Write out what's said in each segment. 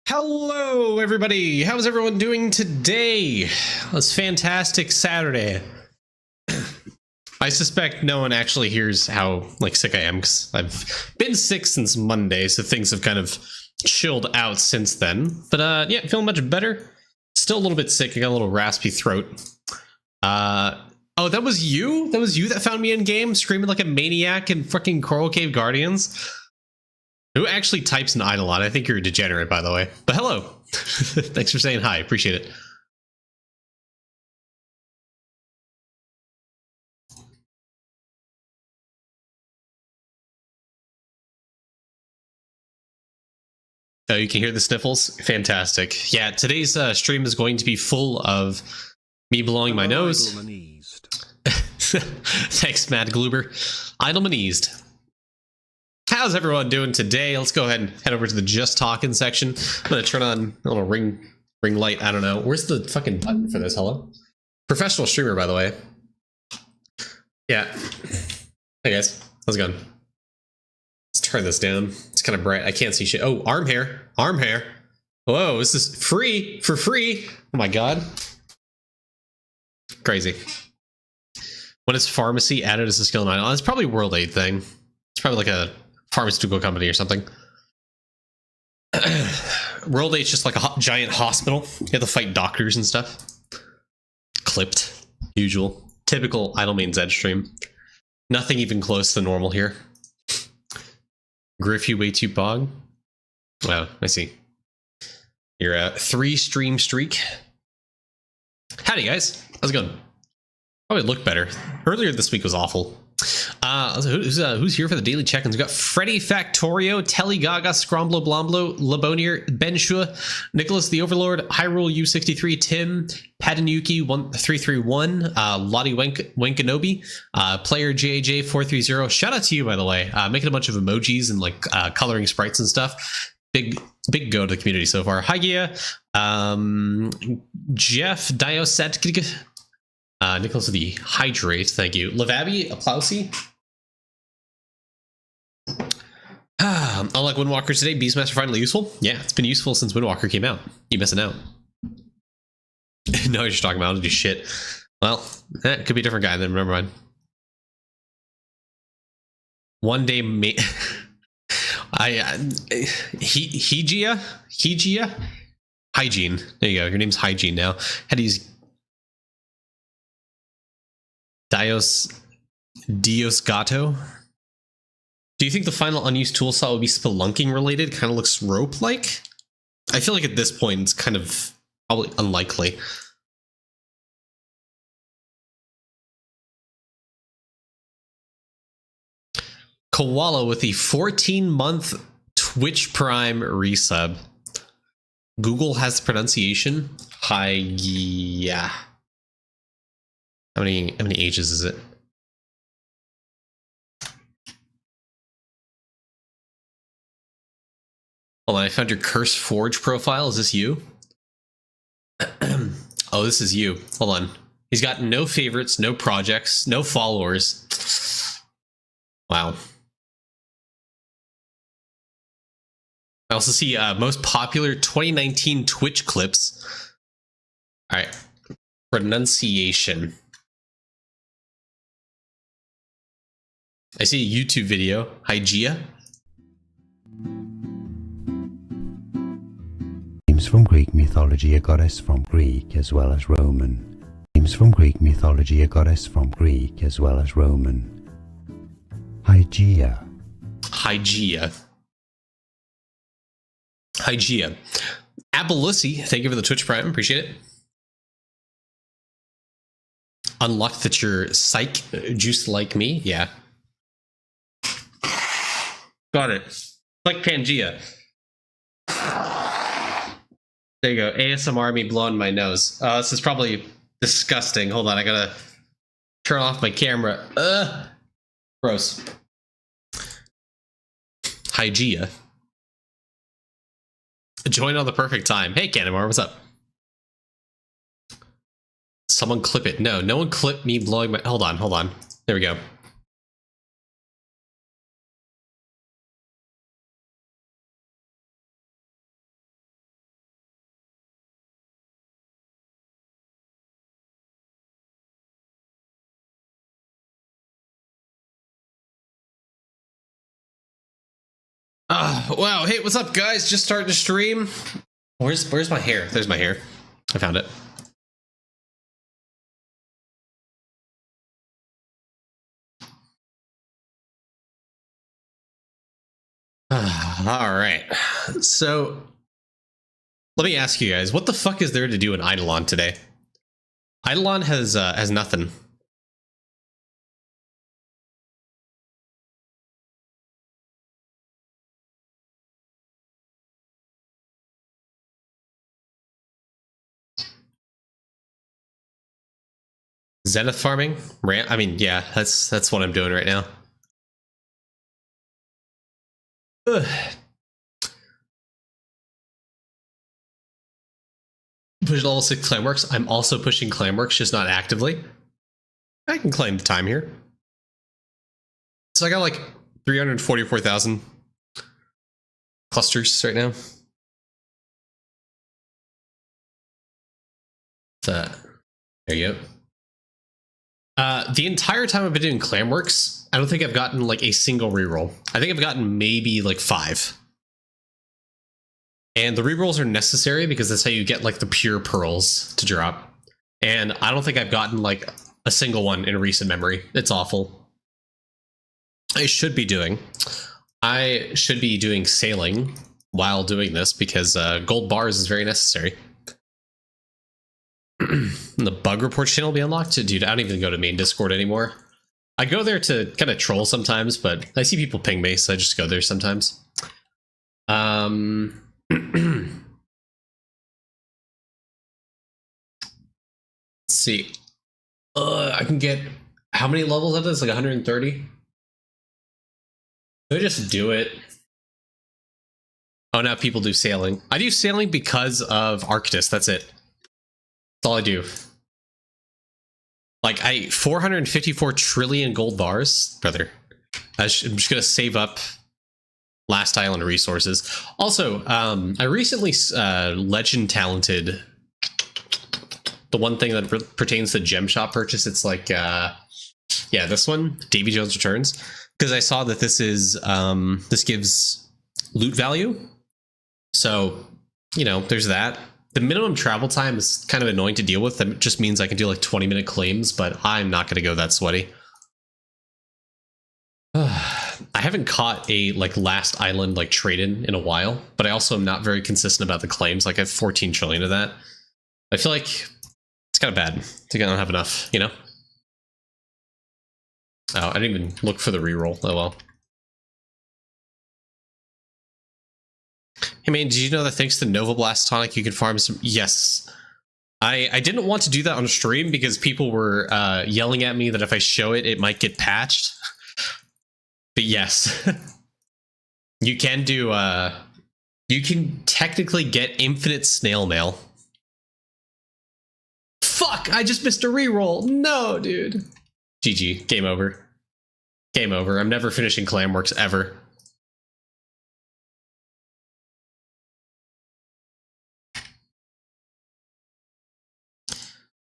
Hello, everybody. How's everyone doing today? This fantastic Saturday. I suspect no one actually hears how sick I am because I've been sick since Monday, so things have kind of chilled out since then. But yeah, feeling much better. Still a little bit sick. I got a little raspy throat. Oh, that was you? That was you that found me in game screaming like a maniac in fucking Coral Cave Guardians? Who actually types in Eidolon? I think you're a degenerate, by the way. But hello. Thanks for saying hi. Appreciate it. Oh, you can hear the sniffles? Fantastic. Yeah, today's stream is going to be full of me blowing my nose. Thanks, Mad Gloober. Idleman eased. How's everyone doing today? Let's go ahead and head over to the Just Talking section. I'm going to turn on a little ring light. I don't know. Where's the fucking button for this? Hello? Professional streamer, by the way. Yeah. Hey, guys. How's it going? Let's turn this down. It's kind of bright. I can't see shit. Oh, arm hair. Arm hair. Whoa, this is free. For free. Oh, my God. Crazy. When is pharmacy added as a skill in Idle? It's probably a World Aid thing. It's probably like a pharmaceutical company or something. World Aid's just like a giant hospital. You have to fight doctors and stuff. Clipped. Usual. Typical Idle main Zed stream. Nothing even close to normal here. Griff, you way too bog. Wow, I see. You're a 3-stream streak. Howdy, guys. How's it going? Probably look better. Earlier this week was awful. Who's here for the daily check-ins? We got Freddy Factorio, Telly Gaga, Scromblo Blomblo, Labonier, Benshua, Nicholas the Overlord, Hyrule U63, Tim, Padanuki 1331, Lottie Wankanobi, Player JJ430. Shout out to you, by the way. Making a bunch of emojis and coloring sprites and stuff. Big go to the community so far. Hi, Gia. Jeff Dioset. Nicholas of the Hydrate, thank you. Lavabi, Applausi. Unlike Windwalker today, Beastmaster finally useful? Yeah, it's been useful since Windwalker came out. You missing out. No, you're just talking about. I don't do shit. Well, it could be a different guy then, never mind. One day, Hygiene? Hygiene. There you go. Your name's Hygiene now. Had to use Dios Gato. Do you think the final unused tool slot will be spelunking related? Kind of looks rope like. I feel like at this point it's kind of probably unlikely. Koala with the 14-month Twitch Prime resub. Google has the pronunciation. Hi, yeah. How many ages is it? Hold on, I found your Curse Forge profile. Is this you? Oh, this is you. Hold on. He's got no favorites, no projects, no followers. Wow. I also see most popular 2019 Twitch clips. All right. Pronunciation. I see a YouTube video. Hygia. Names from Greek mythology, a goddess from Greek as well as Roman. Names from Greek mythology, a goddess from Greek as well as Roman. Hygia. Hygia. Hygia. Abelussi, thank you for the Twitch Prime. Appreciate it. Unlocked that you're psych juiced like me. Yeah. Got it. Like Pangea. There you go. ASMR me blowing my nose. This is probably disgusting. Hold on, I gotta turn off my camera. Gross. Hygia. Join on the perfect time. Hey, Canamar, what's up? Someone clip it. No one clip me blowing my... Hold on. There we go. Wow, hey, what's up, guys? Just starting to stream. Where's my hair? There's my hair. I found it. All right. So, let me ask you guys, what the fuck is there to do in Eidolon today? Eidolon has nothing. Zenith farming? I mean, yeah, that's what I'm doing right now. Ugh. Push level 6 Clamworks. I'm also pushing Clamworks, just not actively. I can claim the time here. So I got like 344,000 clusters right now. There you go. The entire time I've been doing Clamworks, I don't think I've gotten like a single reroll. I think I've gotten maybe like 5. And the rerolls are necessary because that's how you get like the pure pearls to drop. And I don't think I've gotten like a single one in recent memory. It's awful. I should be doing sailing while doing this because gold bars is very necessary. The bug report channel will be unlocked. Dude, I don't even go to main Discord anymore. I go there to kind of troll sometimes, but I see people ping me, so I just go there sometimes. Let's see. I can get how many levels out of this? Like 130? I just do it. Oh, now people do sailing. I do sailing because of Arctis. That's it. That's all I do. Like 454 trillion gold bars, brother. I'm just gonna save up Last Island resources. Also, I recently legend talented the one thing that pertains to gem shop purchase. It's like yeah, this one, Davy Jones Returns, because I saw that this is this gives loot value. So, you know, there's that. The minimum travel time is kind of annoying to deal with. That just means I can do like 20-minute claims, but I'm not going to go that sweaty. I haven't caught a like Last Island like trade-in in a while, but I also am not very consistent about the claims. Like I have 14 trillion of that. I feel like it's kind of bad. I think I don't have enough, you know? Oh, I didn't even look for the reroll. Oh well. Hey man, did you know that thanks to Nova Blast Tonic you can farm some? Yes. I didn't want to do that on stream because people were yelling at me that if I show it, it might get patched. But yes. You can do you can technically get infinite snail mail. Fuck, I just missed a reroll. No, dude. GG, game over. Game over. I'm never finishing Clamworks ever.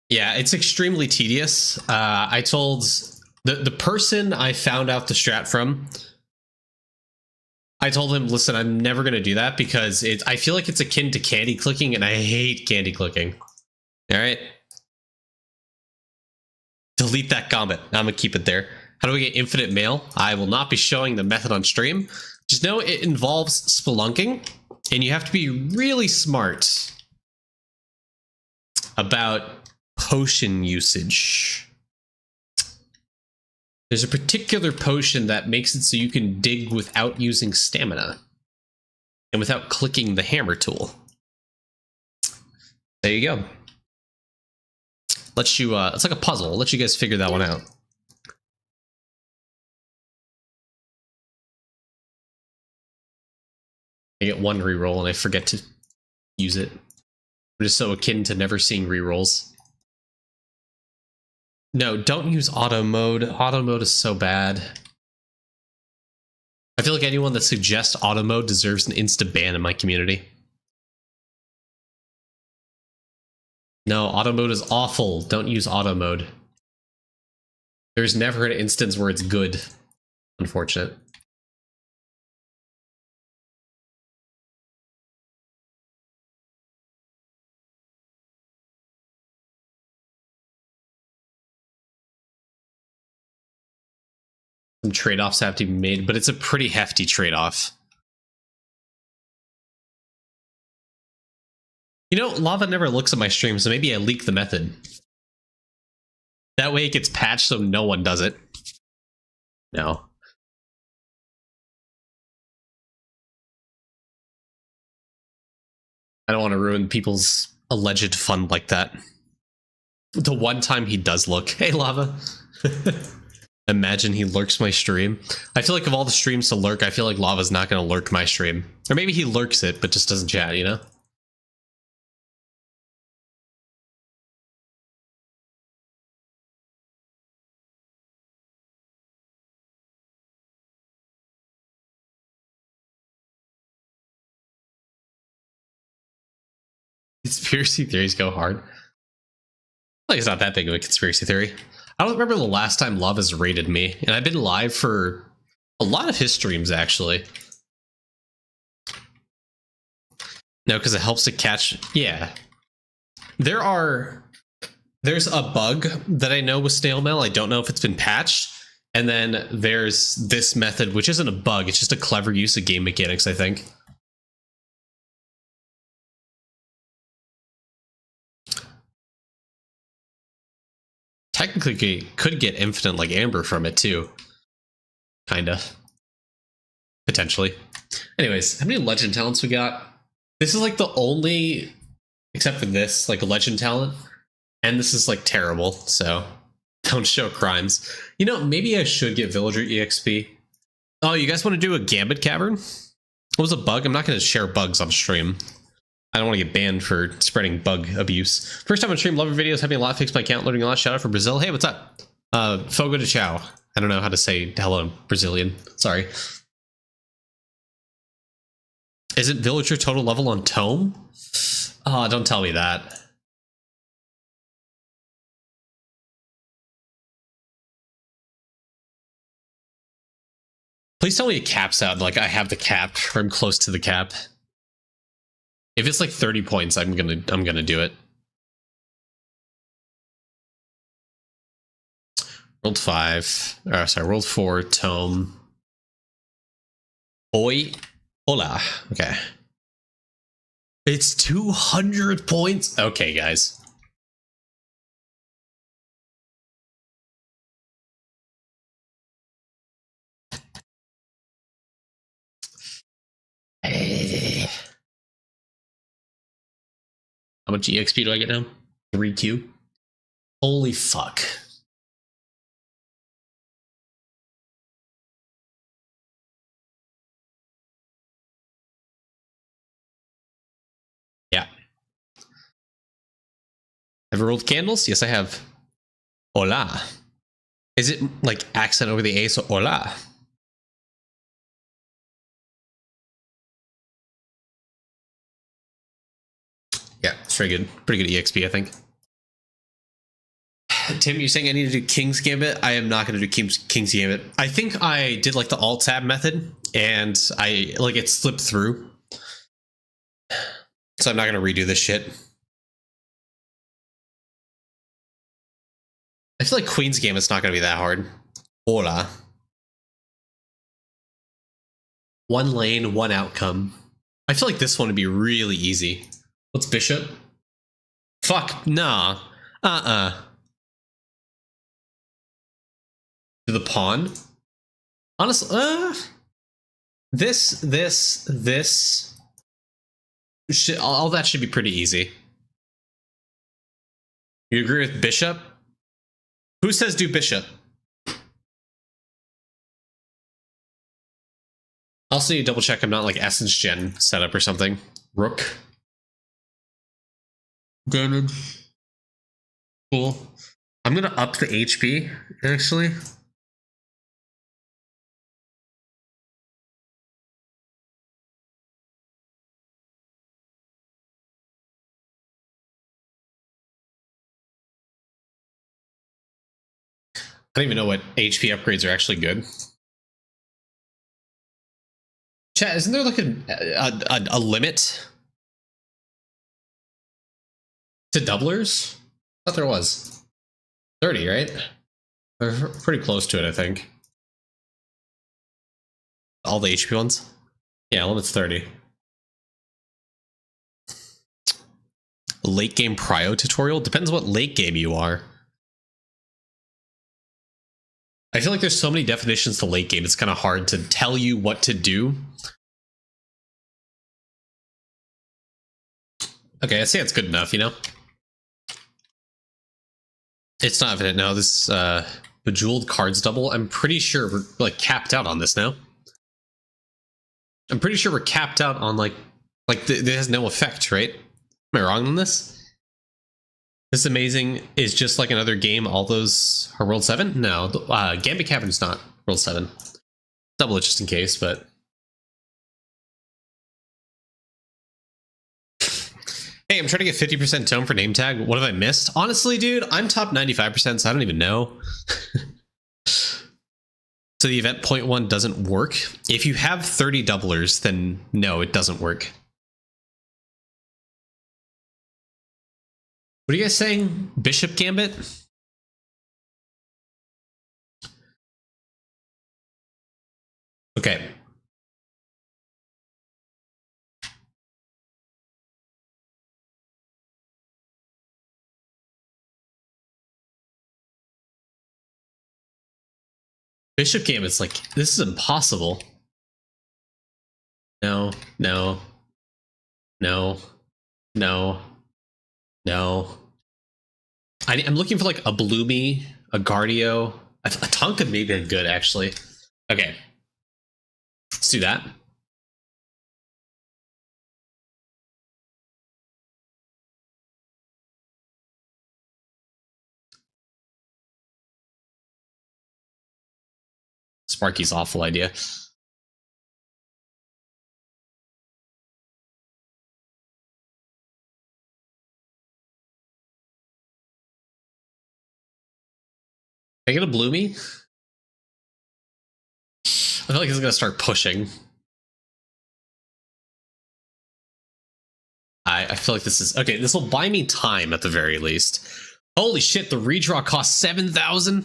Yeah, it's extremely tedious. I told the person I found out the strat from, I told him, listen, I'm never going to do that because I feel like it's akin to candy clicking, and I hate candy clicking. All right. Delete that comment. I'm going to keep it there. How do we get infinite mail? I will not be showing the method on stream. Just know it involves spelunking, and you have to be really smart about potion usage. There's a particular potion that makes it so you can dig without using stamina and without clicking the hammer tool. There you go. Let's you it's like a puzzle. I'll let you guys figure that one out. I get one reroll and I forget to use it. I'm just so akin to never seeing rerolls. No, don't use auto mode. Auto mode is so bad. I feel like anyone that suggests auto mode deserves an insta ban in my community. No, auto mode is awful. Don't use auto mode. There's never an instance where it's good. Unfortunate. Some trade-offs have to be made, but it's a pretty hefty trade-off. You know, Lava never looks at my stream, so maybe I leak the method. That way it gets patched so no one does it. No. I don't want to ruin people's alleged fun like that. The one time he does look. Hey, Lava. Imagine he lurks my stream. I feel like of all the streams to lurk, I feel like Lava's not going to lurk my stream. Or maybe he lurks it, but just doesn't chat, you know? Conspiracy theories go hard. Like, it's not that big of a conspiracy theory. I don't remember the last time Lava's raided me, and I've been live for a lot of his streams, actually. No, because it helps to catch... Yeah. There's a bug that I know with snail mail. I don't know if it's been patched. And then there's this method, which isn't a bug. It's just a clever use of game mechanics, I think. Technically, could get infinite like Amber from it too. Kinda. Potentially. Anyways, how many legend talents we got? This is like the only, except for this, like legend talent. And this is like terrible, so don't show crimes. You know, maybe I should get Villager EXP. Oh, you guys want to do a Gambit Cavern? What was a bug? I'm not going to share bugs on stream. I don't want to get banned for spreading bug abuse. First time on stream, love your videos, having a lot, fixed my account, loading a lot. Shout out from Brazil. Hey, what's up? Fogo de Chao. I don't know how to say hello in Brazilian. Sorry. Isn't Villager total level on Tome? Oh, don't tell me that. Please tell me it caps out. Like I have the cap, or I'm close to the cap. If it's like 30 points, I'm gonna do it. World 5. Sorry, World 4, Tome. Oi. Hola. Okay. It's 200 points. Okay, guys. How much EXP do I get now? 3Q? Holy fuck. Yeah. Ever rolled candles? Yes, I have. Hola. Is it like accent over the A, so hola? Yeah, it's very good. Pretty good EXP, I think. Tim, you're saying I need to do King's Gambit? I am not going to do King's Gambit. I think I did like the alt-tab method, and it slipped through. So I'm not going to redo this shit. I feel like Queen's Gambit's not going to be that hard. Hola. One lane, one outcome. I feel like this one would be really easy. What's Bishop? Fuck, nah. To the pawn? Honestly, this. All that should be pretty easy. You agree with Bishop? Who says do Bishop? Also, you double check I'm not like Essence Gen setup or something. Rook. Damage. Cool. I'm gonna up the HP, actually. I don't even know what HP upgrades are actually good. Chat, isn't there like a limit to doublers? I thought there was. 30, right? We're pretty close to it, I think. All the HP ones? Yeah, limit's 30. Late game prio tutorial? Depends what late game you are. I feel like there's so many definitions to late game, it's kind of hard to tell you what to do. Okay, I'd say it's good enough, you know? It's not evident now. This Bejeweled cards double. I'm pretty sure we're like capped out on this now. I'm pretty sure we're capped out on like there has no effect, right? Am I wrong on this? This Amazing is just like another game. All those are World 7? No, Gambit Cavern's not World 7. Double it just in case, but... Hey, I'm trying to get 50% tone for name tag. What have I missed? Honestly, dude, I'm top 95%, so I don't even know. So the event point one doesn't work. If you have 30 doublers, then no, it doesn't work. What are you guys saying? Bishop Gambit? Okay. Bishop Gambit's like, this is impossible. No, no, no, no, no. I'm looking for like a Bloomy, a Guardio. A Tonka may be good, actually. Okay. Let's do that. Sparky's awful idea. Can I get a Bloomy? I feel like he's gonna start pushing. I feel like this is okay. This will buy me time at the very least. Holy shit! The redraw costs 7,000.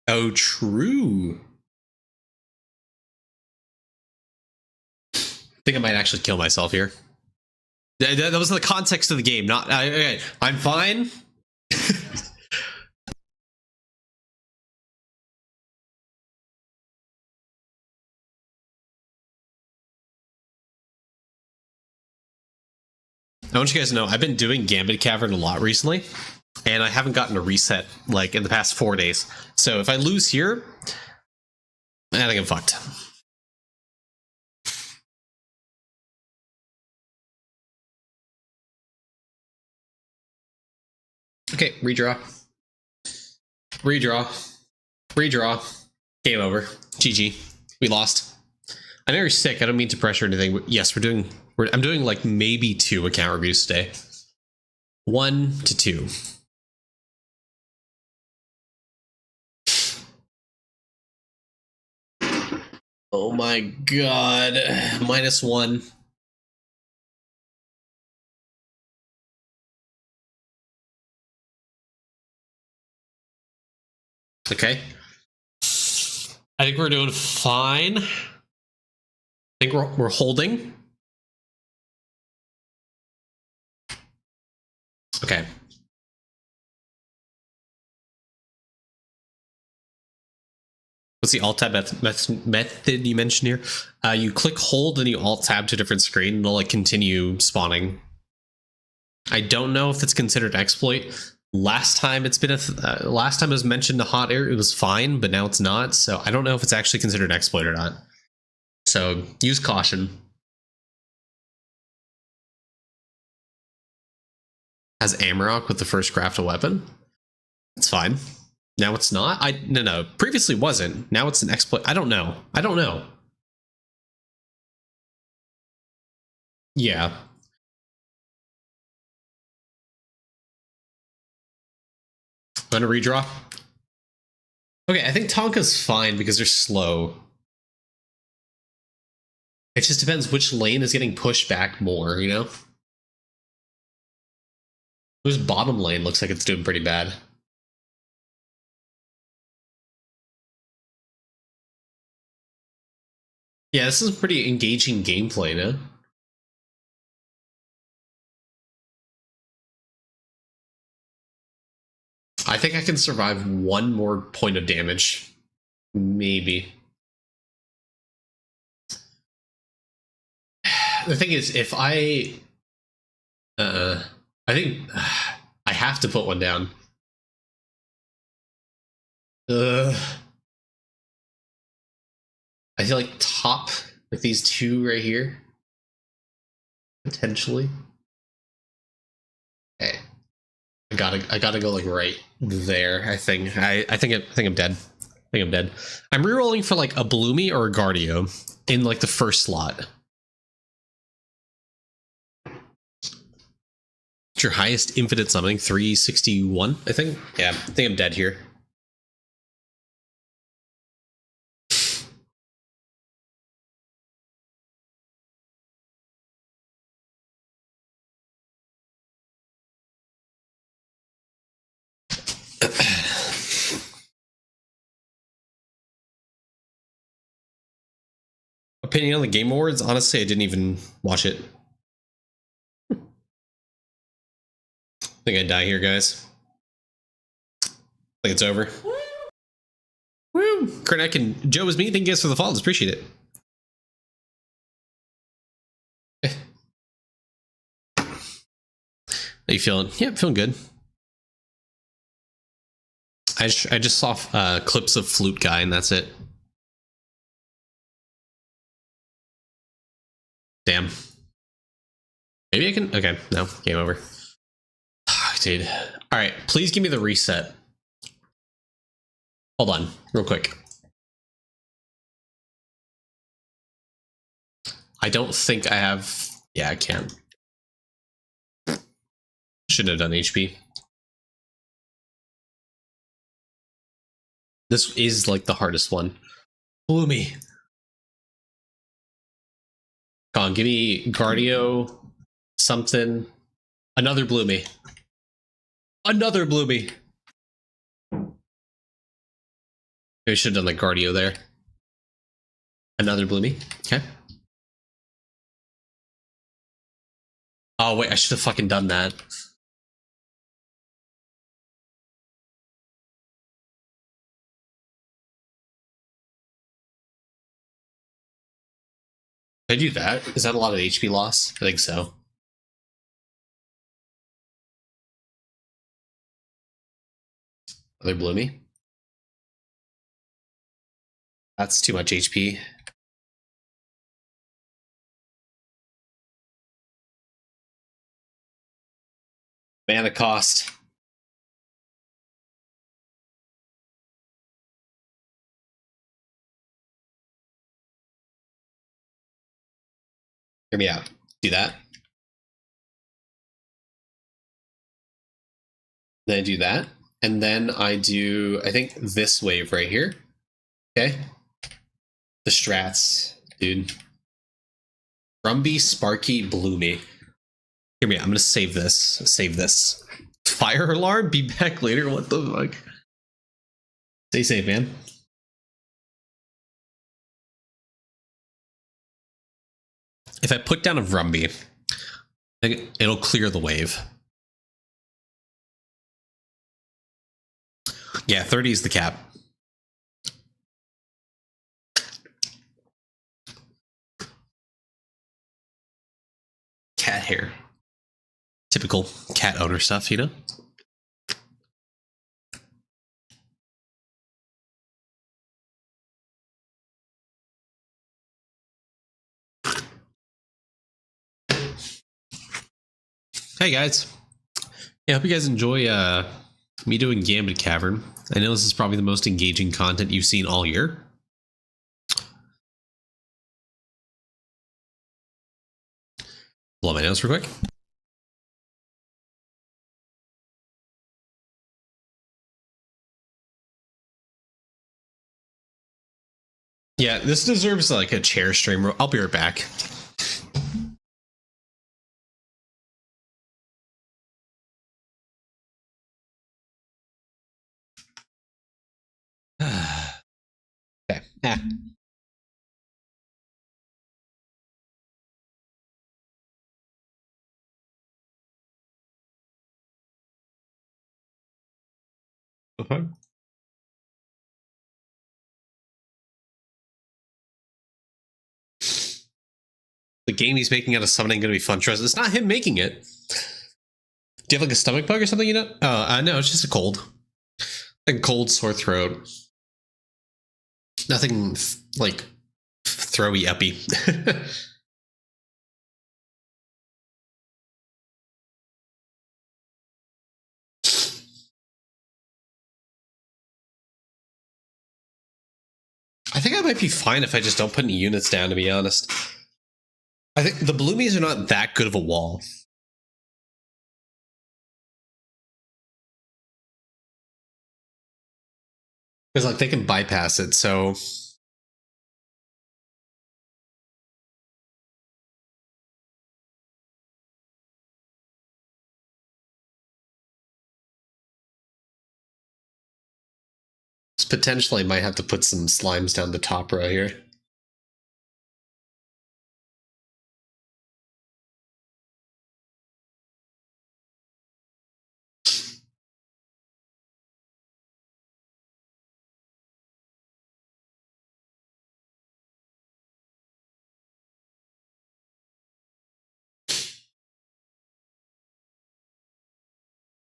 Oh, true. I think I might actually kill myself here. That was the context of the game, not. I'm fine. I want you guys to know I've been doing Gambit Cavern a lot recently, and I haven't gotten a reset like in the past 4 days. So if I lose here, I think I'm fucked. Okay, redraw. Redraw. Redraw. Game over. GG. We lost. I know you're sick. I don't mean to pressure anything, but yes, I'm doing like maybe 2 account reviews today. 1 to 2. Oh my god. -1. Okay. I think we're doing fine. I think we're holding. Okay. What's the alt tab method you mentioned here? You click hold and you alt tab to a different screen and it'll like continue spawning. I don't know if that's considered exploit. Last time it's been last time it was mentioned to hot air, it was fine, but now it's not. So I don't know if it's actually considered exploit or not. So use caution. Has Amarok with the first craft a weapon? It's fine. Now it's not. No. Previously wasn't. Now it's an exploit. I don't know. Yeah. I'm gonna redraw. Okay, I think Tonka's fine because they're slow. It just depends which lane is getting pushed back more, you know? This bottom lane looks like it's doing pretty bad. Yeah, this is pretty engaging gameplay, no? I think I can survive one more point of damage. Maybe. The thing is, if I think I have to put one down. I feel like top with these two right here. Potentially. Okay. I gotta go like right there. I think I'm dead. I think I'm dead. I'm rerolling for like a Bloomy or a Guardio in like the first slot. What's your highest infinite summoning? 361, I think. Yeah, I think I'm dead here. Opinion on the Game Awards? Honestly, I didn't even watch it. I think I die here, guys. I think it's over. Woo! Kernek and Joe was me. Thank you guys for the follows. Appreciate it. How you feeling? Yeah, feeling good. I just saw clips of Flute Guy, and that's it. Damn. Maybe I can. Okay, no, game over. Dude. All right, please give me the reset. Hold on, real quick. I don't think I have. Yeah, I can. Shouldn't have done HP. This is like the hardest one. Bloomy. Come on, give me Guardio, something. Another Bloomy. Another Bloomy. Maybe I should have done like Guardio there. Another Bloomy. Okay. Oh, wait, I should have fucking done that. Did I do that? Is that a lot of HP loss? I think so. Another Bloomy. That's too much HP. Mana cost. Hear me out. Do that. Then I do that. And then I do, I think, this wave right here. Okay. The strats, dude. Rumby, Sparky, Bloomy. Hear me out. I'm going to save this. Save this. Fire alarm? Be back later? What the fuck? Stay safe, man. If I put down a Rumby, it'll clear the wave. Yeah, 30 is the cap. Cat hair. Typical cat owner stuff, you know? Hey guys. Yeah, I hope you guys enjoy me doing Gambit Cavern. I know this is probably the most engaging content you've seen all year. Blow my nose real quick. Yeah, this deserves like a chair stream. I'll be right back. Okay. Yeah. Okay. The game he's making out of summoning going to be fun. Trust, it's not him making it. Do you have like a stomach bug or something? You know? No, it's just a cold. Like a cold, sore throat. Nothing like throwy uppy. I think I might be fine if I just don't put any units down, to be honest. I think the bloomies are not that good of a wall. Because like they can bypass it, so potentially might have to put some slimes down the top row here.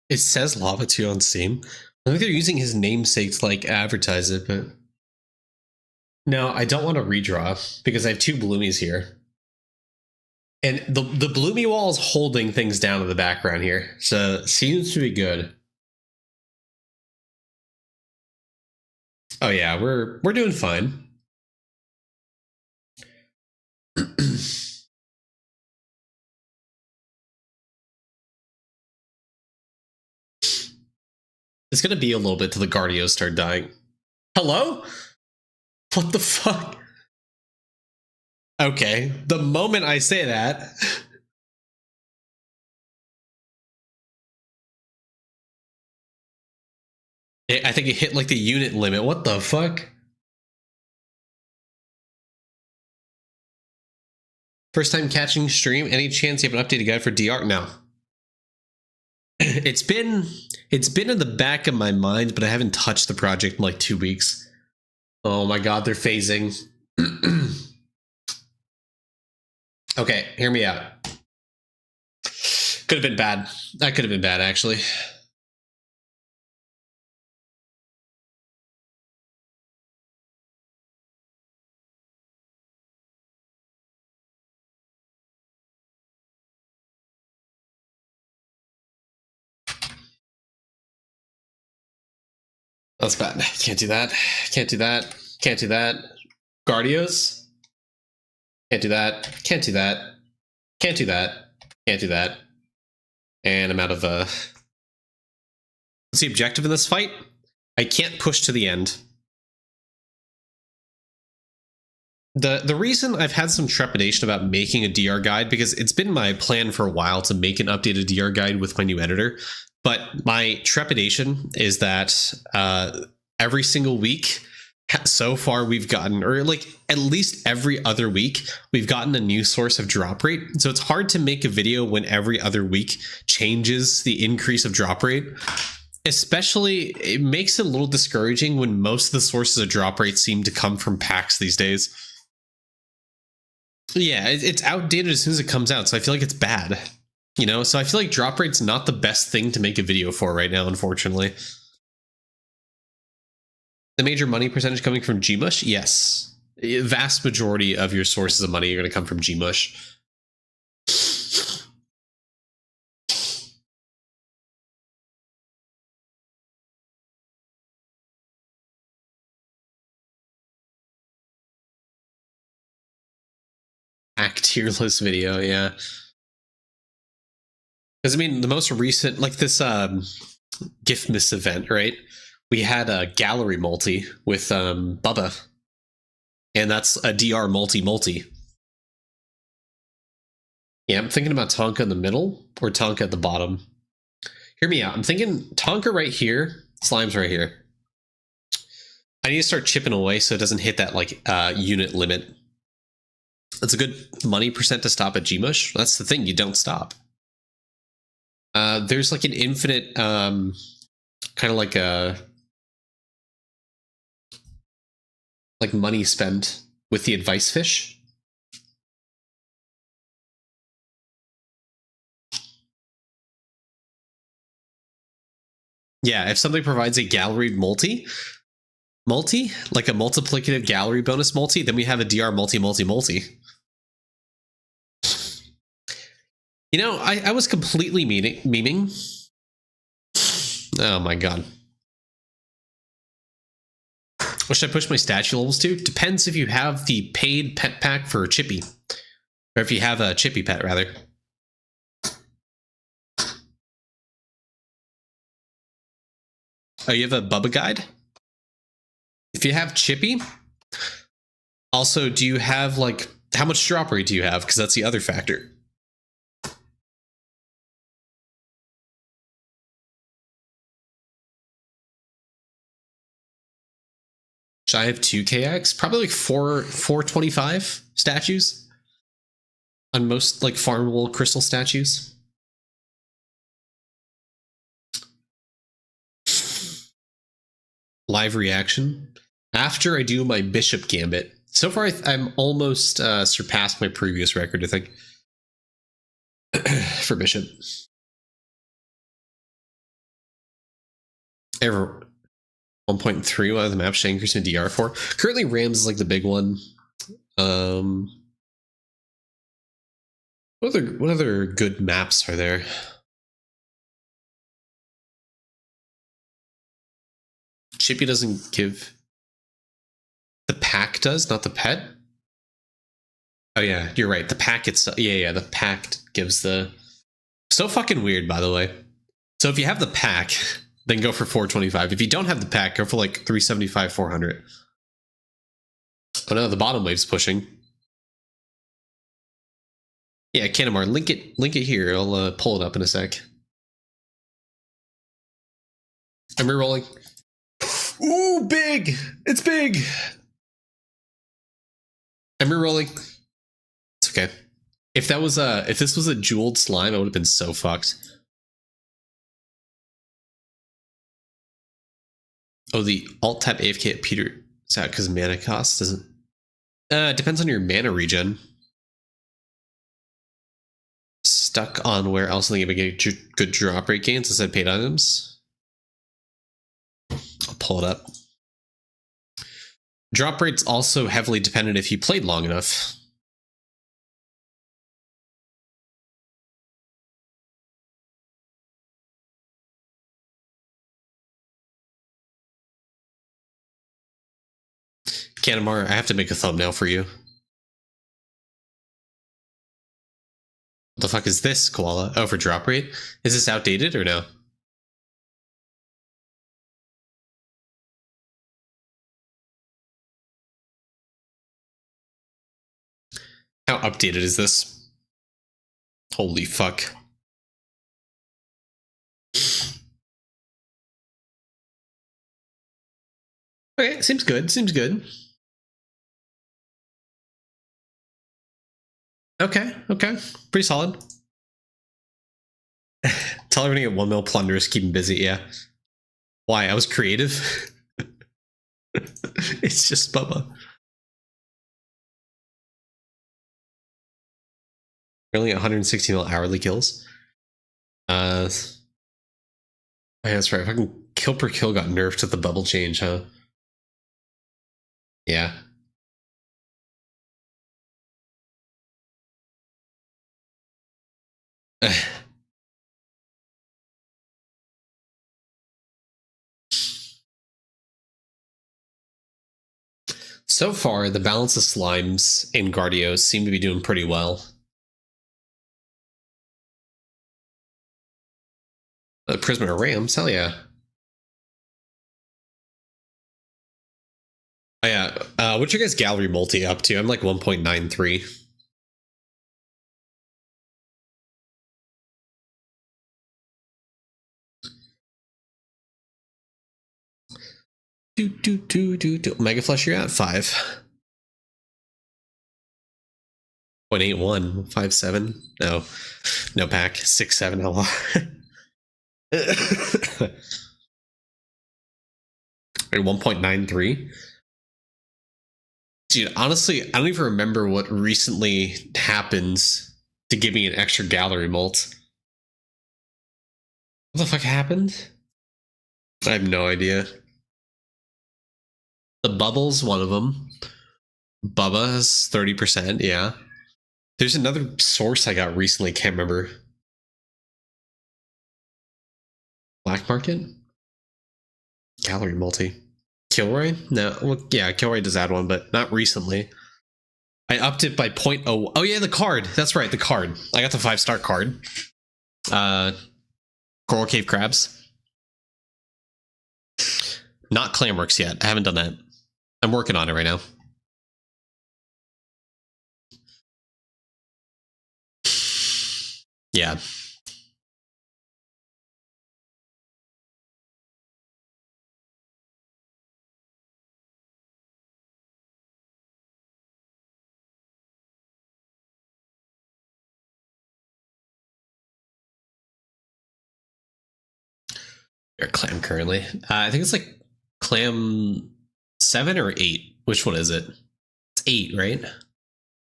It says Lava 2 on Steam. I think they're using his namesake to like advertise it, but no, I don't want to redraw because I have 2 bloomies here. And the bloomy wall is holding things down in the background here, so it seems to be good. Oh yeah, we're doing fine. It's gonna be a little bit till the Guardios start dying. Hello? What the fuck? Okay, the moment I say that. I think it hit like the unit limit. What the fuck? First time catching stream. Any chance you have an updated guide for DR? No. It's been in the back of my mind, but I haven't touched the project in like 2 weeks. Oh my god, they're phasing. Okay, hear me out. Could have been bad. That could have been bad, actually. That's bad. Can't do that. Can't do that. Can't do that. Guardios? Can't do that. Can't do that. Can't do that. Can't do that. And I'm out of what's the objective in this fight? I can't push to the end. The reason I've had some trepidation about making a DR guide, because it's been my plan for a while to make an updated DR guide with my new editor, but my trepidation is that every single week so far we've gotten, or like at least every other week, we've gotten a new source of drop rate. So it's hard to make a video when every other week changes the increase of drop rate. Especially, it makes it a little discouraging when most of the sources of drop rate seem to come from packs these days. Yeah, it's outdated as soon as it comes out, so I feel like it's bad. You know, so I feel like drop rate's not the best thing to make a video for right now, unfortunately. The major money percentage coming from Gmush? Yes. A vast majority of your sources of money are going to come from Gmush. Tier list video, yeah. Because I mean, the most recent, like this gift miss event, right? We had a gallery multi with Bubba, and that's a DR multi. Yeah, I'm thinking about Tonka in the middle or Tonka at the bottom. Hear me out. I'm thinking Tonka right here, Slime's right here. I need to start chipping away so it doesn't hit that like unit limit. That's a good money percent to stop at Gmush. That's the thing, you don't stop. There's like an infinite kind of like a money spent with the advice fish. Yeah, if something provides a gallery multi, like a multiplicative gallery bonus multi, then we have a DR multi. You know, I was completely memeing. Oh my god. What should I push my statue levels to? Depends if you have the paid pet pack for Chippy. Or if you have a Chippy pet, rather. Oh, you have a Bubba guide? If you have Chippy, also, do you have, like, how much drop rate do you have? Because that's the other factor. Should I have 2kx? Probably like 425 statues on most, like, farmable crystal statues. Live reaction. After I do my Bishop Gambit. So far, I'm almost surpassed my previous record, I think, for Bishop. Ever 1.3, one of the maps should increase in DR4. Currently, Rams is like the big one. What other good maps are there? Chippy doesn't give. The pack does, not the pet. Oh yeah, you're right. The pack itself. Yeah. The pack gives the. So fucking weird, by the way. So if you have the pack, then go for 425. If you don't have the pack, go for like 375, 400. Oh no, the bottom wave's pushing. Yeah, Canamar, link it here. I'll pull it up in a sec. I'm rerolling. Ooh, big! It's big! I'm rerolling. It's okay. If this was a jeweled slime, I would have been so fucked. Oh, the alt tab AFK at Peter. Is that because mana cost doesn't? It depends on your mana regen. Stuck on where else they get good drop rate gains instead paid items. I'll pull it up. Drop rate's also heavily dependent if you played long enough. Canamar, I have to make a thumbnail for you. What the fuck is this, Koala? Oh, for drop rate? Is this outdated or no? How updated is this? Holy fuck. Okay, seems good. Seems good. Okay. Pretty solid. Tell everyone to get 1 mil plunders, keep him busy, yeah. Why? I was creative? It's just Bubba. Only 160 mil hourly kills. Yeah, that's right. Fucking kill per kill got nerfed to the bubble change, huh? Yeah. So far, the balance of slimes in Gardios seem to be doing pretty well. Prisma Rams, hell yeah. Oh yeah, what's your guys' gallery multi up to? I'm like 1.93. Mega Flush, you're at 5. 0.81, 5.7. No pack. 6.7 LR. 1.93. Dude, honestly, I don't even remember what recently happens to give me an extra gallery molt. What the fuck happened? I have no idea. The bubble's one of them. Bubba's 30%, yeah. There's another source I got recently, can't remember. Black Market? Gallery multi. Kilroy? No, well, yeah, Kilroy does add one, but not recently. I upped it by 0.0. Oh yeah, the card. That's right, the card. I got the 5-star card. Coral Cave Crabs. Not Clamworks yet. I haven't done that. I'm working on it right now. Yeah. Or clam currently. I think it's like clam 7 or 8. Which one is it? It's 8, right?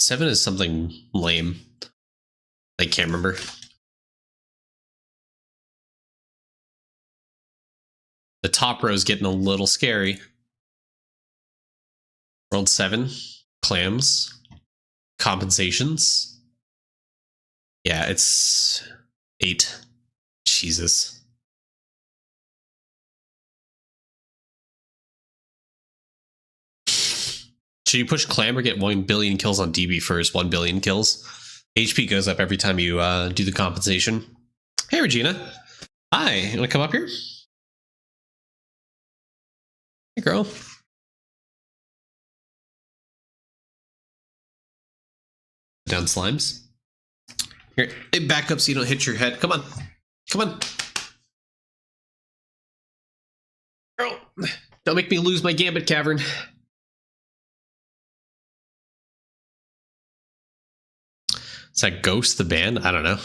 7 is something lame. I can't remember. The top row is getting a little scary. World 7. Clams. Compensations. Yeah, it's 8. Jesus. Should you push Clam or get 1 billion kills on DB first? 1 billion kills. HP goes up every time you do the compensation. Hey, Regina. Hi. You want to come up here? Hey, girl. Down slimes. Here, back up so you don't hit your head. Come on. Come on. Girl, don't make me lose my Gambit Cavern. Is that Ghost the band? I don't know.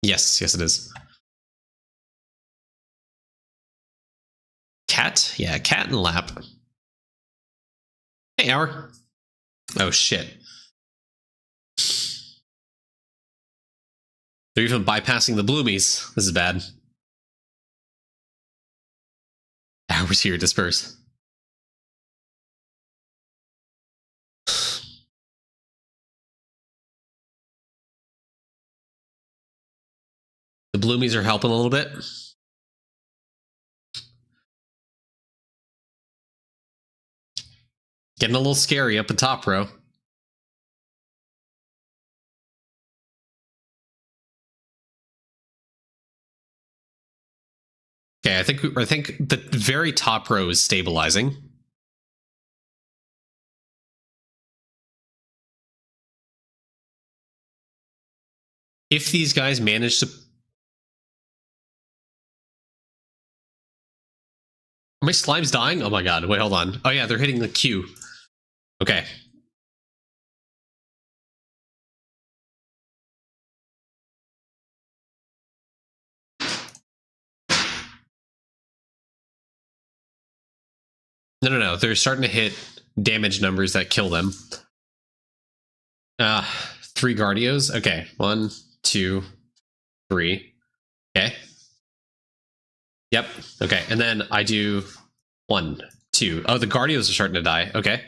Yes, it is. Cat? Yeah, cat and lap. Hey, Hour. Oh, shit. They're even bypassing the bloomies. This is bad. Hour's here, disperse. The bloomies are helping a little bit. Getting a little scary up the top row. Okay, I think the very top row is stabilizing. If these guys manage to... Are my slimes dying? Oh my god, wait, hold on. Oh yeah, they're hitting the Q. Okay. No. They're starting to hit damage numbers that kill them. 3 Guardios. Okay. 1, 2, 3. Okay. Yep. Okay. And then I do 1, 2. Oh, the Guardios are starting to die. Okay.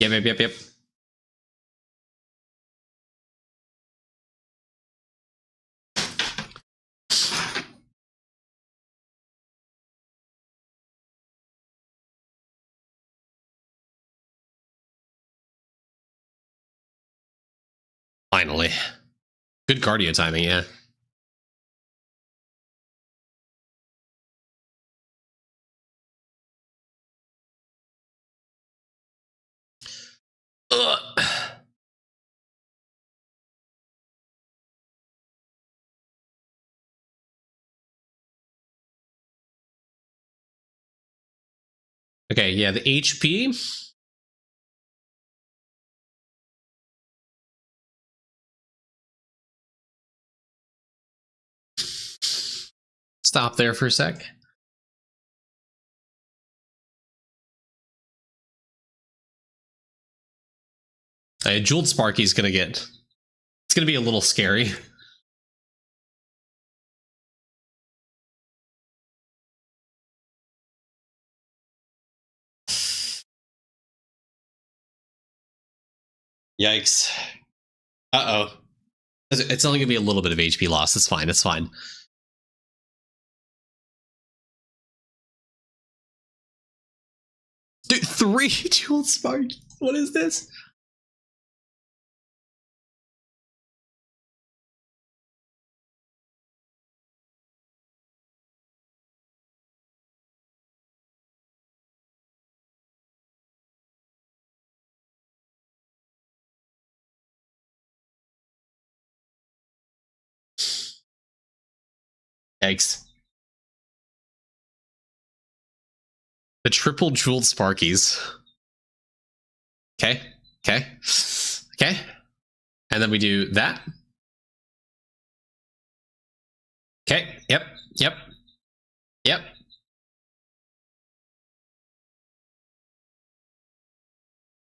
Yep. Finally. Good Guardio timing, yeah. Ugh. Okay, yeah, the HP. Stop there for a sec. Jeweled Sparky's gonna get... It's gonna be a little scary. Yikes. Uh-oh. It's only gonna be a little bit of HP loss. It's fine, it's fine. Dude, 3 Jeweled Sparky. What is this? Yikes. The triple Jeweled Sparkies. Okay, okay, okay. And then we do that. Okay, yep, yep, yep.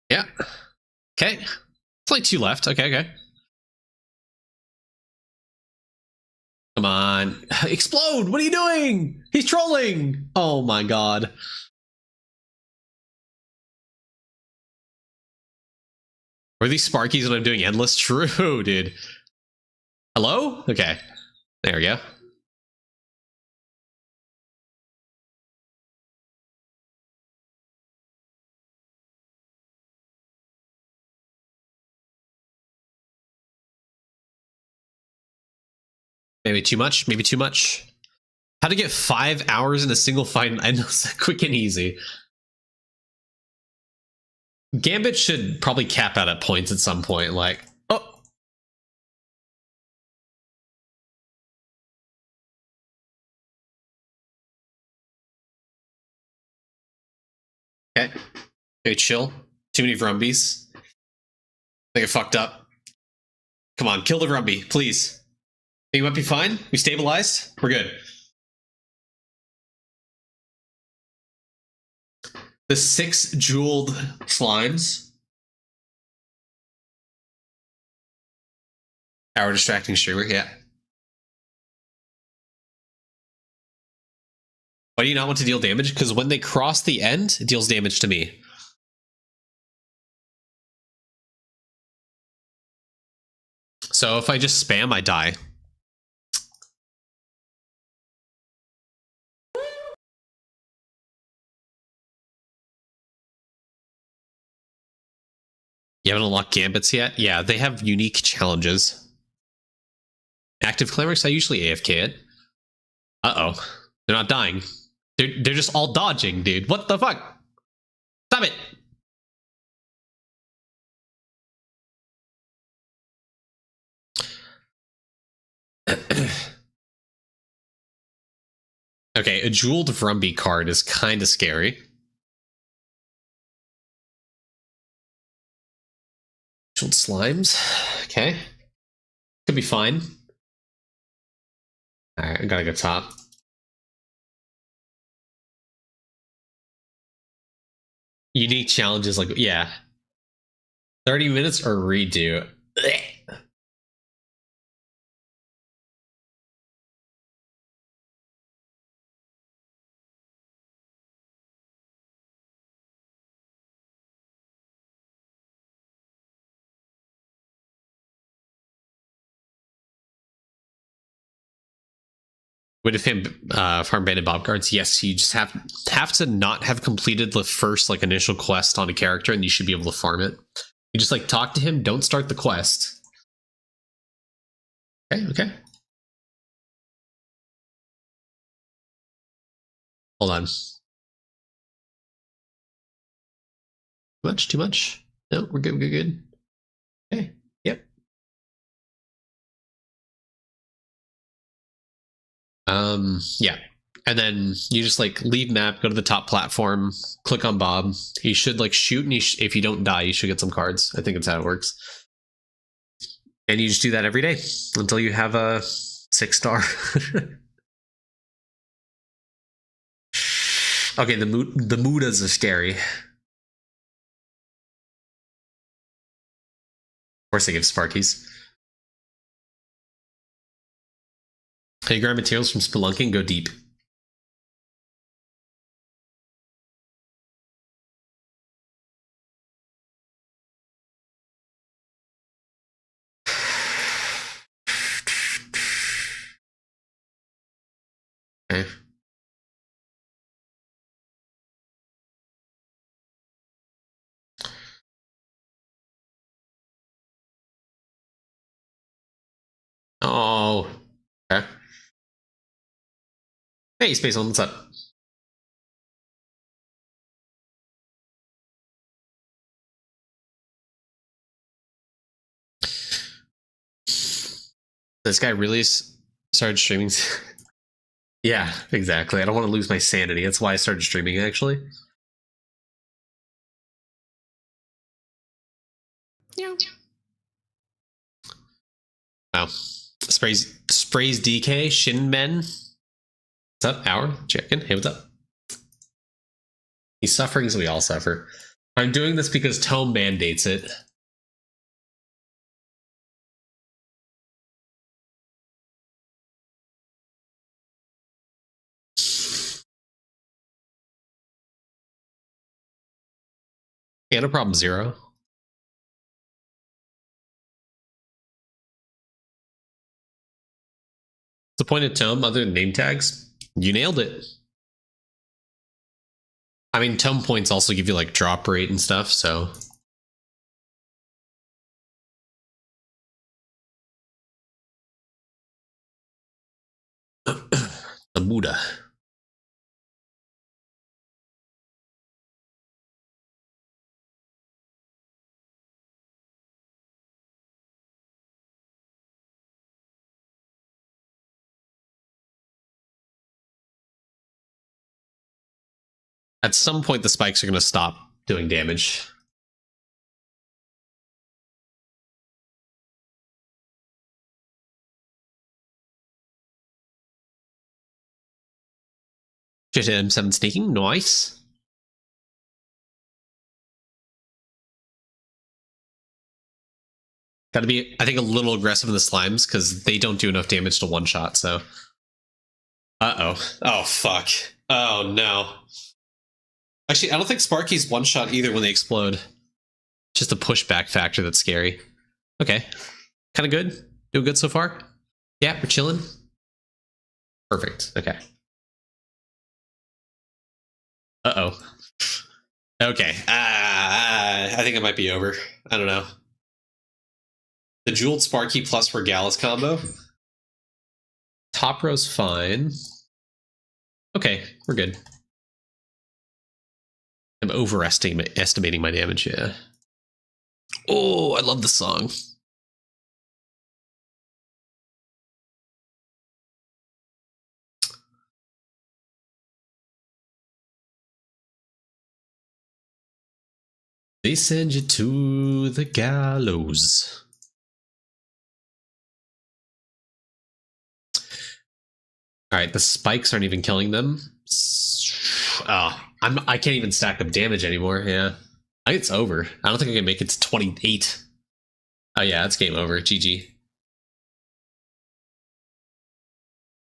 Yeah. Okay. It's like 2 left. Okay, okay. Come on. Explode! What are you doing? He's trolling! Oh my god. Are these Sparkies when I'm doing endless? True, dude. Hello? Okay. There we go. Maybe too much? Maybe too much? How to get 5 hours in a single fight in endless, quick and easy. Gambit should probably cap out at points at some point, like, oh. Okay. Okay, chill. Too many Vrumbies. I think I fucked up. Come on, kill the Vrumby, please. Think you might be fine? We stabilized? We're good. The 6 jeweled slimes. Our distracting streamer, yeah. Why do you not want to deal damage? Because when they cross the end, it deals damage to me. So if I just spam, I die. You haven't unlocked gambits yet? Yeah, they have unique challenges. Active clerics, I usually AFK it. Uh-oh. They're not dying. They're just all dodging, dude. What the fuck? Stop it! Okay, a jeweled Vrumby card is kind of scary. Jeweled slimes. Okay. Could be fine. Alright, I gotta go top. Unique challenges, like, yeah. 30 minutes or redo. Would have him farm banded bob cards? Yes, you just have to not have completed the first like initial quest on a character, and you should be able to farm it. You just like talk to him. Don't start the quest. Okay. Okay. Hold on. Too much? Too much? No, we're good. We're good. Okay. Yep. Yeah. and then you just like leave map, go to the top platform, click on Bob. You should like shoot, and if you don't die, you should get some cards. I think that's how it works. And you just do that every day until you have a 6-star. Okay, the Mudas are scary. Of course they give Sparkies. Hey, you grab materials from Spelunking and go deep. Okay. Oh. Okay. Hey, Space On, what's up? This guy really started streaming. Yeah, exactly. I don't want to lose my sanity. That's why I started streaming, actually. Yeah. Wow. Sprays DK, Shinmen. What's up, Hour? Chicken. Hey, what's up? He's suffering, so we all suffer. I'm doing this because Tome mandates it. Yeah, no problem, Zero. What's the point of Tome other than name tags? You nailed it. I mean, Tome points also give you like drop rate and stuff, so. The Buddha. At some point, the spikes are going to stop doing damage. Just M7 sneaking, nice. Got to be, I think, a little aggressive in the slimes because they don't do enough damage to one shot. So, oh fuck, oh no. Actually, I don't think Sparky's one shot either when they explode. Just a pushback factor that's scary. Okay, kind of good. Doing good so far. Yeah, we're chilling. Perfect. Okay. Okay. I think it might be over. I don't know. The Jeweled Sparky plus Regalis combo. Top row's fine. Okay, we're good. I'm overestimating my damage, yeah. Oh, I love the song. They send you to the gallows. All right, the spikes aren't even killing them. Oh, I can't even stack up damage anymore. Yeah, I think it's over. I don't think I can make it to 28. Oh yeah, it's game over. GG.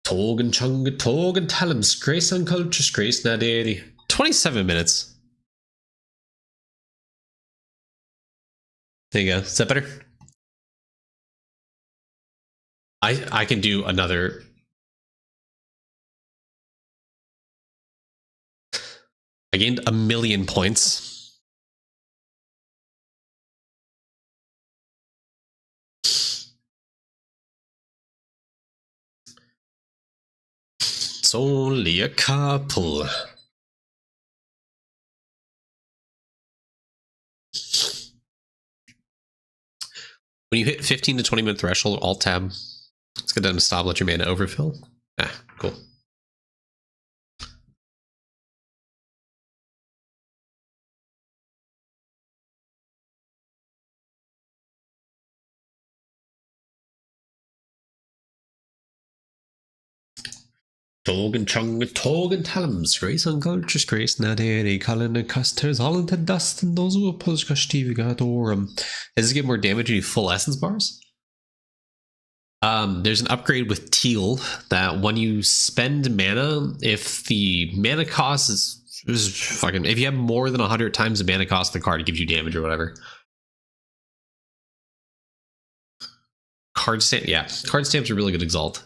Togan Chunga Togan Talum Grace on Culture Grace Naderi. 27 minutes. There you go. Is that better? I can do another. I gained 1,000,000 points. It's only a couple. When you hit 15 to 20 minute threshold, Alt Tab. Let's get down to stop, let your mana overfill. Ah, cool. Tog and Talums, Grace and Cultures, Grace, Naderi, Cullen and Custers, Holland and Dust, and those who oppose Castivigadorum. Does it get more damage when you full essence bars? There's an upgrade with Teal that when you spend mana, if the mana cost is fucking, if you have more than 100 times the mana cost of the card, it gives you damage or whatever. Card stamp, yeah, card stamps are really good exalt.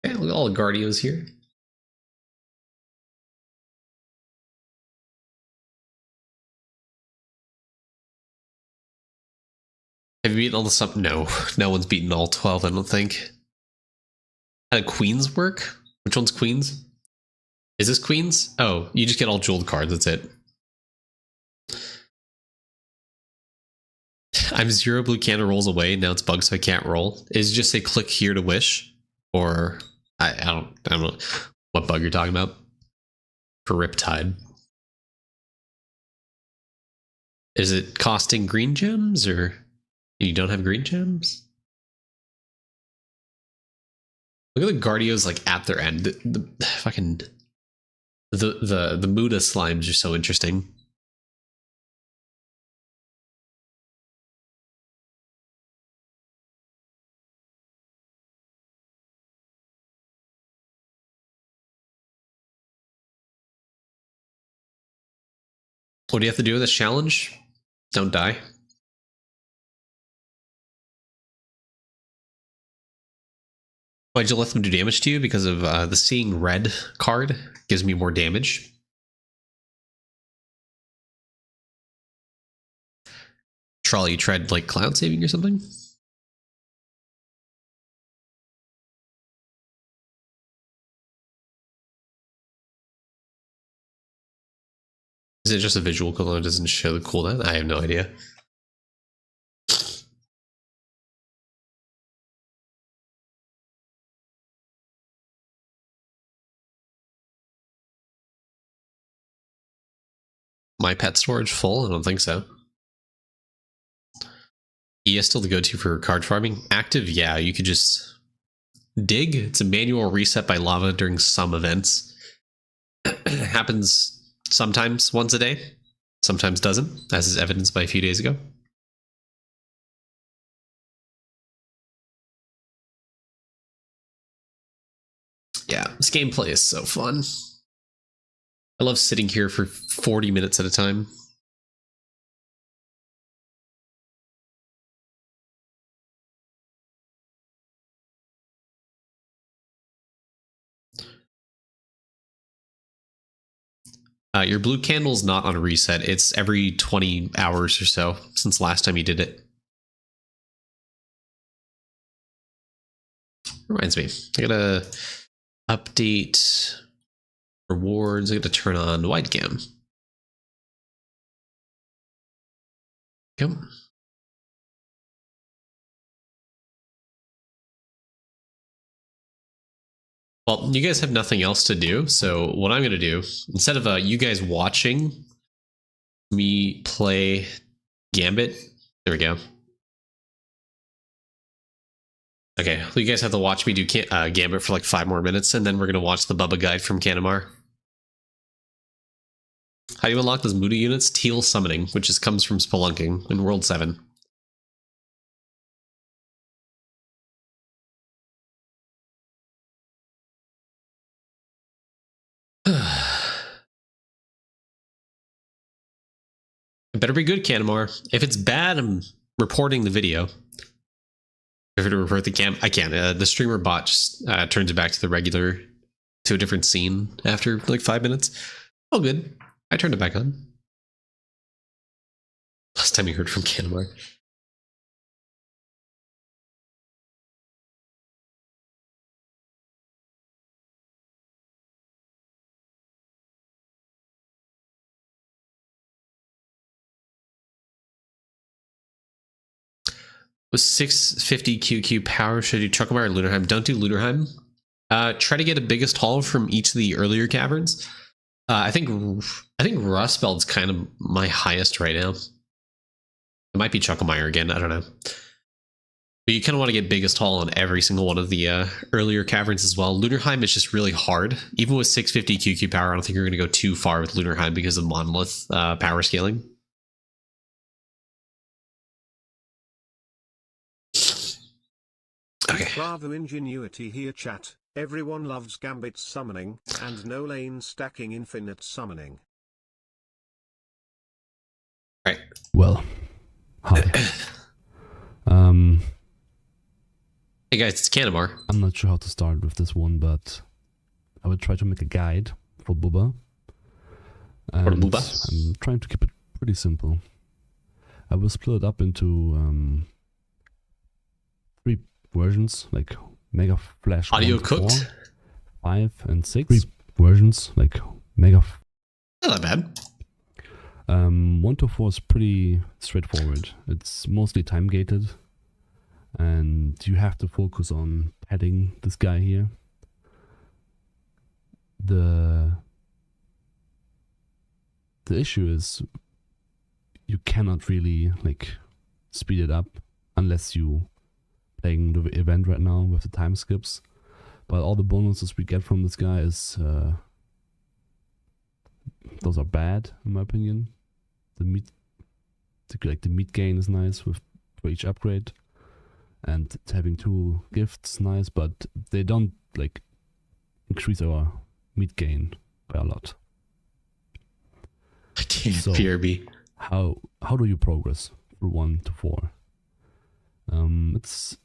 Okay, look at all the Guardios here. Have you beaten all the sub? No, no one's beaten all 12, I don't think. How did Queens work? Which one's Queens? Is this Queens? Oh, you just get all jeweled cards, that's it. I'm 0 blue cannon rolls away, now it's bugged so I can't roll. Is it just say click here to wish? Or I don't know what bug you're talking about. For Riptide. Is it costing green gems or you don't have green gems? Look at the Guardios like at their end. The fucking the Muda slimes are so interesting. What do you have to do with this challenge? Don't die. Why'd you let them do damage to you? Because of the Seeing Red card gives me more damage. Trolley, you tried like cloud saving or something? Is it just a visual cooldown? It doesn't show the cooldown? I have no idea. My pet storage full? I don't think so. ES still the go-to for card farming? Active, yeah, you could just dig. It's a manual reset by lava during some events. It happens sometimes once a day, sometimes doesn't, as is evidenced by a few days ago. Yeah, this gameplay is so fun. I love sitting here for 40 minutes at a time. Your blue candle's not on a reset. It's every 20 hours or so since last time you did it. Reminds me, I gotta update rewards. I gotta turn on wide cam. Come. Well, you guys have nothing else to do, so what I'm gonna do, instead of you guys watching me play Gambit, there we go. Okay, well, you guys have to watch me do Gambit for like 5 more minutes, and then we're gonna watch the Bubba guide from Kanamar. How do you unlock those Muda units? Teal summoning, which comes from spelunking in World 7. It better be good, Kanamar. If it's bad, I'm reporting the video. If to report the cam, I can't. The streamer bot just turns it back to the regular, to a different scene after like 5 minutes. Oh, good. I turned it back on. Last time you heard from Kanamar. With 650 QQ power, should you Chucklemire or Lunarheim? Don't do Lunarheim. Try to get a biggest haul from each of the earlier caverns. I think Rustbeld's kind of my highest right now. It might be Chucklemire again. I don't know. But you kind of want to get biggest haul on every single one of the earlier caverns as well. Lunarheim is just really hard. Even with 650 QQ power, I don't think you're going to go too far with Lunarheim because of Monolith power scaling. Okay. Bravo ingenuity here, chat. Everyone loves Gambit summoning, and no lane stacking infinite summoning. Right. Well, hi. Hey guys, it's Canamar. I'm not sure how to start with this one, but I will try to make a guide for Bubba. For Bubba? I'm trying to keep it pretty simple. I will split it up into 3 versions, like Mega Flash Audio 1 to 4, cooked? 5 and 6. 3 versions, like Mega. Not that bad. 1 to 4 is pretty straightforward. It's mostly time gated, and you have to focus on petting this guy here. The issue is you cannot really like speed it up unless you playing the event right now with the time skips. But all the bonuses we get from this guy is those are bad in my opinion. The meat gain is nice for each upgrade, and having 2 gifts nice, but they don't like increase our meat gain by a lot. I can't So, PRB. How do you progress through 1 to 4? It's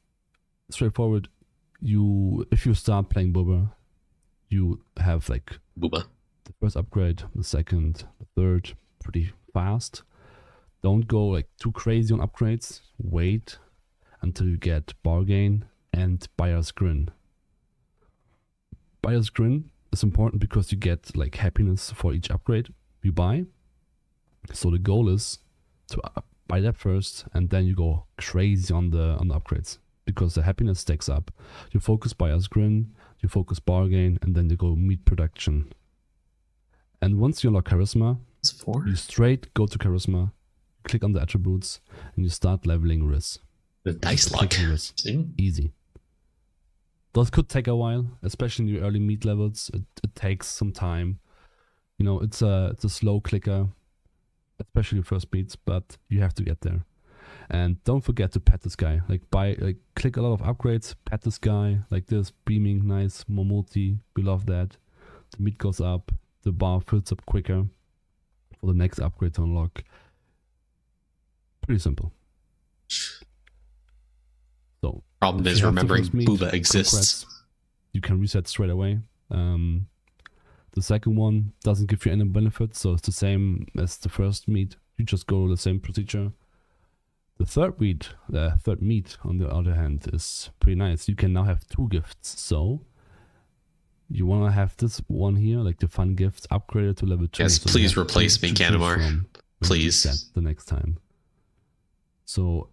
straightforward. If you start playing Bubba, you have like Booba. the first upgrade, the second, the third, pretty fast. Don't go like too crazy on upgrades. Wait until you get Bargain and Buyer's Grin. Buyer's Grin is important because you get like happiness for each upgrade you buy. So the goal is to buy that first, and then you go crazy on the upgrades because the happiness stacks up. You focus Buyer's Grin, you focus Bargain, and then you go meat production. And once you unlock Charisma, It's 4. you straight go to Charisma, click on the attributes, and you start leveling Riz. The dice luck. Riz. See? Easy. Those could take a while, especially in your early meat levels. It takes some time. You know, it's a slow clicker, especially first beats, but you have to get there. And don't forget to pet this guy. Click a lot of upgrades, pet this guy, like this, beaming, nice, more multi, we love that. The meat goes up, the bar fills up quicker for the next upgrade to unlock. Pretty simple. So Problem if is you have the remembering first meat, Booba exists. congrats. You can reset straight away. The second one doesn't give you any benefits, so it's the same as the first meat. You just go the same procedure. The third meat, on the other hand, is pretty nice. You can now have 2 gifts. So you want to have this one here, like the fun gifts, upgraded to level 2. Yes, so please you have replace two me, to choose Canamar. from when you Please. reset the next time. So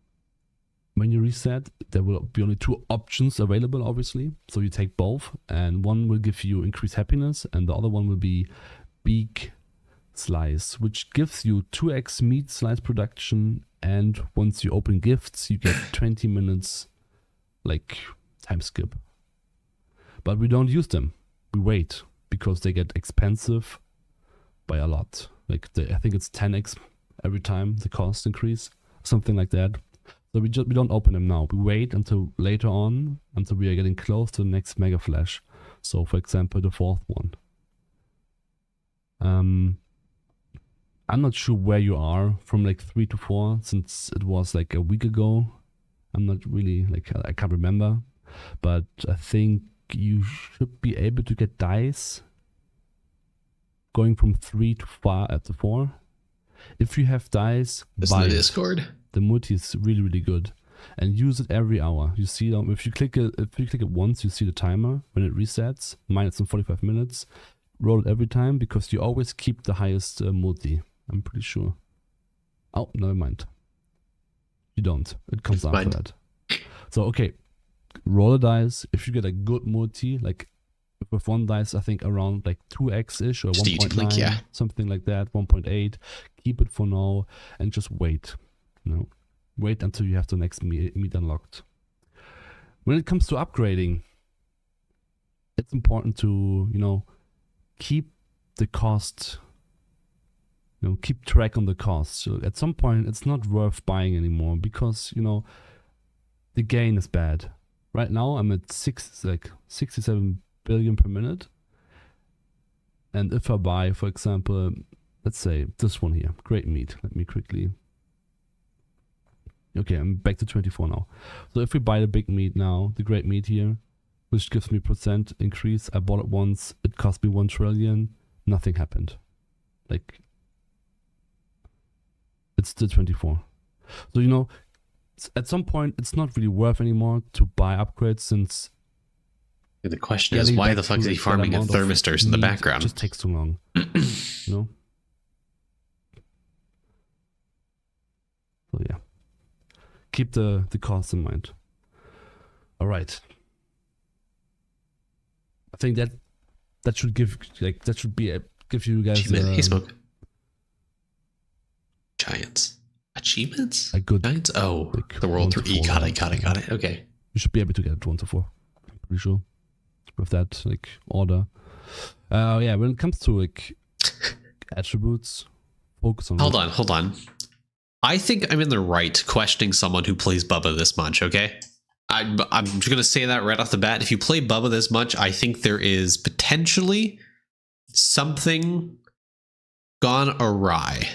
when you reset, there will be only 2 options available, obviously. So you take both, and one will give you increased happiness, and the other one will be Beak Slice, which gives you 2x meat slice production, and once you open gifts, you get 20 minutes like time skip. But we don't use them. We wait because they get expensive by a lot. I think it's 10x every time the cost increase, something like that. So we don't open them now. We wait until later on, until we are getting close to the next Mega Flash. So for example, the 4th one. I'm not sure where you are from like 3 to 4, since it was like a week ago. I'm not really I can't remember, but I think you should be able to get dice going from 3 to 4. If you have dice, buy the it. Discord. The multi is really, really good, and use it every hour. You see, if you click it once, you see the timer when it resets, minus in 45 minutes. Roll it every time because you always keep the highest multi. I'm pretty sure. Oh, never mind. You don't. It comes after that. So okay, roll a dice. If you get a good multi, like with one dice, I think around like 2x ish or Just a YouTube 1.9, link, yeah. something like that, 1.8. Keep it for now and just wait. Wait until you have the next meat unlocked. When it comes to upgrading, it's important to keep the cost. Keep track on the cost. So at some point, it's not worth buying anymore because the gain is bad. Right now, I'm at 67 billion per minute. And if I buy, for example, let's say this one here, great meat. Let me quickly. Okay, I'm back to 24 now. So if we buy the big meat now, the great meat here, which gives me % increase, I bought it once, it cost me 1 trillion, nothing happened. Like, it's still 24. So, at some point, it's not really worth anymore to buy upgrades since... The question is, why the fuck is he farming at thermistors in the background? It just takes too long. So yeah. Keep the costs in mind. All right. I think that should give you guys Hey, Smoke. Giants. Achievements? a good. Giants? Oh, like, the World 1 to 3. 4 Got it. Okay. You should be able to get 1 to 4. I'm pretty sure. With that order. Yeah, when it comes to attributes, focus on. Hold on. I think I'm in the right questioning someone who plays Bubba this much, okay? I'm just going to say that right off the bat. If you play Bubba this much, I think there is potentially something gone awry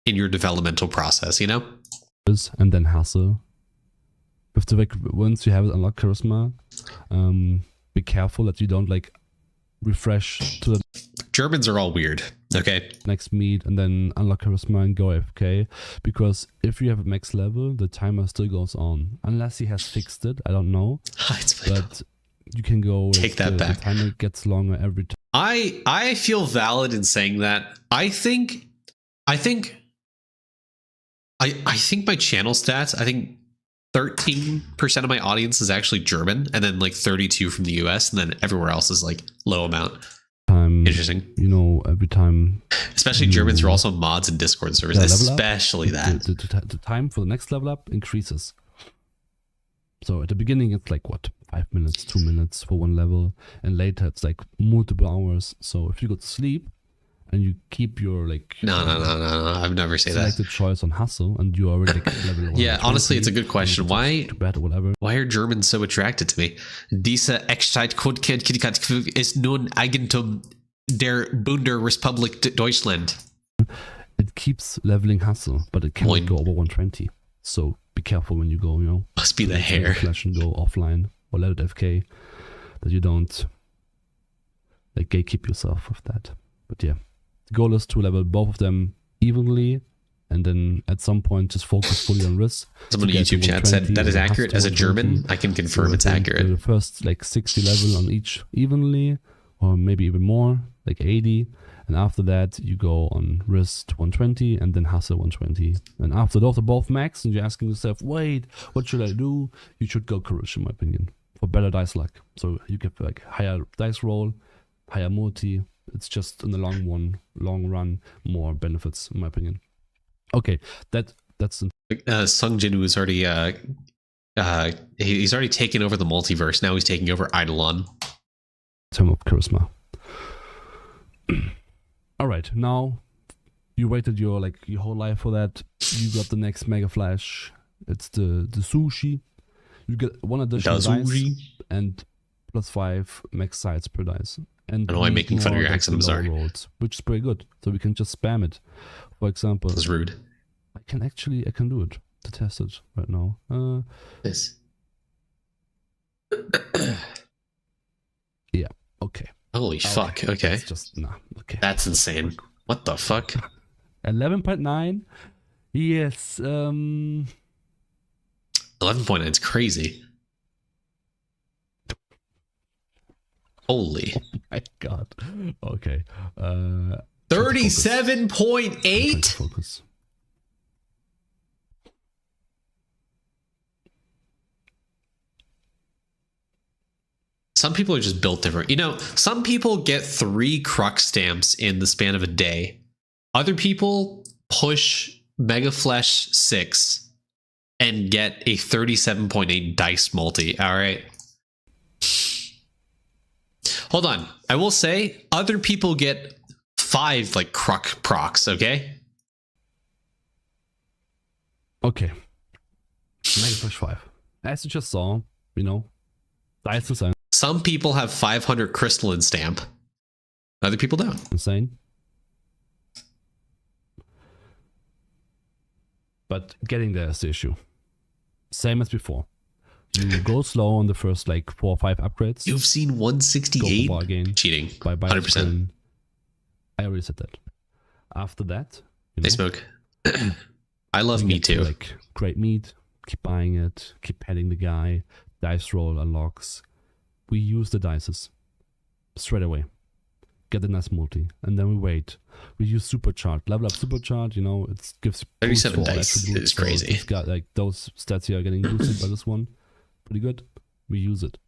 in your developmental process, And then hustle. With the once you have it unlock charisma, be careful that you don't refresh to the Germans are all weird, okay? next meet and then unlock charisma and go AFK, because if you have a max level, the timer still goes on unless he has fixed it. I don't know, but you can go take that back. The timer gets longer every time. I feel valid in saying that. I think my channel stats, I think 13% of my audience is actually German, and then 32 from the US, and then everywhere else is low amount. Interesting. Every time. Especially Germans who are also mods in Discord servers. Especially that. The time for the next level up increases. So at the beginning it's 5 minutes, 2 minutes for one level, and later it's multiple hours. So if you go to sleep and you keep your No, I've never say that. Selected choice on hustle, and you already level 1. Yeah, honestly, it's a good question. Why? Too bad or whatever. Why are Germans so attracted to me? Diese Echtzeitcode ist nun Eigentum der Bundesrepublik Deutschland. It keeps leveling hustle, but it cannot go over 120. So be careful when you go. Must be the hair. Flash and go offline or let it FK, that you don't gatekeep yourself with that. But yeah. The goal is to level both of them evenly, and then at some point just focus fully on risk. Someone in YouTube chat said that is accurate. As a German, I can confirm it's accurate. The first 60 level on each evenly, or maybe even more, 80, and after that you go on risk 120 and then hustle 120. And after those are both max, and you're asking yourself, wait, what should I do? You should go courage, in my opinion, for better dice luck. So you get higher dice roll, higher multi. It's just in the long run, more benefits, in my opinion. Okay, that's Sung Jin is already he's already taken over the multiverse. Now he's taking over Eidolon. Term of charisma. All right, now you waited your whole life for that. You got the next Mega Flash. It's the sushi. You get one additional dice and +5 max sides per dice. And I know I'm making fun of your accent, I'm sorry. Rolls, which is pretty good. So we can just spam it. For example, this is rude. I can do it to test it right now. This. Yeah. Okay. Holy fuck. Okay. It's just okay. That's insane. What the fuck? 11.9. Yes. 11.9 is crazy. Holy. Oh my god. Okay. 37.8? Focus. Some people are just built different. You know, some people get 3 crux stamps in the span of a day. Other people push Mega Flesh 6 and get a 37.8 dice multi. All right. Hold on. I will say other people get 5 like Crux procs, okay? Okay. Mega Flash 5. As you just saw, you know, dice is Some people have 500 crystalline stamp. Other people don't. insane. But getting there is the issue. Same as before. You go slow on the first like 4 or 5 upgrades. You've seen Go 168 for bar gain. cheating. By 100%. sprint. I already said that. After that, you They know, smoke. I love you meat get to, too. like great meat. Keep buying it. Keep petting the guy. Dice roll unlocks. We use the dices straight away. Get a nice multi, and then we wait. We use supercharge, level up supercharge. You know, it gives 37 boost for all dice attributes, is crazy. So it's got like those stats here are getting boosted by this one. Pretty good. We use it.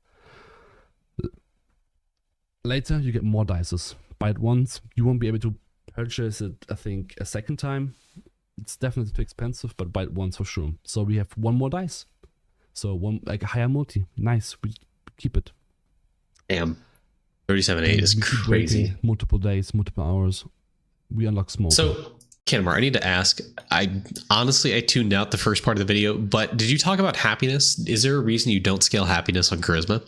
Later, you get more dices. Buy it once. You won't be able to purchase it, I think, a second time. It's definitely too expensive, but buy it once for sure. So we have 1 more dice. So one like a higher multi. Nice. We keep it. Damn. 37.8 is We keep crazy. waiting multiple days, multiple hours. We unlock Smol. So, Kanamar, I need to ask. I tuned out the first part of the video, but did you talk about happiness? Is there a reason you don't scale happiness on charisma?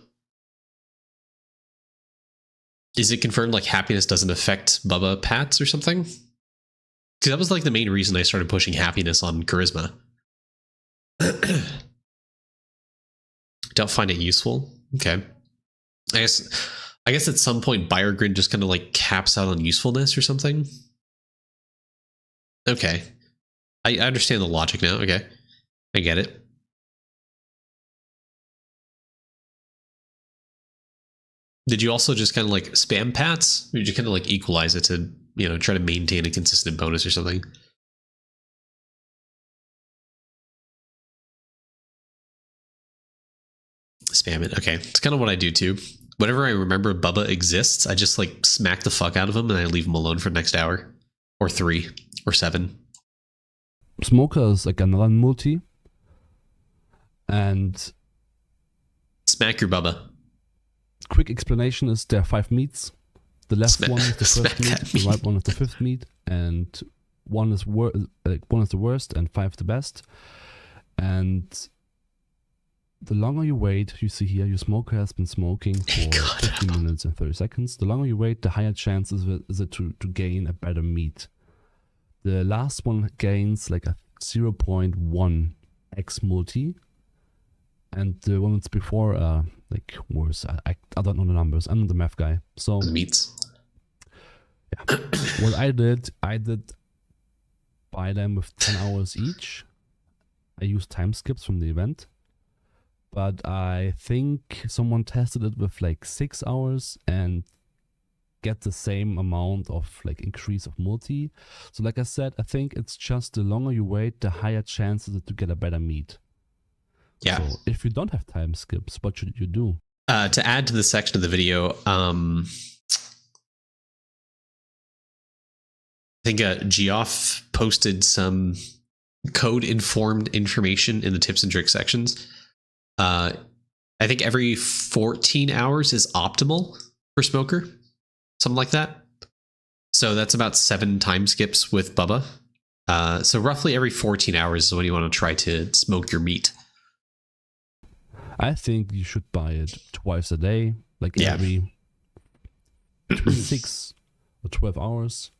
Is it confirmed like happiness doesn't affect Bubba Pats or something? Because that was like the main reason I started pushing happiness on charisma. Don't find it useful. Okay. I guess at some point Byregrin just kind of like caps out on usefulness or something. Okay. I understand the logic now. Okay. I get it. Did you also just kind of like spam pats? Or did you kind of like equalize it to, you know, try to maintain a consistent bonus or something? Spam it. Okay. It's kind of what I do too. Whenever I remember Bubba exists, I just like smack the fuck out of him and I leave him alone for the next hour. Or 3. Or 7. Smoker is like another multi. And Smack your Bubba. quick explanation is there are 5 meats. The left one is the smack first meat, that the meat. right one is the 5th meat, and one is the worst and 5 the best. And the longer you wait, you see here, your smoker has been smoking for God. 15 minutes and 30 seconds. The longer you wait, the higher chance is it to gain a better meat. The last one gains like a 0.1 x multi, and the ones before like worse. I don't know the numbers. I'm not the math guy. So The meats. yeah, what I did buy them with 10 hours each. I used time skips from the event, but I think someone tested it with like 6 hours and get the same amount of like increase of multi. So like I said, I think it's just the longer you wait, the higher chances to get a better meat. Yeah. So if you don't have time skips, what should you do? To add to the section of the video, I think Geoff posted some code-informed information in the tips and tricks sections. I think every 14 hours is optimal for Smoker. Something like that. So that's about 7 time skips with Bubba. So roughly every 14 hours is when you want to try to smoke your meat. I think you should buy it twice a day, like Yeah. every between 6 or 12 hours,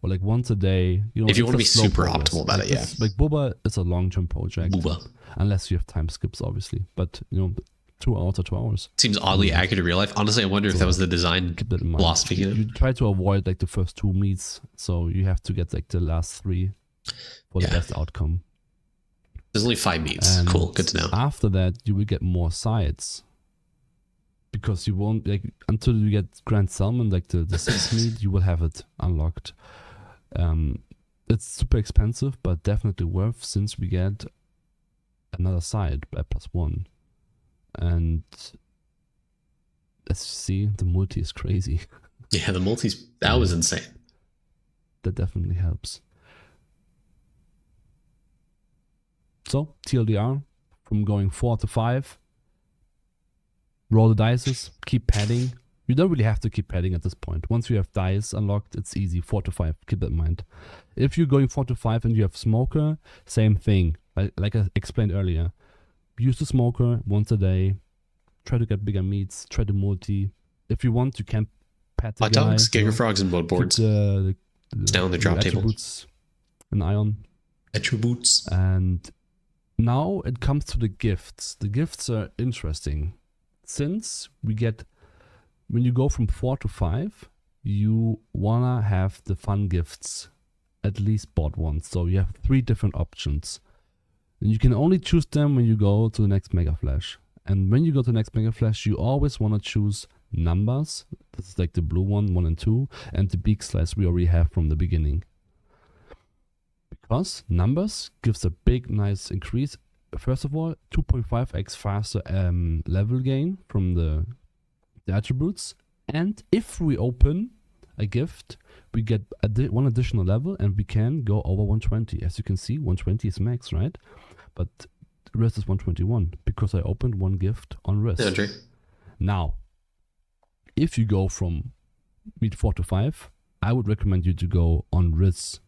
or like once a day. You know, If you it's want to a be slow super progress. optimal about Like it, yeah. Like Boba is a long-term project, Booba. unless you have time skips, obviously. But you know, 2 hours or 2 hours. Seems oddly accurate in real life. Honestly, I wonder if that was the design Keep that in mind. philosophy. You try to avoid like the first 2 meets, so you have to get like the last 3 for the Yeah. best outcome. There's only 5 meats. And Cool. Good to know. After that, you will get more sides. Because you won't, like, until you get Grand Salmon, like the 6th meat, you will have it unlocked. It's super expensive, but definitely worth, since we get another side at +1. And as you see, the multi is crazy. Yeah, the multis, that was insane. That definitely helps. So, TLDR, from going 4 to 5, roll the dices, keep padding. You don't really have to keep padding at this point. Once you have dice unlocked, it's easy, 4 to 5, keep that in mind. If you're going 4 to 5 and you have smoker, same thing. Like I explained earlier, use the smoker once a day, try to get bigger meats, try the multi. If you want, you can pad the Hot guy. dogs, Giga Frogs, and boat boards. It's down the drop table. Attributes and ion. Attributes. And now it comes to the gifts. The gifts are interesting. Since we get, when you go from 4 to 5, you wanna have the fun gifts at least bought once. So you have 3 different options. And you can only choose them when you go to the next Mega Flash. And when you go to the next Mega Flash, you always wanna choose numbers. This is like the blue one, 1 and 2, and the big slice we already have from the beginning. Because numbers gives a big, nice increase. First of all, 2.5x faster level gain from the attributes. And if we open a gift, we get one additional level and we can go over 120. As you can see, 120 is max, right? But the rest is 121 because I opened one gift on risk. Yeah, now, if you go from meet 4 to 5, I would recommend you to go on risk.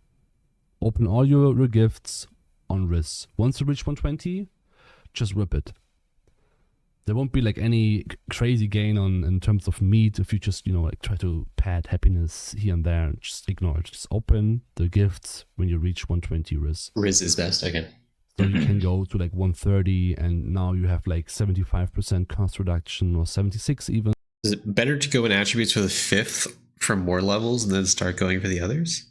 Open all your gifts on risk. Once you reach 120, just rip it. There won't be like any crazy gain in terms of meat if you just, like try to pad happiness here and there. Just ignore it. Just open the gifts when you reach 120 risk. Riz is best, okay. So you can go to like 130 and now you have like 75% cost reduction or 76 even. Is it better to go in attributes for the 5th from more levels and then start going for the others?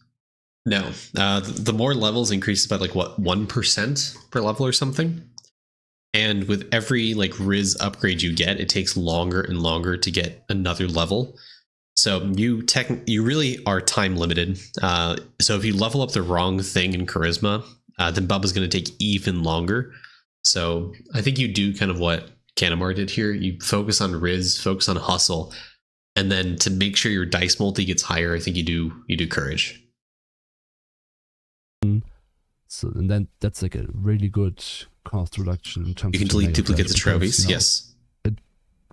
No. The more levels increases by like what, 1% per level or something? And with every like Riz upgrade you get, it takes longer and longer to get another level. So you really are time limited. So if you level up the wrong thing in Charisma, then Bubba's going to take even longer. So I think you do kind of what Kanamar did here. You focus on Riz, focus on Hustle, and then to make sure your dice multi gets higher, I think you do Courage. So and then that's like a really good cost reduction in terms. You can delete duplicates of trophies. Yes, it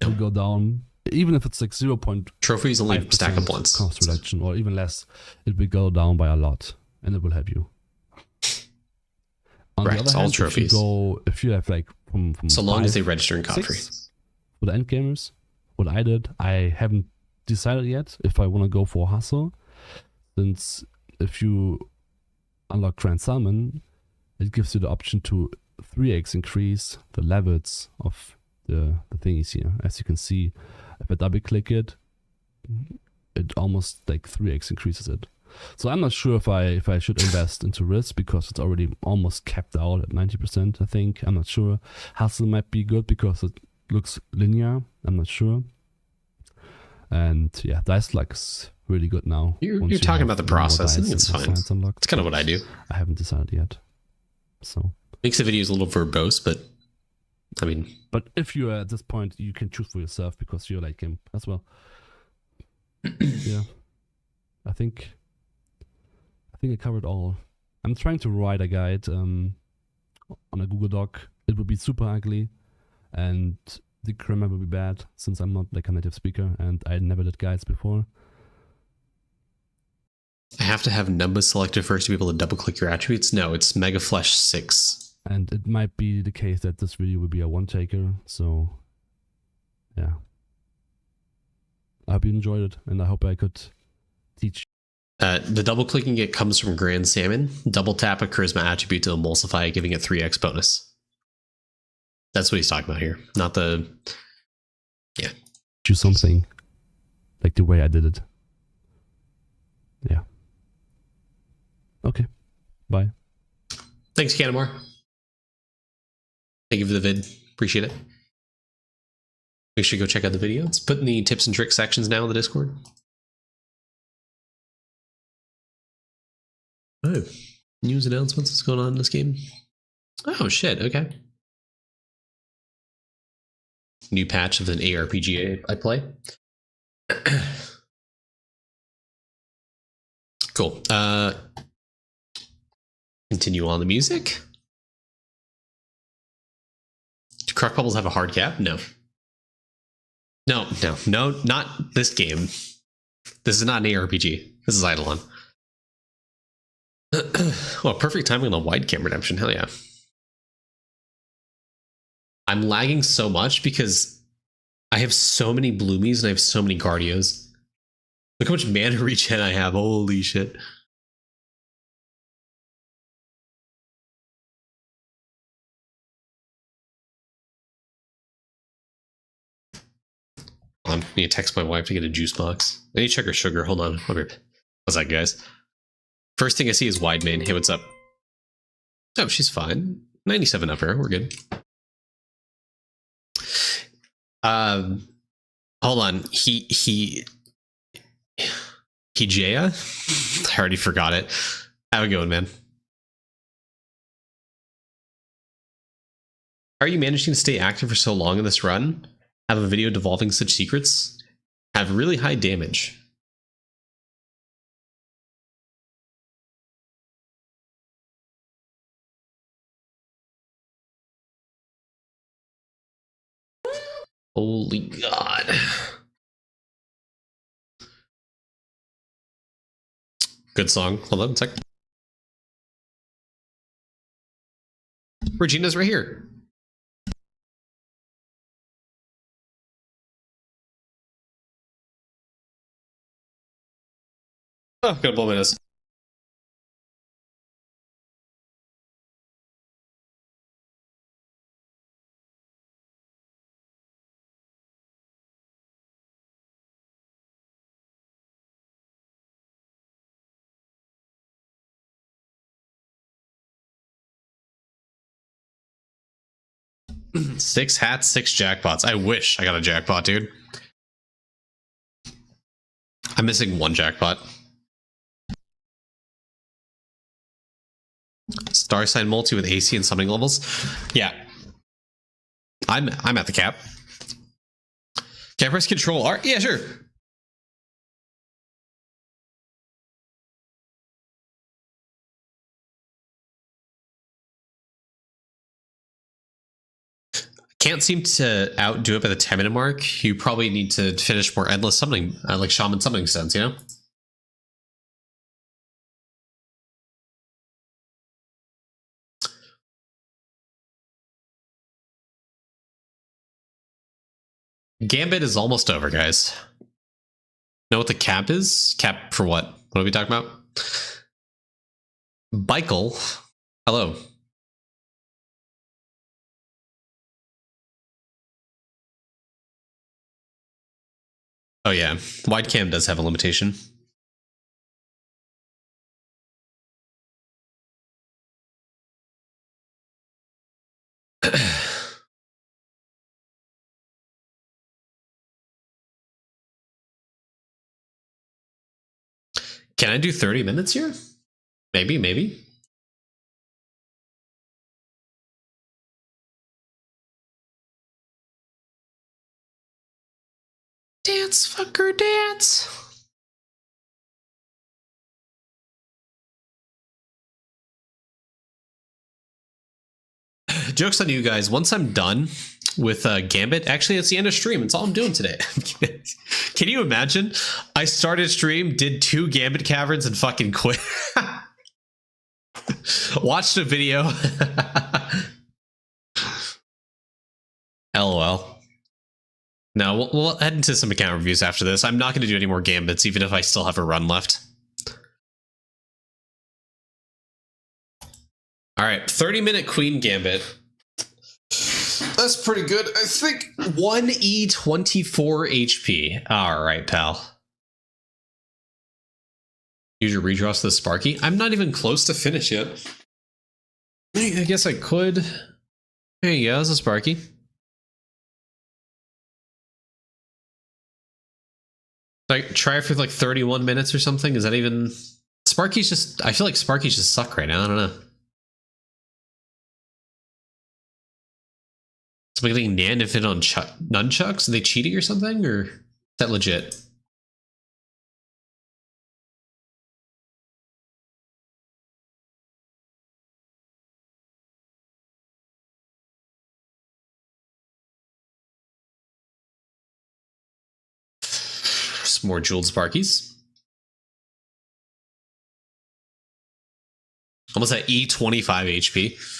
will go down. Even if it's like 0. Trophies only stack up once. Cost reduction, or even less, it will go down by a lot, and it will help you. On Correct, the other hand, all trophies. If you have like from so long 5, as they register in Godfrey. 6, for the end gamers, what I did, I haven't decided yet if I want to go for Hustle, since if you unlock Grand Salmon, it gives you the option to 3x increase the levels of the thingies here. As you can see, if I double click it, it almost like 3x increases it. So I'm not sure if I should invest into Risk because it's already almost capped out at 90%, I think. I'm not sure. Hustle might be good because it looks linear. I'm not sure. And yeah, Dice Luck is really good now. You're talking about the process. I think it's fine. It's kind of what I do. I haven't decided yet. So makes the videos a little verbose, but I mean. But if you're at this point, you can choose for yourself because you're like him as well. Yeah. I think I covered all. I'm trying to write a guide on a Google Doc. It would be super ugly and the grammar will be bad since I'm not like a native speaker and I never did guides before. I have to have numbers selected first to be able to double click your attributes. No, it's Mega Flash 6. And it might be the case that this video will be a one-taker. So yeah. I hope you enjoyed it and I hope I could teach. The double clicking it comes from Grand Salmon. Double tap a charisma attribute to emulsify it, giving it 3x bonus. That's what he's talking about here. Not the... Yeah. Do something like the way I did it. Yeah. Okay. Bye. Thanks, Kanamar. Thank you for the vid. Appreciate it. Make sure you go check out the video. It's put in the tips and tricks sections now in the Discord. Oh, news announcements. What's going on in this game? Oh, shit. Okay. new patch of an ARPG I play. Cool. Continue on the music. Do Croc Bubbles have a hard cap? No. No, not this game. This is not an ARPG. This is Eidolon. Well, perfect timing on the wide cam redemption. Hell yeah. I'm lagging so much because I have so many bloomies and I have so many Guardios. Look how much mana regen I have. Holy shit. I need to text my wife to get a juice box. I need to check her sugar. Hold on. What's that, guys? First thing I see is Wide Main. Hey, what's up? Oh, she's fine. 97 upper. We're good. Hold on. Jaya? I already forgot it. How it going, man? How are you managing to stay active for so long in this run? Have a video devolving such secrets? Have really high damage. Holy God. Good song. Hold on a sec. Regina's right here. Oh, got a couple minutes. Six hats, 6 jackpots. I wish I got a jackpot, dude. I'm missing 1 jackpot. Star sign multi with AC and summoning levels. Yeah. I'm at the cap. Can I press Control R? Yeah, sure. Can't seem to outdo it by the 10-minute mark. You probably need to finish more endless summoning, like shaman summoning sense, you know? Gambit is almost over, guys. Know what the cap is? Cap for what? What are we talking about? Bikel. Hello. Oh yeah, wide cam does have a limitation. Can I do 30 minutes here? Maybe. Dance, fucker, dance. Joke's on you guys. Once I'm done with Gambit, actually, it's the end of stream. It's all I'm doing today. Can you imagine? I started stream, did 2 Gambit caverns, and fucking quit. Watched a video. LOL. No, we'll head into some account reviews after this. I'm not going to do any more Gambits, even if I still have a run left. All right, 30-minute Queen Gambit. That's pretty good. I think 1E24 HP. All right, pal. Use your redraws to the Sparky. I'm not even close to finish yet. I guess I could. There you go, that's a Sparky. Like, try for like 31 minutes or something. Is that even... Sparky's just... I feel like Sparky's just suck right now. I don't know. Somebody getting Nan if it on nunchucks? Are they cheating or something? Or is that legit? Some more jeweled Sparkies. Almost at E25 HP.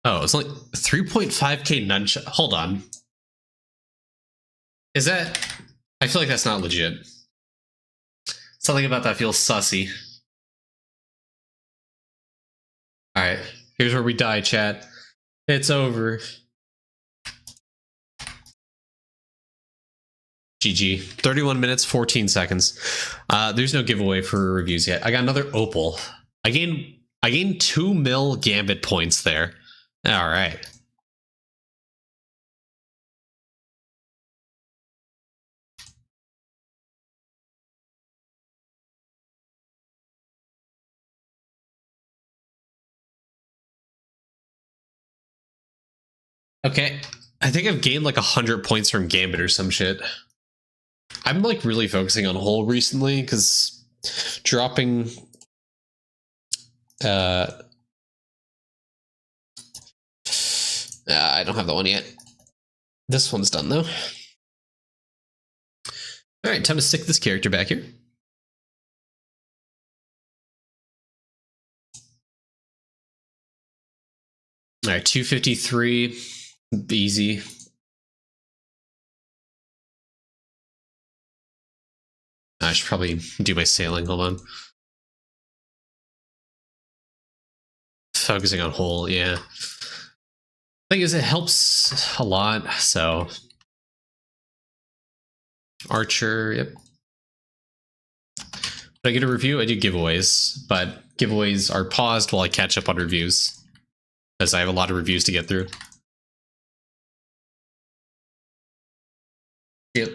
Oh, it's only 3.5k nunchuck. Hold on. Is that... I feel like that's not legit. Something about that feels sussy. Alright, here's where we die, chat. It's over. GG. 31 minutes, 14 seconds. There's no giveaway for reviews yet. I got another opal. I gained 2 mil gambit points there. All right. Okay. I think I've gained like 100 points from gambit or some shit. I'm like really focusing on hole recently because dropping I don't have that one yet. This one's done though. All right, time to stick this character back here. All right, 253, easy. I should probably do my sailing. Hold on. Focusing on hole, yeah. Thing is, it helps a lot. So, Archer, yep. When I get a review, I do giveaways, but giveaways are paused while I catch up on reviews, because I have a lot of reviews to get through. Yep.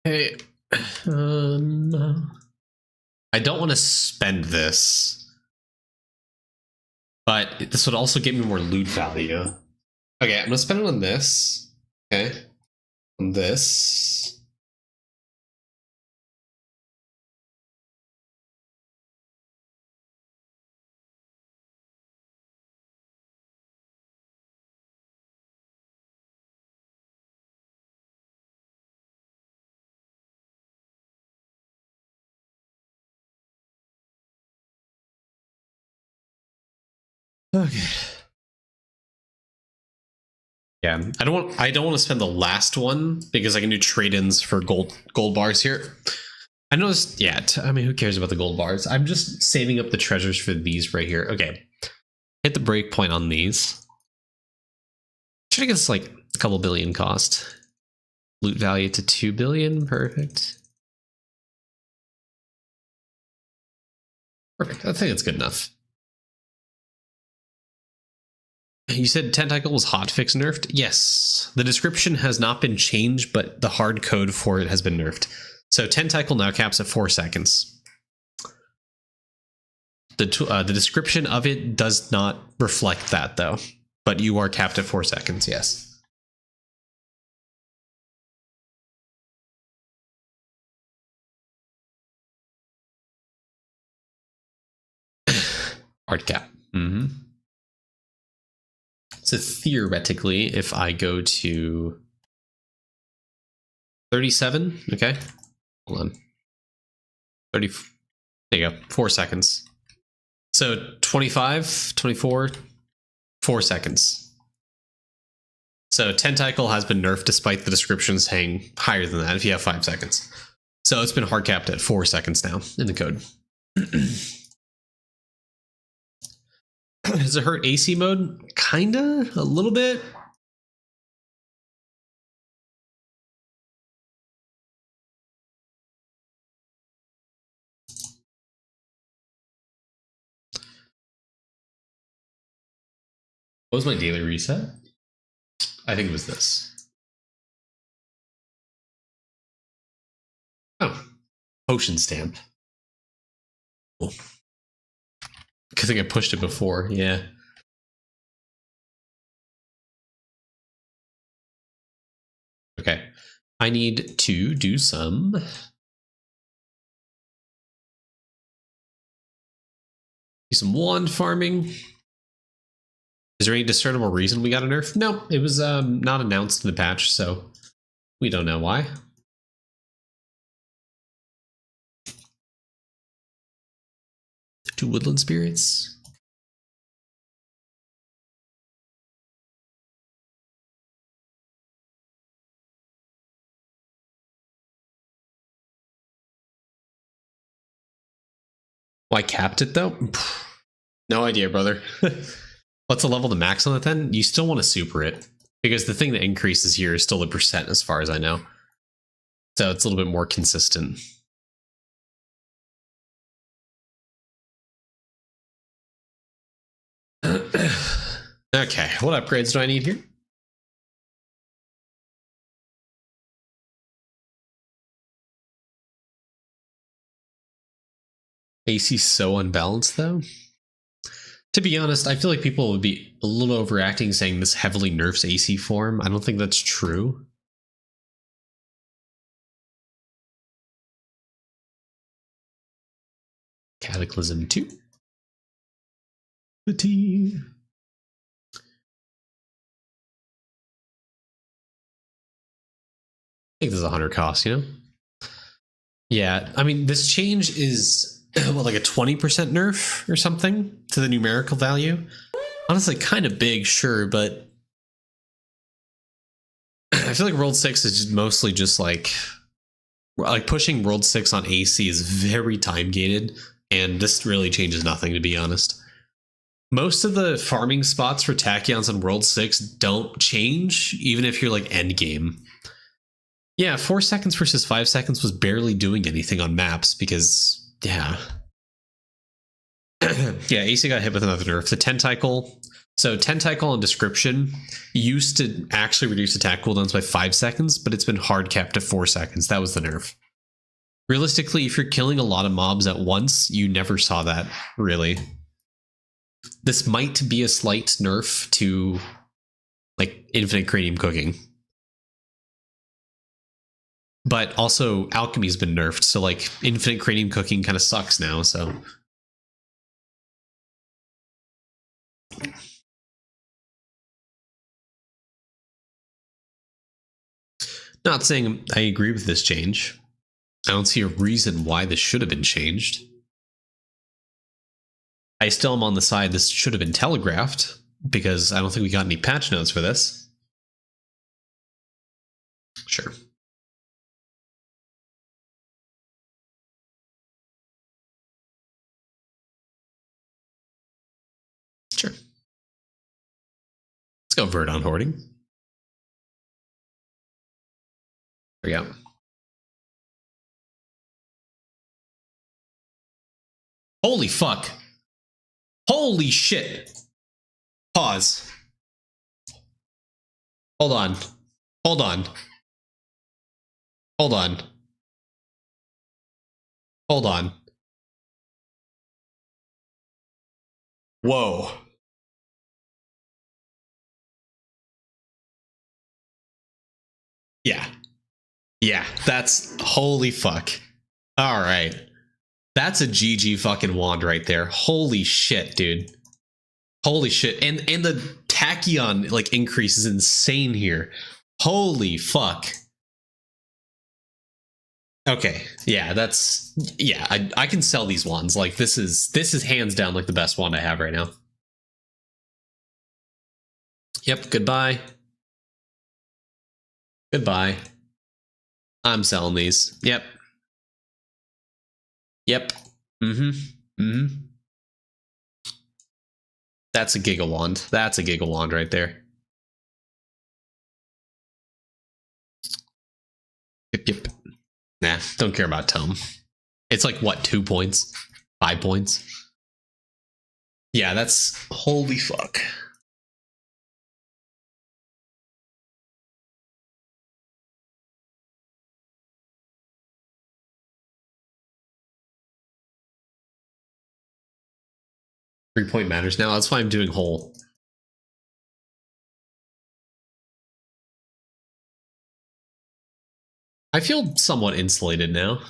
Hey, I don't want to spend this, but this would also get me more loot value. Okay, I'm gonna spend it on this. Okay, on this. Okay. Yeah, I don't want to spend the last one because I can do trade-ins for gold bars here. I noticed, yeah, I mean, who cares about the gold bars? I'm just saving up the treasures for these right here. Okay. Hit the break point on these. Should I guess like a couple billion cost. Loot value to 2 billion, perfect. Perfect, I think it's good enough. You said Tentacle was hotfix nerfed? Yes. The description has not been changed, but the hard code for it has been nerfed. So Tentacle now caps at 4 seconds. The description of it does not reflect that, though. But you are capped at 4 seconds, yes. Hard cap. Mm-hmm. So theoretically, if I go to 37, okay, hold on, 30, there you go, 4 seconds. So 25, 24, 4 seconds. So Tentacle has been nerfed despite the description saying higher than that if you have 5 seconds. So it's been hard capped at 4 seconds now in the code. Does it hurt AC mode? Kinda, a little bit. What was my daily reset? I think it was this. Oh, potion stamp. Cool. I think I pushed it before, yeah. Okay, I need to do some wand farming. Is there any discernible reason we got a nerf? No, it was not announced in the patch, so we don't know why. Two woodland spirits. Why capped it though? No idea, brother. What's the level to max on it then? You still want to super it, because the thing that increases here is still the percent as far as I know. So it's a little bit more consistent. Okay, what upgrades do I need here? AC so unbalanced though. To be honest, I feel like people would be a little overacting saying this heavily nerfs AC form. I don't think that's true. Cataclysm 2. Fatigue. I think this is 100 cost, you know? Yeah, I mean, this change is, what, like a 20% nerf or something to the numerical value? Honestly, kind of big, sure, but I feel like World 6 is just mostly just like pushing World 6 on AC is very time gated, and this really changes nothing, to be honest. Most of the farming spots for tachyons on World 6 don't change, even if you're like endgame. Yeah, 4 seconds versus 5 seconds was barely doing anything on maps because, yeah. Yeah, AC got hit with another nerf. The Tentacle. So Tentacle and Description used to actually reduce attack cooldowns by 5 seconds, but it's been hard capped to 4 seconds. That was the nerf. Realistically, if you're killing a lot of mobs at once, you never saw that, really. This might be a slight nerf to, like, infinite cranium cooking. But also, alchemy's been nerfed, so like infinite cranium cooking kind of sucks now, so. Not saying I agree with this change. I don't see a reason why this should have been changed. I still am on the side this should have been telegraphed, because I don't think we got any patch notes for this. Sure. Sure. Let's go Verdon Hoarding. There we go. Holy fuck. Holy shit. Pause. Hold on. Hold on. Hold on. Hold on. Whoa. Yeah. Yeah, that's holy fuck. All right. That's a GG fucking wand right there. Holy shit, dude. Holy shit. And the tachyon like increase is insane here. Holy fuck. Okay. Yeah, that's yeah, I can sell these wands. Like this is hands down like the best wand I have right now. Yep, goodbye. Goodbye. I'm selling these. Yep. Yep. Mm-hmm. Mm-hmm. That's a Giga Wand. That's a Giga Wand right there. Yep, yep. Nah, don't care about Tome. It's like, what, 2 points? 5 points? Yeah, that's... Holy fuck. Three-point matters now. That's why I'm doing whole. I feel somewhat insulated now.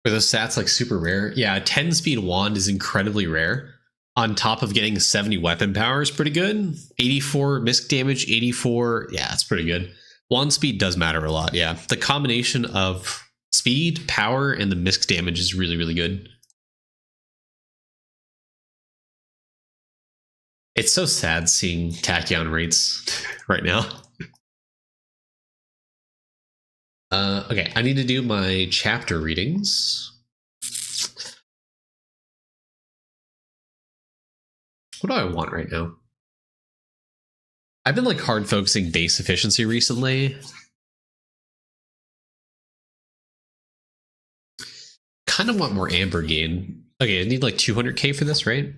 Were those stats like super rare? Yeah, a 10 speed wand is incredibly rare. On top of getting 70 weapon power is pretty good. 84 misc damage, 84. Yeah, it's pretty good. Wand speed does matter a lot. Yeah, the combination of speed, power, and the misc damage is really, really good. It's so sad seeing Tachyon rates right now. Okay, I need to do my chapter readings. What do I want right now? I've been like hard focusing base efficiency recently. Kind of want more amber gain. Okay, I need like 200k for this, right?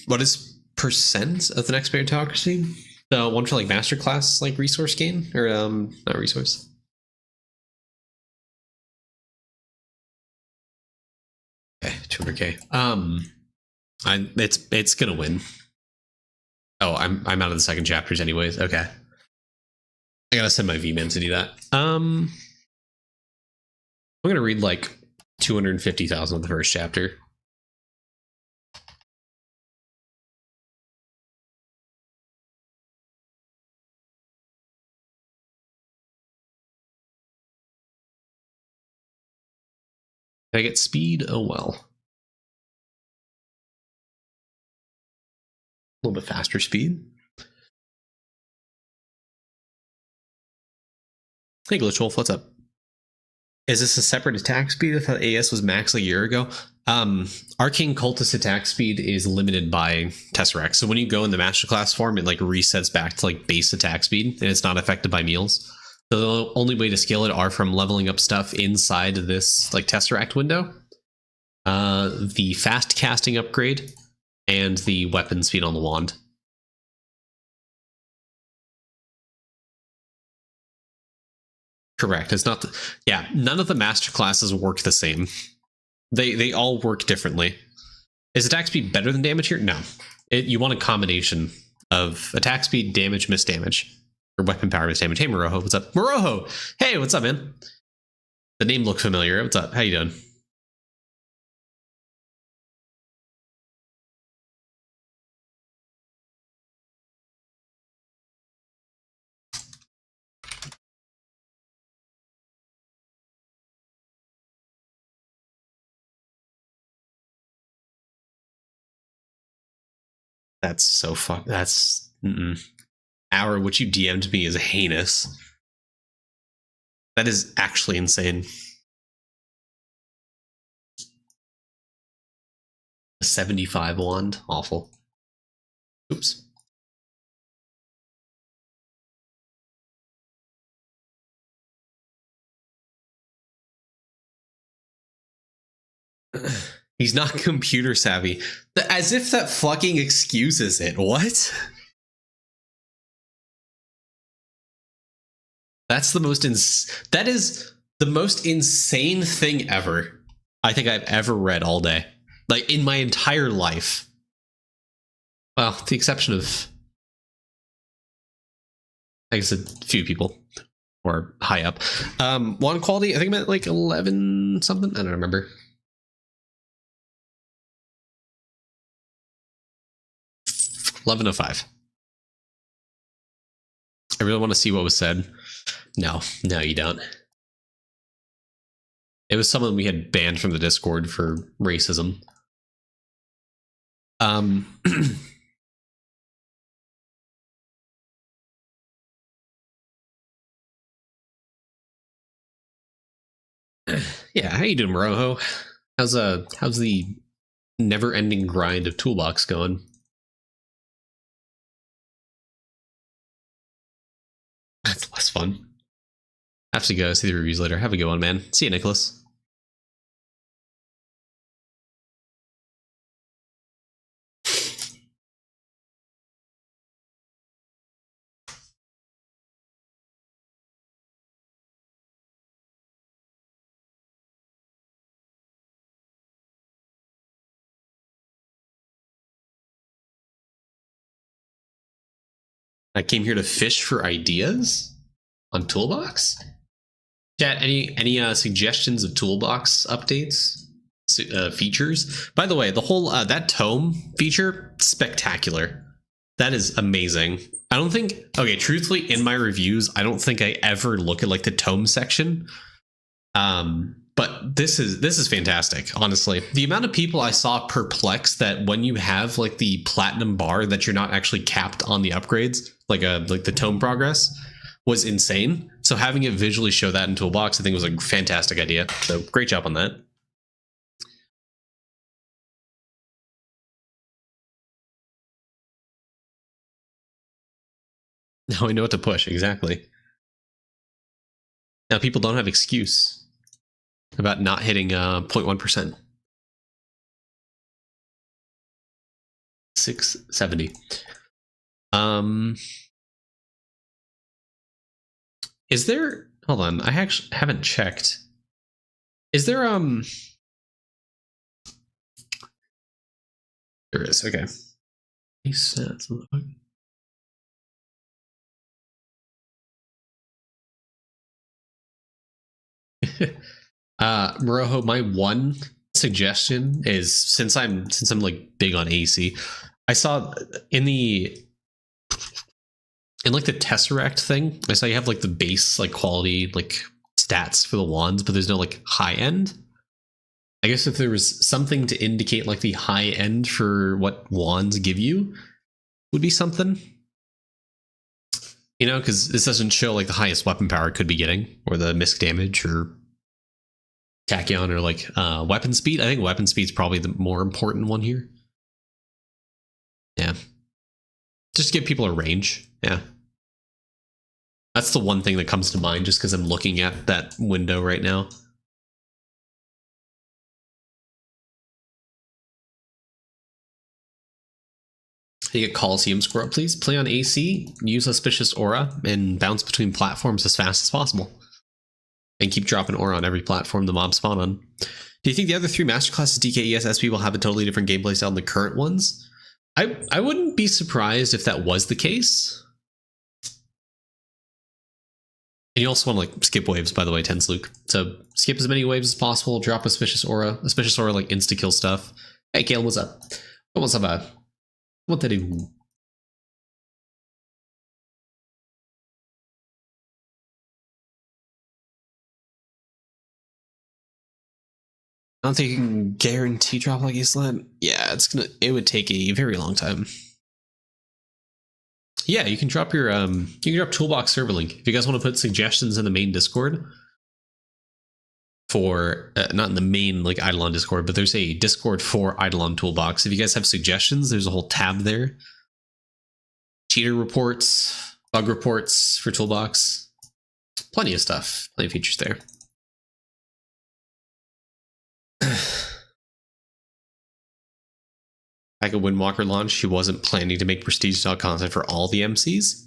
What is percent of the next meritocracy? The one for like masterclass, like resource gain, or not resource. Okay, 200k. It's gonna win. Oh, I'm out of the second chapters anyways. Okay, I gotta send my V-man to do that. I'm gonna read like 250,000 of the first chapter. Did I get speed? Oh well. A little bit faster speed. Hey Glitch Wolf, what's up? Is this a separate attack speed? I thought AS was max a year ago. Arcane Cultist attack speed is limited by Tesseract. So when you go in the masterclass form, it like resets back to like base attack speed, and it's not affected by meals. So the only way to scale it are from leveling up stuff inside this like Tesseract window, the fast casting upgrade, and the weapon speed on the wand. Correct. It's not. Yeah, none of the master classes work the same. They all work differently. Is attack speed better than damage here? No. You want a combination of attack speed, damage, miss damage, or weapon power, miss damage. Hey, Moroho, what's up? Moroho! Hey, what's up, man? The name looked familiar. What's up? How you doing? That's so fuck. That's Hour, what you DM'd me is heinous. That is actually insane. A 75 wand, awful. Oops. He's not computer savvy. As if that fucking excuses it. What? That's the most that is the most insane thing ever I think I've ever read all day. Like in my entire life. Well, with the exception of I guess a few people or high up. Wand quality, I think I meant like 11 something. I don't remember. $11.05. I really want to see what was said. No, you don't. It was someone we had banned from the Discord for racism. Yeah, how you doing, Rojo? How's the never-ending grind of Toolbox going? That's less fun. I have to go see the reviews later. Have a good one, man. See you, Nicholas. I came here to fish for ideas on Toolbox. Chat, any suggestions of Toolbox updates, features? By the way, the whole that tome feature, spectacular. That is amazing. I don't think, okay, truthfully, in my reviews, I don't think I ever look at like the tome section. But this is fantastic, honestly. The amount of people I saw perplexed that when you have like the platinum bar that you're not actually capped on the upgrades, like the tome progress, was insane. So having it visually show that in Toolbox, I think was a fantastic idea. So great job on that. Now I know what to push, exactly. Now people don't have excuse about not hitting 0.1%. 670. Is there, hold on, I actually haven't checked. Is there there is, okay. Moroho, my one suggestion is since I'm like big on AC, I saw in like the Tesseract thing, I saw you have like the base like quality like stats for the wands, but there's no like high end. I guess if there was something to indicate like the high end for what wands give you, would be something. You know, because this doesn't show like the highest weapon power it could be getting, or the misc damage, or tachyon, or like weapon speed. I think weapon speed is probably the more important one here. Yeah. Just to give people a range. Yeah. That's the one thing that comes to mind just because I'm looking at that window right now. You get Coliseum score up, please. Play on AC, use Auspicious Aura, and bounce between platforms as fast as possible. And keep dropping Aura on every platform the mobs spawn on. Do you think the other three masterclasses, DKES, SP, will have a totally different gameplay style than the current ones? I wouldn't be surprised if that was the case. And you also want to like skip waves, by the way, Tense Luke. So skip as many waves as possible, drop Auspicious Aura. Auspicious Aura like insta-kill stuff. Hey, Kalen, what's up? What's up, what did he... I don't think you can guarantee drop like Islam. Yeah, it would take a very long time. Yeah, you can drop your you can drop Toolbox server link. If you guys want to put suggestions in the main Discord for not in the main like Eidolon Discord, but there's a Discord for Eidolon Toolbox. If you guys have suggestions, there's a whole tab there. Cheater reports, bug reports for Toolbox. Plenty of stuff, plenty of features there. Like a Windwalker launch, she wasn't planning to make prestige style content for all the MCs.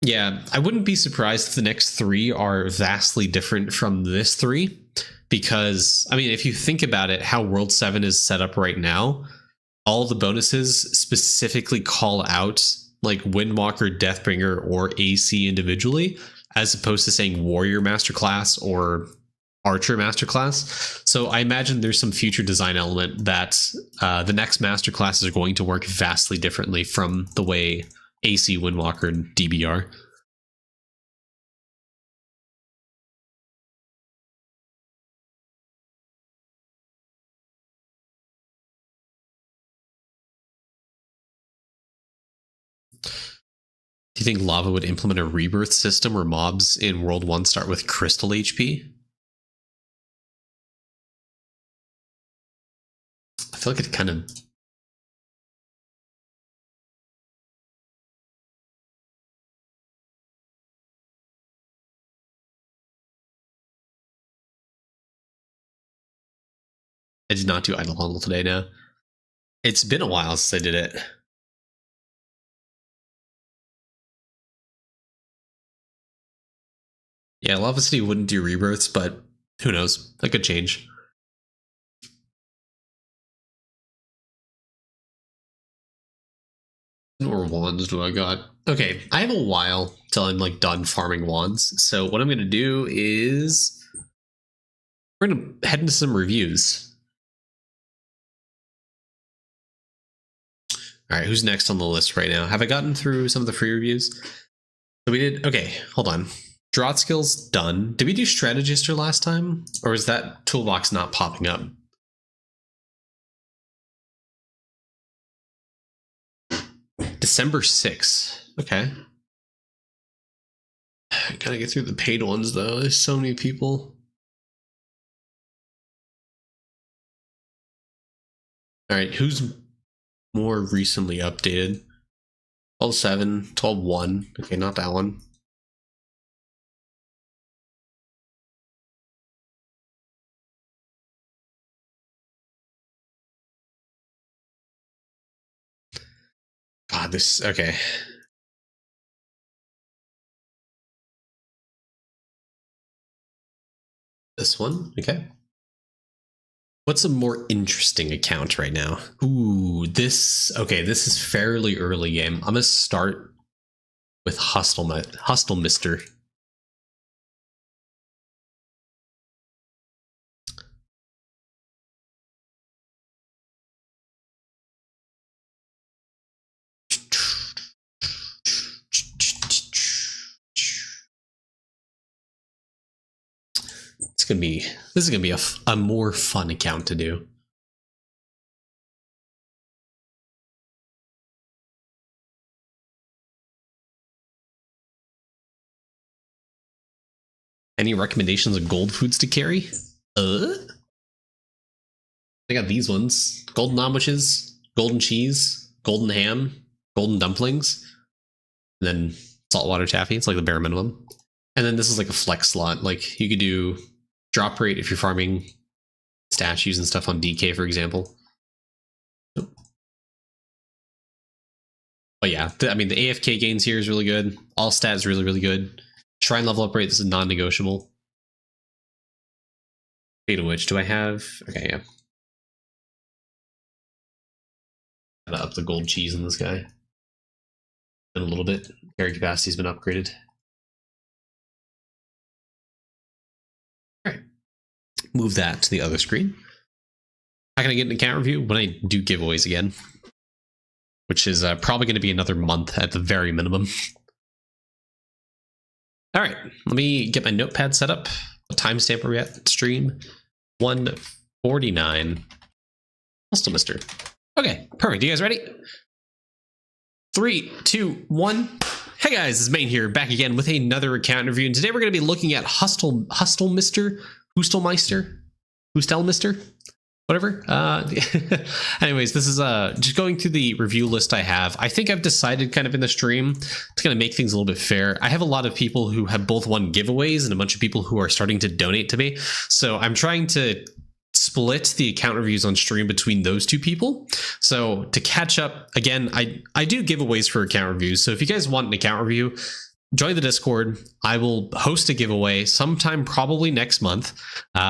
Yeah, I wouldn't be surprised if the next three are vastly different from this three, because, I mean, if you think about it, how World 7 is set up right now, all the bonuses specifically call out like Windwalker, Deathbringer, or AC individually, as opposed to saying Warrior Masterclass or Archer Masterclass. So I imagine there's some future design element that the next Masterclasses are going to work vastly differently from the way AC, Windwalker, and DB are. you think Lava would implement a rebirth system where mobs in World 1 start with crystal HP? I feel like it kind of... I did not do Idle Huddle today now. It's been a while since I did it. Yeah, Lava City wouldn't do rebirths, but who knows? That could change. Or wands do I got? Okay, I have a while till I'm like done farming wands. So what I'm gonna do is we're gonna head into some reviews. All right, who's next on the list right now? Have I gotten through some of the free reviews? So we did. Okay, hold on. Drought skills done. Did we do Strategister last time, or is that toolbox not popping up? December 6th. Okay. Gotta get through the paid ones though. There's so many people. All right, who's more recently updated? 12.7, 12.1. Okay, not that one. God, this, okay. This one, okay. What's a more interesting account right now? Ooh, this, okay, this is fairly early game. I'm gonna start with Hustle Mister. This is gonna be a more fun account to do. Any recommendations of gold foods to carry? I got these ones: golden omelet's, golden cheese, golden ham, golden dumplings, and then saltwater taffy. It's like the bare minimum. And then this is like a flex slot. Like you could do drop rate if you're farming statues and stuff on DK, for example. But yeah, I mean, the AFK gains here is really good. All stats is really, really good. Shrine level up rate, this is non-negotiable. Fate of Witch, do I have? Okay, yeah. Gotta up the gold cheese in this guy. In a little bit. Carry capacity's been upgraded. Alright. Move that to the other screen. How can I get an account review? When I do giveaways again. Which is probably going to be another month at the very minimum. Alright, let me get my notepad set up. What timestamp are we at? Stream 1:49. Hustle Mister. Okay, perfect. You guys ready? 3, 2, 1. Hey guys, it's Main here, back again with another account review. And today we're going to be looking at Hustle Mister, Hustelmeister, whatever. Anyways, this is just going through the review list I have. I think I've decided kind of in the stream to kind of make things a little bit fair. I have a lot of people who have both won giveaways and a bunch of people who are starting to donate to me. So I'm trying to split the account reviews on stream between those two people. So to catch up, again, I do giveaways for account reviews. So if you guys want an account review, join the Discord. I will host a giveaway sometime probably next month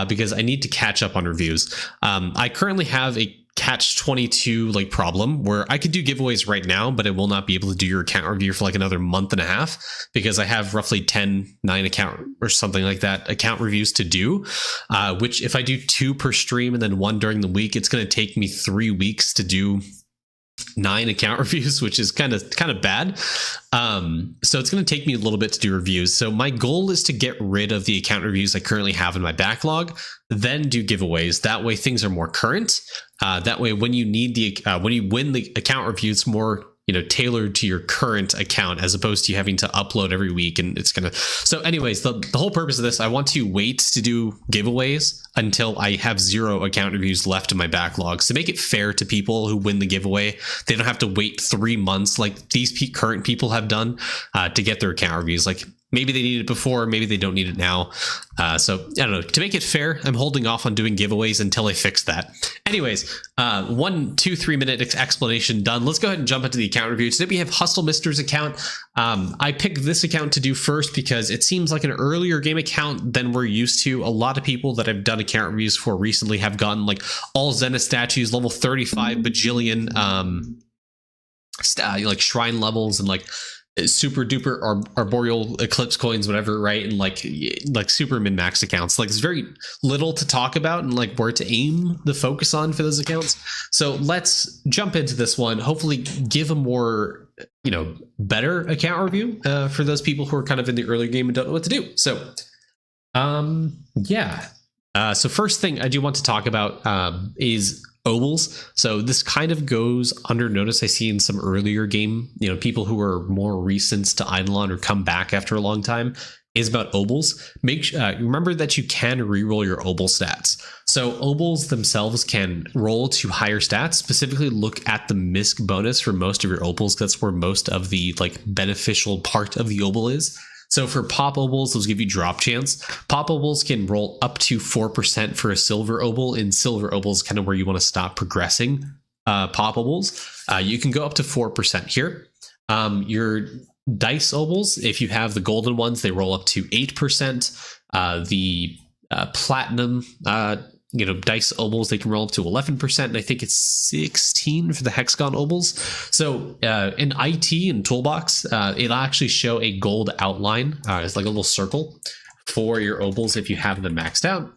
because I need to catch up on reviews. I currently have a catch-22 like problem where I could do giveaways right now, but I will not be able to do your account review for like another month and a half because I have roughly 9 account or something like that account reviews to do, which if I do 2 per stream and then 1 during the week, it's going to take me 3 weeks to do 9 account reviews, which is kind of bad. So it's going to take me a little bit to do reviews. So my goal is to get rid of the account reviews I currently have in my backlog, then do giveaways. That way things are more current. That way when you need when you win the account reviews, more tailored to your current account as opposed to you having to upload every week. And it's gonna, so anyways, the whole purpose of this, I want to wait to do giveaways until I have 0 account reviews left in my backlogs to make it fair to people who win the giveaway. They don't have to wait 3 months like these current people have done to get their account reviews. Like maybe they need it before, maybe they don't need it now. So I don't know, to make it fair, I'm holding off on doing giveaways until I fix that. Anyways, 1, 2, 3 minute explanation done. Let's go ahead and jump into the account review. Today we have Hustle Mister's account. I picked this account to do first because it seems like an earlier game account than we're used to. A lot of people that I've done account reviews for recently have gotten like all Zenith statues, level 35 bajillion like shrine levels and like super duper arboreal eclipse coins, whatever, right? And like super min-max accounts. Like there's very little to talk about and like where to aim the focus on for those accounts. So let's jump into this one, hopefully give a more better account review for those people who are kind of in the earlier game and don't know what to do. So so first thing I do want to talk about is Obols. So this kind of goes under notice. I see in some earlier game, people who are more recent to Eidolon or come back after a long time, is about Obols. Remember that you can reroll your Obol stats. So Obols themselves can roll to higher stats. Specifically, look at the misc bonus for most of your Obols. That's where most of the like beneficial part of the Obol is. So for pop Obols, those give you drop chance. Pop Obols can roll up to 4% for a silver Obol, and silver Obol is kind of where you want to stop progressing pop Obols. You can go up to 4% here. Your dice Obols, if you have the golden ones, they roll up to 8%. The platinum dice Obols, they can roll up to 11%, and I think it's 16 for the hexagon Obols. So in IT and toolbox, it'll actually show a gold outline. It's like a little circle for your Obols if you have them maxed out.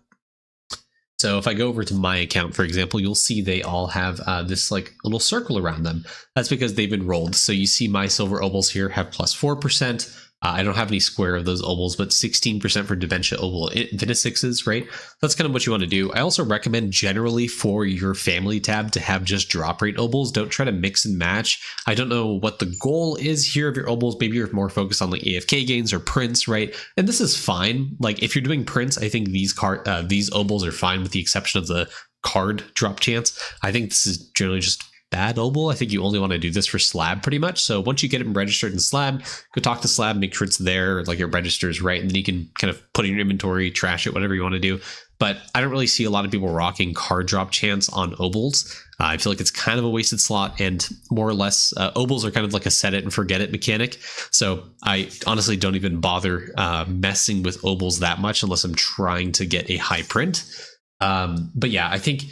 So if I go over to my account, for example, you'll see they all have this like little circle around them. That's because they've been rolled. So you see my silver Obols here have plus 4%. I don't have any square of those Obols, but 16% for Dementia Obol Infinixes, right? That's kind of what you want to do. I also recommend generally for your family tab to have just drop rate Obols. Don't try to mix and match. I don't know what the goal is here of your Obols. Maybe you're more focused on like AFK gains or prints, right? And this is fine. Like if you're doing prints, I think these Obols are fine with the exception of the card drop chance. I think this is generally just bad Obol. I think you only want to do this for Slab pretty much. So once you get it registered in Slab, go talk to Slab, make sure it's there, like it registers right, and then you can kind of put it in your inventory, trash it, whatever you want to do. But I don't really see a lot of people rocking card drop chance on Obols. I feel like it's kind of a wasted slot, and more or less Obols are kind of like a set it and forget it mechanic. So I honestly don't even bother messing with Obols that much unless I'm trying to get a high print. But yeah, I think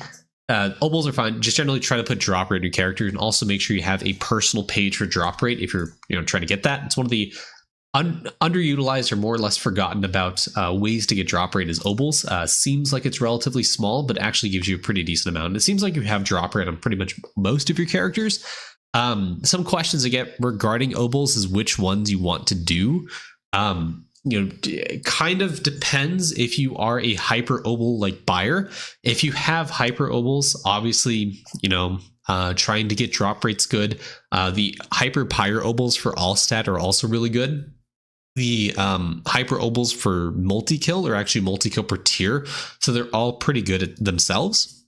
Obols are fine. Just generally try to put drop rate in your character, and also make sure you have a personal page for drop rate if you're trying to get that. It's one of the underutilized or more or less forgotten about ways to get drop rate is Obols. Seems like it's relatively small, but actually gives you a pretty decent amount. And it seems like you have drop rate on pretty much most of your characters. Some questions I get regarding Obols is which ones you want to do. It kind of depends if you are a hyper Obol like buyer. If you have hyper Obols, obviously, trying to get drop rates good. The hyper pyre Obols for all stat are also really good. The hyper Obols for multi-kill are actually multi-kill per tier. So they're all pretty good at themselves.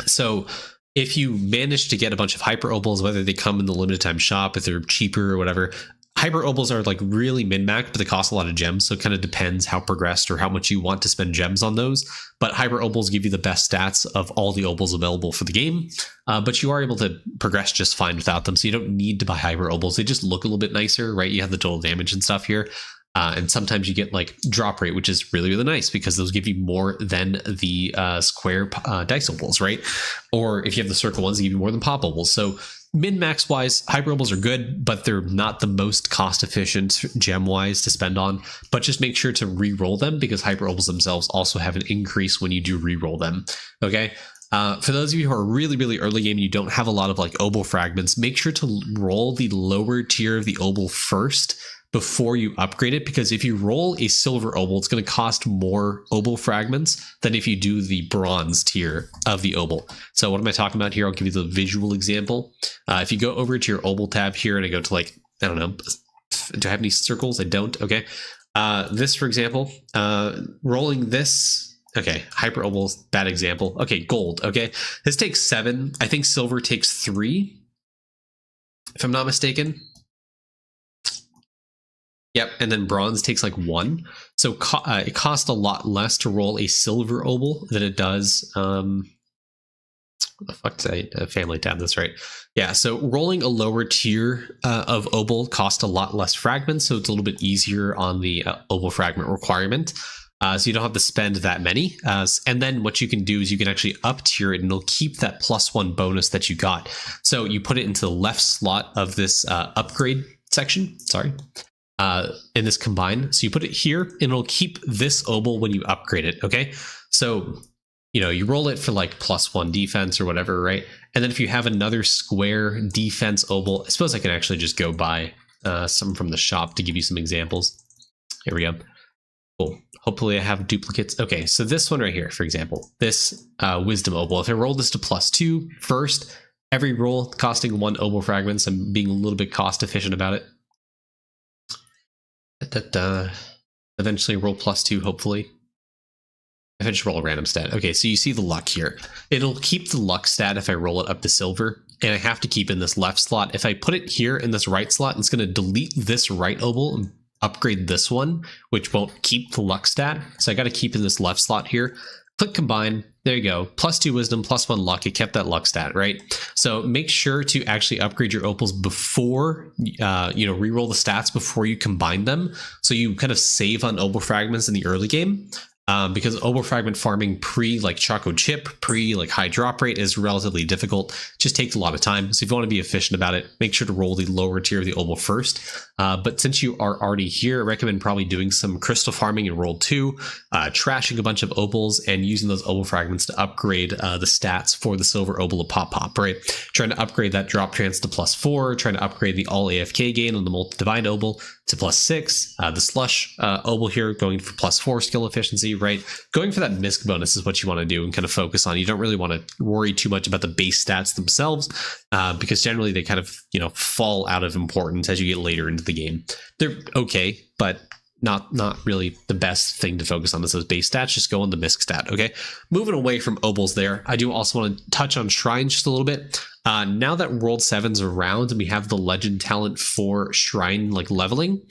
So if you manage to get a bunch of hyper Obols, whether they come in the limited time shop, if they're cheaper or whatever, hyper Obols are like really min-max, but they cost a lot of gems. So it kind of depends how progressed or how much you want to spend gems on those. But hyper Obols give you the best stats of all the Obols available for the game. But you are able to progress just fine without them. So you don't need to buy hyper Obols. They just look a little bit nicer, right? You have the total damage and stuff here. And sometimes you get like drop rate, which is really, really nice because those give you more than the square dice Obols, right? Or if you have the circle ones, they give you more than pop Obols. So min-max wise, hyper Obols are good, but they're not the most cost efficient gem wise to spend on. But just make sure to re-roll them because hyper Obols themselves also have an increase when you do re-roll them. Okay. For those of you who are really, really early game and you don't have a lot of like Obol fragments, make sure to roll the lower tier of the Obol first before you upgrade it, because if you roll a silver obol, it's going to cost more obol fragments than if you do the bronze tier of the obol. So what am I talking about here? I'll give you the visual example. If you go over to your obol tab here and I go to like, I don't know, do I have any circles? I don't. Okay. This, for example, rolling this. Okay, hyper obol, bad example. Okay, gold. Okay, this takes 7. I think silver takes 3, if I'm not mistaken. Yep, and then bronze takes like 1. So it costs a lot less to roll a silver obol than it does. What the fuck did I family tab? That's right. Yeah, so rolling a lower tier of obol costs a lot less fragments, so it's a little bit easier on the obol fragment requirement. So you don't have to spend that many. And then what you can do is you can actually up tier it and it'll keep that +1 bonus that you got. So you put it into the left slot of this upgrade section, sorry, in this combine. So you put it here and it'll keep this obol when you upgrade it, okay? So, you know, you roll it for like +1 defense or whatever, right? And then if you have another square defense obol, I suppose I can actually just go buy some from the shop to give you some examples. Here we go. Cool. Hopefully I have duplicates. Okay, so this one right here, for example, this wisdom obol, if I roll this to +2 first, every roll costing 1 obol fragments, I'm being a little bit cost efficient about it. Eventually roll +2, hopefully. If I just roll a random stat. Okay, so you see the luck here. It'll keep the luck stat if I roll it up to silver, and I have to keep in this left slot. If I put it here in this right slot, it's going to delete this right obol and upgrade this one, which won't keep the luck stat. So I got to keep in this left slot here. Click combine. There you go. +2 wisdom, +1 luck. It kept that luck stat, right? So make sure to actually upgrade your opals before, re-roll the stats before you combine them. So you kind of save on obol fragments in the early game. Because obol fragment farming pre like Choco Chip, pre like high drop rate is relatively difficult. Just takes a lot of time. So if you want to be efficient about it, make sure to roll the lower tier of the obol first. But since you are already here, I recommend probably doing some crystal farming in roll 2, trashing a bunch of obols and using those obol fragments to upgrade the stats for the silver obol of Pop, right? Trying to upgrade that drop chance to +4, trying to upgrade the all AFK gain on the multi-divine obol to +6, the slush obol here going for +4 skill efficiency, right? Going for that misc bonus is what you want to do and kind of focus on. You don't really want to worry too much about the base stats themselves, because generally they kind of, fall out of importance as you get later into the game. They're okay, but not really the best thing to focus on is those base stats. Just go on the misc stat, okay? Moving away from obols there, I do also want to touch on shrines just a little bit. Now that World 7's around and we have the legend talent for shrine like leveling,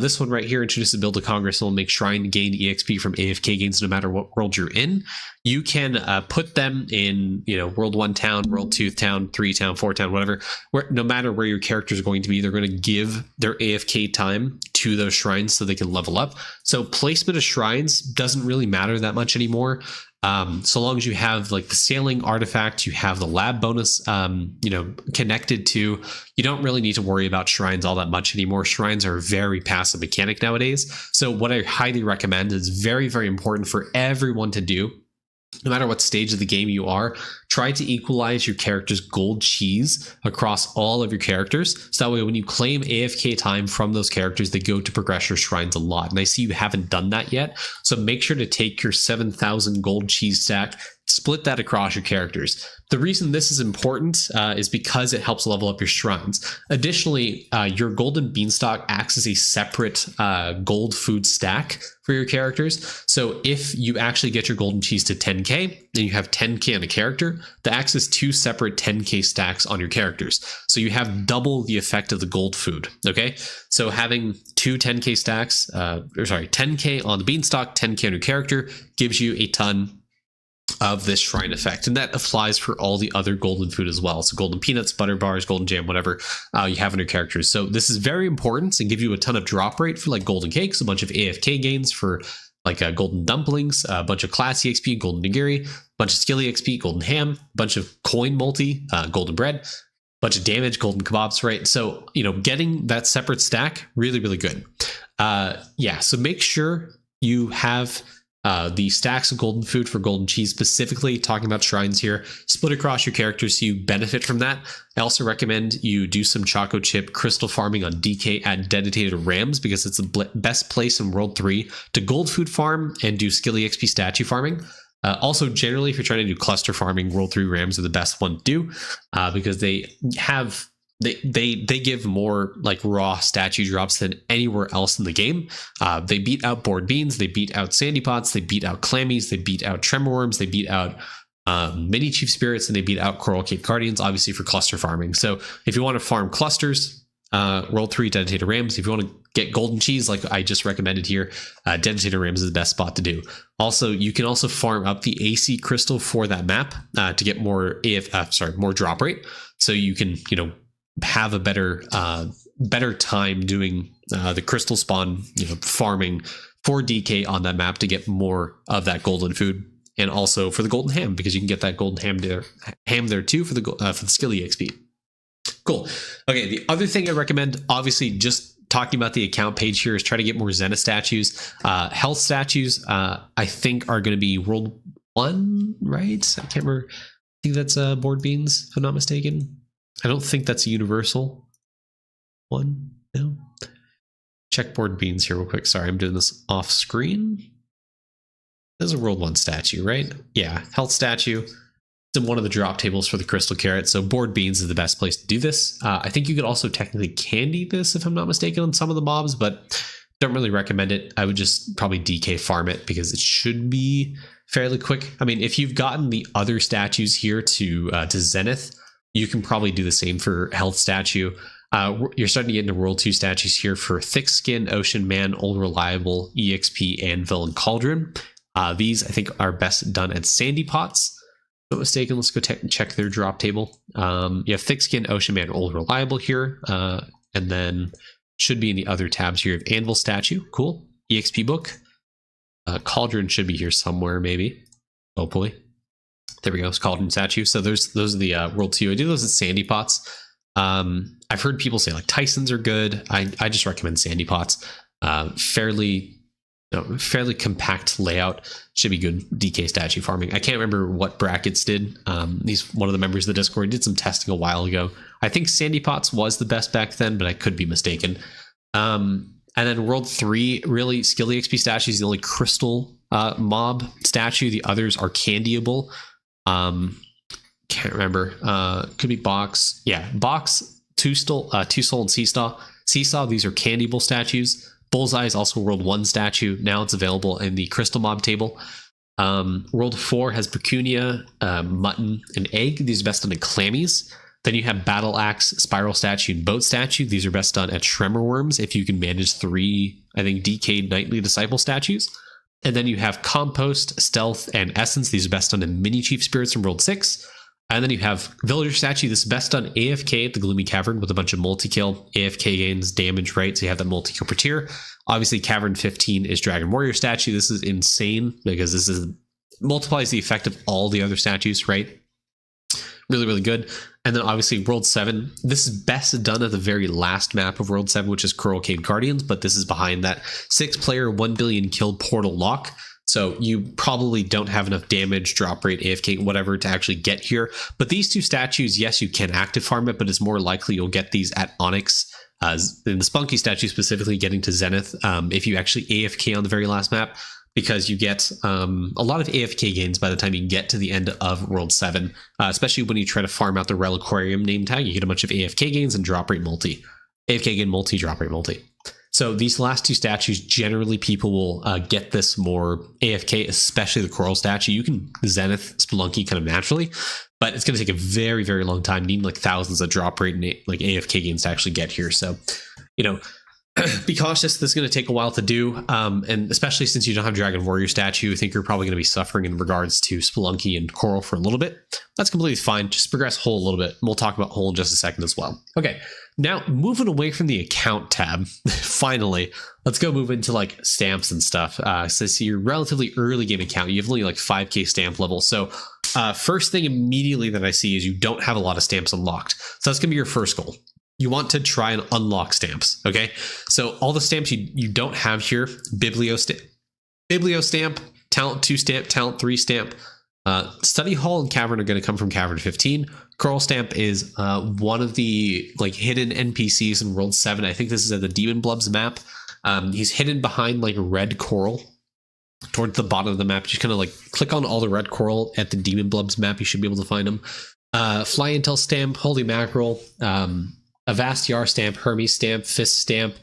this one right here introduces a build to Congress and will make shrine gain EXP from AFK gains no matter what world you're in. You can put them in, World 1 town, World 2 town, 3 town, 4 town, whatever. Where no matter where your characters are going to be, they're going to give their AFK time to those shrines so they can level up. So placement of shrines doesn't really matter that much anymore. So long as you have like the sailing artifact, you have the lab bonus, connected to, you don't really need to worry about shrines all that much anymore. Shrines are a very passive mechanic nowadays. So what I highly recommend is very, very important for everyone to do. No matter what stage of the game you are, try to equalize your character's gold cheese across all of your characters. So that way when you claim AFK time from those characters, they go to progress your shrines a lot. And I see you haven't done that yet. So make sure to take your 7,000 gold cheese stack, split that across your characters. The reason this is important is because it helps level up your shrines. Additionally, your golden beanstalk acts as a separate gold food stack for your characters. So if you actually get your golden cheese to 10k, then you have 10k on a character, that acts as 2 separate 10k stacks on your characters. So you have double the effect of the gold food, okay? So having 2 10k stacks, 10k on the beanstalk, 10k on your character, gives you a ton of this shrine effect, and that applies for all the other golden food as well. So golden peanuts, butter bars, golden jam, whatever you have in your characters. So this is very important and give you a ton of drop rate for like golden cakes, a bunch of AFK gains for like golden dumplings, a bunch of classy XP, golden nigiri, a bunch of skilly XP, golden ham, a bunch of coin multi, golden bread, bunch of damage, golden kebabs, right? So, getting that separate stack, really, really good. So make sure you have The stacks of golden food for golden cheese, specifically talking about shrines here, split across your characters so you benefit from that. I also recommend you do some choco chip crystal farming on DK at dedicated rams, because it's the best place in World 3 to gold food farm and do skill EXP statue farming. Also, generally, if you're trying to do cluster farming, World 3 rams are the best one to do, because they have they give more like raw statue drops than anywhere else in the game. They beat out board beans, they beat out sandy pots, they beat out clammies, they beat out tremor worms, they beat out mini chief spirits, and they beat out coral cave guardians, obviously for cluster farming. So if you want to farm clusters, World 3 dedicated rams. If you want to get golden cheese like I just recommended here, dedicated rams is the best spot to do. Also, you can also farm up the AC crystal for that map to get more more drop rate, so you can have a better time doing the crystal spawn farming for DK on that map to get more of that golden food, and also for the golden ham, because you can get that golden ham there too for the skill EXP. Cool. Okay, the other thing I recommend, obviously just talking about the account page here, is try to get more Zenith statues. Health statues, I think, are going to be World 1, right? I can't remember. I think that's board beans, if I'm not mistaken. I don't think that's a universal one. No. Check board beans here real quick. Sorry, I'm doing this off screen. There's a World 1 statue, right? Yeah, health statue. It's in one of the drop tables for the crystal carrot. So board beans is the best place to do this. I think you could also technically candy this, if I'm not mistaken, on some of the mobs, but don't really recommend it. I would just probably DK farm it, because it should be fairly quick. I mean, if you've gotten the other statues here to Zenith, you can probably do the same for health statue. You're starting to get into World 2 statues here for Thick Skin, Ocean Man, Old Reliable, EXP, Anvil, and Cauldron. These, I think, are best done at Sandy Pots. If I'm not mistaken, let's go check their drop table. You have Thick Skin, Ocean Man, Old Reliable here. And then should be in the other tabs here. You have Anvil statue. Cool. EXP book. Cauldron should be here somewhere, maybe. Hopefully. There we go. It's Cauldron statue. So those are the World 2. I do those at Sandy Pots. I've heard people say like Tyson's are good. I just recommend Sandy Pots. Fairly compact layout, should be good DK statue farming. I can't remember what brackets did. He's one of the members of the Discord, did some testing a while ago. I think Sandy Pots was the best back then, but I could be mistaken. And then World 3, really, skill EXP statue is the only crystal mob statue. The others are candyable. Can't remember. Could be Box. Yeah, Box, Two Soul, and Seesaw. Seesaw, these are candyable statues. Bullseye is also World 1 statue. Now it's available in the Crystal Mob table. World 4 has Pecunia, Mutton, and Egg. These are best done in Clammies. Then you have Battle Axe, Spiral Statue, and Boat Statue. These are best done at Tremor Worms if you can manage 3, I think, DK Knightly Disciple statues. And then you have Compost, Stealth, and Essence. These are best done in Mini Chief Spirits from World 6. And then you have Villager Statue. This is best done AFK at the Gloomy Cavern with a bunch of multi-kill. AFK gains damage, right? So you have that multi-kill per tier. Obviously, Cavern 15 is Dragon Warrior Statue. This is insane because this is multiplies the effect of all the other statues, right? Really, really good. And then obviously World 7. This is best done at the very last map of World 7, which is Coral Cave Guardians, but this is behind that 6-player, 1 billion kill portal lock. So you probably don't have enough damage, drop rate, AFK, whatever to actually get here. But these two statues, yes, you can active farm it, but it's more likely you'll get these at Onyx. In the Spunky statue specifically, getting to Zenith, if you actually AFK on the very last map, because you get a lot of AFK gains by the time you get to the end of World 7, especially when you try to farm out the Reliquarium name tag. You get a bunch of AFK gains and drop rate multi. AFK gain multi, drop rate multi. So these last two statues, generally people will get this more AFK, especially the Coral statue. You can Zenith Spelunky kind of naturally, but it's going to take a very, very long time, needing like thousands of drop rate and like AFK gains to actually get here. So, be cautious. This is going to take a while to do. And especially since you don't have Dragon Warrior statue, I think you're probably going to be suffering in regards to Spelunky and Coral for a little bit. That's completely fine. Just progress Hole a little bit. We'll talk about Hole in just a second as well. Okay. Now, moving away from the account tab, finally, let's go move into like stamps and stuff. So your relatively early game account, you have only like 5k stamp level. So first thing immediately that I see is you don't have a lot of stamps unlocked. So that's going to be your first goal. You want to try and unlock stamps, okay? So all the stamps you don't have here, Biblio stamp, Talent 2 stamp, Talent 3 stamp. Study Hall and Cavern are going to come from Cavern 15. Coral Stamp is one of the like hidden NPCs in World 7. I think this is at the Demon Blubs map. He's hidden behind like red coral towards the bottom of the map. Just kind of like click on all the red coral at the Demon Blubs map. You should be able to find him. Fly Intel Stamp, Holy Mackerel, Avast Yar Stamp, Hermes Stamp, Fist Stamp,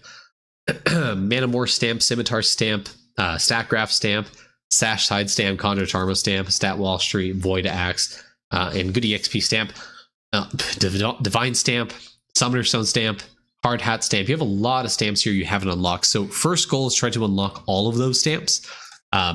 Manamore Stamp, Scimitar Stamp, Stackgraph Stamp, Sash Side Stamp, Conjure Tarmo Stamp, Stat Wall Street, Void Axe, and Good EXP Stamp, Divine Stamp, Summoner Stone Stamp, Hard Hat Stamp. You have a lot of stamps here you haven't unlocked. So first goal is try to unlock all of those stamps.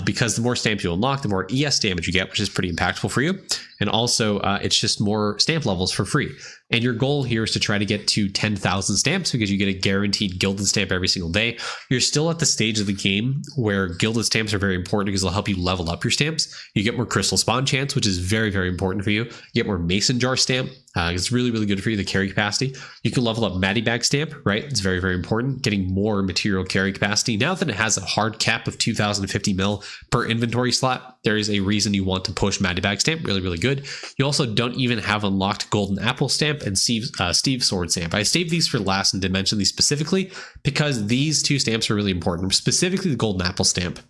Because the more stamps you unlock, the more ES damage you get, which is pretty impactful for you. And also, it's just more stamp levels for free. And your goal here is to try to get to 10,000 stamps because you get a guaranteed gilded stamp every single day. You're still at the stage of the game where gilded stamps are very important because they'll help you level up your stamps. You get more crystal spawn chance, which is very, very important for you. You get more mason jar stamp. It's really, really good for you, the carry capacity. You can level up Matty Bag stamp, right? It's very, very important. Getting more material carry capacity. Now that it has a hard cap of 2,050 mil per inventory slot, there is a reason you want to push Matty Bag stamp. Really, really good. You also don't even have unlocked Golden Apple stamp and Steve Sword stamp. I saved these for last and did mention these specifically because these two stamps are really important, specifically the Golden Apple stamp.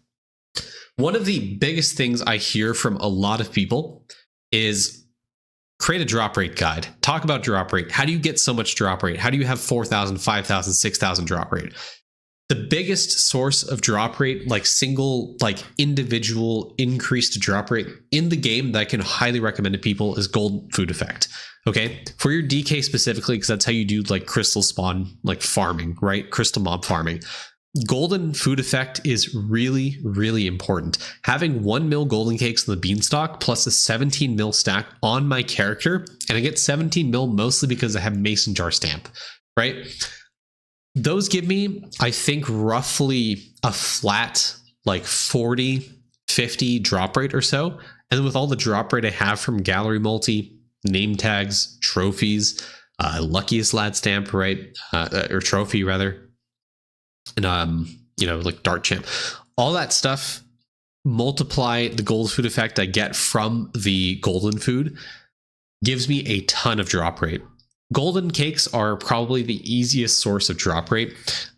One of the biggest things I hear from a lot of people is create a drop rate guide. Talk about drop rate. How do you get so much drop rate? How do you have 4,000, 5,000, 6,000 drop rate? The biggest source of drop rate, like single, like individual increased drop rate in the game that I can highly recommend to people is Gold Food Effect. Okay. For your DK specifically, because that's how you do like crystal spawn, like farming, right? Crystal mob farming. Golden Food Effect is really, really important. Having 1 mil golden cakes in the beanstalk plus a 17 mil stack on my character, and I get 17 mil mostly because I have Mason Jar Stamp, right? Those give me, I think, roughly a flat like 40, 50 drop rate or so. And then with all the drop rate I have from Gallery Multi, name tags, trophies, Luckiest Lad stamp, right? Or trophy rather. And you know, like Dart Champ, all that stuff, multiply the gold food effect I get from the golden food, gives me a ton of drop rate. Golden cakes are probably the easiest source of drop rate.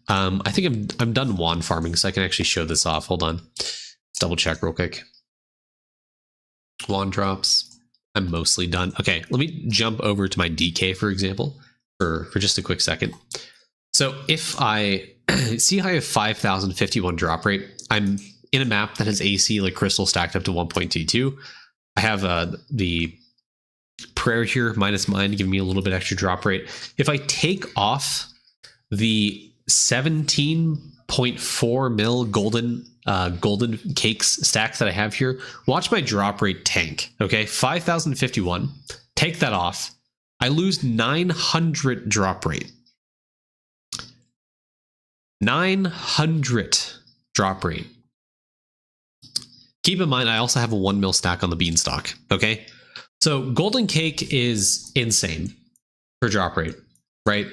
I think I'm done wand farming, so I can actually show this off. Hold on, let's double check real quick. Wand drops. I'm mostly done. Okay, let me jump over to my DK, for example, for just a quick second. So if I see how I have 5,051 drop rate, I'm in a map that has AC like crystal stacked up to 1.22. I have the prayer here minus mine to give me a little bit extra drop rate. If I take off the 17.4 mil golden cakes stack that I have here, watch my drop rate tank. Okay, 5,051. Take that off. I lose 900 drop rate. 900 drop rate. Keep in mind, I also have a 1 mil stack on the beanstalk. Okay, so golden cake is insane for drop rate, right?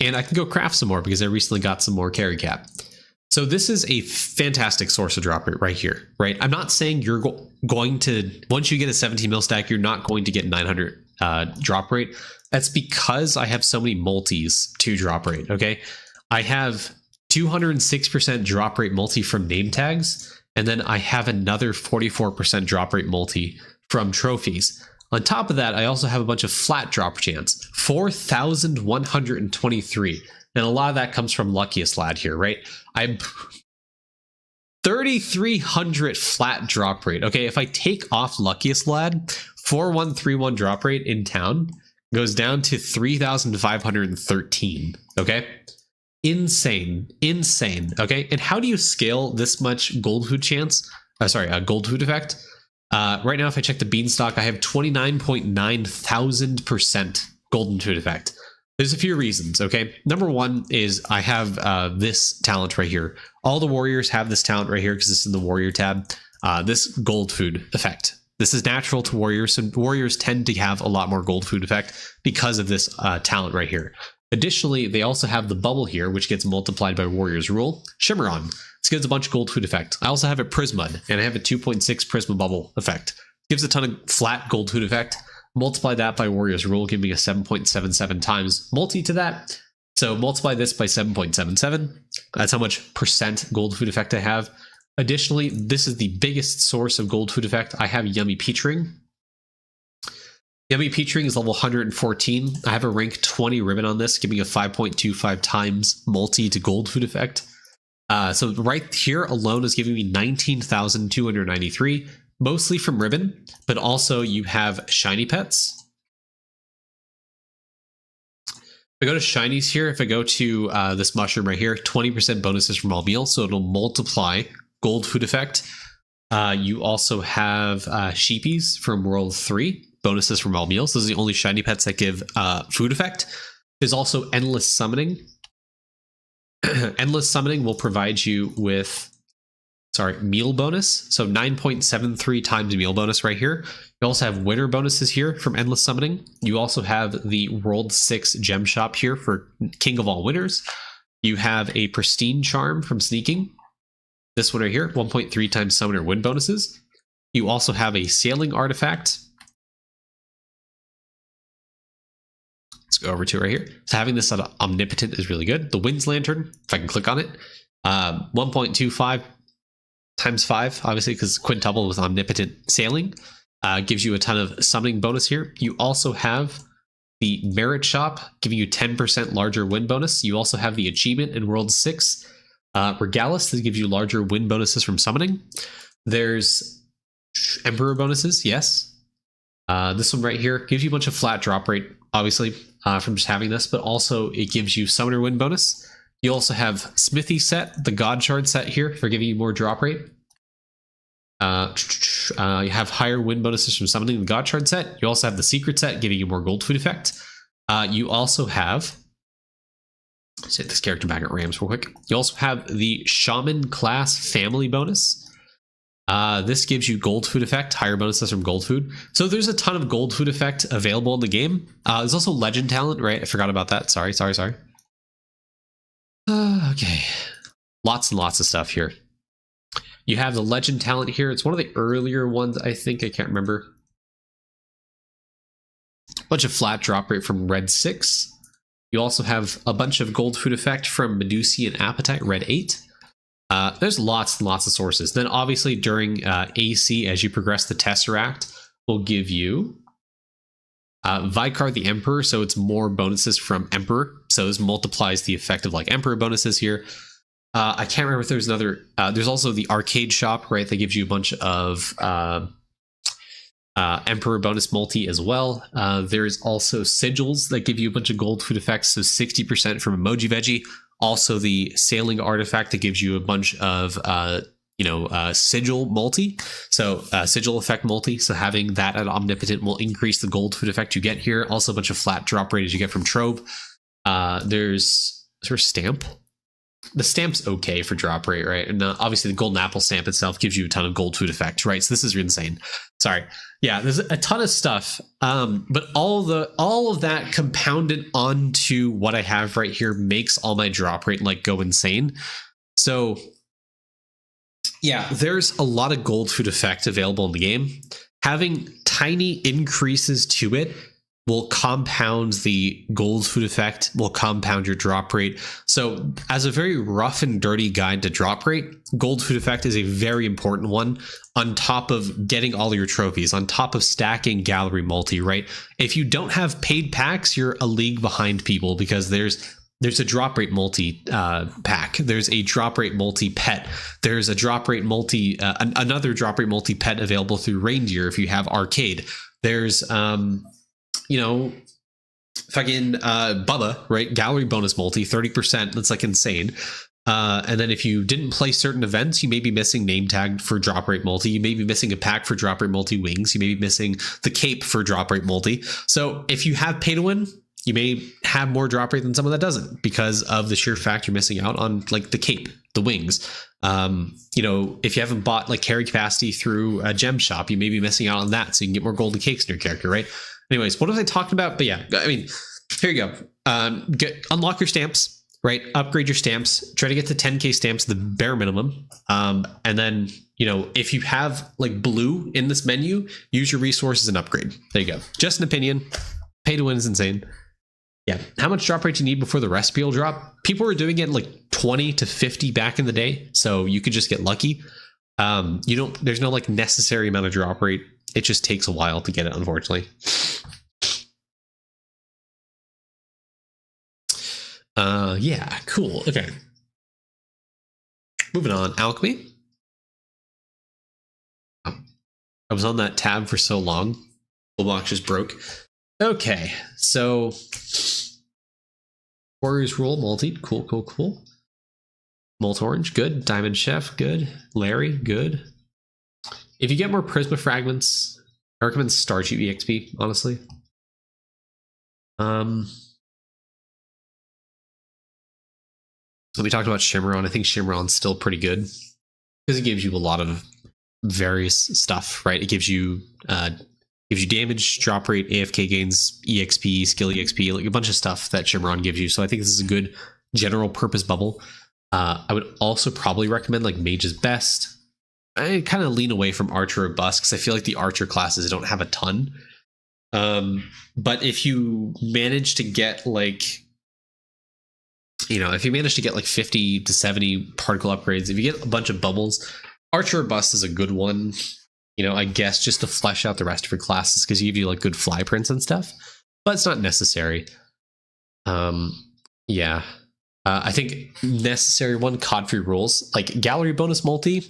And I can go craft some more because I recently got some more carry cap. So this is a fantastic source of drop rate right here, right? I'm not saying you're going to, once you get a 17 mil stack, you're not going to get 900 drop rate. That's because I have so many multis to drop rate, okay? I have 206% drop rate multi from name tags, and then I have another 44% drop rate multi from trophies. On top of that, I also have a bunch of flat drop chance, 4,123. And a lot of that comes from Luckiest Lad here, right? I'm 3,300 flat drop rate. Okay, if I take off Luckiest Lad, 4,131 drop rate in town goes down to 3,513. Okay, insane. Okay, and how do you scale this much gold food chance? Gold food effect. Right now, if I check the beanstalk, I have 29,900% golden food effect. There's a few reasons, okay? Number one is I have this talent right here. All the warriors have this talent right here because this is in the warrior tab. This gold food effect. This is natural to warriors, so warriors tend to have a lot more gold food effect because of this talent right here. Additionally, they also have the bubble here, which gets multiplied by Warrior's Rule. Shimmeron. This gives a bunch of gold food effect. I also have a Prismud, and I have a 2.6 Prisma bubble effect. Gives a ton of flat gold food effect. Multiply that by Warrior's Rule, giving me a 7.77 times multi to that. So multiply this by 7.77. That's how much percent gold food effect I have. Additionally, this is the biggest source of gold food effect. I have Yummy Peach Ring. Yummy Peach Ring is level 114. I have a rank 20 ribbon on this, giving a 5.25 times multi to gold food effect. So right here alone is giving me 19,293, mostly from ribbon, but also you have shiny pets. If I go to shinies here, if I go to this mushroom right here, 20% bonuses from all meals, so it'll multiply gold food effect. You also have sheepies from World 3, bonuses from all meals. Those are the only shiny pets that give food effect. There's also Endless Summoning. Endless Summoning will provide you with, meal bonus. So 9.73 times meal bonus right here. You also have winter bonuses here from Endless Summoning. You also have the World 6 gem shop here for King of All Winners. You have a Pristine Charm from Sneaking. This one right here, 1.3 times summoner win bonuses. You also have a Sailing Artifact. Let's go over to it right here. So having this on Omnipotent is really good. The Wind's Lantern, if I can click on it, 1.25 times 5, obviously, because quintuple with Omnipotent Sailing. Gives you a ton of summoning bonus here. You also have the Merit Shop, giving you 10% larger win bonus. You also have the achievement in World 6, Regalis, that gives you larger win bonuses from summoning. There's Emperor bonuses, yes. This one right here gives you a bunch of flat drop rate, obviously, from just having this, but also it gives you summoner win bonus. You also have Smithy set, the God Shard set here for giving you more drop rate. You have higher win bonuses from summoning the God Shard set. You also have the Secret set, giving you more gold food effect. You also have, let's hit this character back at Rams real quick. You also have the Shaman class family bonus. This gives you gold food effect, higher bonuses from gold food. So there's a ton of gold food effect available in the game. There's also legend talent, right? I forgot about that. Sorry. Okay. Lots and lots of stuff here. You have the legend talent here. It's one of the earlier ones, I think. I can't remember. A bunch of flat drop rate from Red 6. You also have a bunch of gold food effect from Medusian Appetite, Red 8. There's lots and lots of sources. Then obviously during AC, as you progress the Tesseract, will give you Vicar the Emperor, so it's more bonuses from Emperor. So this multiplies the effect of like Emperor bonuses here. I can't remember if there's another. There's also the arcade shop, right? That gives you a bunch of Emperor bonus multi as well. There's also sigils that give you a bunch of gold food effects, so 60% from Emoji Veggie. Also the Sailing Artifact that gives you a bunch of sigil multi, so sigil effect multi. So having that at Omnipotent will increase the gold food effect you get here. Also a bunch of flat drop rate as you get from Trove. Is there a stamp? The stamp's okay for drop rate, right? And obviously the golden apple stamp itself gives you a ton of gold food effect, right? So this is insane. Sorry. Yeah, there's a ton of stuff. But all of that compounded onto what I have right here makes all my drop rate like go insane. So yeah, there's a lot of gold food effect available in the game. Having tiny increases to it will compound the gold food effect, will compound your drop rate. So as a very rough and dirty guide to drop rate, gold food effect is a very important one on top of getting all your trophies, on top of stacking gallery multi, right? If you don't have paid packs, you're a league behind people because there's a drop rate multi pack. There's a drop rate multi pet. There's a drop rate multi, another drop rate multi pet available through Reindeer if you have arcade. There's, fucking Bubba, right? Gallery bonus multi, 30%. That's like insane. And then if you didn't play certain events, you may be missing name tag for drop rate multi. You may be missing a pack for drop rate multi wings. You may be missing the cape for drop rate multi. So if you have pay to win, you may have more drop rate than someone that doesn't because of the sheer fact you're missing out on like the cape, the wings. If you haven't bought like carry capacity through a gem shop, you may be missing out on that. So you can get more golden cakes in your character, right? Anyways, what was I talking about? But yeah, I mean, Here you go. Unlock your stamps, right? Upgrade your stamps. Try to get to 10k stamps, the bare minimum. And then, you know, if you have like blue in this menu, use your resources and upgrade. There you go. Just an opinion. Pay to win is insane. Yeah. How much drop rate do you need before the recipe will drop? People were doing it like 20 to 50 back in the day, so you could just get lucky. There's no like necessary amount of drop rate. It just takes a while to get it, unfortunately. Yeah, cool. Okay. Moving on. Alchemy. I was on that tab for so long. Toolbox just broke. Okay, so Warriors Rule, multi. Cool, cool, cool. Molt Orange, good. Diamond Chef, good. Larry, good. If you get more Prisma fragments, I recommend Starchy EXP, honestly. So we talked about Shimmeron. I think Shimmeron's still pretty good because it gives you a lot of various stuff, right? It gives you damage, drop rate, AFK gains, EXP, skill EXP, like a bunch of stuff that Shimmeron gives you. So I think this is a good general purpose bubble. I would also probably recommend like Mage's Best. I kind of lean away from Archer or Bust because I feel like the Archer classes don't have a ton. But if you manage to get like, if you manage to get like 50 to 70 particle upgrades, if you get a bunch of bubbles, Archer or Bust is a good one, I guess, just to flesh out the rest of your classes because you give you like good fly prints and stuff, but it's not necessary. Yeah. I think necessary one, Cod-free rules, like gallery bonus multi.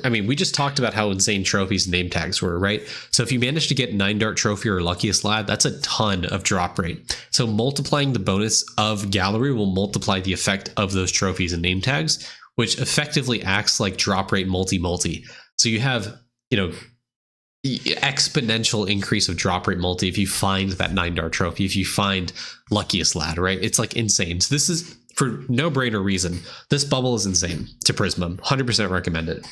We just talked about how insane trophies and name tags were, right? So if you manage to get 9 Dart Trophy or Luckiest Lad, that's a ton of drop rate. So multiplying the bonus of gallery will multiply the effect of those trophies and name tags, which effectively acts like drop rate multi-multi. So you have, exponential increase of drop rate multi if you find that 9 Dart Trophy, if you find Luckiest Lad, right? It's like insane. So this is, for no brainer reason, this bubble is insane to Prisma. 100% recommend it.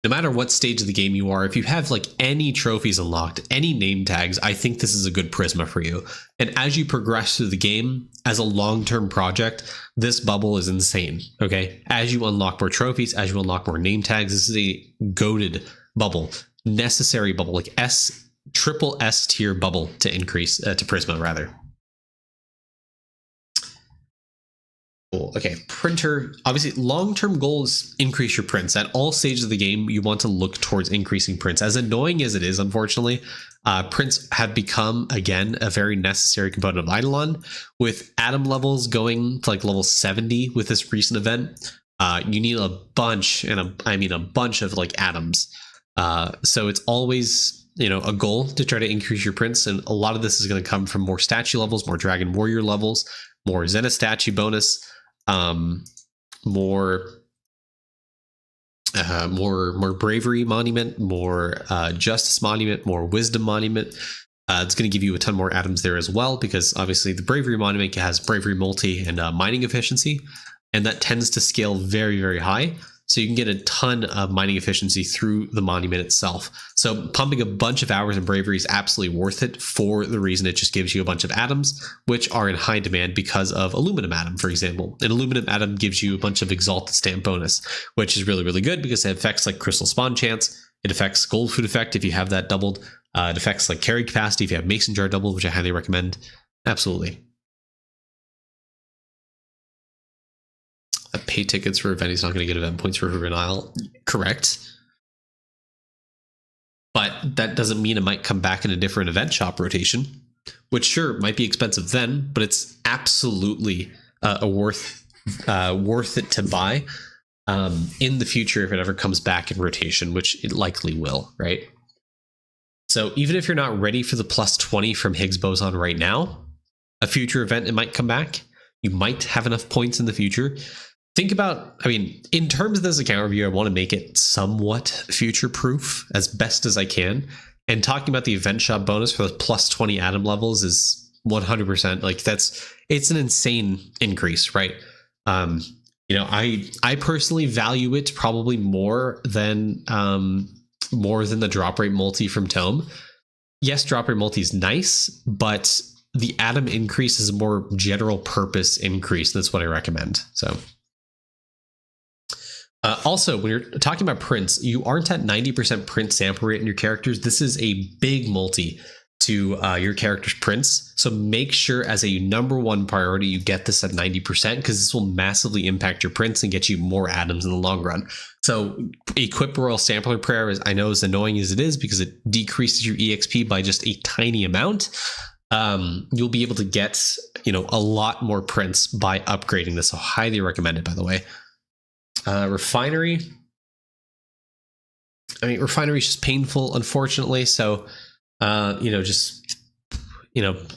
No matter what stage of the game you are, if you have like any trophies unlocked, any name tags, I think this is a good Prisma for you. And as you progress through the game as a long-term project, this bubble is insane. Okay. As you unlock more trophies, as you unlock more name tags, this is a goated bubble, necessary bubble, like triple S tier bubble to increase to Prisma rather. Okay, printer. Obviously, long-term goals increase your prints. At all stages of the game, you want to look towards increasing prints. As annoying as it is, unfortunately, prints have become, again, a very necessary component of Eidolon. With Atom levels going to like level 70 with this recent event, you need a bunch, a bunch of like atoms. So it's always, a goal to try to increase your prints. And a lot of this is going to come from more statue levels, more Dragon Warrior levels, more Zenith statue bonus, more bravery monument, more justice monument, more wisdom monument. It's going to give you a ton more atoms there as well, because obviously the bravery monument has bravery multi and mining efficiency, and that tends to scale very, very high. So you can get a ton of mining efficiency through the monument itself. So pumping a bunch of hours in bravery is absolutely worth it for the reason it just gives you a bunch of atoms, which are in high demand because of aluminum atom, for example. An aluminum atom gives you a bunch of exalted stamp bonus, which is really, really good because it affects like crystal spawn chance. It affects gold food effect if you have that doubled. It affects like carry capacity if you have mason jar doubled, which I highly recommend. Absolutely. Pay tickets for event, he's not going to get event points for Riven Isle. Correct. But that doesn't mean it might come back in a different event shop rotation, which sure might be expensive then, but it's absolutely worth it to buy in the future if it ever comes back in rotation, which it likely will, right? So even if you're not ready for the plus 20 from Higgs boson right now, a future event, it might come back. You might have enough points in the future. Think about, in terms of this account review, I want to make it somewhat future-proof as best as I can. And talking about the event shop bonus for the plus 20 atom levels is 100%. Like it's an insane increase, right? I personally value it probably more than the drop rate multi from Tome. yes, drop rate multi is nice, but the atom increase is a more general purpose increase. That's what I recommend. So also, when you're talking about prints, you aren't at 90% print sample rate in your characters. This is a big multi to your character's prints. So make sure as a number one priority, you get this at 90% because this will massively impact your prints and get you more atoms in the long run. So equip Royal Sampler Prayer, I know as annoying as it is because it decreases your EXP by just a tiny amount. You'll be able to get, a lot more prints by upgrading this. So highly recommended, by the way. Refinery. Refinery is just painful, unfortunately. So, just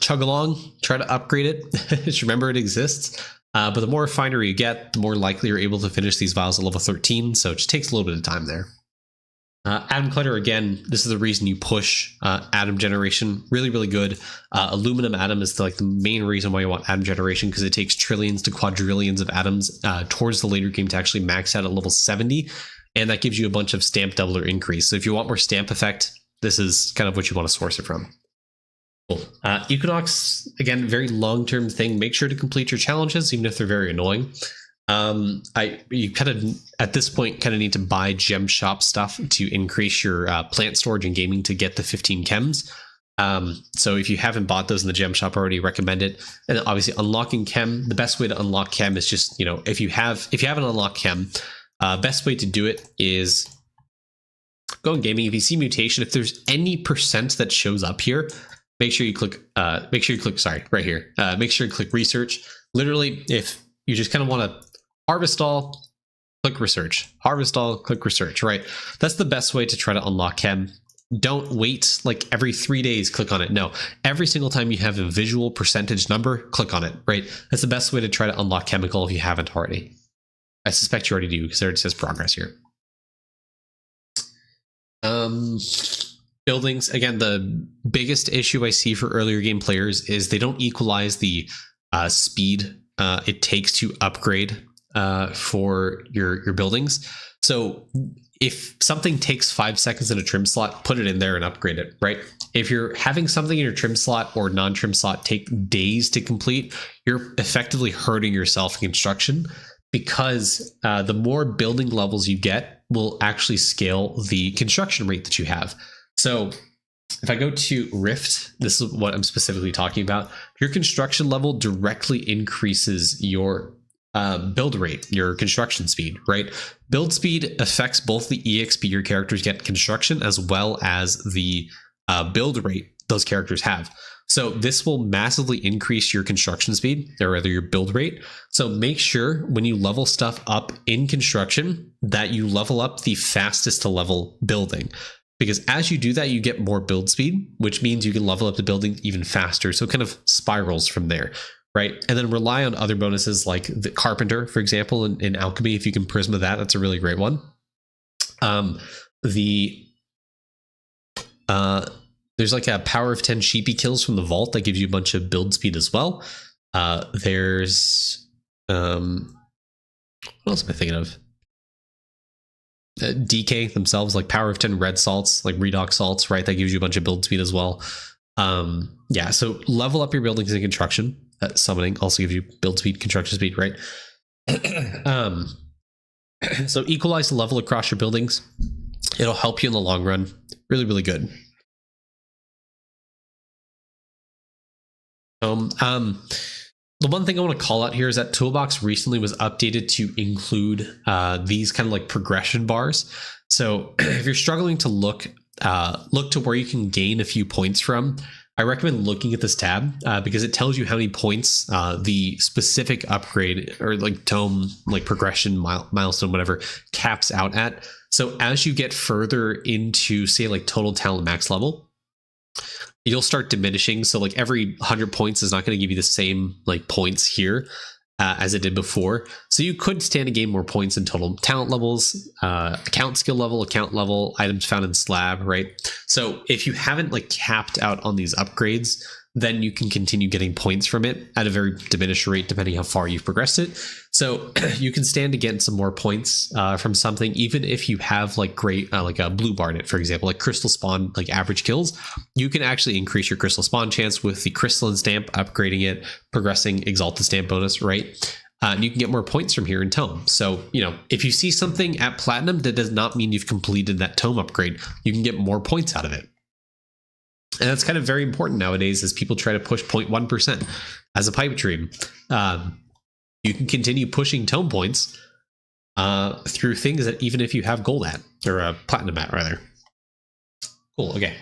chug along, try to upgrade it. Just remember it exists. But the more refinery you get, the more likely you're able to finish these vials at level 13. So it just takes a little bit of time there. Atom clutter, again, this is the reason you push atom generation. Really, really good. Aluminum atom is the main reason why you want atom generation, because it takes trillions to quadrillions of atoms towards the later game to actually max out at level 70. And that gives you a bunch of stamp doubler increase. So if you want more stamp effect, this is kind of what you want to source it from. Cool. Equinox, again, very long-term thing. Make sure to complete your challenges, even if they're very annoying. You kind of at this point kind of need to buy gem shop stuff to increase your plant storage and gaming to get the 15 chems. So if you haven't bought those in the gem shop already, recommend it. And obviously unlocking chem, the best way to unlock chem is just, if you haven't unlocked chem, best way to do it is go in gaming. If you see mutation, if there's any percent that shows up here, make sure you click right here. Make sure you click research. Literally, if you just kind of want to harvest all, click research. Harvest all, click research, right? That's the best way to try to unlock chem. Don't wait every 3 days, click on it. No, every single time you have a visual percentage number, click on it, right? That's the best way to try to unlock chemical if you haven't already. I suspect you already do because there it says progress here. Buildings, again, the biggest issue I see for earlier game players is they don't equalize the speed it takes to upgrade for your buildings. So if something takes 5 seconds in a trim slot, put it in there and upgrade it, right? If you're having something in your trim slot or non-trim slot take days to complete, you're effectively hurting yourself in construction, because the more building levels you get will actually scale the construction rate that you have. So if I go to Rift, this is what I'm specifically talking about. Your construction level directly increases your build rate, your construction speed, right? Build speed affects both the EXP your characters get in construction as well as the build rate those characters have. So this will massively increase your construction speed, or rather your build rate. So make sure when you level stuff up in construction that you level up the fastest to level building. Because as you do that, you get more build speed, which means you can level up the building even faster. So it kind of spirals from there, right? And then rely on other bonuses like the Carpenter, for example, in Alchemy. If you can Prisma that's a really great one. There's a power of 10 sheepy kills from the vault that gives you a bunch of build speed as well. There's what else am I thinking of? DK themselves, power of 10 red salts, redox salts, right? That gives you a bunch of build speed as well. Yeah, so level up your buildings in construction. Summoning also gives you build speed, construction speed, right? So equalize the level across your buildings. It'll help you in the long run. Really, really good. The one thing I want to call out here is that Toolbox recently was updated to include these kind of progression bars. So if you're struggling to look to where you can gain a few points from, I recommend looking at this tab because it tells you how many points the specific upgrade or tome progression milestone, whatever, caps out at. So as you get further into, say, total talent max level, you'll start diminishing. So every 100 points is not going to give you the same points here as it did before. So you could stand to gain more points in total talent levels, account skill level, account level, items found in slab, right? So if you haven't capped out on these upgrades, then you can continue getting points from it at a very diminished rate depending how far you've progressed it. So you can stand to get some more points from something, even if you have like great like a blue barnet, for example, like crystal spawn, like average kills. You can actually increase your crystal spawn chance with the crystalline stamp, upgrading it, progressing exalted stamp bonus, right? And you can get more points from here in tome. So, you know, if you see something at platinum, that does not mean you've completed that tome upgrade. You can get more points out of it. And that's kind of very important nowadays as people try to push 0.1% as a pipe dream. You can continue pushing tome points through things that even if you have gold at, or platinum at, rather. Cool, okay.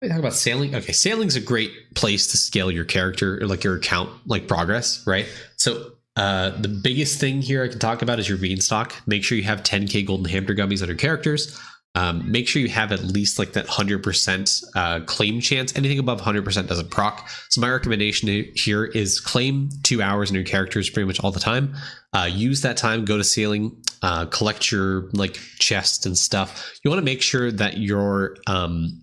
Let me talk about sailing. Okay, sailing's a great place to scale your character, or like your account, like progress, right? So the biggest thing here I can talk about is your beanstalk. Make sure you have 10k golden hamster gummies on your characters. Make sure you have at least like that 100% claim chance. Anything above 100% doesn't proc. So my recommendation here is claim 2 hours in your characters pretty much all the time. Use that time, go to sailing, collect your like chests and stuff. You want to make sure that your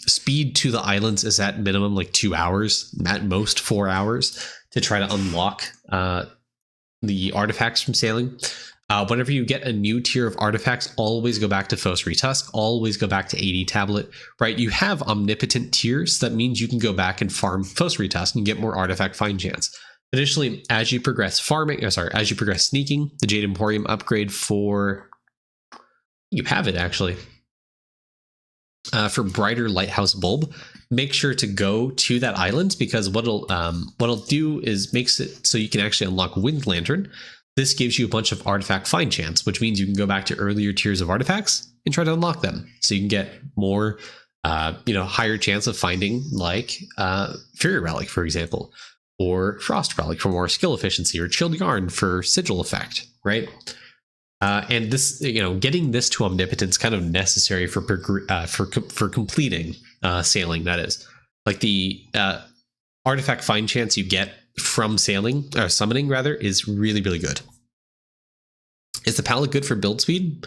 speed to the islands is at minimum like 2 hours, at most 4 hours, to try to unlock the artifacts from sailing. Whenever you get a new tier of artifacts, always go back to Fosri Tusk, always go back to 80 Tablet, right? You have omnipotent tiers. That means you can go back and farm Fosri Tusk and get more artifact find chance. Additionally, as you progress as you progress sneaking, the Jade Emporium upgrade for, you have it actually, for Brighter Lighthouse Bulb, make sure to go to that island, because what it'll do is makes it so you can actually unlock Wind Lantern. This gives you a bunch of artifact find chance, which means you can go back to earlier tiers of artifacts and try to unlock them. So you can get more, higher chance of finding like Fury Relic, for example, or Frost Relic for more skill efficiency, or Chilled Yarn for sigil effect, right? And this, getting this to omnipotence is kind of necessary for completing sailing. That is, like the artifact find chance you get from summoning rather, is really, really good. Is the palette good for build speed?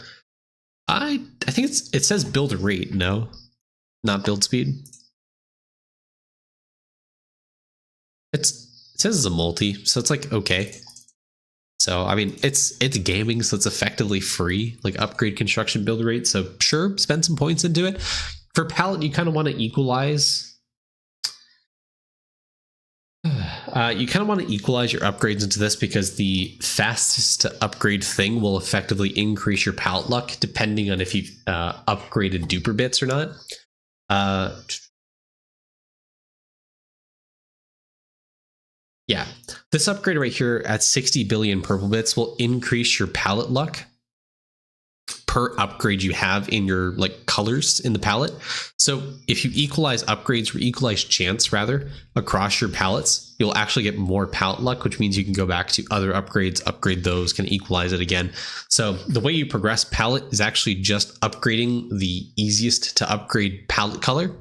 I think it says build rate. No, not build speed. It says it's a multi, so it's like okay. So I mean, it's gaming, so it's effectively free, like upgrade construction build rate. So sure, spend some points into it. For palette, you kind of want to equalize. You kind of want to equalize your upgrades into this, because the fastest to upgrade thing will effectively increase your palette luck depending on if you've upgraded duper bits or not. Yeah, this upgrade right here at 60 billion purple bits will increase your palette luck per upgrade you have in your like colors in the palette. So if you equalize upgrades, or equalize chance rather, across your palettes, you'll actually get more palette luck, which means you can go back to other upgrades, upgrade those, can equalize it again. So the way you progress palette is actually just upgrading the easiest to upgrade palette color,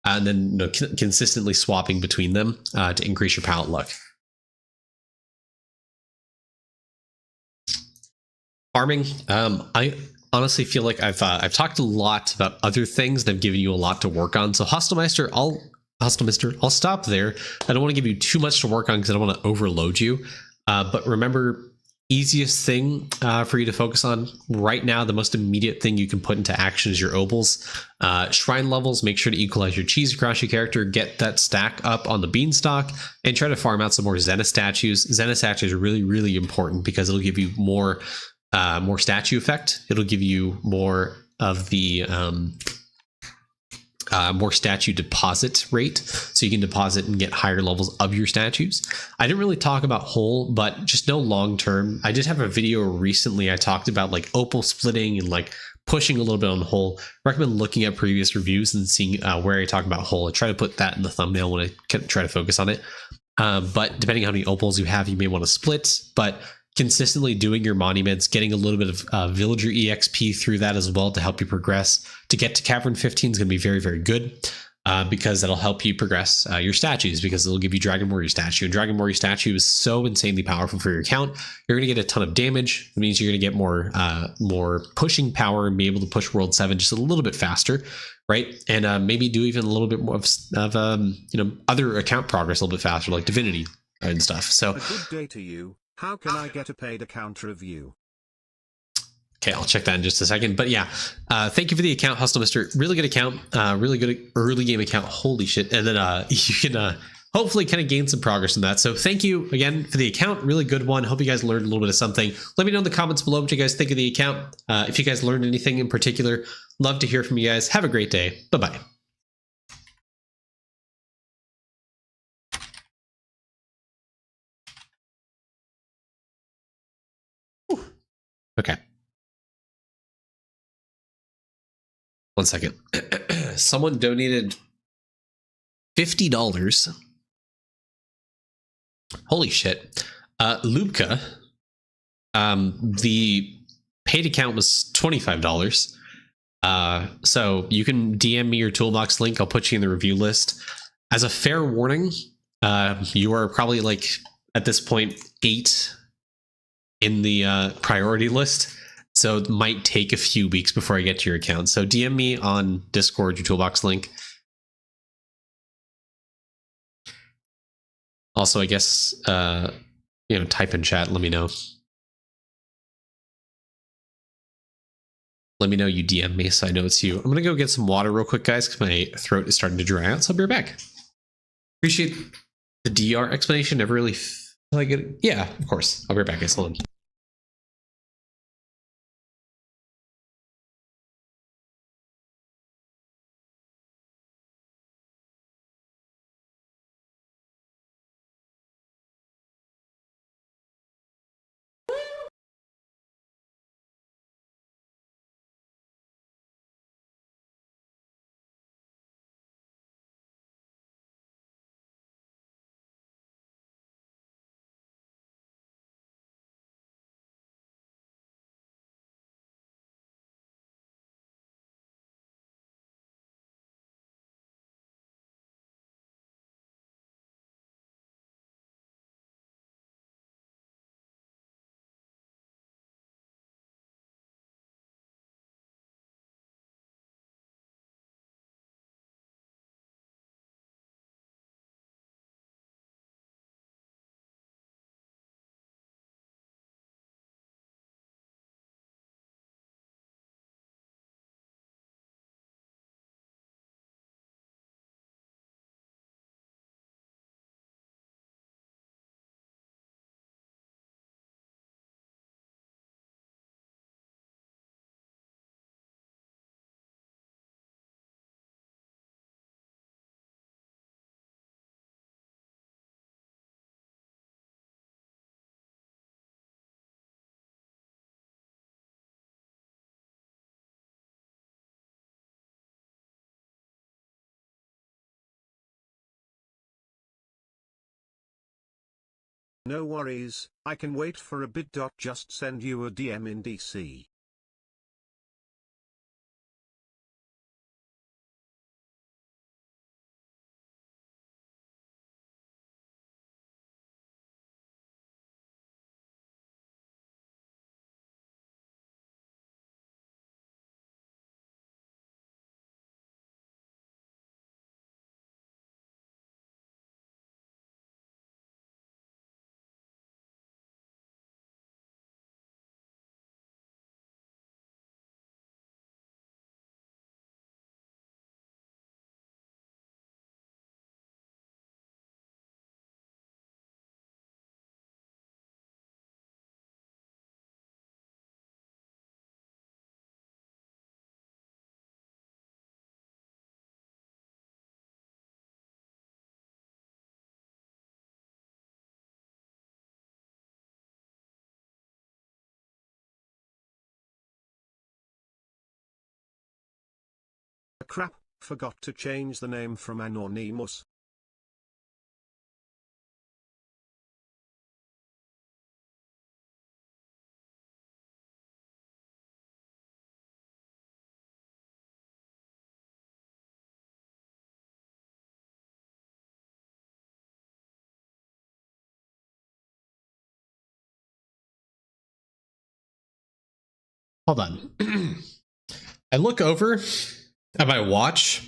and then consistently swapping between them to increase your palette luck. Farming, I honestly feel like I've talked a lot about other things and I've given you a lot to work on. So Hostelmeister, I'll stop there. I don't want to give you too much to work on because I don't want to overload you. But remember, easiest thing for you to focus on right now, the most immediate thing you can put into action is your opals. Shrine levels, make sure to equalize your cheese across your character, get that stack up on the beanstalk, and try to farm out some more Zena statues. Zena statues are really, really important because it'll give you more statue effect. It'll give you more of the more statue deposit rate, so you can deposit and get higher levels of your statues. I didn't really talk about whole, but just know long term. I did have a video recently I talked about like opal splitting and like pushing a little bit on whole. Recommend looking at previous reviews and seeing where I talk about whole. I try to put that in the thumbnail when I try to focus on it. But depending on how many opals you have, you may want to split, but consistently doing your monuments, getting a little bit of villager EXP through that as well to help you progress to get to Cavern 15 is going to be very, very good. because that'll help you progress your statues, because it'll give you Dragon Warrior statue. And Dragon Warrior statue is so insanely powerful for your account. You're going to get a ton of damage. It means you're going to get more pushing power and be able to push World 7 just a little bit faster, right? And maybe do even a little bit more of other account progress a little bit faster, like Divinity and stuff. So A good day to you. How can I get a paid account review? okay, I'll check that in just a second. But yeah, thank you for the account, Hustle Mister. Really good account, really good early game account. Holy shit! And then you can hopefully kind of gain some progress in that. So thank you again for the account. Really good one. Hope you guys learned a little bit of something. Let me know in the comments below what you guys think of the account. If you guys learned anything in particular, love to hear from you guys. Have a great day. Bye bye. Okay. 1 second. Someone donated $50. Holy shit. Lubka, the paid account was $25. So you can DM me your toolbox link. I'll put you in the review list. As a fair warning, you are probably like at this point 8 in the priority list. So it might take a few weeks before I get to your account. So DM me on Discord, your toolbox link. Also, I guess, type in chat. Let me know. Let me know you DM me so I know it's you. I'm going to go get some water real quick, guys, because my throat is starting to dry out. So I'll be right back. Appreciate the DR explanation. Never really feel like it. Yeah, of course. I'll be right back, guys. Hold on. No worries, I can wait for a bit. Just send you a DM in DC. Crap, forgot to change the name from Anonymous. Hold on. I look over at my watch.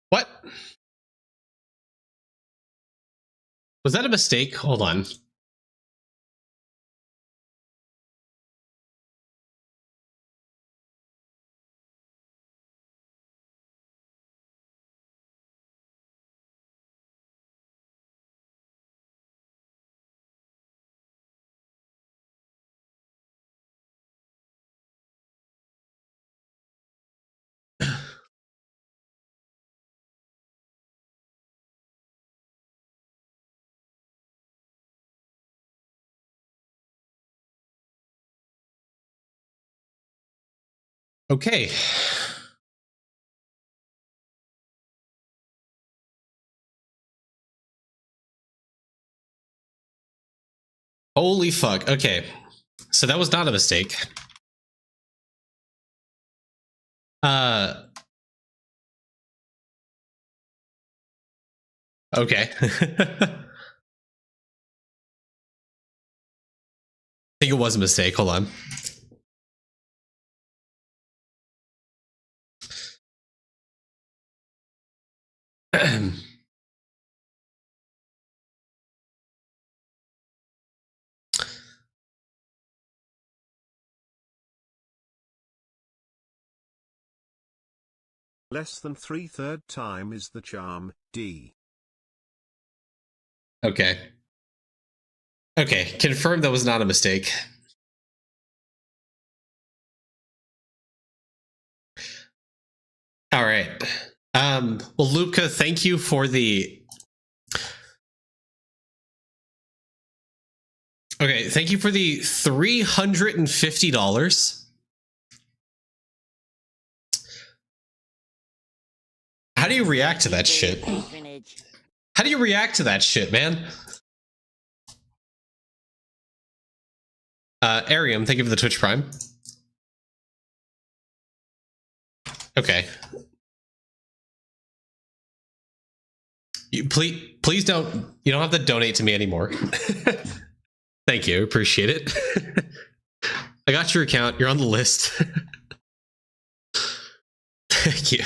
What? Was that a mistake? Hold on. Okay. Holy fuck. Okay. So that was not a mistake. Okay. I think it was a mistake. Hold on. Less than 3/3 time is the charm, D. Okay. Okay. Confirmed that was not a mistake. All right. Well, Luca, thank you for the. Okay, thank you for the $350. How do you react to that shit? How do you react to that shit, man? Arium, thank you for the Twitch Prime. Okay. Please don't. You don't have to donate to me anymore. Thank you. Appreciate it. I got your account. You're on the list. Thank you.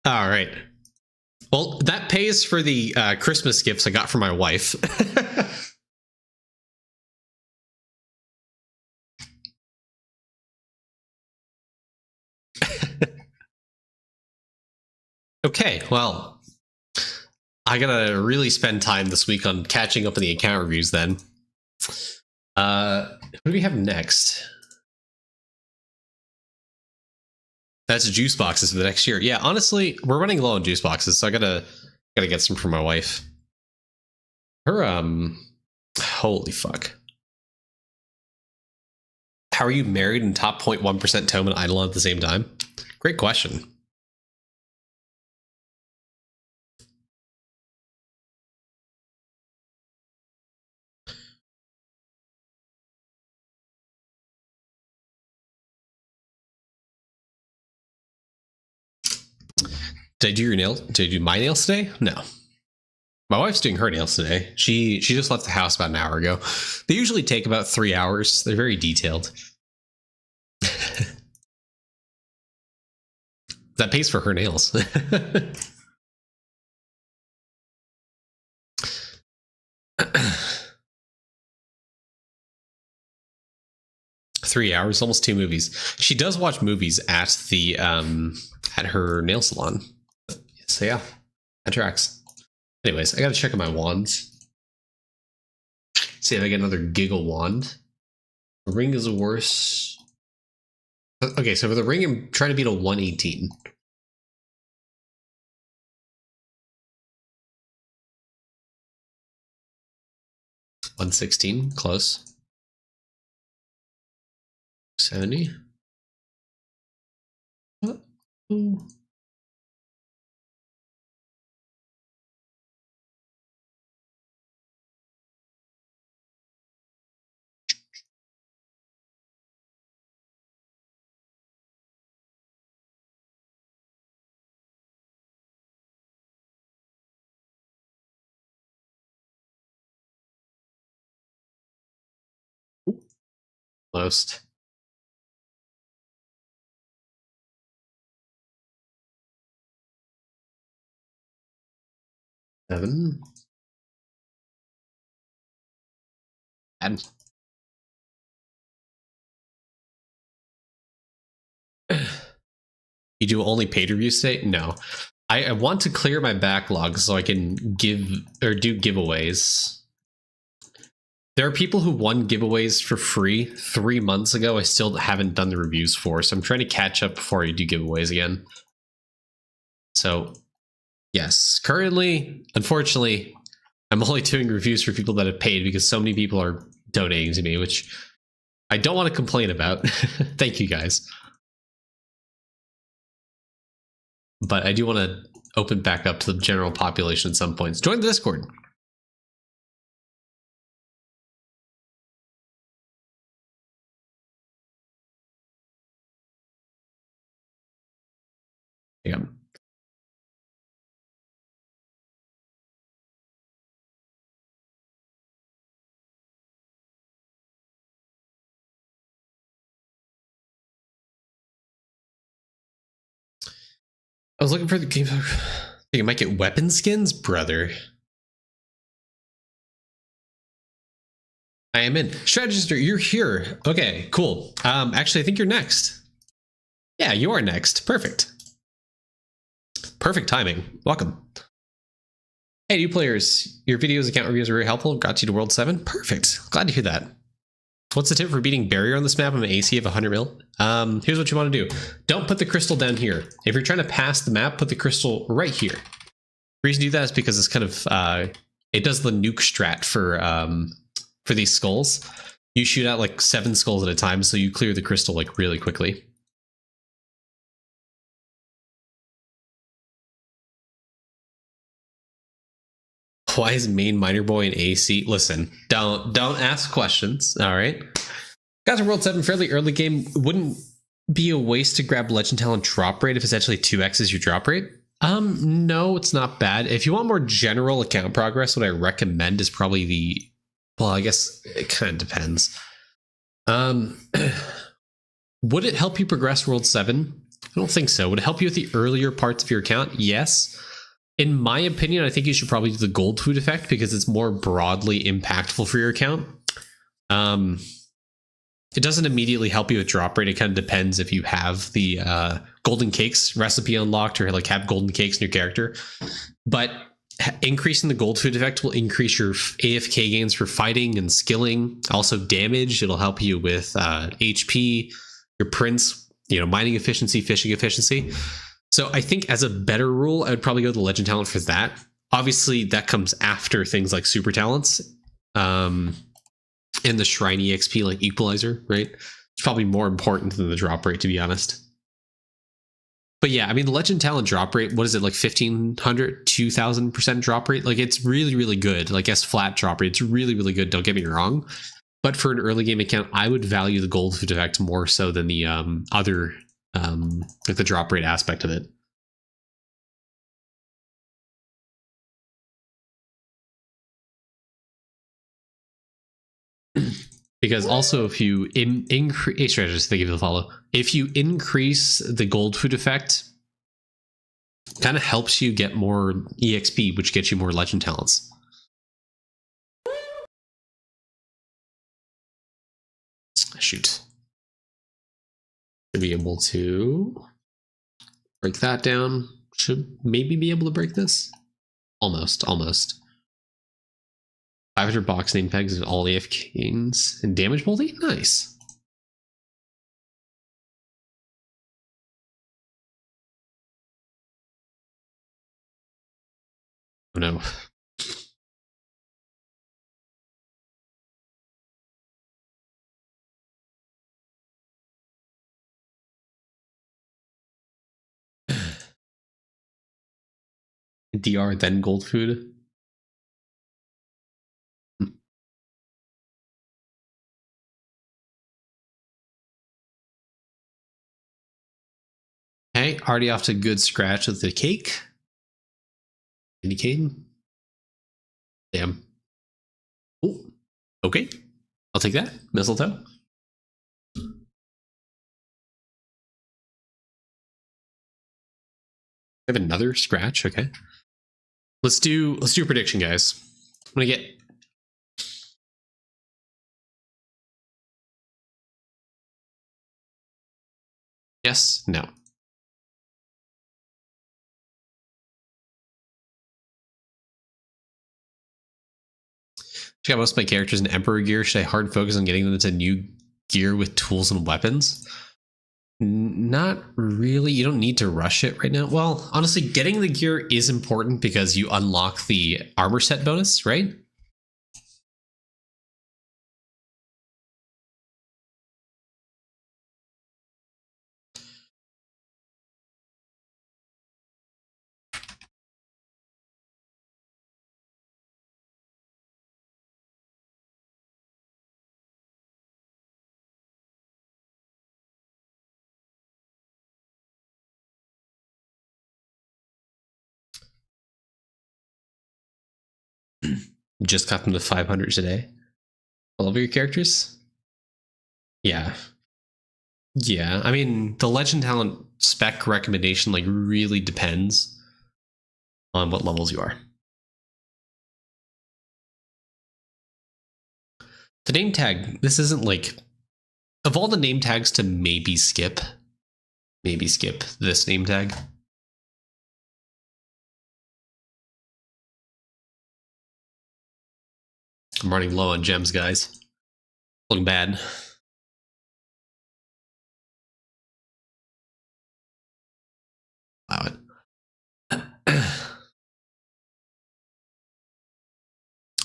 All right. Well, that pays for the Christmas gifts I got for my wife. Okay, well, I gotta really spend time this week on catching up on the account reviews then. What do we have next? That's juice boxes for the next year. Yeah, honestly, we're running low on juice boxes, so I gotta get some for my wife. Her holy fuck. How are you married and top 0.1% tome and idle at the same time? Great question. Did I do your nails? Did I do my nails today? No. My wife's doing her nails today. She just left the house about an hour ago. They usually take about 3 hours. They're very detailed. That pays for her nails. 3 hours, almost 2 movies. She does watch movies at the at her nail salon. So yeah, that tracks. Anyways, I gotta check on my wands. See if I get another giggle wand. The ring is worse. Okay, so for the ring, I'm trying to beat a 118. $116, close. 70. Ooh. Most. Seven. And you do only paid reviews today? No. I want to clear my backlog so I can give or do giveaways. There are people who won giveaways for free 3 months ago. I still haven't done the reviews for, so I'm trying to catch up before I do giveaways again. So, yes, currently, unfortunately, I'm only doing reviews for people that have paid because so many people are donating to me, which I don't want to complain about. Thank you guys. But I do want to open back up to the general population at some points. Join the Discord. Yeah. I was looking for the game. I think I might get weapon skins, brother. I am in. Strategist, you're here. Okay, cool. Actually, I think you're next. Yeah, you are next. Perfect. Perfect timing. Welcome. Hey, new players. Your videos, account reviews are very helpful. Got you to World 7. Perfect. Glad to hear that. What's the tip for beating barrier on this map with an AC of 100 mil? Here's what you want to do. Don't put the crystal down here. If you're trying to pass the map, put the crystal right here. The reason you do that is because it's kind of it does the nuke strat for these skulls. You shoot out like 7 skulls at a time, so you clear the crystal like really quickly. Why is main miner boy an AC? Listen, don't ask questions. All right, got to World 7 fairly early game. Wouldn't be a waste to grab legend talent drop rate if it's actually 2x is your drop rate. No, it's not bad. If you want more general account progress, what I recommend is probably the, well, I guess it kind of depends. Would it help you progress World 7? I don't think so. Would it help you with the earlier parts of your account? Yes. In my opinion, I think you should probably do the gold food effect because it's more broadly impactful for your account. It doesn't immediately help you with drop rate. It kind of depends if you have the golden cakes recipe unlocked or like have golden cakes in your character. But increasing the gold food effect will increase your AFK gains for fighting and skilling. Also damage. It'll help you with HP, your prints, mining efficiency, fishing efficiency. So I think as a better rule, I would probably go the legend talent for that. Obviously, that comes after things like super talents and the shrine EXP like equalizer, right? It's probably more important than the drop rate, to be honest. But yeah, I mean, the legend talent drop rate, what is it, like 1,500, 2,000% drop rate? Like, it's really, really good. Like, as flat drop rate, it's really, really good. Don't get me wrong. But for an early game account, I would value the gold food effect more so than the other like the drop rate aspect of it. Because also if you increase strategist, they give you the follow. If you increase the gold food effect, kind of helps you get more EXP, which gets you more legend talents. Shoot. Should be able to break that down. Should maybe be able to break this. Almost. 500 box name tags is all AFKs and damage multi. Nice. Oh no. DR then gold food. Okay, already off to a good scratch with the cake. Candy cane. Damn. Oh, okay. I'll take that. Mistletoe. I have another scratch. Okay. Let's do a prediction, guys. I'm gonna get yes, no. Check out most of my characters in Emperor gear. Should I hard focus on getting them into new gear with tools and weapons? Not really. You don't need to rush it right now. Well, honestly, getting the gear is important because you unlock the armor set bonus, right? Just got them to 500 today. All of your characters? Yeah. Yeah. I mean, the legend talent spec recommendation like really depends on what levels you are. The name tag, this isn't like of all the name tags to maybe skip this name tag. I'm running low on gems, guys. Looking bad. Allow it.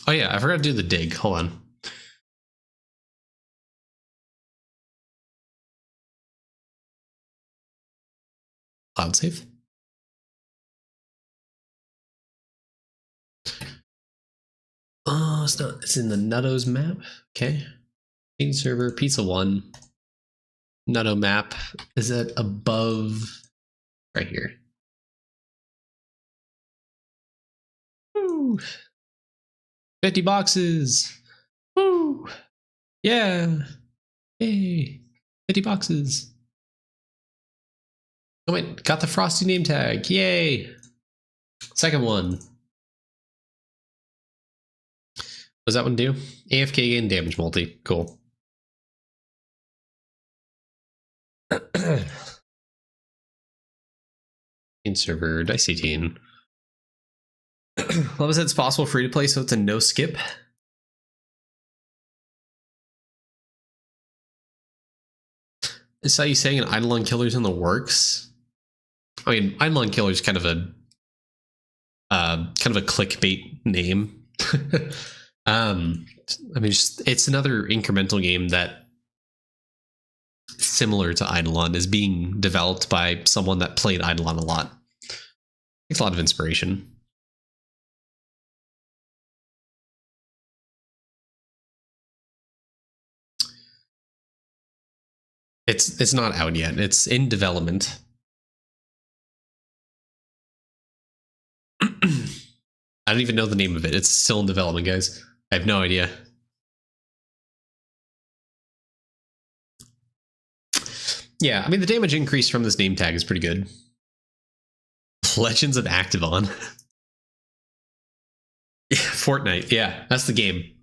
Oh yeah, I forgot to do the dig. Hold on. Cloud save. Oh, it's not. It's in the Nuttos map. Okay. Main server, pizza 1. Nutto map. Is that above? Right here. Woo! 50 boxes. Woo! Yeah. Yay. 50 boxes. Oh wait, got the Frosty name tag. Yay. Second one. What does that one do? AFK gain damage multi. Cool. In server, dice 18. Love said it's possible free to play, so it's a no skip. Is that you saying an Eidolon Killer's in the works? I mean, Eidolon Killer's kind of a clickbait name. I mean, it's another incremental game that, similar to Eidolon, is being developed by someone that played Eidolon a lot. Takes a lot of inspiration. It's not out yet. It's in development. I don't even know the name of it. It's still in development, guys. I have no idea. Yeah, I mean, the damage increase from this name tag is pretty good. Legends of Activon. Yeah, Fortnite. Yeah, that's the game.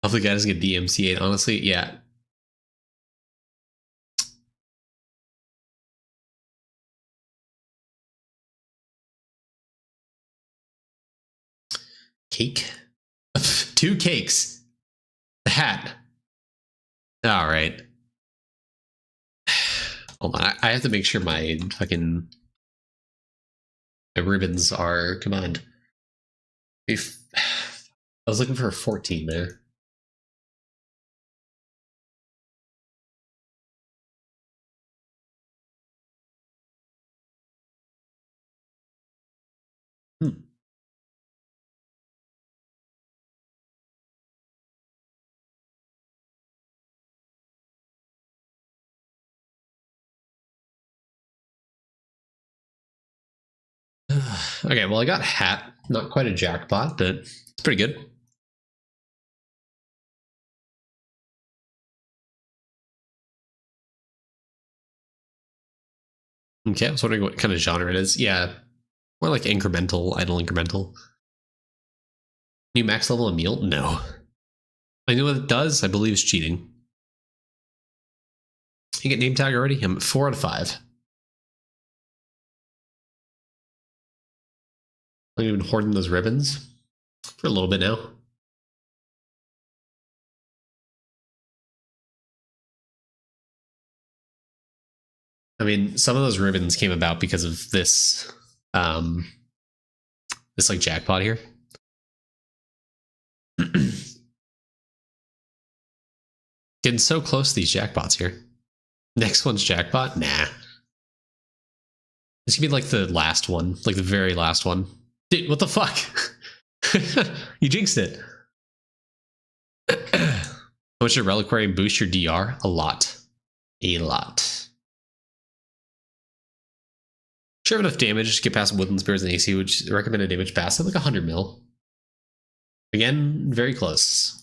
Hopefully, guys get DMCA'd. Honestly, yeah. Cake? 2 cakes. The hat. All right. Hold on. I have to make sure my ribbons are combined. If I was looking for a 14 there. Okay, well, I got hat. Not quite a jackpot, but it's pretty good. Okay, I was wondering what kind of genre it is. Yeah, more like incremental, idle incremental. New max level Emil? No. I know what it does. I believe it's cheating. You get name tag already? I'm at 4 out of 5. I've been hoarding those ribbons for a little bit now. I mean, some of those ribbons came about because of this, this like jackpot here. Getting so close to these jackpots here. Next one's jackpot? Nah. This could be like the last one, like the very last one. Dude, what the fuck? You jinxed it. How much should Reliquary boost your DR? A lot. A lot. Sure have enough damage to get past Woodland Spirits and AC, which recommended damage pass at like 100 mil. Again, very close.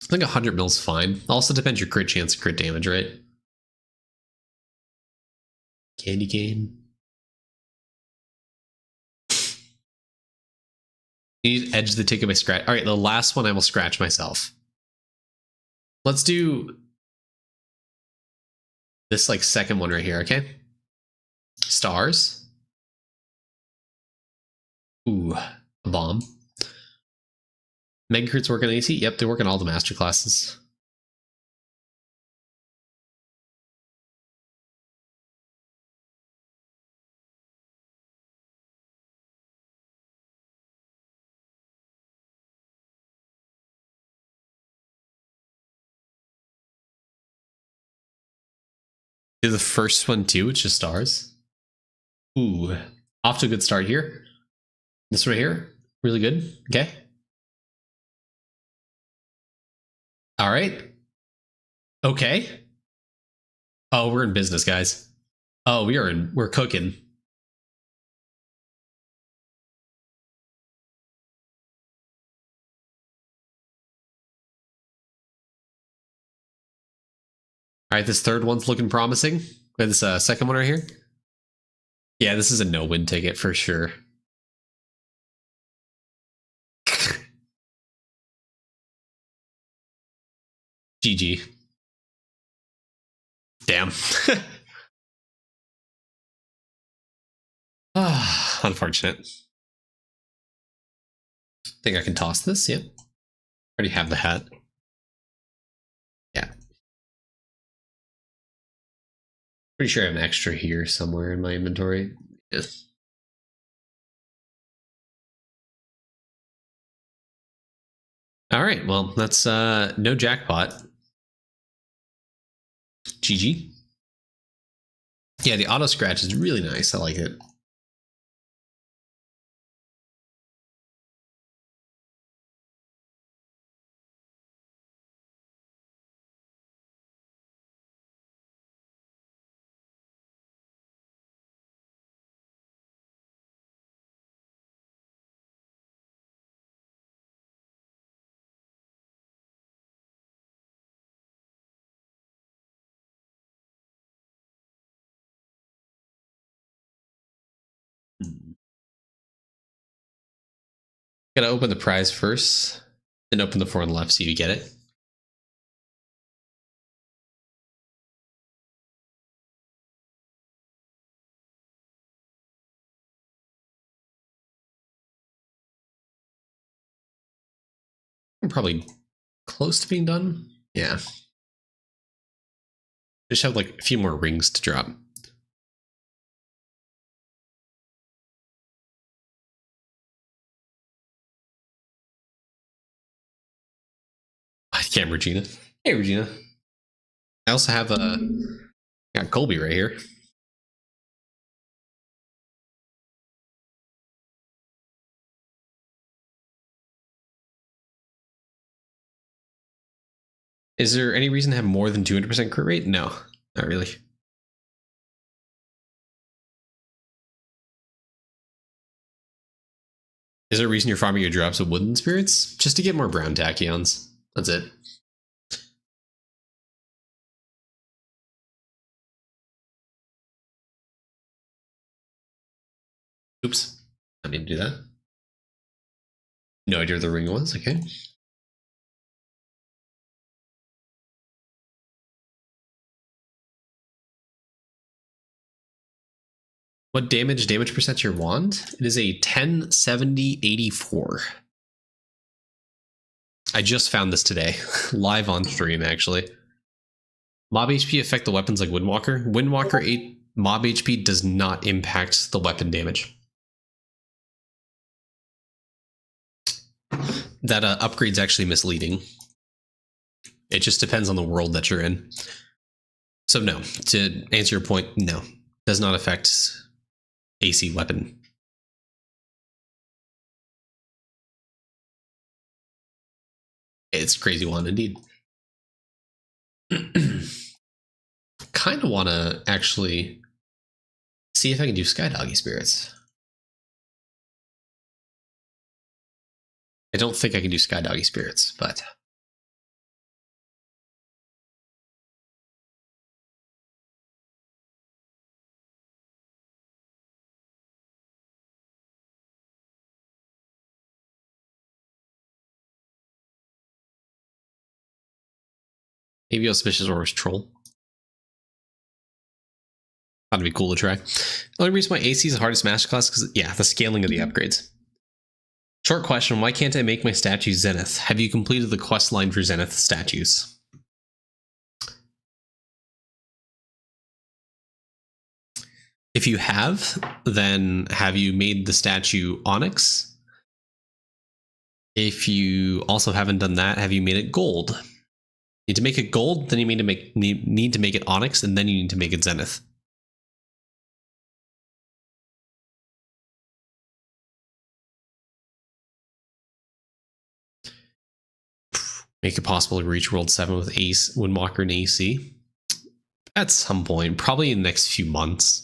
I think 100 mil's fine. Also depends your crit chance and crit damage, right? Candy cane. You need edge the ticket by scratch. All right, the last one I will scratch myself. Let's do this like second one right here, okay? Stars. Ooh, a bomb. Mega crits work on AC? Yep, they work on all the master classes. Do the first one too, it's just stars. Ooh, off to a good start here. This right here, really good. Okay. All right. Okay. Oh, we're in business, guys. Oh, we're cooking. All right, this third one's looking promising. This second one right here. Yeah, this is a no-win ticket for sure. GG. Damn. Unfortunate. Think I can toss this? Yep. Already have the hat. Yeah. Pretty sure I have an extra here somewhere in my inventory. Yes. All right, well, that's no jackpot. GG. Yeah, the auto scratch is really nice. I like it. Gotta open the prize first, then open the 4 on the left, see if you get it. I'm probably close to being done. Yeah. Just have like a few more rings to drop. Cam Regina. Hey, Regina. I also have got Colby right here. Is there any reason to have more than 200% crit rate? No, not really. Is there a reason you're farming your drops of Woodland Spirits? Just to get more brown tachyons. That's it. Oops. I didn't do that. No idea where the ring was. Okay. What damage percent your wand? It is a 10, 70, 84. I just found this today, live on stream actually. Mob HP affect the weapons like Windwalker. Windwalker 8 mob HP does not impact the weapon damage. That upgrade's actually misleading. It just depends on the world that you're in. So no, to answer your point, no, does not affect AC weapon. It's a crazy one indeed. Kind of want to actually see if I can do Sky Doggy Spirits. I don't think I can do Sky Doggy Spirits, but maybe Auspicious Aura's Troll. That'd be cool to try. The only reason why AC is the hardest master class is because, yeah, the scaling of the upgrades. Short question, why can't I make my statue Zenith? Have you completed the quest line for Zenith statues? If you have, then have you made the statue Onyx? If you also haven't done that, have you made it gold? Need to make it gold, then you need to make it Onyx, and then you need to make it Zenith. Make it possible to reach World 7 with Ace, Windwalker, and AC. At some point, probably in the next few months.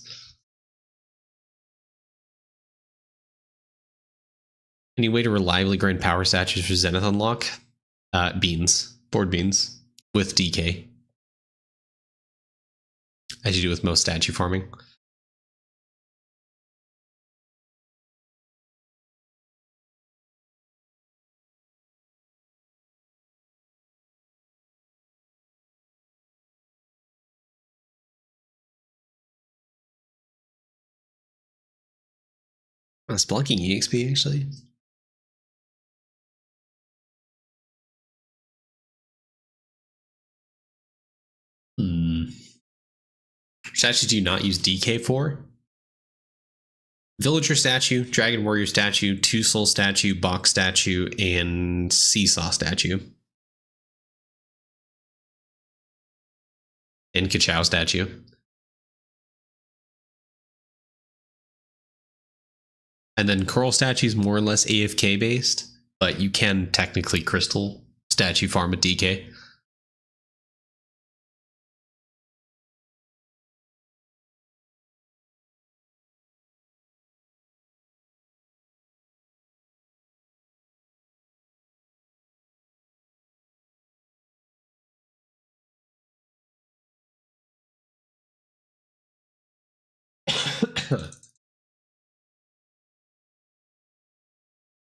Any way to reliably grind power statues for Zenith unlock? Beans. Board beans. With DK. As you do with most statue farming. Spelunking EXP actually. Statues do you not use DK for? Villager statue, Dragon Warrior statue, Two Soul statue, Box statue, and Seesaw statue. And Kachow statue. And then Coral statue is more or less AFK based, but you can technically crystal statue farm at DK.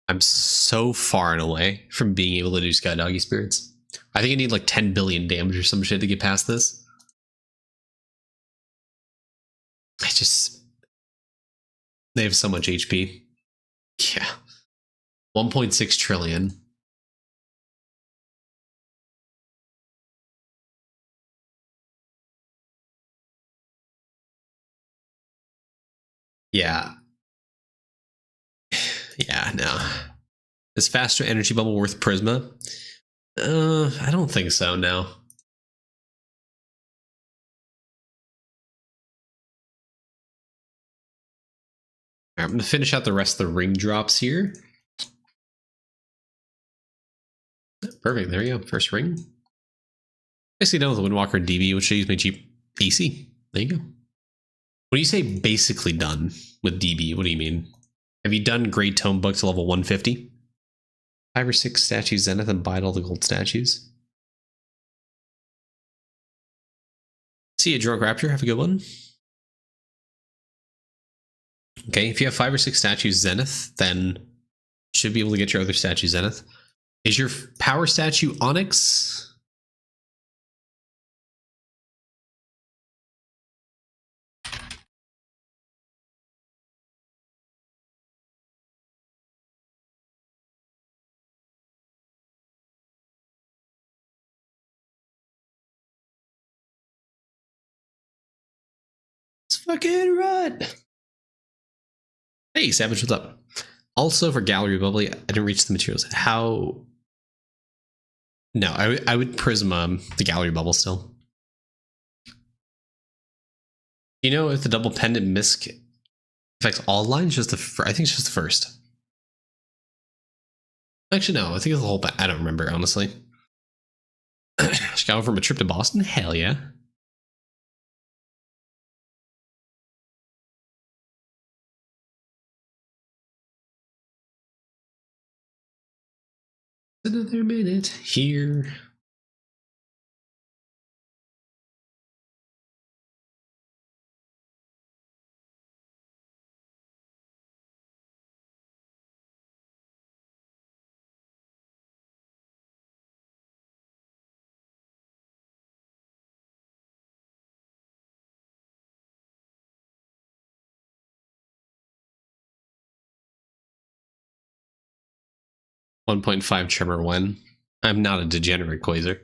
I'm so far and away from being able to do Sky Doggy Spirits. I think I need like 10 billion damage or some shit to get past this. They have so much HP. Yeah. 1.6 trillion. Yeah. Yeah, no. Is faster energy bubble worth Prisma? I don't think so, no. Right, I'm going to finish out the rest of the ring drops here. Perfect, there you go. First ring. Basically done with Windwalker and DB, which should use my cheap AC. There you go. When you say basically done with DB, what do you mean? Have you done Great Tome Book to level 150? 5 or 6 statues Zenith and buy all the gold statues. See you, Drunk Raptor. Have a good one. Okay, if you have 5 or 6 statues Zenith, then you should be able to get your other statue Zenith. Is your power statue Onyx? Let's fucking run! Hey, Savage, what's up? Also, for Gallery Bubbly, I didn't reach the materials. How? No, I would Prism the Gallery Bubble still. You know if the double pendant misc affects all lines? Just the I think it's just the first. Actually, no. I think it's the whole. I don't remember honestly. Just got over from a trip to Boston. Hell yeah. Another minute here. .5 Tremor 1. I'm not a degenerate Quasar.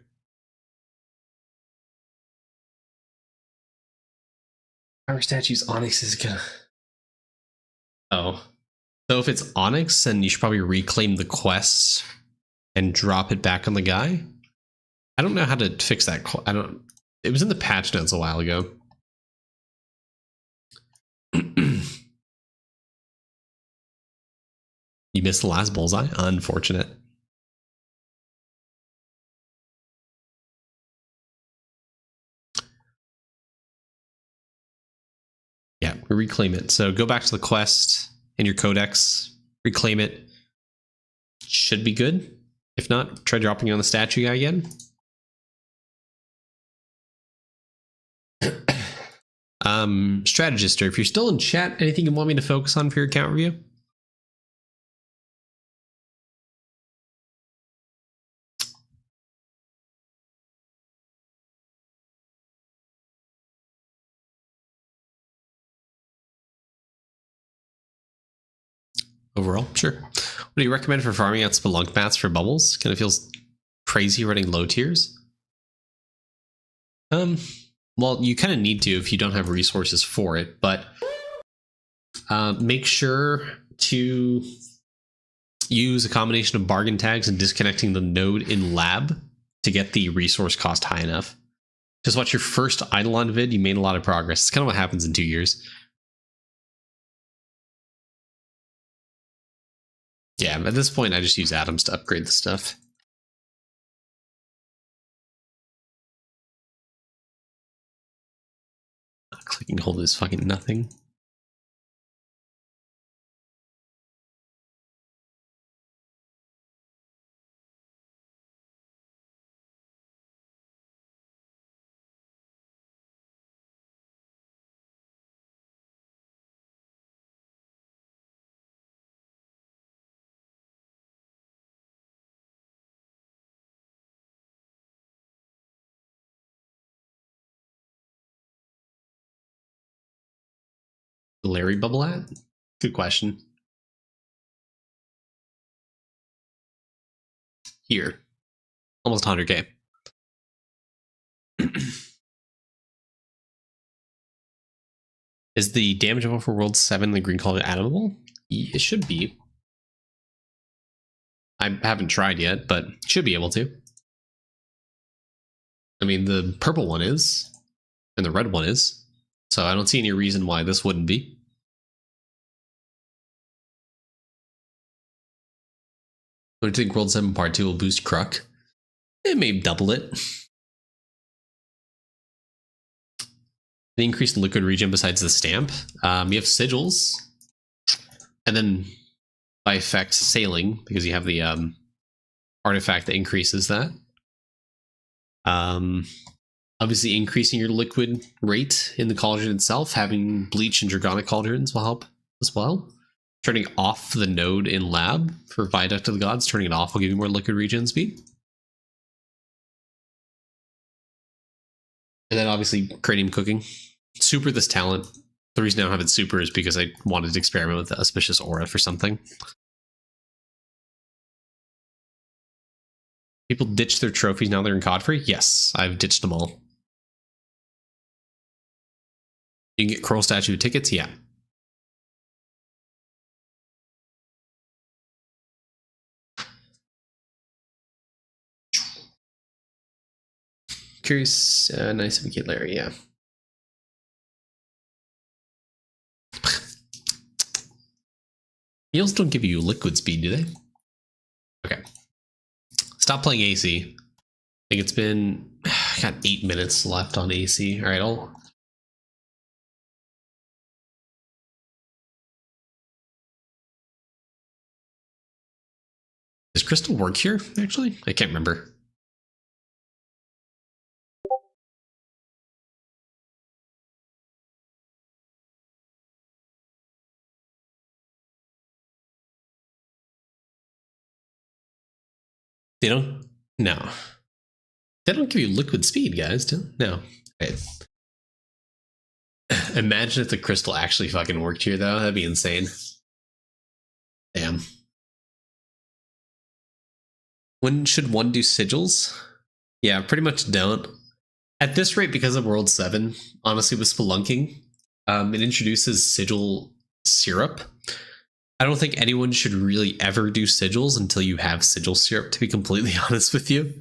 Power statues Onyx is gonna. Oh. So if it's Onyx, then you should probably reclaim the quests and drop it back on the guy. I don't know how to fix that. I don't. It was in the patch notes a while ago. You missed the last bullseye? Unfortunate. Yeah, reclaim it. So go back to the quest in your codex, reclaim it. Should be good. If not, try dropping it on the statue guy again. Strategister, if you're still in chat, anything you want me to focus on for your account review? Overall, sure. What do you recommend for farming out Spelunk mats for bubbles? Kind of feels crazy running low tiers. Well, you kind of need to if you don't have resources for it, but make sure to use a combination of bargain tags and disconnecting the node in lab to get the resource cost high enough. Just watch your first Eidolon vid, you made a lot of progress. It's kind of what happens in 2 years. Yeah, at this point, I just use atoms to upgrade the stuff. Clicking hold is fucking nothing. Larry bubble at? Good question. Here. Almost 100k. Is the damage level for World 7 the green color animable? It should be. I haven't tried yet, but should be able to. I mean, the purple one is, and the red one is, so I don't see any reason why this wouldn't be. What do you think World 7 Part 2 will boost Kruk? It may double it. The increase in liquid regen besides the stamp. You have sigils, and then by effect sailing, because you have the artifact that increases that. Obviously increasing your liquid rate in the cauldron itself, having bleach and dragonic cauldrons will help as well. Turning off the node in lab for Viaduct of the Gods. Turning it off will give you more liquid regen speed. And then obviously cranium cooking. Super this talent. The reason I don't have it super is because I wanted to experiment with the auspicious aura for something. People ditch their trophies now they're in Godfrey? Yes, I've ditched them all. You can get Coral Statue tickets? Yeah. Curious, nice of a kid, Larry, yeah. Heals don't give you liquid speed, do they? Okay. Stop playing AC. I think it's been... I got 8 minutes left on AC. Alright, I'll... Does Crystal work here, actually? I can't remember. They don't? No. They don't give you liquid speed, guys, do they? No. Right. Imagine if the crystal actually fucking worked here, though. That'd be insane. Damn. When should one do sigils? Yeah, pretty much don't. At this rate, because of World 7, honestly, with Spelunking, it introduces sigil syrup. I don't think anyone should really ever do sigils until you have sigil syrup, to be completely honest with you.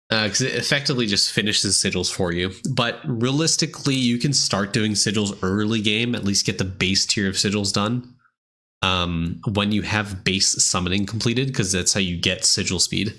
Because it effectively just finishes sigils for you. But realistically, you can start doing sigils early game, at least get the base tier of sigils done when you have base summoning completed, because that's how you get sigil speed.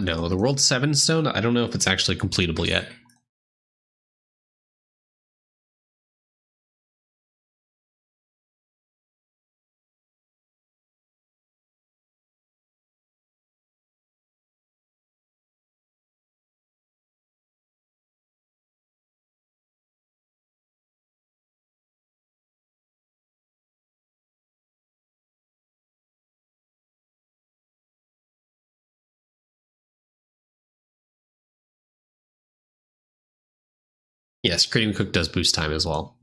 No, the World 7 stone, I don't know if it's actually completable yet. Yes, Cranium Cook does boost time as well.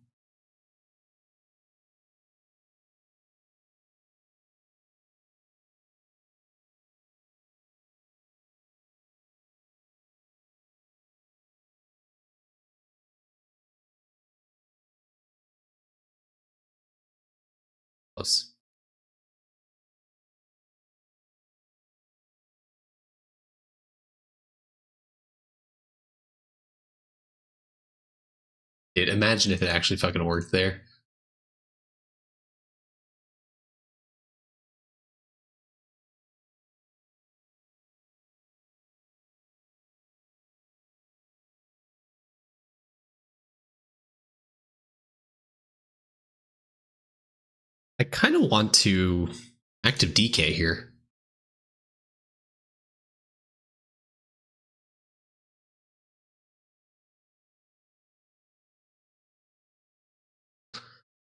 Close. Dude, imagine if it actually fucking worked there. I kind of want to active DK here.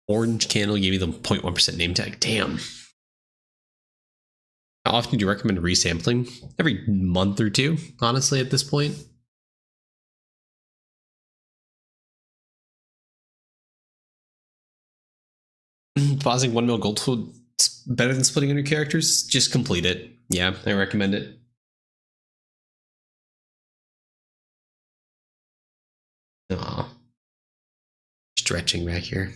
Orange candle gave me the 0.1% name tag. Damn. How often do you recommend resampling? Every month or two, honestly, at this point. Pausing 1 mil gold food better than splitting on your characters? Just complete it. Yeah, I recommend it. Aw. Stretching back here.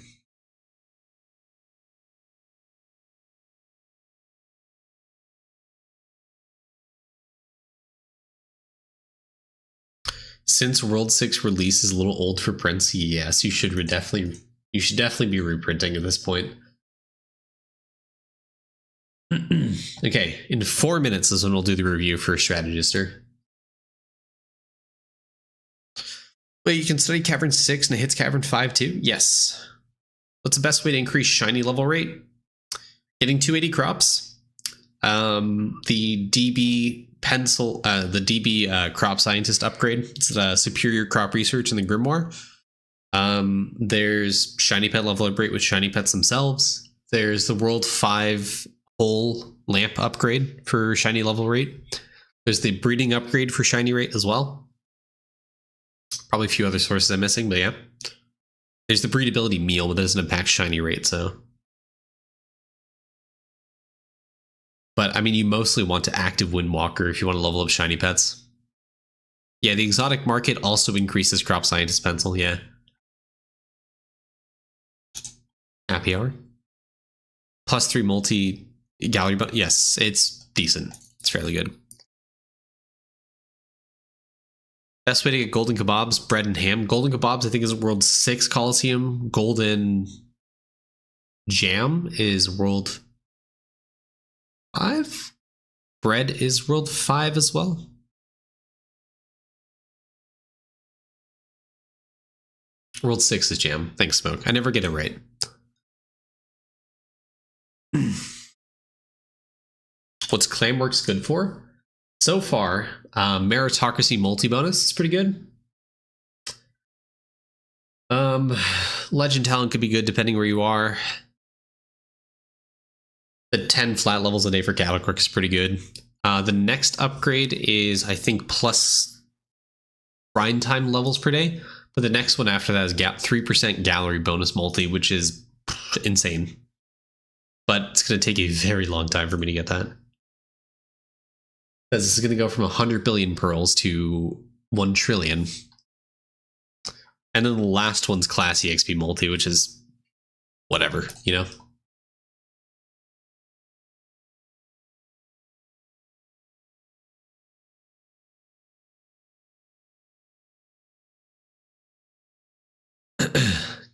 Since World 6 release is a little old for Prince, yes, you should definitely You should definitely be reprinting at this point. Okay, in 4 minutes is when we'll do the review for Strategister. Wait, you can study Cavern 6 and it hits Cavern 5 too? Yes. What's the best way to increase shiny level rate? Getting 280 crops. The DB pencil, the DB crop scientist upgrade. It's a superior crop research in the Grimoire. There's shiny pet level upgrade with shiny pets themselves. There's the World 5 whole lamp upgrade for shiny level rate. There's the breeding upgrade for shiny rate as well. Probably a few other sources I'm missing, but yeah. There's the breedability meal, but that doesn't impact shiny rate, so. But I mean, you mostly want to active Windwalker if you want to level up shiny pets. Yeah, the exotic market also increases crop scientist pencil, yeah. Happy hour. +3 multi gallery, but yes, it's decent. It's fairly good. Best way to get golden kebabs, bread and ham. Golden kebabs, I think, is World 6 Coliseum. Golden jam is World 5. Bread is World 5 as well. World 6 is jam. Thanks, Smoke. I never get it right. What's Clamworks good for? So far, meritocracy multi-bonus is pretty good. Legend talent could be good depending where you are. The 10 flat levels a day for Gallagher is pretty good. The next upgrade is, I think, plus grind time levels per day. But the next one after that is 3% gallery bonus multi, which is insane. But it's going to take a very long time for me to get that. Because this is going to go from 100 billion pearls to 1 trillion. And then the last one's class EXP multi, which is whatever, you know?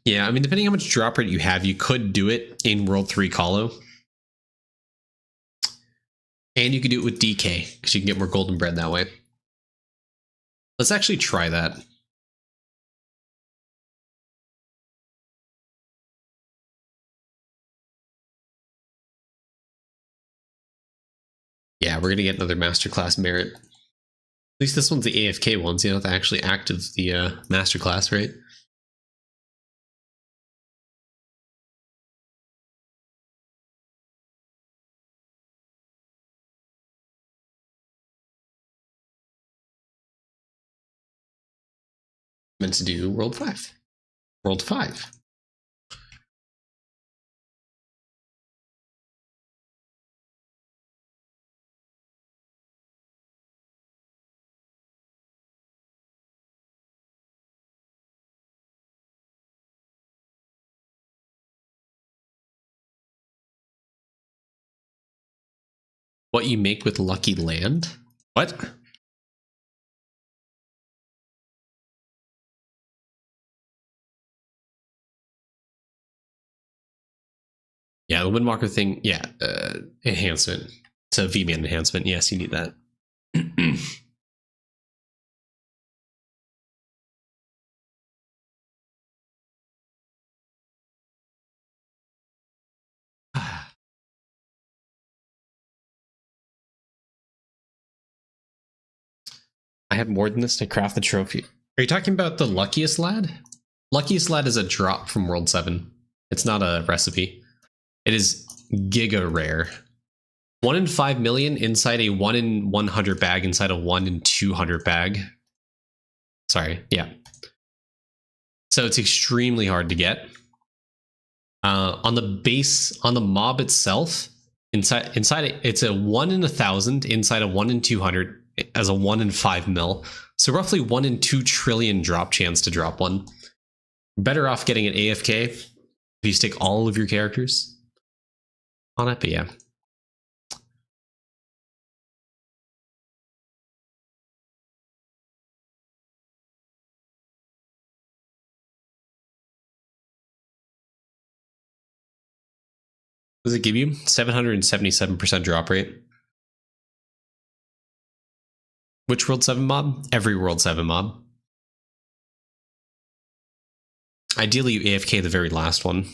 Yeah, I mean, depending on how much drop rate you have, you could do it in World 3 Colo. And you could do it with DK, because you can get more golden bread that way. Let's actually try that. Yeah, we're going to get another masterclass merit. At least this one's the AFK one, so you don't have to actually active the masterclass, right? Meant to do World 5. World 5. What you make with Lucky Land? What? Yeah, the Windwalker thing, yeah, enhancement. It's a V-Man enhancement. Yes, you need that. I have more than this to craft the trophy. Are you talking about the Luckiest Lad? Luckiest Lad is a drop from World 7. It's not a recipe. It is giga rare. 1 in 5 million inside a 1 in 100 bag inside a 1 in 200 bag. Sorry, yeah. So it's extremely hard to get. On the base, on the mob itself, inside it's a 1 in 1,000 inside a 1 in 200 as a 1 in 5 mil. So roughly 1 in 2 trillion drop chance to drop one. Better off getting an AFK if you stick all of your characters on it, but yeah. Does it give you 777% drop rate? Which World 7 mob? Every World 7 mob. Ideally, you AFK the very last one.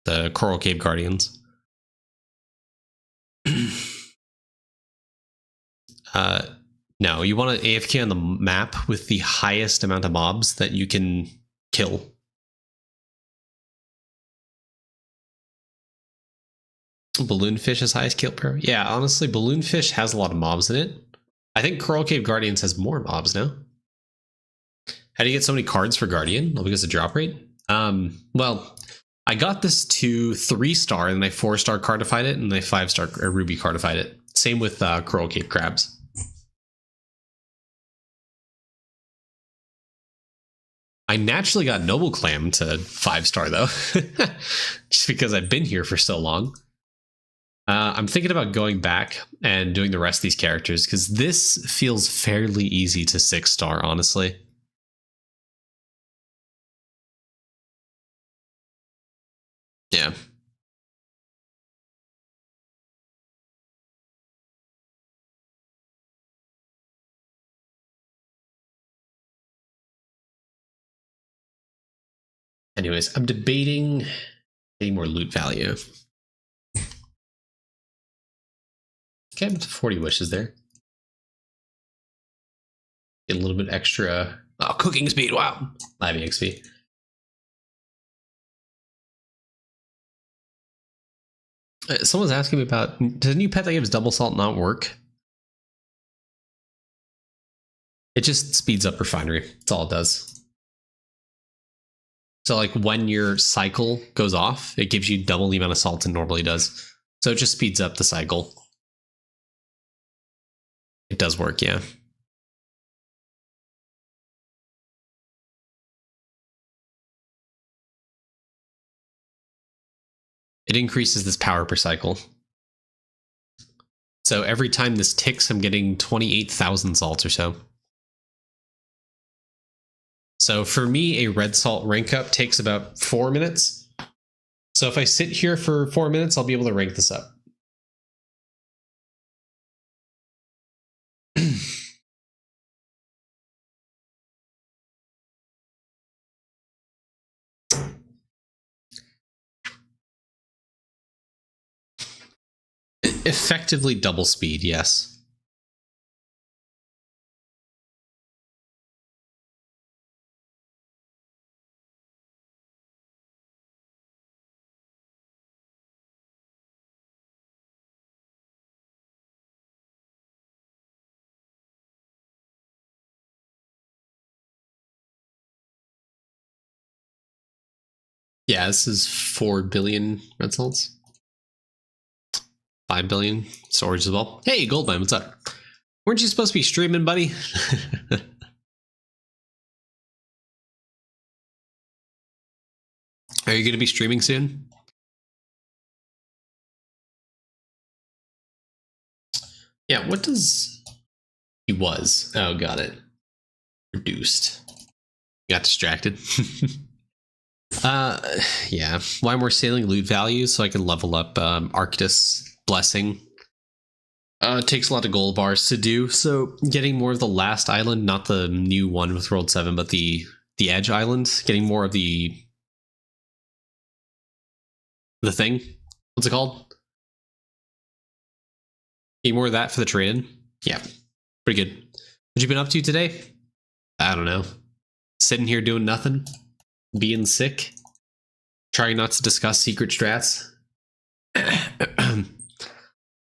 The Coral Cave Guardians. No, you want to AFK on the map with the highest amount of mobs that you can kill. Balloonfish is highest kill per. Yeah, honestly, Balloonfish has a lot of mobs in it. I think Coral Cave Guardians has more mobs now. How do you get so many cards for Guardian? Well, because of drop rate? Well, I got this to 3-star and I 4-star cardified it and I 5-star Ruby cardified it. Same with Coral Cave Crabs. I naturally got Noble Clam to 5-star though, just because I've been here for so long. I'm thinking about going back and doing the rest of these characters because this feels fairly easy to 6-star, honestly. Yeah. Anyways, I'm debating getting more loot value. Okay, I'm up to 40 wishes there. Get a little bit extra cooking speed. Wow. Live EXP. Someone's asking me about, does a new pet that gives double salt not work? It just speeds up refinery. That's all it does. So like when your cycle goes off, it gives you double the amount of salt it normally does. So it just speeds up the cycle. It does work, yeah. It increases this power per cycle. So every time this ticks, I'm getting 28,000 salts or so. So for me, a red salt rank up takes about 4 minutes. So if I sit here for 4 minutes, I'll be able to rank this up. Effectively double speed, yes. Yeah, this is 4 billion red salts. 5 billion storage as well. Hey, Goldmine, what's up? Weren't you supposed to be streaming, buddy? Are you going to be streaming soon? Yeah, what does... He was. Oh, got it. Reduced. Got distracted. Yeah. Why more sailing loot value so I can level up Arctis Blessing. It takes a lot of gold bars to do, so getting more of the last island, not the new one with World 7, but the Edge Island, getting more of the thing. What's it called? Getting more of that for the trade-in. Yeah, pretty good. What you been up to today? I don't know. Sitting here doing nothing, being sick, trying not to discuss secret strats.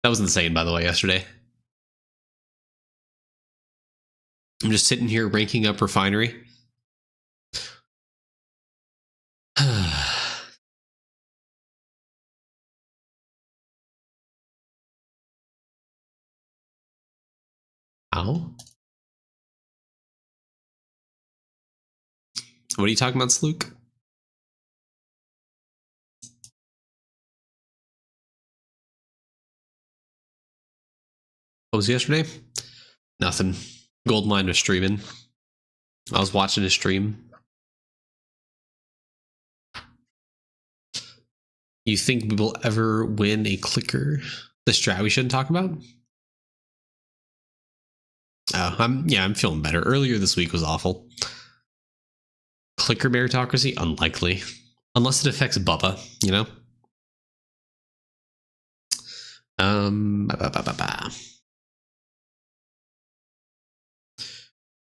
That was insane, by the way, yesterday. I'm just sitting here ranking up refinery. Ow. What are you talking about, Slook? What was yesterday? Nothing. Goldmine was streaming. I was watching his stream. You think we will ever win a clicker? The strat we shouldn't talk about? Oh, I'm feeling better. Earlier this week was awful. Clicker meritocracy? Unlikely. Unless it affects Bubba, you know?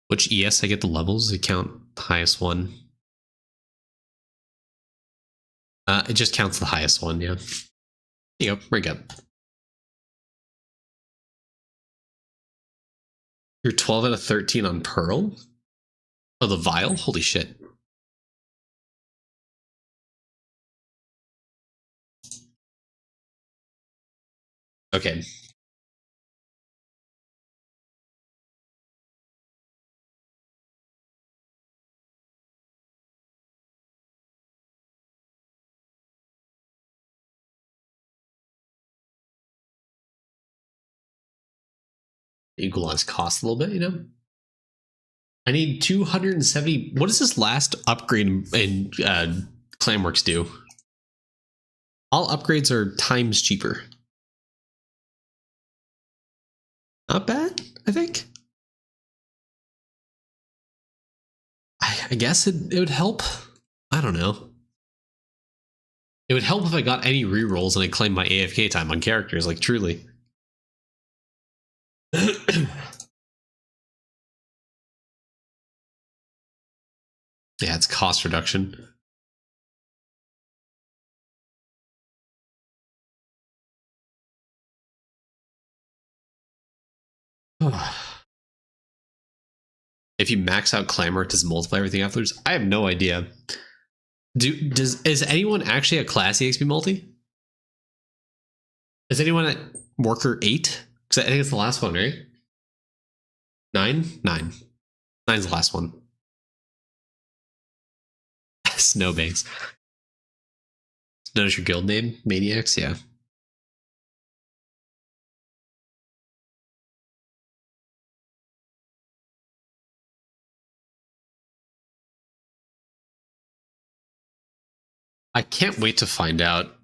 Which ES I get the levels? I count the highest one. It just counts the highest one, yeah. There you go, very good. You're 12 out of 13 on Pearl? Oh, the Vial? Holy shit. Okay. Equalize cost a little bit, you know? I need 270. What does this last upgrade in Clamworks do? All upgrades are times cheaper. Not bad, I think. I guess it would help. I don't know. It would help if I got any rerolls and I claimed my AFK time on characters, like truly. Yeah, it's cost reduction. If you max out Clamor, does it multiply everything afterwards? I have no idea. Is anyone actually a class EXP multi? Is anyone at Worker 8? Because I think it's the last one, right? 9? 9. 9's the last one. Snowbanks. Notice your guild name? Maniacs? Yeah. I can't wait to find out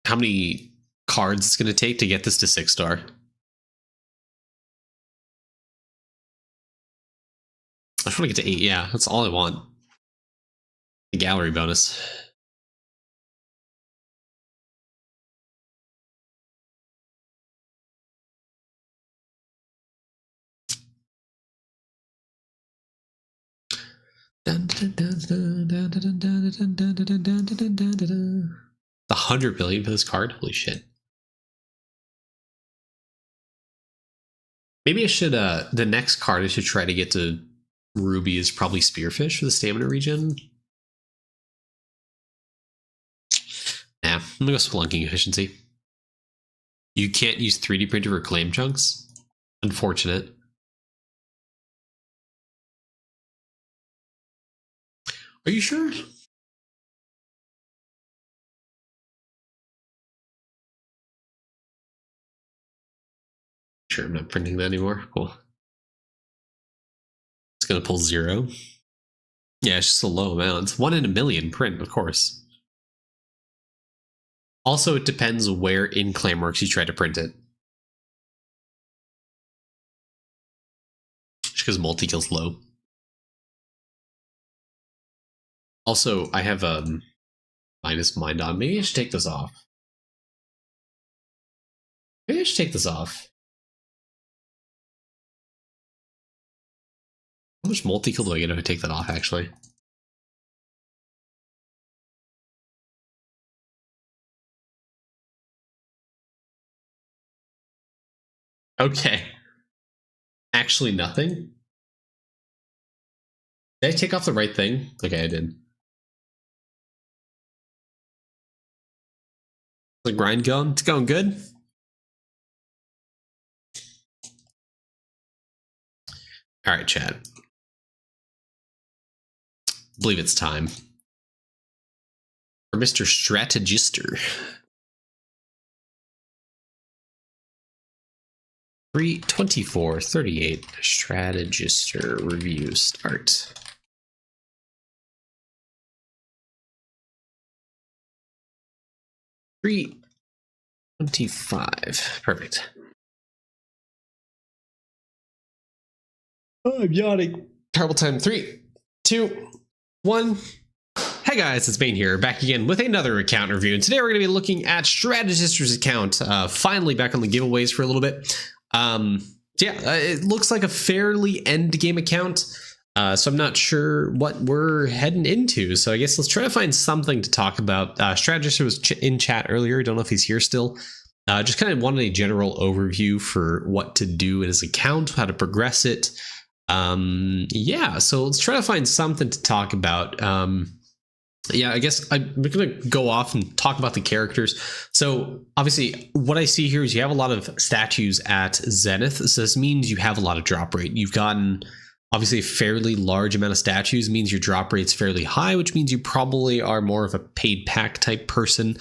how many cards it's going to take to get this to 6-star. I just want to get to 8. Yeah, that's all I want. The gallery bonus. The 100 billion for this card? Holy shit. Maybe I should, the next card I should try to get to Ruby is probably Spearfish for the stamina regen. Yeah, I'm gonna go Splunking Efficiency. You can't use 3D printer for claim chunks? Unfortunate. Are you sure? Sure, I'm not printing that anymore. Cool. It's gonna pull 0. Yeah, it's just a low amount. It's 1 in a million print, of course. Also, it depends where in Clamworks you try to print it. Just because multi-kill's low. Also, I have minus mind on. Maybe I should take this off. Maybe I should take this off. How much multi-kill do I get if I take that off, actually? Okay. Actually nothing? Did I take off the right thing? Okay, I did. The grind going? It's going good? Alright, chat. I believe it's time. For Mr. Stratagister. 3:24:38 Stratagister review start. 325. Perfect. Oh, I'm yawning. Terrible time. 3, 2, 1. Hey guys, it's Bane here, back again with another account review. And today we're going to be looking at Strategist's account. Finally back on the giveaways for a little bit. It looks like a fairly end game account. So I'm not sure what we're heading into. So I guess let's try to find something to talk about. Strategist was in chat earlier. Don't know if he's here still. Just kind of wanted a general overview for what to do in his account, how to progress it. So let's try to find something to talk about. I guess I'm going to go off and talk about the characters. So obviously what I see here is you have a lot of statues at Zenith. So this means you have a lot of drop rate. You've gotten obviously a fairly large amount of statues, means your drop rate's fairly high, which means you probably are more of a paid pack type person.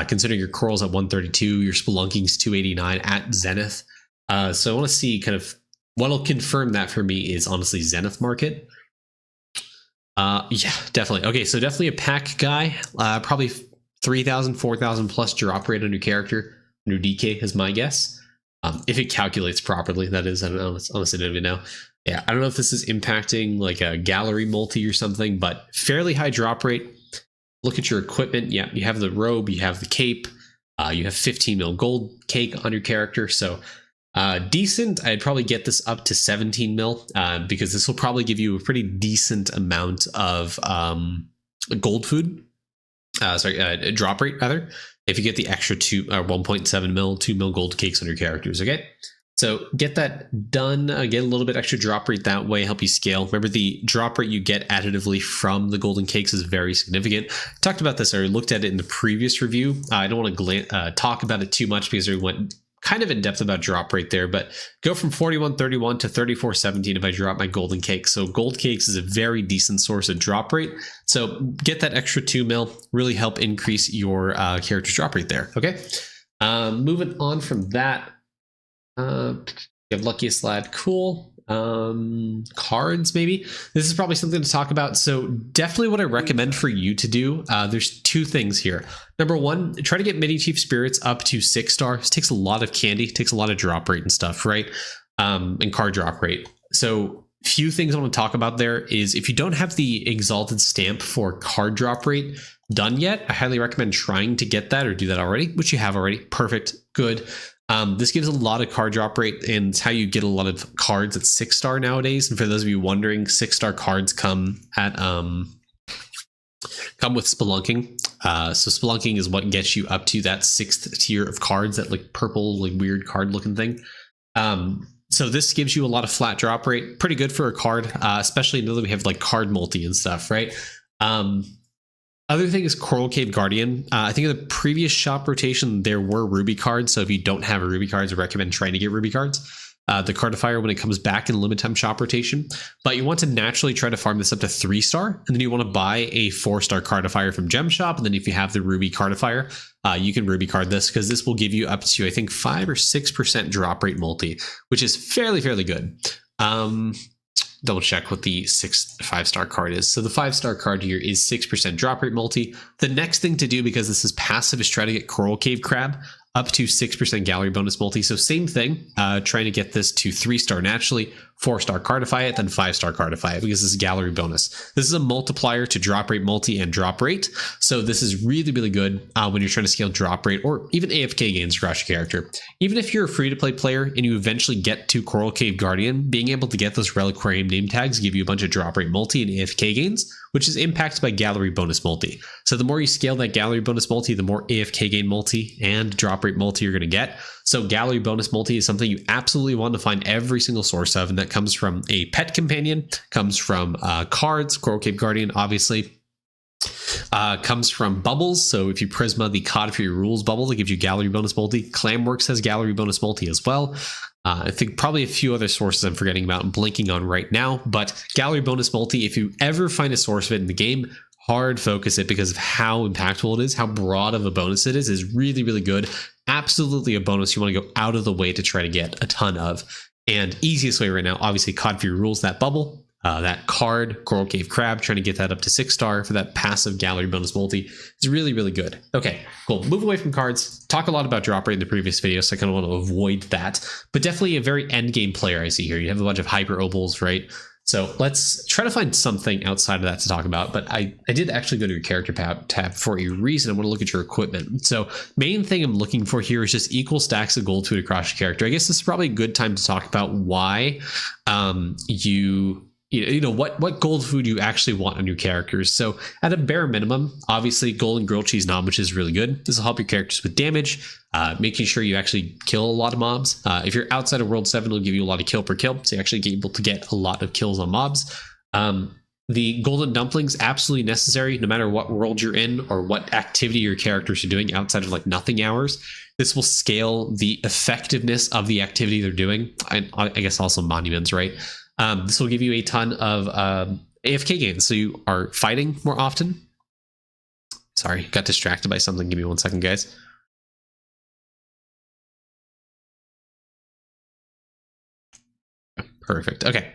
Considering your corals at 132, your spelunking's 289 at Zenith. So I want to see kind of what'll confirm that for me is honestly Zenith market. Definitely. Okay, so definitely a pack guy. Probably 3,000, 4,000 plus drop rate on your character. New DK is my guess. If it calculates properly, that is. I don't know. Honestly, I don't even know. Yeah, I don't know if this is impacting like a gallery multi or something, but fairly high drop rate. Look at your equipment. Yeah, you have the robe, you have the cape, you have 15 mil gold cake on your character. So decent. I'd probably get this up to 17 mil because this will probably give you a pretty decent amount of gold food. Drop rate rather. If you get the extra 1.7 mil, 2 mil gold cakes on your characters. Okay, so get that done. Get a little bit extra drop rate that way. Help you scale. Remember, the drop rate you get additively from the golden cakes is very significant. Talked about this or looked at it in the previous review. I don't want to talk about it too much because we went kind of in depth about drop rate there, but go from 41.31 to 34.17 if I drop my golden cakes. So gold cakes is a very decent source of drop rate. So get that extra 2 mil, really help increase your character's drop rate there. Okay. Moving on from that, you have luckiest lad. Cool. Cards maybe. This is probably something to talk about. So definitely what I recommend for you to do, there's two things here. Number one, try to get mini chief spirits up to 6-star. This takes a lot of candy, takes a lot of drop rate and stuff, right? And card drop rate. So few things I want to talk about there is if you don't have the exalted stamp for card drop rate done yet, I highly recommend trying to get that or do that already, which you have already. Perfect. Good. This gives a lot of card drop rate, and it's how you get a lot of cards at 6-star nowadays. And for those of you wondering, 6-star cards come with spelunking. So spelunking is what gets you up to that 6th tier of cards, that like purple, like weird card looking thing. So this gives you a lot of flat drop rate, pretty good for a card, especially now that we have like card multi and stuff, right? Other thing is Coral Cave Guardian. I think in the previous shop rotation, there were Ruby cards. So if you don't have a Ruby cards, I recommend trying to get Ruby cards. The Cardifier when it comes back in limited time shop rotation. But you want to naturally try to farm this up to 3-star. And then you want to buy a 4-star Cardifier from Gem Shop. And then if you have the Ruby Cardifier, you can Ruby card this because this will give you up to, I think, 5 or 6% drop rate multi, which is fairly good. Double check what the 5-star card is. So the 5-star card here is 6% drop rate multi. The next thing to do, because this is passive, is try to get Coral Cave Crab up to 6% gallery bonus multi. So same thing, trying to get this to 3-star naturally, 4-star cardify it, then 5-star cardify it, because this is gallery bonus. This is a multiplier to drop rate multi and drop rate. So this is really good when you're trying to scale drop rate or even AFK gains across your character. Even if you're a free-to-play player and you eventually get to Coral Cave Guardian, being able to get those Reliquarium name tags give you a bunch of drop rate multi and AFK gains, which is impacted by gallery bonus multi. So the more you scale that gallery bonus multi, the more AFK gain multi and drop rate multi you're going to get. So gallery bonus multi is something you absolutely want to find every single source of, and that comes from a pet companion, comes from cards, Coral Cave Guardian, obviously. Comes from bubbles. So if you Prisma the Cod for your rules bubble, that gives you gallery bonus multi. Clamworks has gallery bonus multi as well. I think probably a few other sources I'm forgetting about and blinking on right now, but gallery bonus multi, if you ever find a source of it in the game, hard focus it because of how impactful it is, how broad of a bonus it is really good. Absolutely a bonus you want to go out of the way to try to get a ton of. And easiest way right now, obviously, Cod for your rules, that bubble. That card, Coral Cave Crab, trying to get that up to 6-star for that passive gallery bonus multi. It's really, really good. Okay, cool. Move away from cards. Talk a lot about drop rate in the previous video, so I kind of want to avoid that. But definitely a very end game player I see here. You have a bunch of hyper opals, right? So let's try to find something outside of that to talk about. But I did actually go to your character tab for a reason. I want to look at your equipment. So main thing I'm looking for here is just equal stacks of gold food across your character. I guess this is probably a good time to talk about why you know what gold food you actually want on your characters. So at a bare minimum, obviously golden grilled cheese nom, which is really good. This will help your characters with damage, making sure you actually kill a lot of mobs. If you're outside of World 7, it'll give you a lot of kill per kill, so you actually get able to get a lot of kills on mobs. The golden dumplings, absolutely necessary no matter what world you're in or what activity your characters are doing outside of like nothing hours. This will scale the effectiveness of the activity they're doing, and I guess also monuments, right? This will give you a ton of AFK gains, so you are fighting more often. Sorry, got distracted by something. Give me 1 second, guys. Perfect. Okay.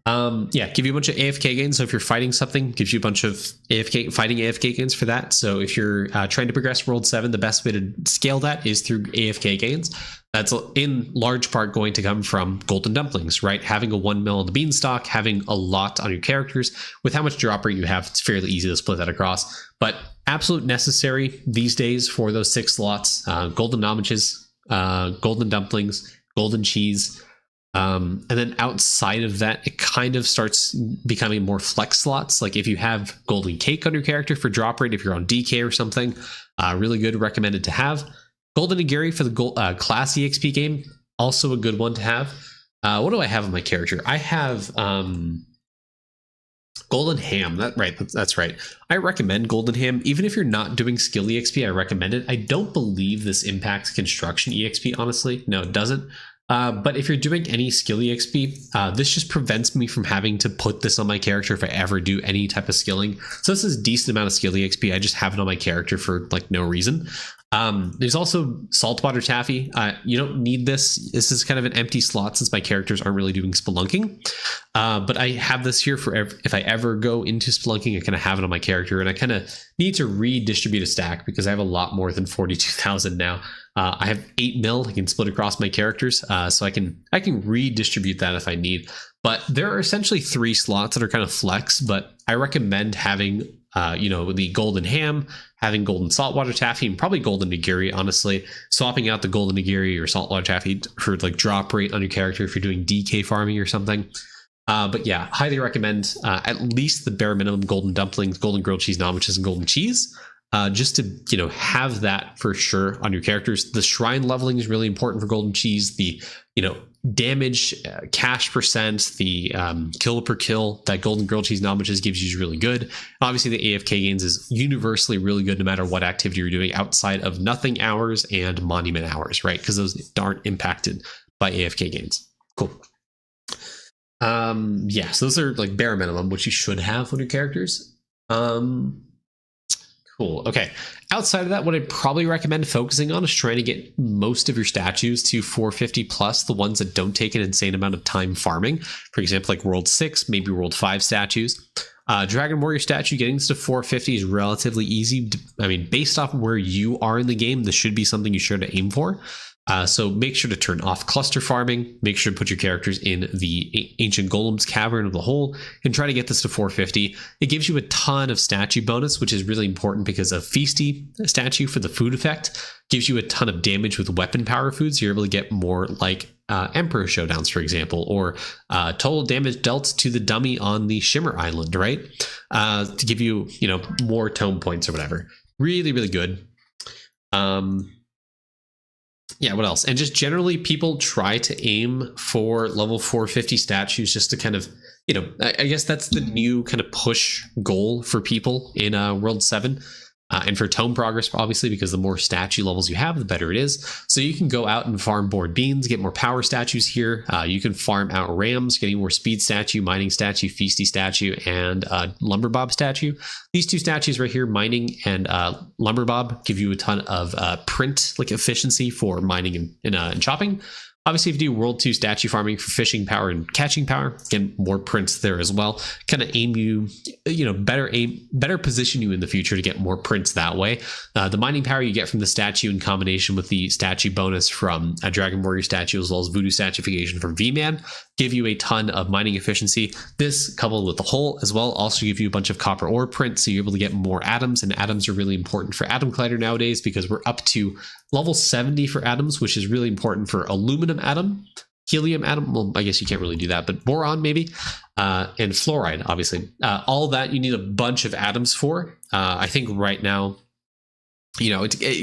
Yeah, give you a bunch of AFK gains. So if you're fighting something, gives you a bunch of fighting AFK gains for that. So if you're trying to progress World 7, the best way to scale that is through AFK gains. That's in large part going to come from golden dumplings, right? Having a 1 mil on the beanstalk, having a lot on your characters. With how much drop rate you have, it's fairly easy to split that across. But absolute necessary these days for those 6 slots: golden nomages, golden dumplings, golden cheese. And then outside of that, it kind of starts becoming more flex slots. Like if you have golden cake on your character for drop rate, if you're on DK or something, really good, recommended to have. Golden nigiri for the class EXP game, also a good one to have. What do I have on my character? I have golden ham. That's right. I recommend golden ham. Even if you're not doing skill EXP, I recommend it. I don't believe this impacts construction EXP, honestly. No, it doesn't. But if you're doing any skill EXP, this just prevents me from having to put this on my character if I ever do any type of skilling. So this is a decent amount of skill EXP. I just have it on my character for like no reason. There's also saltwater taffy. You don't need this. This is kind of an empty slot since my characters aren't really doing spelunking. But I have this here for if I ever go into spelunking, I kind of have it on my character, and I kind of need to redistribute a stack because I have a lot more than 42,000 now. I have 8 mil I can split across my characters, so I can redistribute that if I need. But there are essentially 3 slots that are kind of flex, but I recommend having the golden ham, having golden saltwater taffy, and probably golden nigiri, honestly. Swapping out the golden nigiri or saltwater taffy for like drop rate on your character if you're doing DK farming or something. But yeah, highly recommend at least the bare minimum golden dumplings, golden grilled cheese sandwiches, and golden cheese. Just to have that for sure on your characters. The shrine leveling is really important for golden cheese. The damage, cash percent, the kill per kill that golden grilled cheese sandwiches gives you is really good. Obviously, the AFK gains is universally really good no matter what activity you're doing outside of nothing hours and monument hours, right? Because those aren't impacted by AFK gains. Cool. Yeah, so those are like bare minimum, which you should have on your characters. Cool. Okay. Outside of that, what I'd probably recommend focusing on is trying to get most of your statues to 450 plus, the ones that don't take an insane amount of time farming. For example, like World 6, maybe World 5 statues. Dragon Warrior statue getting this to 450 is relatively easy. I mean, based off of where you are in the game, this should be something you should aim for. So make sure to turn off cluster farming, make sure to put your characters in the Ancient Golem's Cavern of the Hole, and try to get this to 450. It gives you a ton of statue bonus, which is really important because a Feasty statue for the food effect gives you a ton of damage with weapon power foods. You're able to get more like Emperor Showdowns, for example, or total damage dealt to the dummy on the Shimmer Island, right? To give you, more tome points or whatever. Really, really good. Yeah, what else? And just generally, people try to aim for level 450 statues just to kind of, I guess that's the new kind of push goal for people in World 7. And for tome progress, obviously, because the more statue levels you have, the better it is. So you can go out and farm board beans, get more power statues here. You can farm out rams, getting more speed statue, mining statue, feasty statue, and lumberbob statue. These 2 statues right here, mining and lumberbob, give you a ton of print like efficiency for mining and chopping. Obviously, if you do World 2 statue farming for fishing power and catching power, get more prints there as well. Kind of aim you, better position you in the future to get more prints that way. The mining power you get from the statue in combination with the statue bonus from a Dragon Warrior statue as well as Voodoo statuification from V-Man give you a ton of mining efficiency. This, coupled with the hole as well, also give you a bunch of copper ore prints, so you're able to get more atoms, and atoms are really important for Atom Collider nowadays because we're up to level 70 for atoms, which is really important for aluminum atom, helium atom, well, I guess you can't really do that, but boron maybe, and fluoride, obviously. All that you need a bunch of atoms for. I think right now,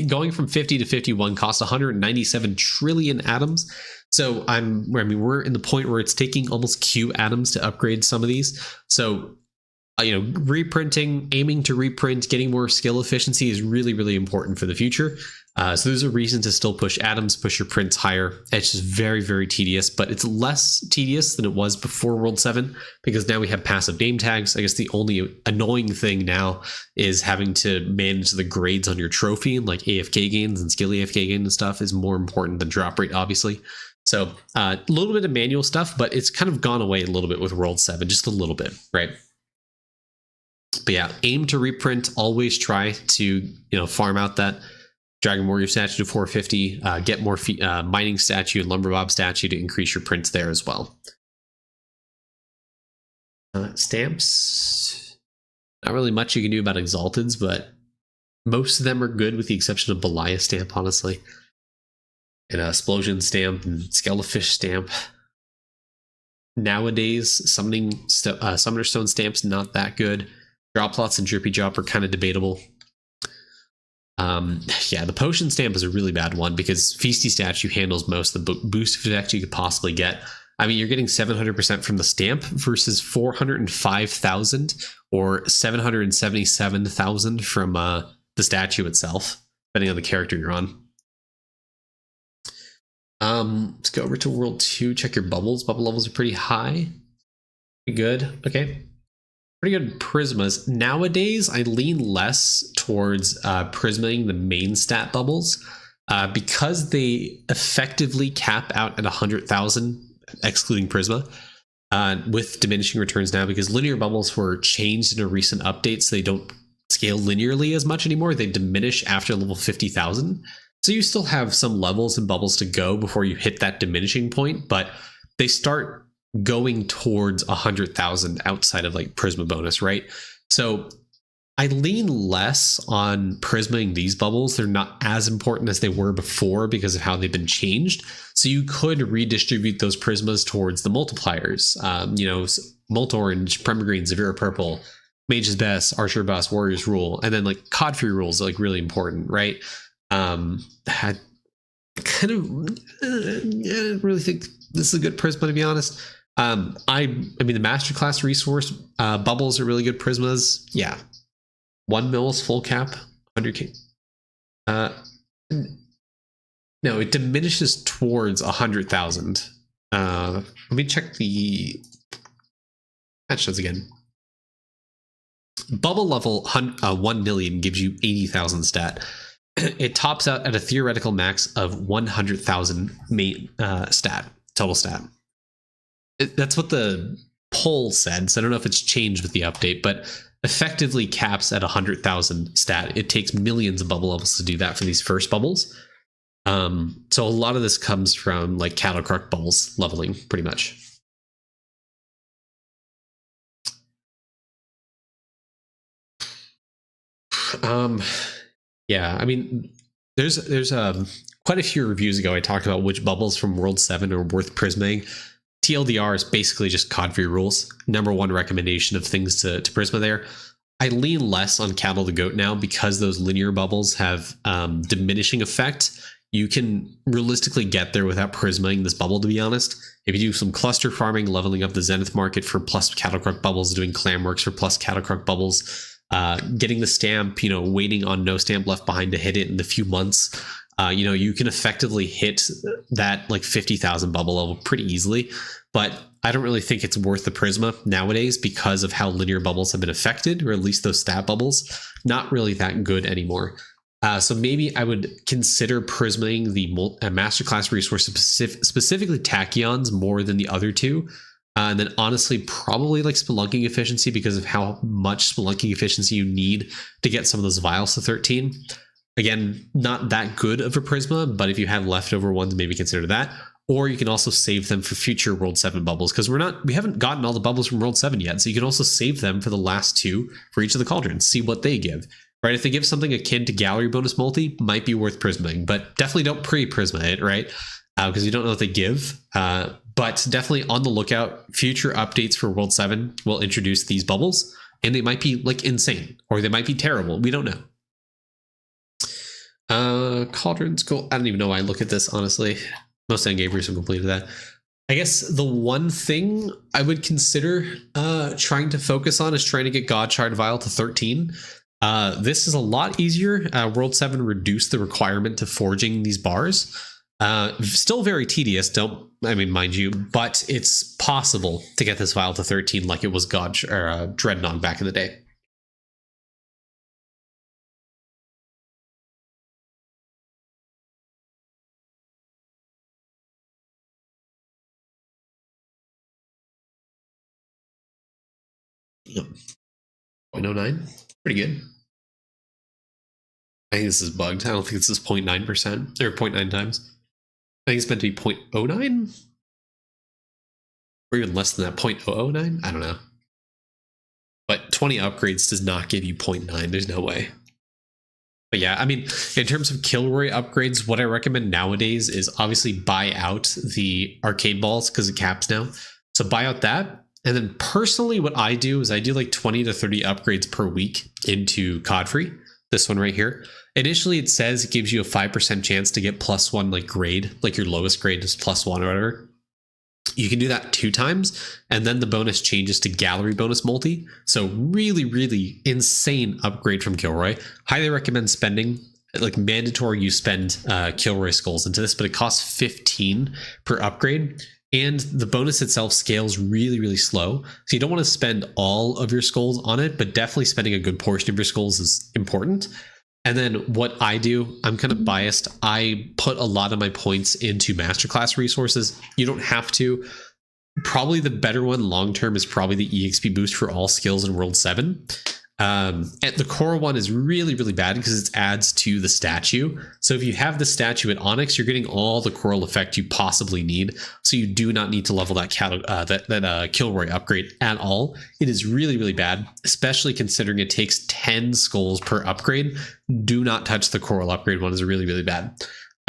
going from 50 to 51 costs 197 trillion atoms. So we're in the point where it's taking almost Q atoms to upgrade some of these. So, reprinting, aiming to reprint, getting more skill efficiency is really, really important for the future. So there's a reason to still push atoms, push your prints higher. It's just very, very tedious, but it's less tedious than it was before World 7 because now we have passive name tags. I guess the only annoying thing now is having to manage the grades on your trophy, like AFK gains and skill AFK gain and stuff is more important than drop rate, obviously. So a little bit of manual stuff, but it's kind of gone away a little bit with World 7, just a little bit, right? But yeah, aim to reprint. Always try to farm out that Dragon Warrior statue to 450. Get more mining statue and Lumberbob statue to increase your prints there as well. Stamps. Not really much you can do about Exalteds, but most of them are good with the exception of Belia stamp, honestly. And Explosion stamp and Skelefish stamp. Nowadays, Summoner Stone stamp's not that good. Drop plots and Drippy Drop are kind of debatable. The Potion stamp is a really bad one because Feasty statue handles most of the boost effect you could possibly get. I mean, you're getting 700% from the stamp versus 405,000 or 777,000 from the statue itself, depending on the character you're on. Let's go over to World 2, check your bubbles. Bubble levels are pretty high. Pretty good. Okay. Pretty good Prismas. Nowadays, I lean less towards Prismaing the main stat bubbles because they effectively cap out at 100,000, excluding Prisma, with diminishing returns now because linear bubbles were changed in a recent update, so they don't scale linearly as much anymore. They diminish after level 50,000. So you still have some levels and bubbles to go before you hit that diminishing point, but they start going towards 100,000 outside of like Prisma bonus, right? So I lean less on Prismaing these bubbles. They're not as important as they were before because of how they've been changed. So you could redistribute those Prismas towards the multipliers. Molt Orange, Premagreen, Zavira Purple, Mage's Best, Archer Boss, Warrior's Rule, and then like Codfree rules are like really important, right? I kind of I really think this is a good Prisma, to be honest. I mean the masterclass resource bubbles are really good Prismas. Yeah, 1 mil is full cap, 100k. No, it diminishes towards 100,000. Let me check the patch notes again. Bubble level 1 million gives you 80,000 stat. It tops out at a theoretical max of 100,000 main total stat. That's what the poll said, so I don't know if it's changed with the update, but effectively caps at 100,000 stat. It takes millions of bubble levels to do that for these first bubbles. So a lot of this comes from like Cattle Croc bubbles leveling, pretty much. Yeah, I mean, there's quite a few reviews ago I talked about which bubbles from World 7 are worth Prismaing. TLDR is basically just Codfree rules. Number one recommendation of things to Prisma there. I lean less on Cattle to Goat now because those linear bubbles have diminishing effect. You can realistically get there without Prismaing this bubble, to be honest. If you do some cluster farming, leveling up the Zenith market for plus Cattle Croc bubbles, doing Clamworks for plus Cattle Croc bubbles, getting the stamp, waiting on no stamp left behind to hit it in a few months, you can effectively hit that like 50,000 bubble level pretty easily. But I don't really think it's worth the Prisma nowadays because of how linear bubbles have been affected, or at least those stat bubbles, not really that good anymore. So maybe I would consider prisming the masterclass resources, specifically tachyons, more than the other two. And then honestly, probably like spelunking efficiency because of how much spelunking efficiency you need to get some of those vials to 13. Again, not that good of a prisma, but if you have leftover ones, maybe consider that. Or you can also save them for future World 7 bubbles, because we haven't gotten all the bubbles from World 7 yet. So you can also save them for the last two for each of the cauldrons, see what they give. Right? If they give something akin to gallery bonus multi, might be worth prismaing, but definitely don't pre-prisma it, right? Because you don't know what they give. But definitely on the lookout. Future updates for World 7 will introduce these bubbles, and they might be like insane, or they might be terrible. We don't know. Cauldrons go. I don't even know why I look at this, honestly. Most endgamers have completed that. I guess the one thing I would consider trying to focus on is trying to get God Shard Vial to 13. This is a lot easier. World 7 reduced the requirement to forging these bars. Still very tedious, mind you, but it's possible to get this vial to 13 like it was Dreadnought back in the day. Yep. 0.09, pretty good. I think this is bugged. I don't think this is 0.9% or 0.9 times. I think it's meant to be 0.09 or even less than that, 0.009. I don't know. But 20 upgrades does not give you 0.9. There's no way. But yeah, I mean, in terms of Kilroy upgrades, what I recommend nowadays is obviously buy out the arcade balls because it caps now. So buy out that. And then personally, what I do is I do like 20 to 30 upgrades per week into Godfrey. This one right here. Initially, it says it gives you a 5% chance to get +1 like grade, like your lowest grade is +1 or whatever. You can do that 2 times, and then the bonus changes to gallery bonus multi. So really, really insane upgrade from Kilroy. Highly recommend spending, like mandatory you spend Kilroy skulls into this, but it costs 15 per upgrade. And the bonus itself scales really, really slow. So you don't want to spend all of your skulls on it, but definitely spending a good portion of your skulls is important. And then what I do, I'm kind of biased. I put a lot of my points into masterclass resources. You don't have to. Probably the better one long term is probably the EXP boost for all skills in World 7. And the core one is really, really bad because it adds to the statue. So if you have the statue at Onyx, you're getting all the coral effect you possibly need. So you do not need to level that Kilroy upgrade at all. It is really, really bad, especially considering it takes 10 skulls per upgrade. Do not touch the coral upgrade one. Is really, really bad.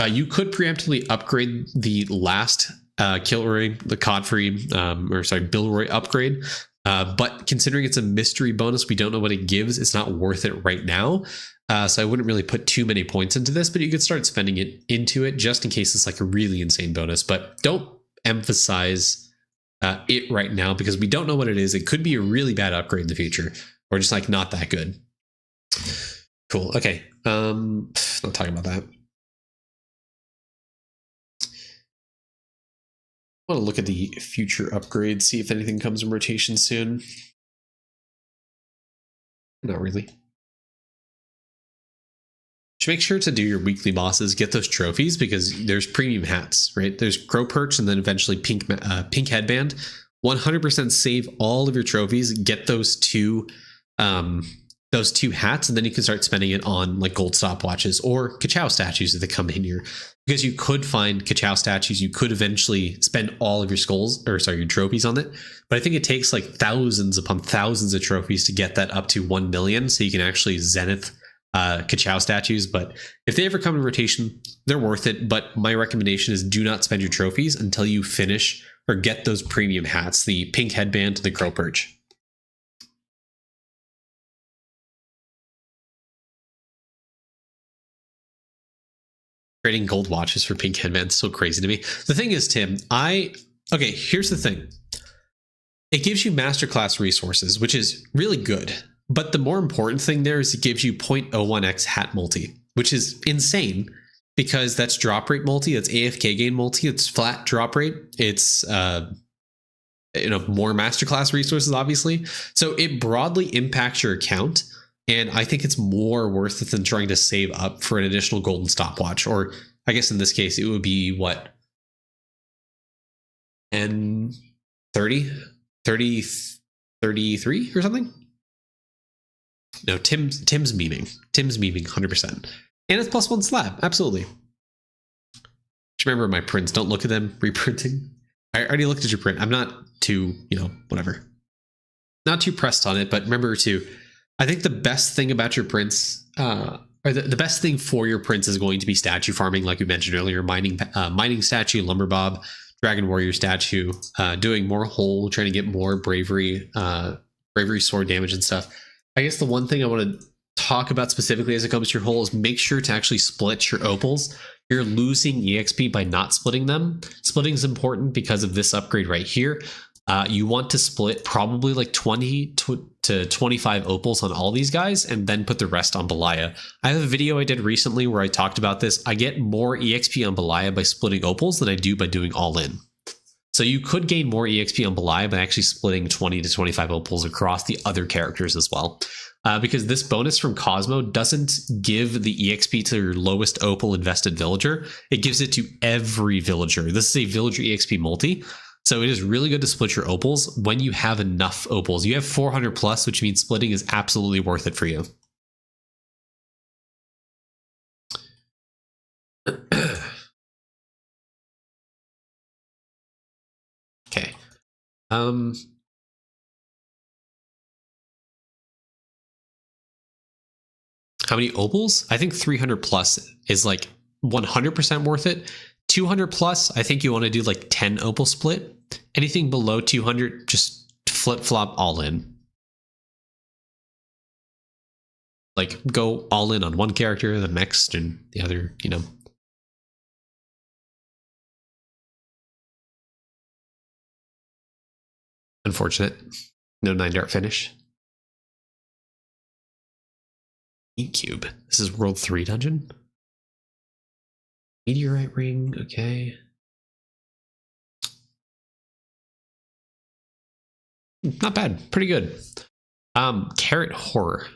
You could preemptively upgrade the last Kilroy, the Bilroy upgrade. But considering it's a mystery bonus, we don't know what it gives. It's not worth it right now. So I wouldn't really put too many points into this, but you could start spending it into it just in case it's like a really insane bonus. But don't emphasize it right now because we don't know what it is. It could be a really bad upgrade in the future or just like not that good. Cool. Okay. Not talking about that. I want to look at the future upgrades, see if anything comes in rotation soon. Not really. Just make sure to do your weekly bosses, get those trophies because there's premium hats, right? There's Crow Perch and then eventually Pink Headband. 100% save all of your trophies, get those two hats, and then you can start spending it on like gold stopwatches or Kachow statues if they come in here. Because you could find Kachow statues, you could eventually spend all of your your trophies on it. But I think it takes like thousands upon thousands of trophies to get that up to 1 million, so you can actually zenith Kachow statues. But if they ever come in rotation, they're worth it. But my recommendation is do not spend your trophies until you finish or get those premium hats, the Pink Headband and the Crow Perch. Trading gold watches for Pink Headband is so crazy to me. The thing is, Tim, here's the thing. It gives you masterclass resources, which is really good. But the more important thing there is it gives you 0.01x hat multi, which is insane because that's drop rate multi, that's AFK gain multi, it's flat drop rate, it's more masterclass resources, obviously. So it broadly impacts your account. And I think it's more worth it than trying to save up for an additional golden stopwatch. Or I guess in this case, it would be what? 10, 30, 30, 33 or something? No, Tim's memeing. Tim's memeing 100%. And it's +1 slab. Absolutely. Just remember my prints. Don't look at them reprinting. I already looked at your print. I'm not too, whatever. Not too pressed on it, but remember to, I think the best thing about your prints, or the best thing for your prints is going to be statue farming, like we mentioned earlier, mining statue, lumber bob, dragon warrior statue, doing more hole, trying to get more bravery sword damage and stuff. I guess the one thing I want to talk about specifically as it comes to your hole is make sure to actually split your opals. You're losing EXP by not splitting them. Splitting is important because of this upgrade right here. You want to split probably like 20 to 25 opals on all these guys and then put the rest on Belaya. I have a video I did recently where I talked about this. I get more EXP on Belaya by splitting opals than I do by doing all in. So you could gain more EXP on Belaya by actually splitting 20 to 25 opals across the other characters as well. Because this bonus from Cosmo doesn't give the EXP to your lowest opal invested villager. It gives it to every villager. This is a villager EXP multi. So it is really good to split your opals when you have enough opals. You have 400 plus, which means splitting is absolutely worth it for you. Okay. How many opals? I think 300 plus is like 100% worth it. 200 plus, I think you want to do like 10 opal split. Anything below 200, just flip flop all in. Like go all in on one character, the next, and the other, Unfortunate. No 9-dart finish. E-cube. This is World 3 dungeon. Meteorite ring, okay. Not bad, pretty good. Carrot horror.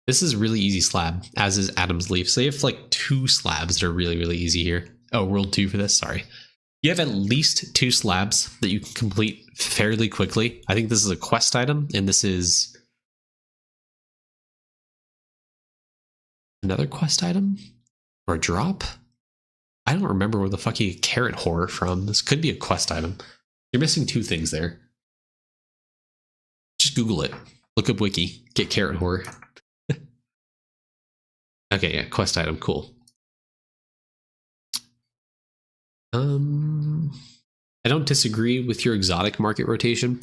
This is really easy slab, as is Adam's leaf. So you have like 2 slabs that are really, really easy here. Oh, World 2 for this, sorry. You have at least 2 slabs that you can complete fairly quickly. I think this is a quest item, and this is another quest item or a drop. I don't remember where the fuck you get carrot horror from. This could be a quest item. You're missing 2 things there. Just Google it. Look up wiki. Get carrot horror. Okay, yeah, quest item. Cool. I don't disagree with your exotic market rotation.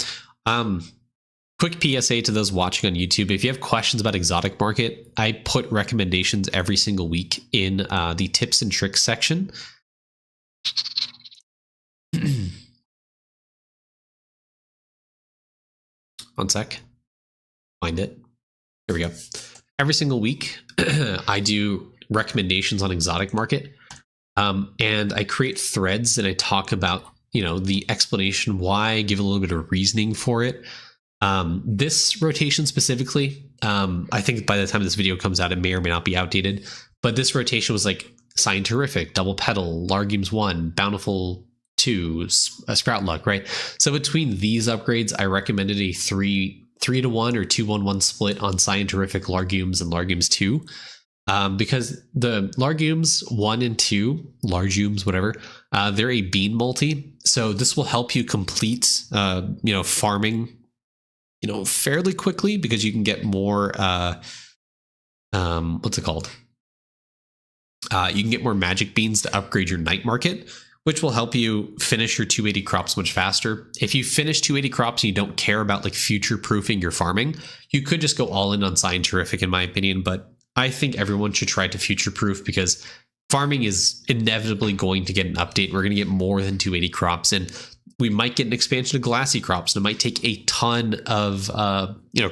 Quick PSA to those watching on YouTube. If you have questions about exotic market, I put recommendations every single week in the tips and tricks section. One sec. Find it. Here we go. Every single week, I do recommendations on exotic market. And I create threads and I talk about, the explanation why, give a little bit of reasoning for it. This rotation specifically, I think by the time this video comes out, it may or may not be outdated, but this rotation was like Scientific, Double Petal, Largumes 1, Bountiful 2, Sprout Luck, right? So between these upgrades, I recommended a 3-to-1 or 2-1-1 split on Scientific, Largumes, and Largumes 2. Because the Largumes 1 and 2, Largumes, whatever, they're a bean multi. So this will help you complete, farming, fairly quickly because you can get more, what's it called? You can get more magic beans to upgrade your night market, which will help you finish your 280 crops much faster. If you finish 280 crops and you don't care about like future proofing your farming, you could just go all in on Scientific in my opinion, but I think everyone should try to future-proof because farming is inevitably going to get an update. We're going to get more than 280 crops, and we might get an expansion of glassy crops, and it might take a ton of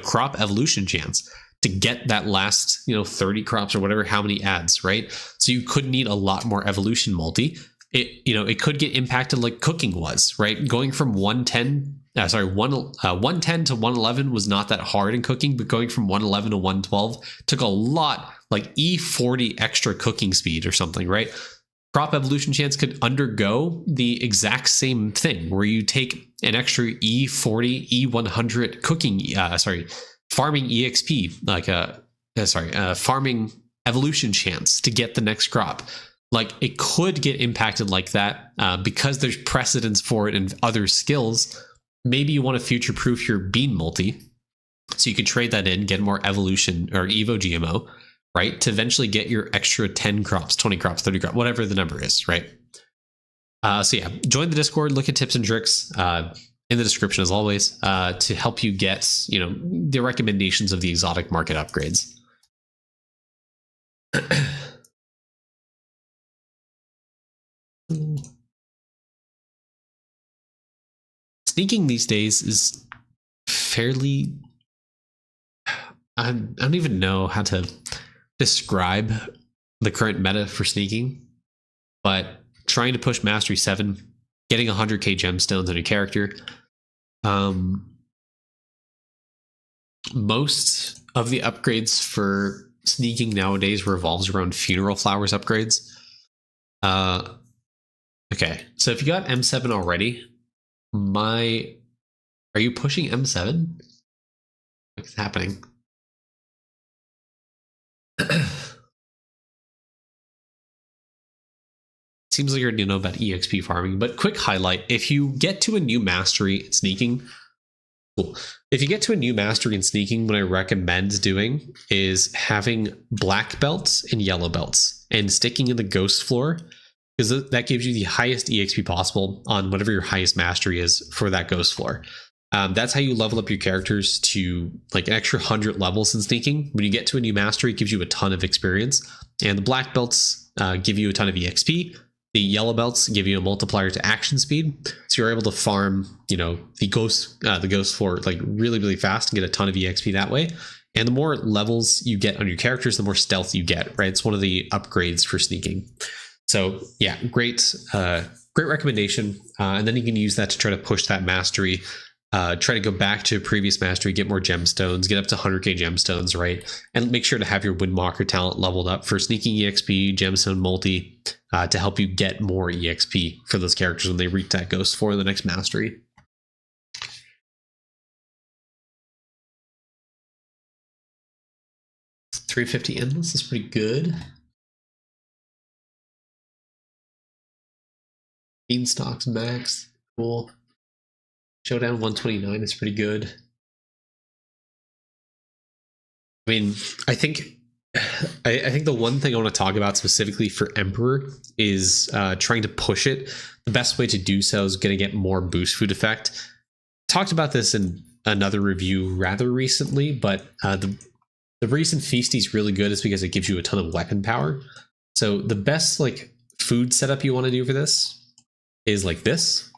crop evolution chance to get that last 30 crops or whatever, how many adds, right? So you could need a lot more evolution multi. It could get impacted like cooking was, right? Going from 110 110 to 111 was not that hard in cooking, but going from 111 to 112 took a lot, like E40 extra cooking speed or something, right? Crop evolution chance could undergo the exact same thing where you take an extra E40, E100 cooking, farming EXP, like farming evolution chance to get the next crop. Like it could get impacted like that because there's precedence for it in other skills. Maybe you want to future proof your bean multi, so you can trade that in, get more evolution or Evo GMO, right? To eventually get your extra 10 crops, 20 crops, 30 crops, whatever the number is, right? So yeah, join the Discord, look at tips and tricks in the description as always to help you get, you know, the recommendations of the exotic market upgrades. Sneaking these days is fairly, I don't even know how to describe the current meta for sneaking, but trying to push Mastery 7, getting 100k gemstones on your character. Most of the upgrades for sneaking nowadays revolves around funeral flowers upgrades. Okay, so if you got M7 already, are you pushing M7? What's happening? Seems like you already know about EXP farming, but quick highlight: if you get to a new mastery in sneaking, cool. If you get to a new mastery in sneaking, what I recommend doing is having black belts and yellow belts and sticking in the ghost floor, because that gives you the highest EXP possible on whatever your highest mastery is for that ghost floor. That's how you level up your characters to like an extra 100 levels in sneaking. When you get to a new mastery, it gives you a ton of experience, and the black belts give you a ton of EXP. The yellow belts give you a multiplier to action speed, so you're able to farm, you know, the ghost floor like really, really fast and get a ton of EXP that way. And the more levels you get on your characters, the more stealth you get, right? It's one of the upgrades for sneaking. So yeah, great recommendation. And then you can use that to try to push that mastery, try to go back to previous mastery, get more gemstones, get up to 100k gemstones, right? And make sure to have your Windwalker talent leveled up for sneaking EXP, gemstone multi, to help you get more EXP for those characters when they reach that ghost for the next mastery. $350 endless is pretty good. Beanstalks max, cool. Showdown 129 is pretty good. I mean, I think the one thing I want to talk about specifically for Emperor is trying to push it. The best way to do so is going to get more boost food effect. Talked about this in another review rather recently, but the reason Feasty is really good is because it gives you a ton of weapon power. So the best like food setup you want to do for this is like this.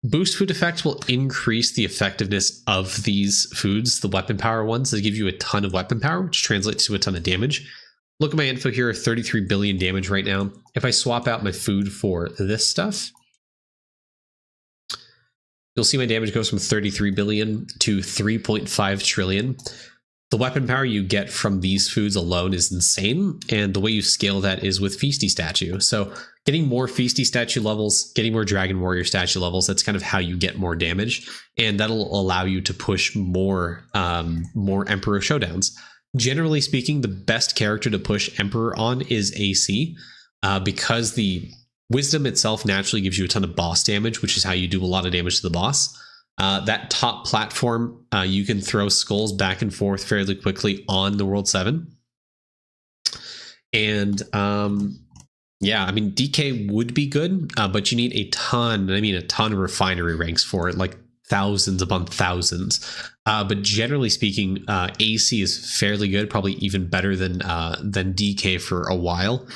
Boost food effect will increase the effectiveness of these foods, the weapon power ones. They give you a ton of weapon power, which translates to a ton of damage. Look at my info here, 33 billion damage right now. If I swap out my food for this stuff, you'll see my damage goes from 33 billion to 3.5 trillion. The weapon power you get from these foods alone is insane, and the way you scale that is with Feasty statue. So getting more Feasty statue levels, getting more Dragon Warrior statue levels, that's kind of how you get more damage, and that'll allow you to push more Emperor showdowns. Generally speaking, the best character to push Emperor on is AC, because the Wisdom itself naturally gives you a ton of boss damage, which is how you do a lot of damage to the boss. That top platform, you can throw skulls back and forth fairly quickly on the World 7. And yeah, I mean, DK would be good, but you need a ton of refinery ranks for it, like thousands upon thousands. But generally speaking, AC is fairly good, probably even better than DK for a while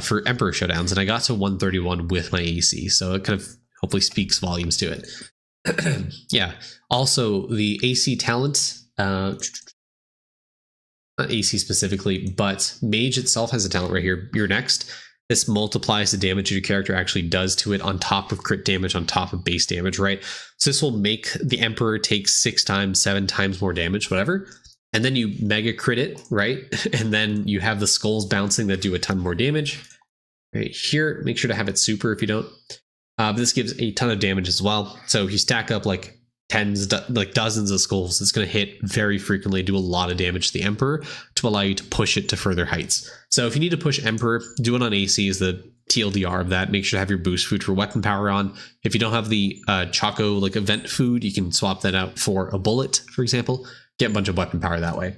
for Emperor showdowns. And I got to 131 with my AC, so it kind of hopefully speaks volumes to it. Yeah. Also, the AC talent, not AC specifically, but Mage itself has a talent right here. You're next. this multiplies the damage your character actually does to it on top of crit damage, on top of base damage, right? So this will make the Emperor take 6 times, 7 times more damage, whatever. And then you mega crit it, right? And then you have the skulls bouncing that do a ton more damage. Right here, make sure to have it super if you don't. But this gives a ton of damage as well. So if you stack up like dozens of skulls, it's going to hit very frequently, do a lot of damage to the Emperor to allow you to push it to further heights. So if you need to push Emperor, do it on AC is the TLDR of that. Make sure to have your boost food for weapon power on. If you don't have the Choco like event food, you can swap that out for a bullet, for example. Get a bunch of weapon power that way.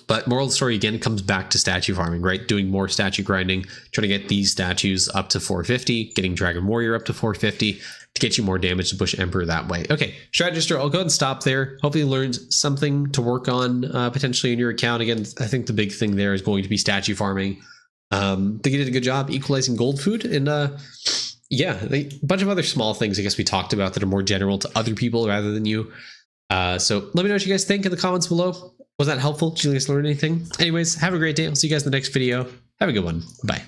But moral of the story, again, it comes back to statue farming, right? Doing more statue grinding, trying to get these statues up to 450, getting Dragon Warrior up to 450 to get you more damage to push Emperor that way. Okay, Strategist, I'll go ahead and stop there. Hopefully you learned something to work on potentially in your account. Again, I think the big thing there is going to be statue farming. I think you did a good job equalizing gold food. And yeah, a bunch of other small things I guess we talked about that are more general to other people rather than you. So let me know what you guys think in the comments below. Was that helpful? Did you guys learn anything? Anyways, have a great day. I'll see you guys in the next video. Have a good one. Bye.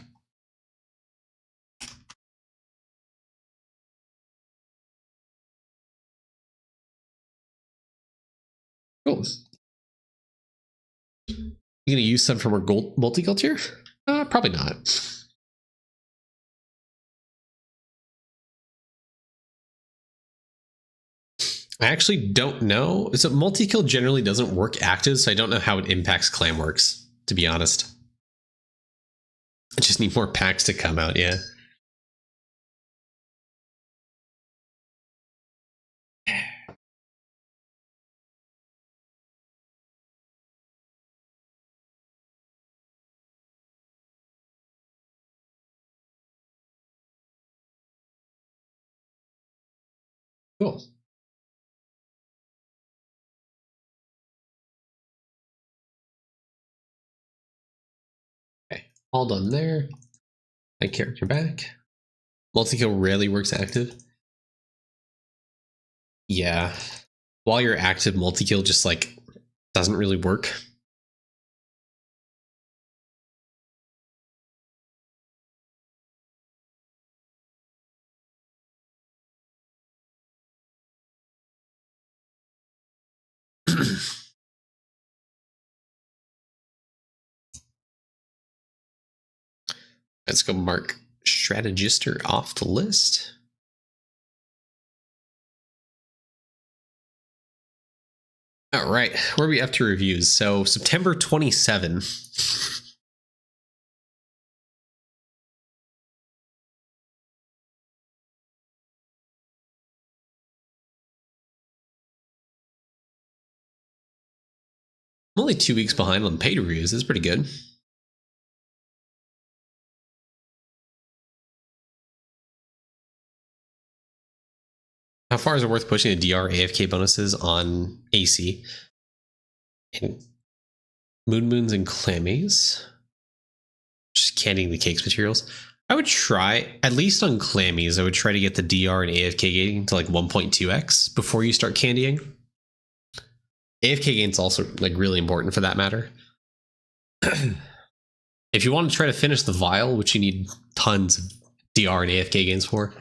Cool. You gonna use some from our gold multi-culture? Probably not. I actually don't know. So multi-kill generally doesn't work active, so I don't know how it impacts clan works, to be honest. I just need more packs to come out, yeah. Cool. Okay, all done there. My character back. Multi-kill rarely works active. Yeah. While you're active, multi-kill just like doesn't really work. Let's go mark Strategister off the list. All right, where are we up to reviews? So September 27. I'm only 2 weeks behind on paid reviews. That's pretty good. How far is it worth pushing the DR AFK bonuses on AC? And Moons and Clammies. Just candying the cakes materials. I would try, at least on Clammies, I would try to get the DR and AFK gain to like 1.2x before you start candying. AFK gain is also like really important for that matter. If you want to try to finish the vial, which you need tons of DR and AFK gains for,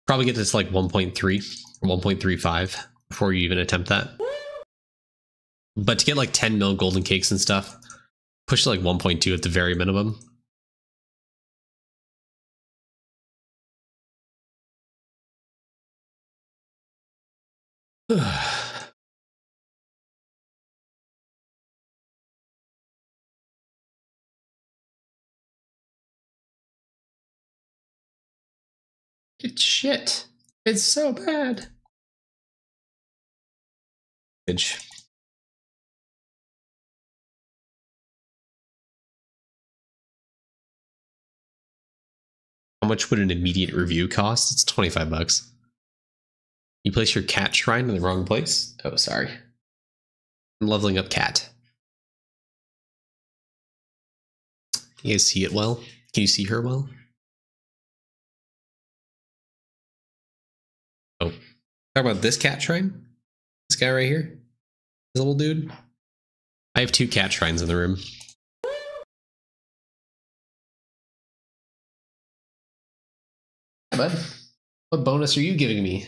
probably get this like 1.3 or 1.35 before you even attempt that. But to get like 10 mil golden cakes and stuff, push to like 1.2 at the very minimum. It's shit. It's so bad. Bitch. How much would an immediate review cost? It's 25 bucks. You place your cat shrine in the wrong place? Oh, sorry. I'm leveling up cat. You guys see it well? Can you see her well? Oh. Talk about this cat shrine? This guy right here? This little dude? I have 2 cat shrines in the room. bud. What bonus are you giving me?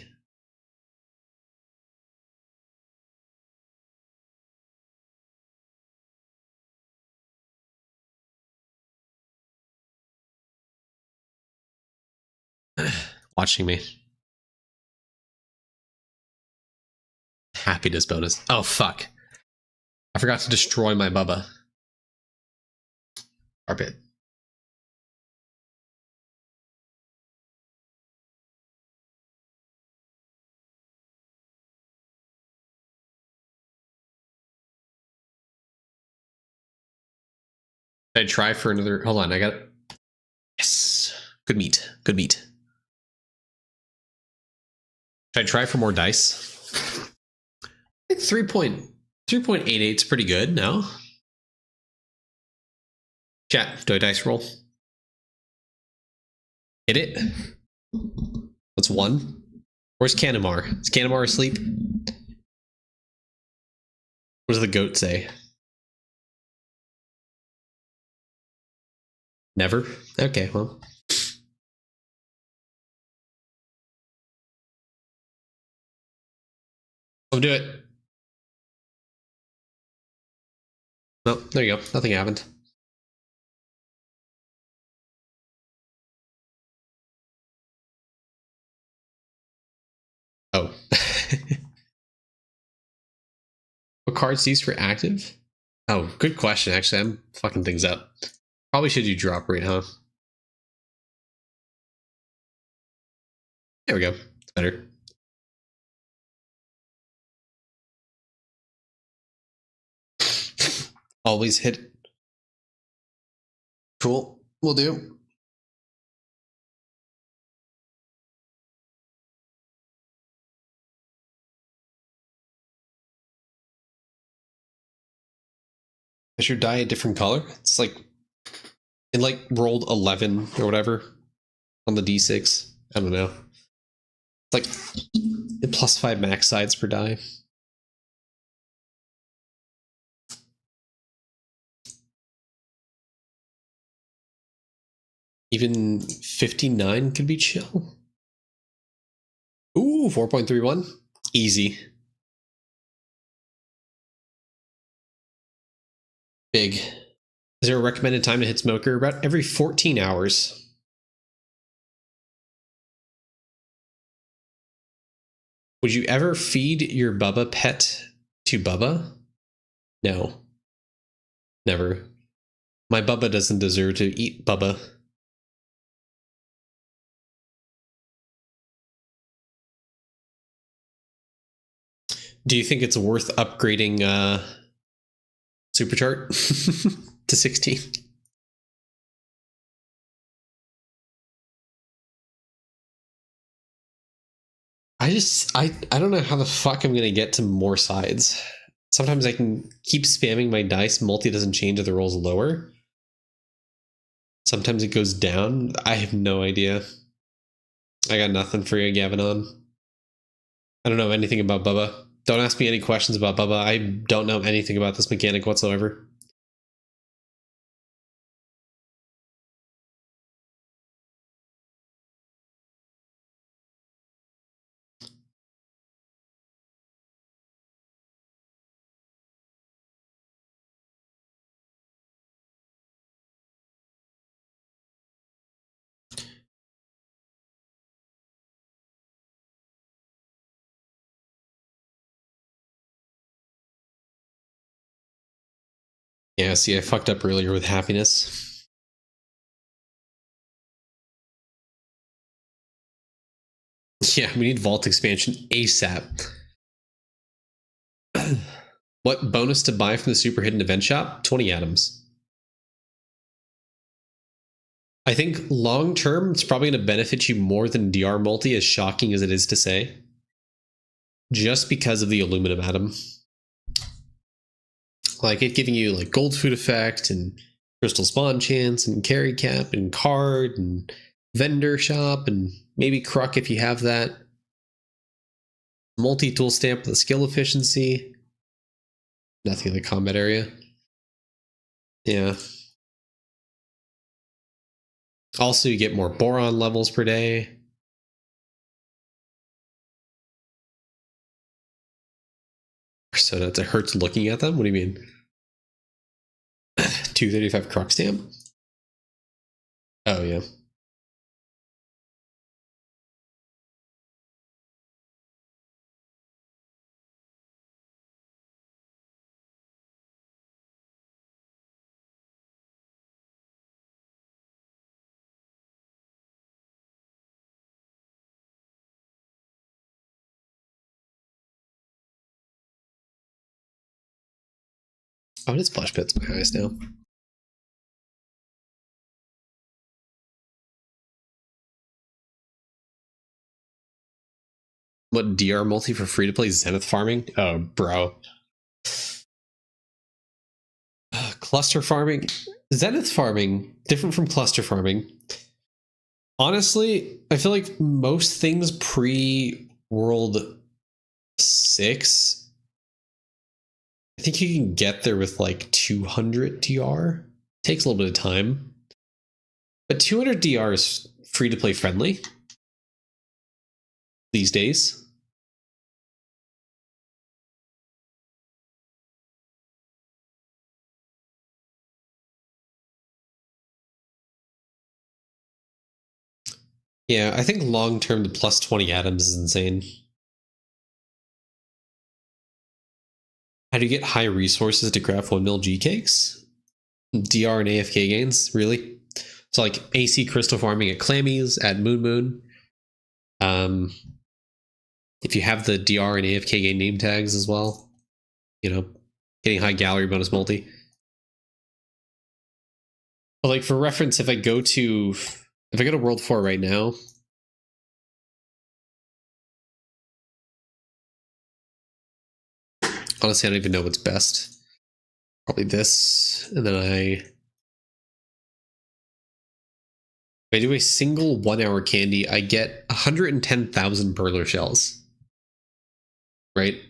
Watching me. Happiness bonus. Oh, fuck. I forgot to destroy my Bubba. Carpet. Should I try for another? Hold on, I got it. Yes. Good meat. Good meat. Should I try for more dice? I think 3.88 is pretty good, no? Chat, do I dice roll? Hit it. That's 1. Where's Canamar? Is Canamar asleep? What does the goat say? Never? Okay, well. I'll do it. No, there you go. Nothing happened. Oh. What cards do you use for active? Oh, good question, actually. I'm fucking things up. Probably should do drop rate, huh? There we go. It's better. Always hit. Cool. Will do. Is your die a different color? It's like it like rolled 11 or whatever on the d6. I don't know. It's like +5 max sides per die. Even 59 could be chill. Ooh, 4.31. Easy. Big. Is there a recommended time to hit smoker? About every 14 hours. Would you ever feed your Bubba pet to Bubba? No. Never. My Bubba doesn't deserve to eat Bubba. Do you think it's worth upgrading Superchart to 16? I don't know how the fuck I'm gonna get to more sides. Sometimes I can keep spamming my dice, multi doesn't change if the roll's lower. Sometimes it goes down. I have no idea. I got nothing for you, Gavanon. I don't know anything about Bubba. Don't ask me any questions about Bubba. I don't know anything about this mechanic whatsoever. Yeah, see, I fucked up earlier with happiness. Yeah, we need vault expansion ASAP. What bonus to buy from the super hidden event shop? 20 atoms. I think long term, it's probably going to benefit you more than DR multi, as shocking as it is to say. Just because of the aluminum atom. Like it giving you like gold food effect and crystal spawn chance and carry cap and card and vendor shop and maybe Cruck if you have that. Multi-tool stamp with the skill efficiency. Nothing in the combat area. Yeah. Also, you get more boron levels per day. So it hurts looking at them? What do you mean? 235 Crux Stamp? Oh, yeah. Oh, it is Splash Pit's my highest now. What, DR multi for free to play Zenith farming? Oh, bro. Cluster farming. Zenith farming, different from cluster farming. Honestly, I feel like most things pre-World 6, I think you can get there with like 200 DR. Takes a little bit of time. But 200 DR is free to play friendly these days. Yeah, I think long term the plus 20 atoms is insane. How do you get high resources to craft 1 mil G cakes? DR and AFK gains, really? So like AC crystal farming at Clammy's, at Moon Moon. If you have the DR and AFK gain name tags as well, you know, getting high gallery bonus multi. But like for reference, if I go to World 4 right now, honestly, I don't even know what's best. Probably this, and then if I do a single 1 hour candy, I get 110,000 burler shells. Right?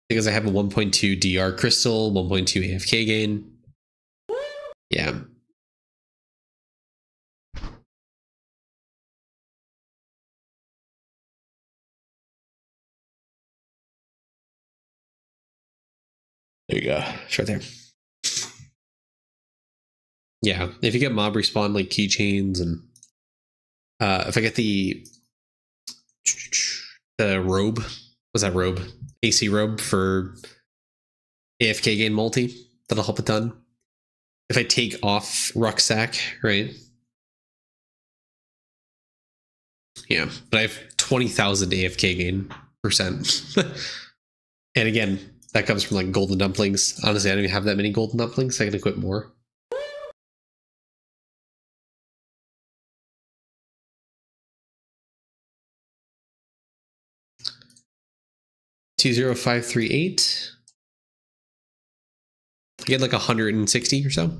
Because I have a 1.2 DR crystal, 1.2 AFK gain. Yeah. There you go. It's right there. Yeah, if you get mob respawn like keychains, and if I get the robe, what's that robe? AC robe for AFK gain multi, that'll help a ton. If I take off rucksack, right? Yeah, but I have 20,000 AFK gain percent. And again, that comes from like golden dumplings. Honestly, I don't even have that many golden dumplings. I can equip more. $20538. I get like 160 or so.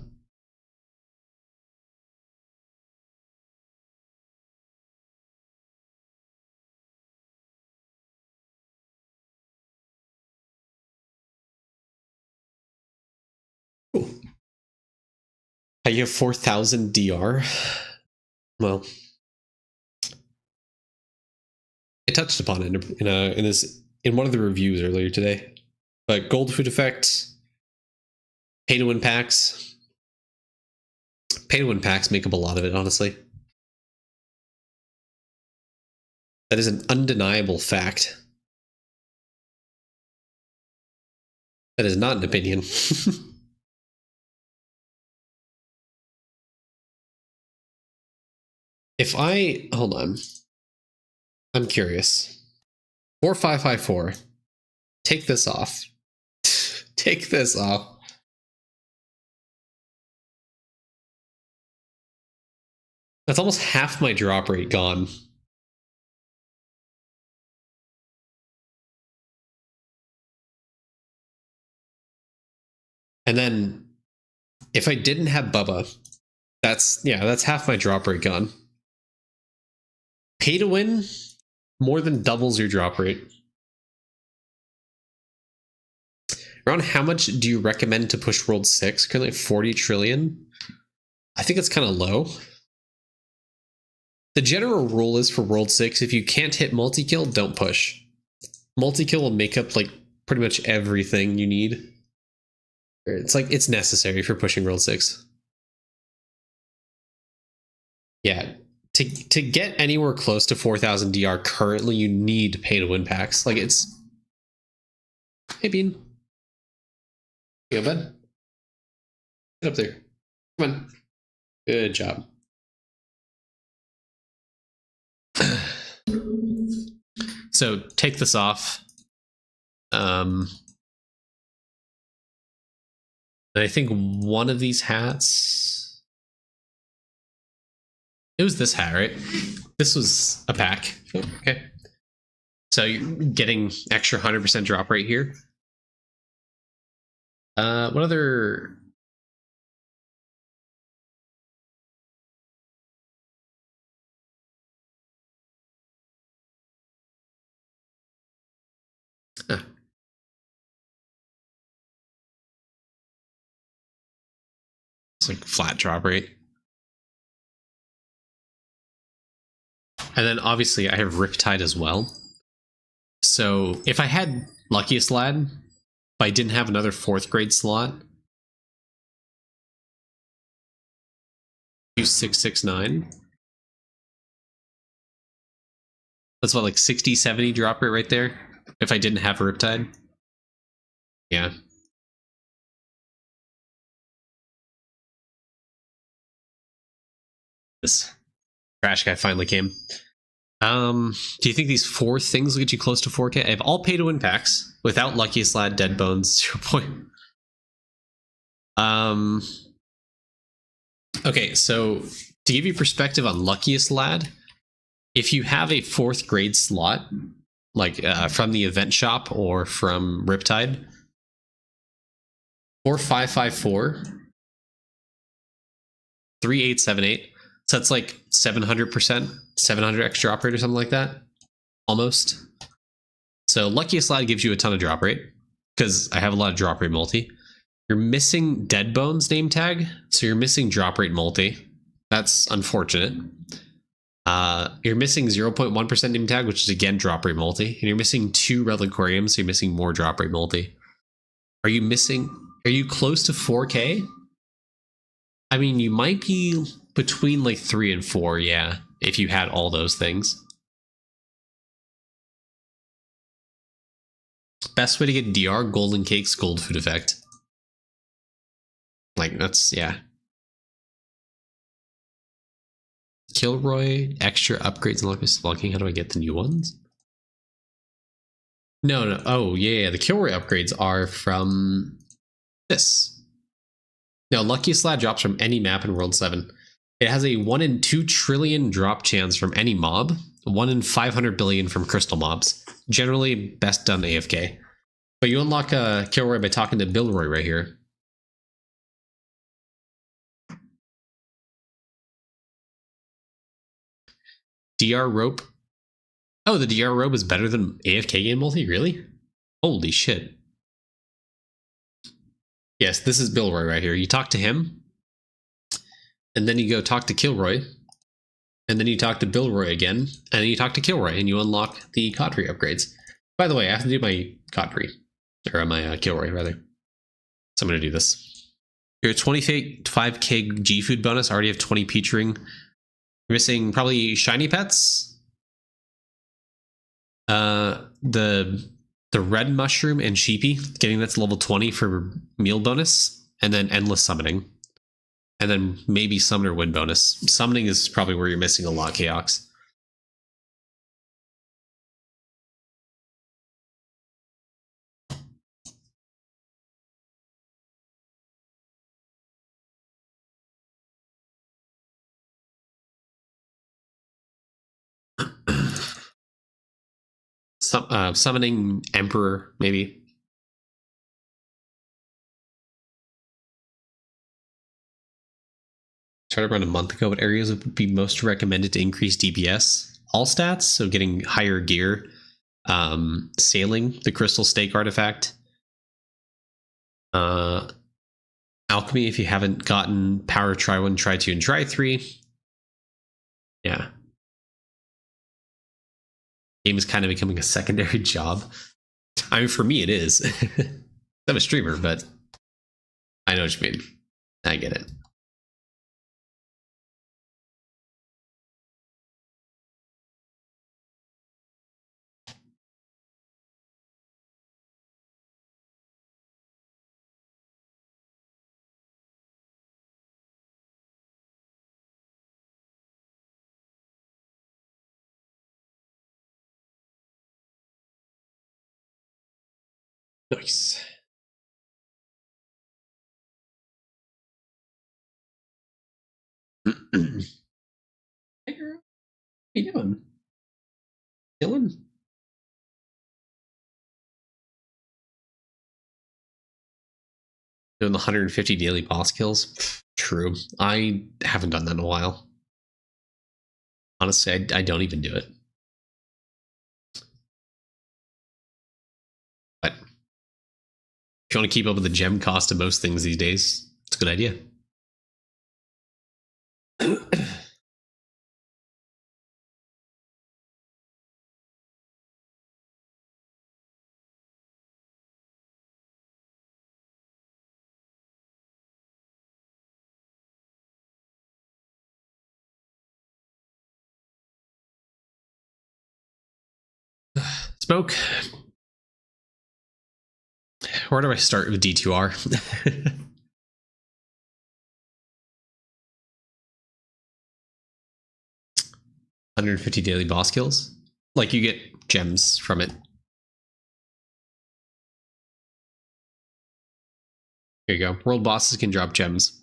Cool. I get 4,000 DR. Well, I touched upon it in one of the reviews earlier today. But gold food effect, pay to win packs. Pay to win packs make up a lot of it, honestly. That is an undeniable fact. That is not an opinion. Hold on. I'm curious. 4554. Take this off. Take this off. That's almost half my drop rate gone. And then if I didn't have Bubba, that's half my drop rate gone. Pay to win more than doubles your drop rate. Around how much do you recommend to push World 6? Currently 40 trillion. I think it's kind of low. The general rule is for World 6, if you can't hit multi-kill, don't push. Multi-kill will make up like pretty much everything you need. It's like it's necessary for pushing World 6. Yeah. To get anywhere close to 4,000 DR currently, you need pay to win packs. Like it's... Hey, Bean. You go, bud? Get up there. Come on. Good job. So take this off. I think one of these hats... It was this hat, right? This was a pack. Oh, okay. So you're getting extra 100% drop rate here. What other... It's like flat drop rate. And then obviously I have Riptide as well. So if I had Luckiest Lad, but I didn't have another 4th grade slot, 2669. That's what, like 60, 70 drop rate right there? If I didn't have Riptide? Yeah. This trash guy finally came. Do you think these 4 things will get you close to 4K? I have all pay to win packs without Luckiest Lad, Dead Bones, 0. Okay, so to give you perspective on Luckiest Lad, if you have a 4th grade slot, like from the event shop or from Riptide, 4554, 3878. So that's like 700%, 700 x drop rate or something like that. Almost. So Luckiest Lad gives you a ton of drop rate because I have a lot of drop rate multi. You're missing Dead Bones name tag, so you're missing drop rate multi. That's unfortunate. You're missing 0.1% name tag, which is again drop rate multi. And you're missing 2 Reliquariums, so you're missing more drop rate multi. Are you close to 4K? I mean, you might be between like 3 and 4, yeah, if you had all those things. Best way to get DR, Golden Cakes, Gold Food Effect. Like, that's, yeah. Kilroy, extra upgrades and luckiest blocking. How do I get the new ones? No. Oh, yeah. The Kilroy upgrades are from this. Now, Luckiest Lad drops from any map in World 7. It has a 1 in 2 trillion drop chance from any mob, 1 in 500 billion from crystal mobs. Generally, best done AFK. But you unlock Kilroy by talking to Billroy right here. DR Rope. Oh, the DR Rope is better than AFK game multi? Really? Holy shit. Yes, this is Billroy right here. You talk to him, and then you go talk to Kilroy, and then you talk to Billroy again, and then you talk to Kilroy, and you unlock the Codry upgrades. By the way, I have to do my Codry, or my Kilroy, rather. So I'm going to do this. Your 25k G food bonus, I already have 20 peach ring. You're missing probably shiny pets. The red mushroom and sheepy, getting that to level 20 for meal bonus, and then endless summoning. And then maybe summoner win bonus. Summoning is probably where you're missing a lot, Chaox. Summoning Emperor, maybe. Started around a month ago. What areas would be most recommended to increase DPS? All stats, so getting higher gear. Sailing, the Crystal Stake artifact. Alchemy, if you haven't gotten Power Try 1, Try 2, and Try 3. Yeah. Game is kind of becoming a secondary job. I mean, for me, it is. I'm a streamer, but I know what you mean. I get it. Nice. Hey girl, how you doing? Chilling? Doing the 150 daily boss kills? True. I haven't done that in a while. Honestly, I don't even do it. But if you want to keep up with the gem cost of most things these days, it's a good idea. Smoke. Where do I start with D2R? 150 daily boss kills. Like you get gems from it. Here you go. World bosses can drop gems.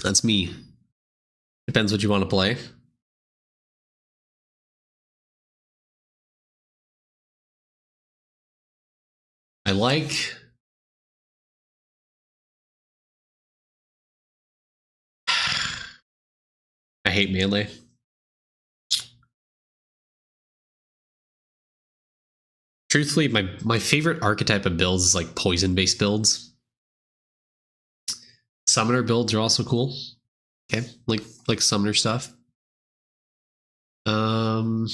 That's me. Depends what you want to play. I like... I hate melee. Truthfully, my favorite archetype of builds is like poison-based builds. Summoner builds are also cool. Okay, like summoner stuff. I'm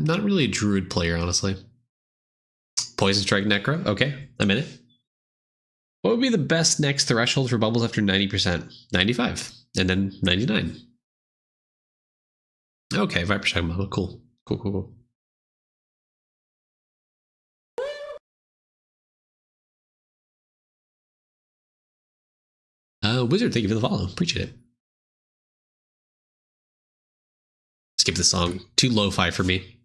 not really a druid player, honestly. Poison strike necro. Okay, I'm in it. What would be the best next threshold for bubbles after 90%? 95, and then 99. Okay, Viper Strike model. Cool. Cool. Wizard, thank you for the follow. Appreciate it. Skip the song. Too lo-fi for me.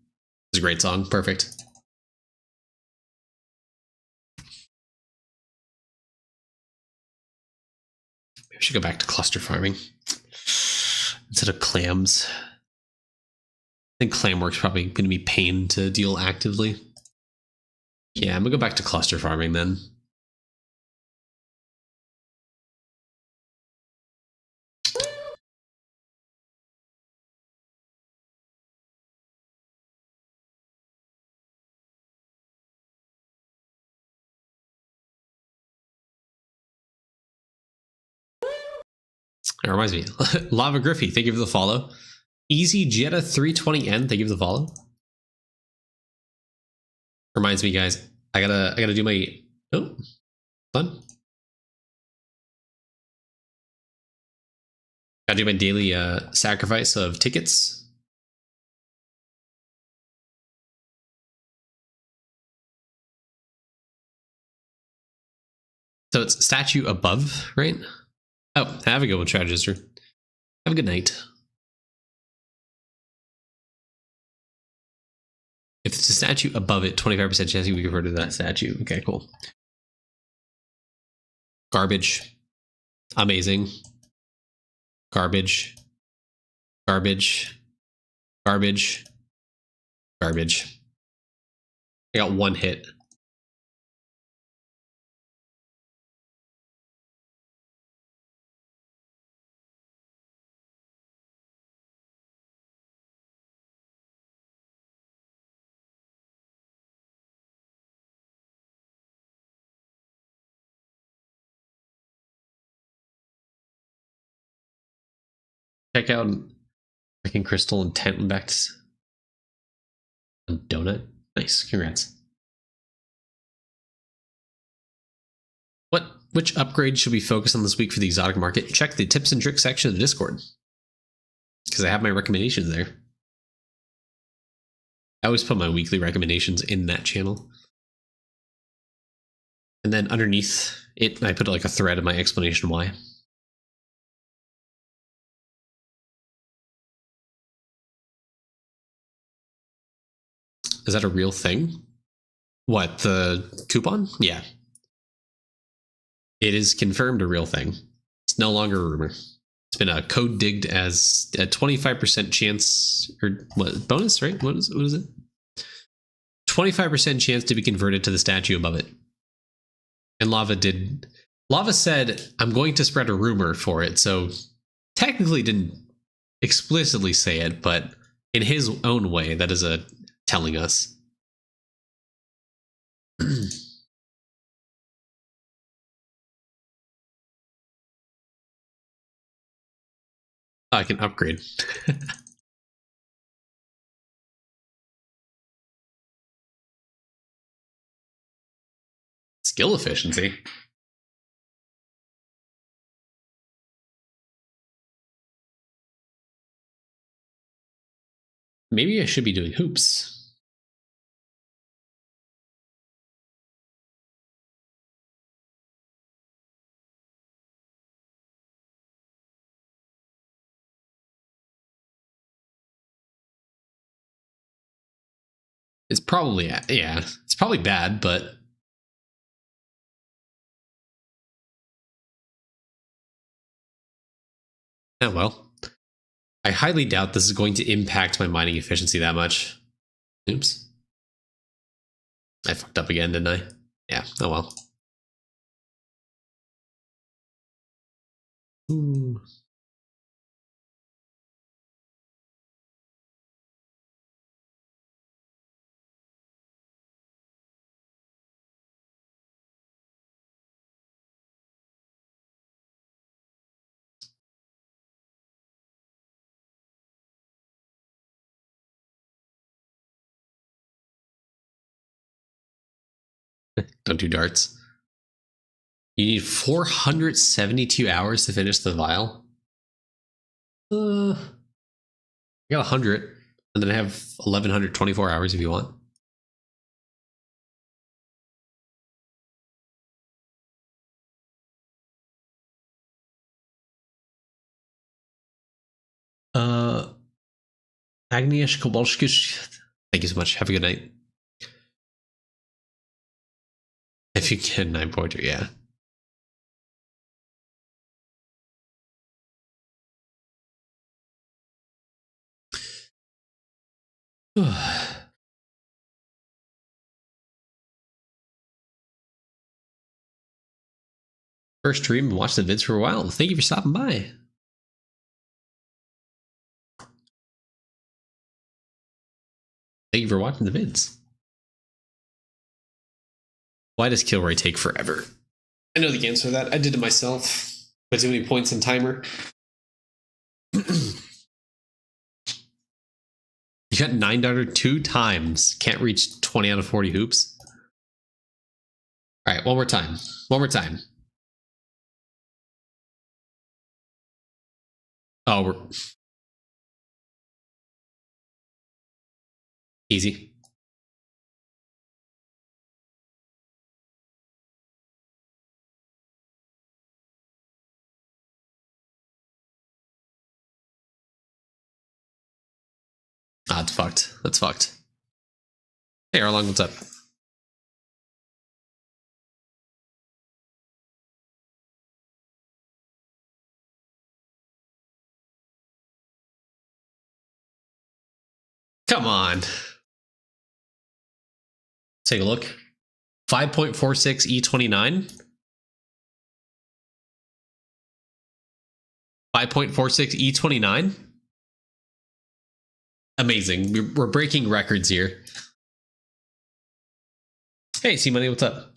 It's a great song. Perfect. Maybe I should go back to cluster farming instead of clams. I think clam work's probably going to be pain to deal actively. Yeah, I'm going to go back to cluster farming then. It reminds me. Lava Griffy, thank you for the follow. Easy Jetta 320N, thank you for the follow. Reminds me, guys, I gotta do my fun. Gotta do my daily sacrifice of tickets. So it's statue above, right? Oh, have a good one, Strategister. Have a good night. If it's a statue above it, 25% chance you can convert to that statue. Okay, cool. Garbage. Amazing. Garbage. Garbage. Garbage. Garbage. I got one hit. Check out freaking Crystal and Tent back to Donut. Nice, congrats. Which upgrade should we focus on this week for the exotic market? Check the tips and tricks section of the Discord, because I have my recommendations there. I always put my weekly recommendations in that channel. And then underneath it, I put like a thread of my explanation why. Is that a real thing? What, the coupon? Yeah. It is confirmed a real thing. It's no longer a rumor. It's been code digged as a 25% chance, or what, bonus, right? What is it? 25% chance to be converted to the statue above it. And Lava said, I'm going to spread a rumor for it. So technically didn't explicitly say it, but in his own way, that is telling us. I can upgrade. Skill efficiency. Maybe I should be doing hoops. It's probably, yeah, it's probably bad, but oh well. I highly doubt this is going to impact my mining efficiency that much. Oops. I fucked up again, didn't I? Yeah, oh well. Ooh. Don't do darts. You need 472 hours to finish the vial. I got 100, and then I have 1124 hours if you want. Agnieszka Kobolskish, thank you so much. Have a good night. If you can, 9.2, yeah. First stream and watched the vids for a while. Thank you for stopping by. Thank you for watching the vids. Why does Kilroy take forever? I know the answer to that. I did it myself. Put too many points in timer. You got 9 out of 2 times. Can't reach 20 out of 40 hoops. All right, one more time. One more time. Oh, we're easy. Ah, it's fucked. That's fucked. Hey, Arlong, what's up? Come on. Take a look. 5.46 E29. 5.46 E29. Amazing. We're breaking records here. Hey, C Money, what's up?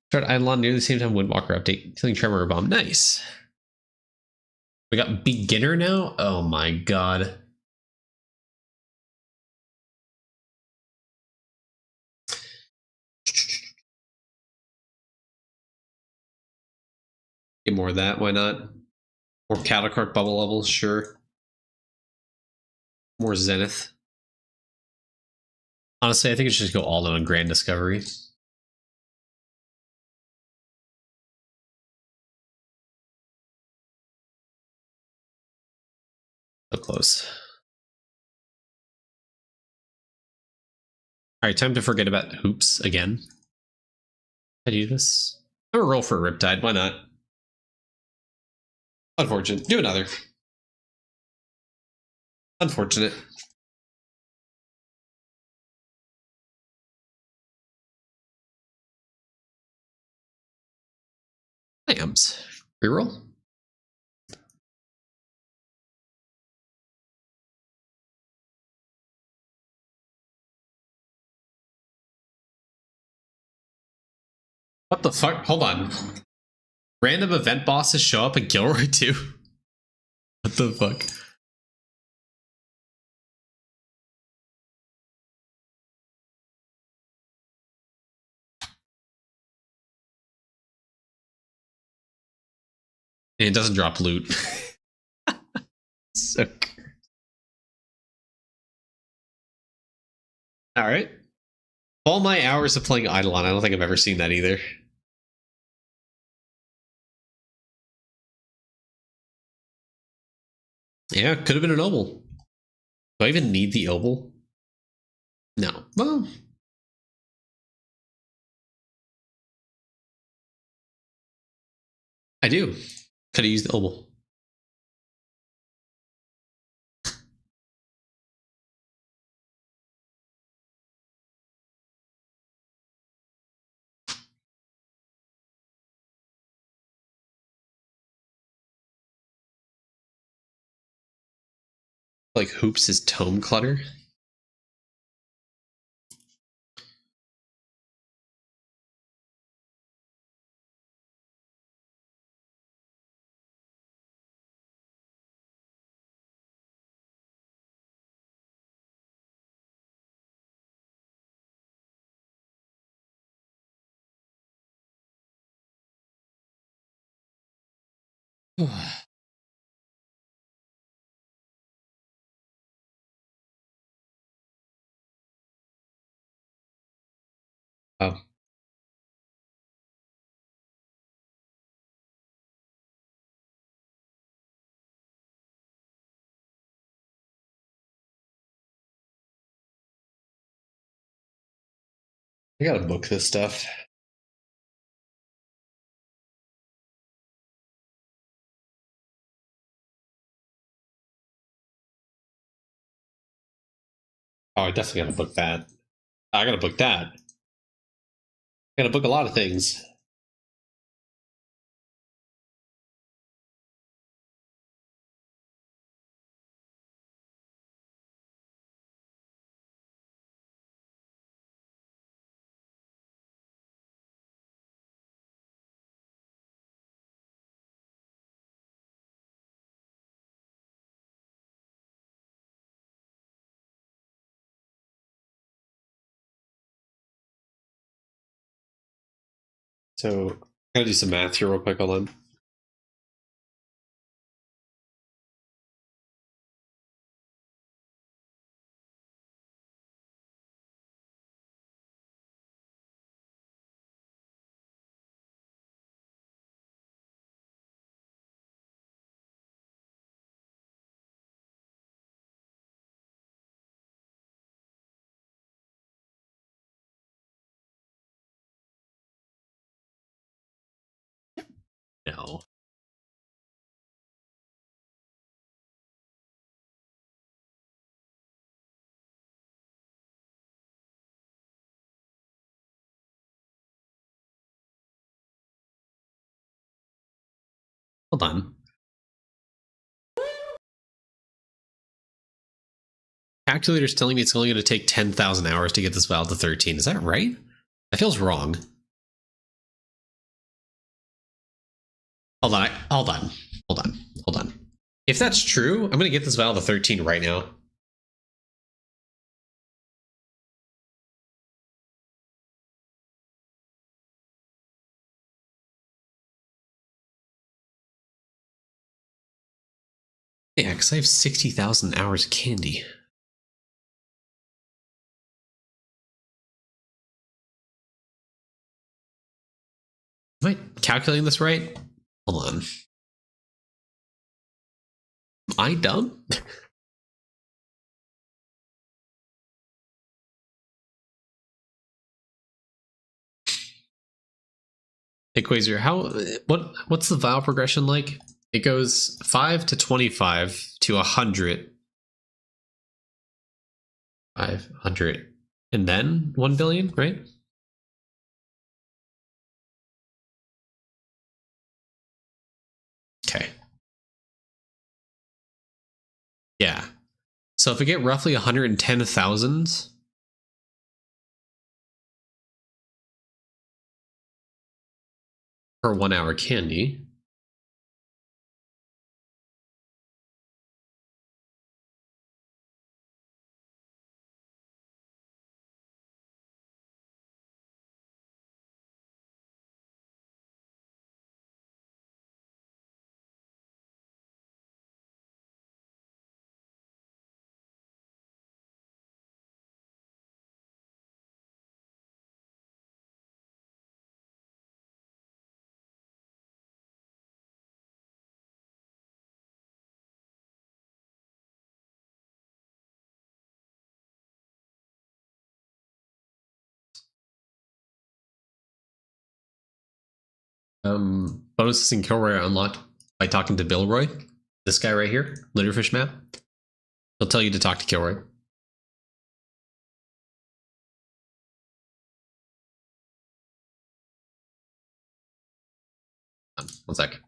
Started Eidolon near the same time Windwalker update. Killing Tremor Bomb. Nice. We got beginner now? Oh my god. Get more of that, why not? More cattle cart bubble levels, sure. More Zenith. Honestly, I think it should just go all in on Grand Discovery. So close. Alright, time to forget about hoops again. I do this. I'm gonna roll for a Riptide, why not? Unfortunate. Do another. Unfortunate. Lambs. Reroll. What the fuck? Hold on. Random event bosses show up in Gilroy too? What the fuck? And it doesn't drop loot. So. Alright. All my hours of playing Eidolon, I don't think I've ever seen that either. Yeah, could have been an Obel. Do I even need the Obel? No. Well. I do. Could have used the Obel. Like Hoops is Tome Clutter. Oh. I gotta book this stuff. Oh, I definitely gotta book that. I gotta book that. I gotta book a lot of things. So, I gotta do some math here real quick. Hold on. No. Hold on. Calculator's telling me it's only going to take 10,000 hours to get this file to 13. Is that right? That feels wrong. Hold on. Hold on. Hold on. Hold on. If that's true, I'm gonna get this valve to 13 right now. Yeah, because I have 60,000 hours of candy. Am I calculating this right? Hold on. Am I dumb? Hey Quasar, what's the vowel progression like? It goes 5 to 25 to 100. 500. And then 1 billion, right? Okay. Yeah. So if we get roughly 110,000 per 1 hour candy. Bonuses in Kilroy are unlocked by talking to Billroy. This guy right here, Litterfish map. He'll tell you to talk to Kilroy. One sec.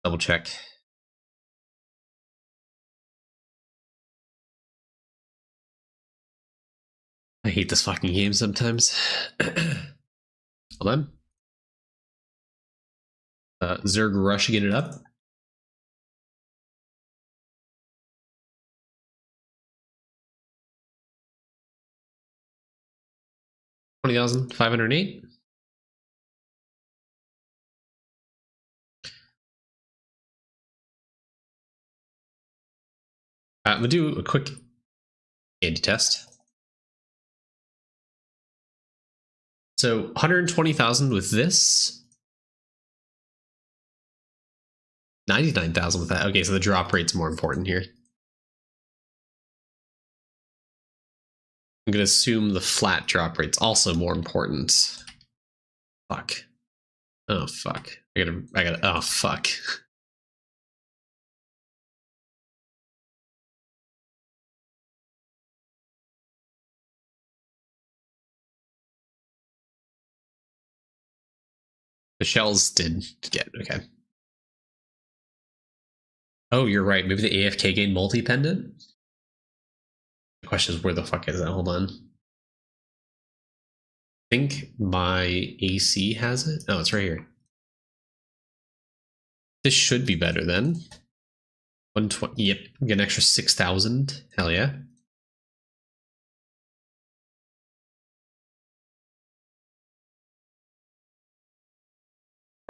Double check. I hate this fucking game sometimes. Hold on. Zerg rushing it up. $20,508. I'm gonna do a quick candy test. So 120,000 with this. 99,000 with that. Okay, so the drop rate's more important here. I'm gonna assume the flat drop rate's also more important. Fuck. Oh fuck. I gotta oh fuck. The shells did get okay. Oh, you're right. Maybe the AFK gain multi-pendant? The question is, where the fuck is that? Hold on. I think my AC has it. Oh, it's right here. This should be better then. 120. Yep, get an extra 6,000. Hell yeah.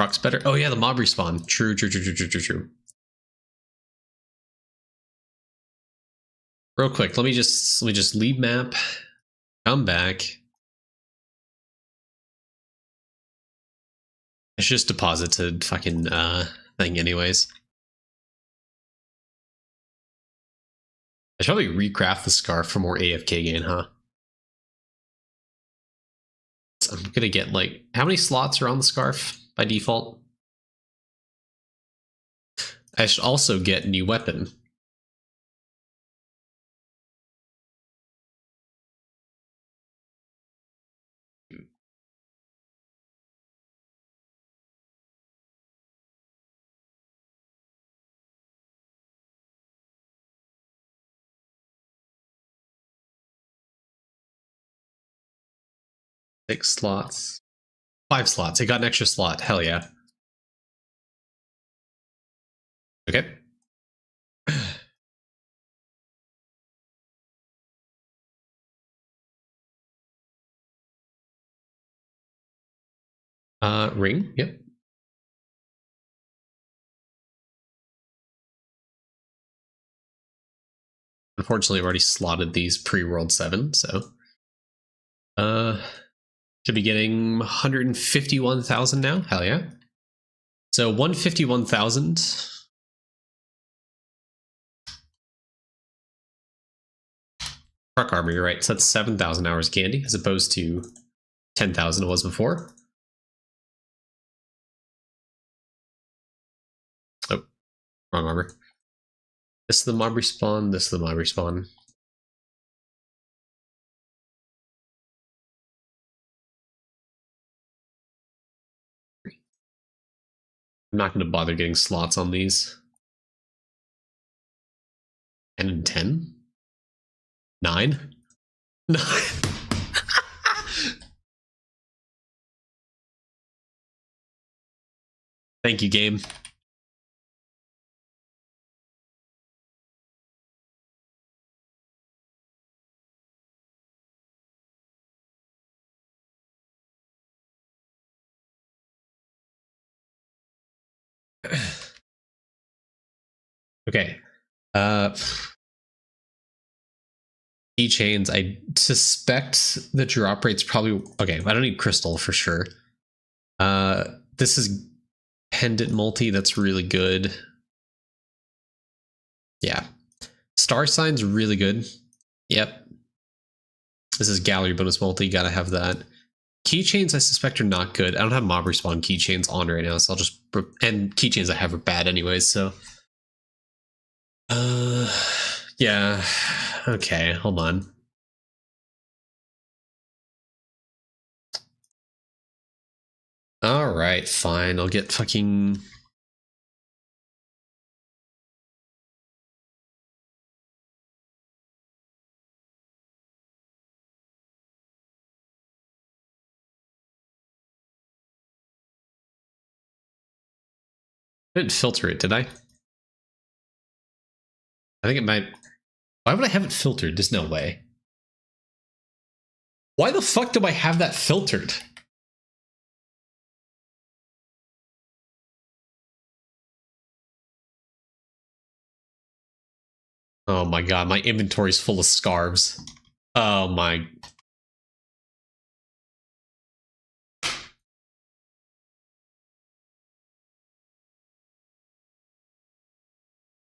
Rock's better. Oh yeah, the mob respawn. True. Real quick, let me just leave map. Come back. It's just deposited fucking thing anyways. I should probably recraft the scarf for more AFK gain, huh? So I'm gonna get like, how many slots are on the scarf by default? I should also get new weapon. Six slots. 5 slots. I got an extra slot. Hell yeah. Okay. Ring, yep. Unfortunately, I've already slotted these pre-World 7, so should be getting 151,000 now. Hell yeah. So 151,000. Truck armor, you're right. So that's 7,000 hours candy as opposed to 10,000 it was before. Oh, wrong armor. This is the mob respawn, this is the mob respawn. I'm not going to bother getting slots on these. 10 and 10? 9? 9? Thank you, game. Okay. Keychains, I suspect the drop rate's probably okay. I don't need crystal for sure. This is pendant multi, that's really good. Yeah. Star sign's really good. Yep. This is gallery bonus multi, gotta have that. Keychains I suspect are not good. I don't have mob respawn keychains on right now, so I'll just and keychains I have are bad anyways, so yeah. Okay, hold on. Alright, fine. I'll get fucking I didn't filter it, did I? I think it might. Why would I have it filtered? There's no way. Why the fuck do I have that filtered? Oh my god, my inventory's full of scarves. Oh my.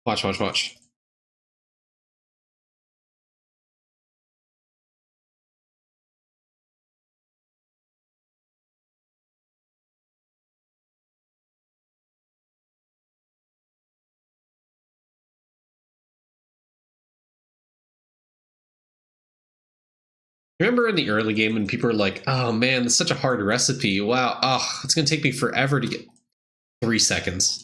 Watch, watch, watch. Remember in the early game when people were like, oh man, it's such a hard recipe. Wow, oh, it's gonna take me forever to get 3 seconds.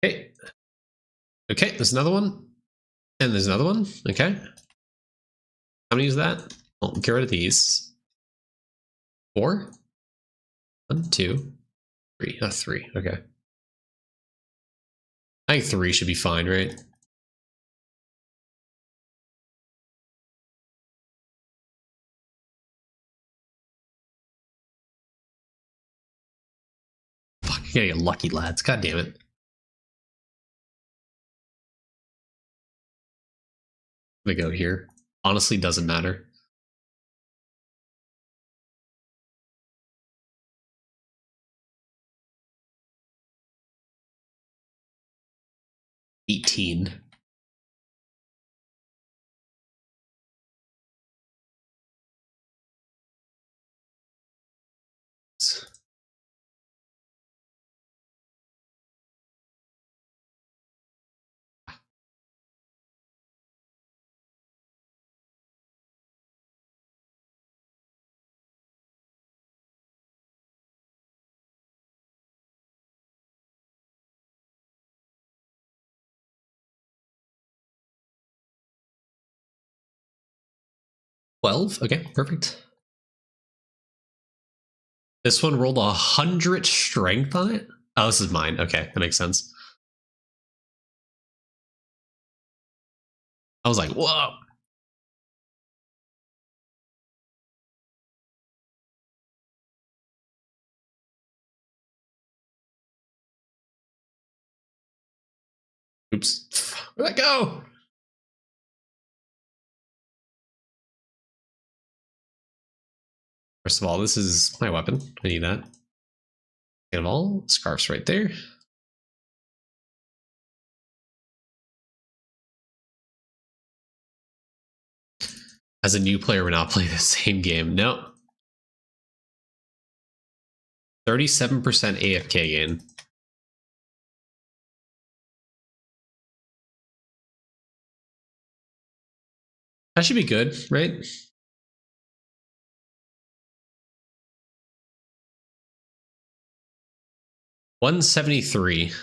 Okay. Okay, there's another one. And there's another one. Okay. How many is that? Well, get rid of these. 4? 1, 2, 3. 3. Okay. I think 3 should be fine, right? Fuck, I gotta get lucky, lads. God damn it. I'm gonna go here. Honestly, doesn't matter. $18. $12? Okay, perfect. This one rolled 100 strength on it. Oh, this is mine. Okay, that makes sense. I was like, whoa. Oops. Where'd that go? First of all, this is my weapon. I need that. Second of all, scarf's right there. As a new player, we're not playing the same game. No. 37% AFK gain. That should be good, right? $173.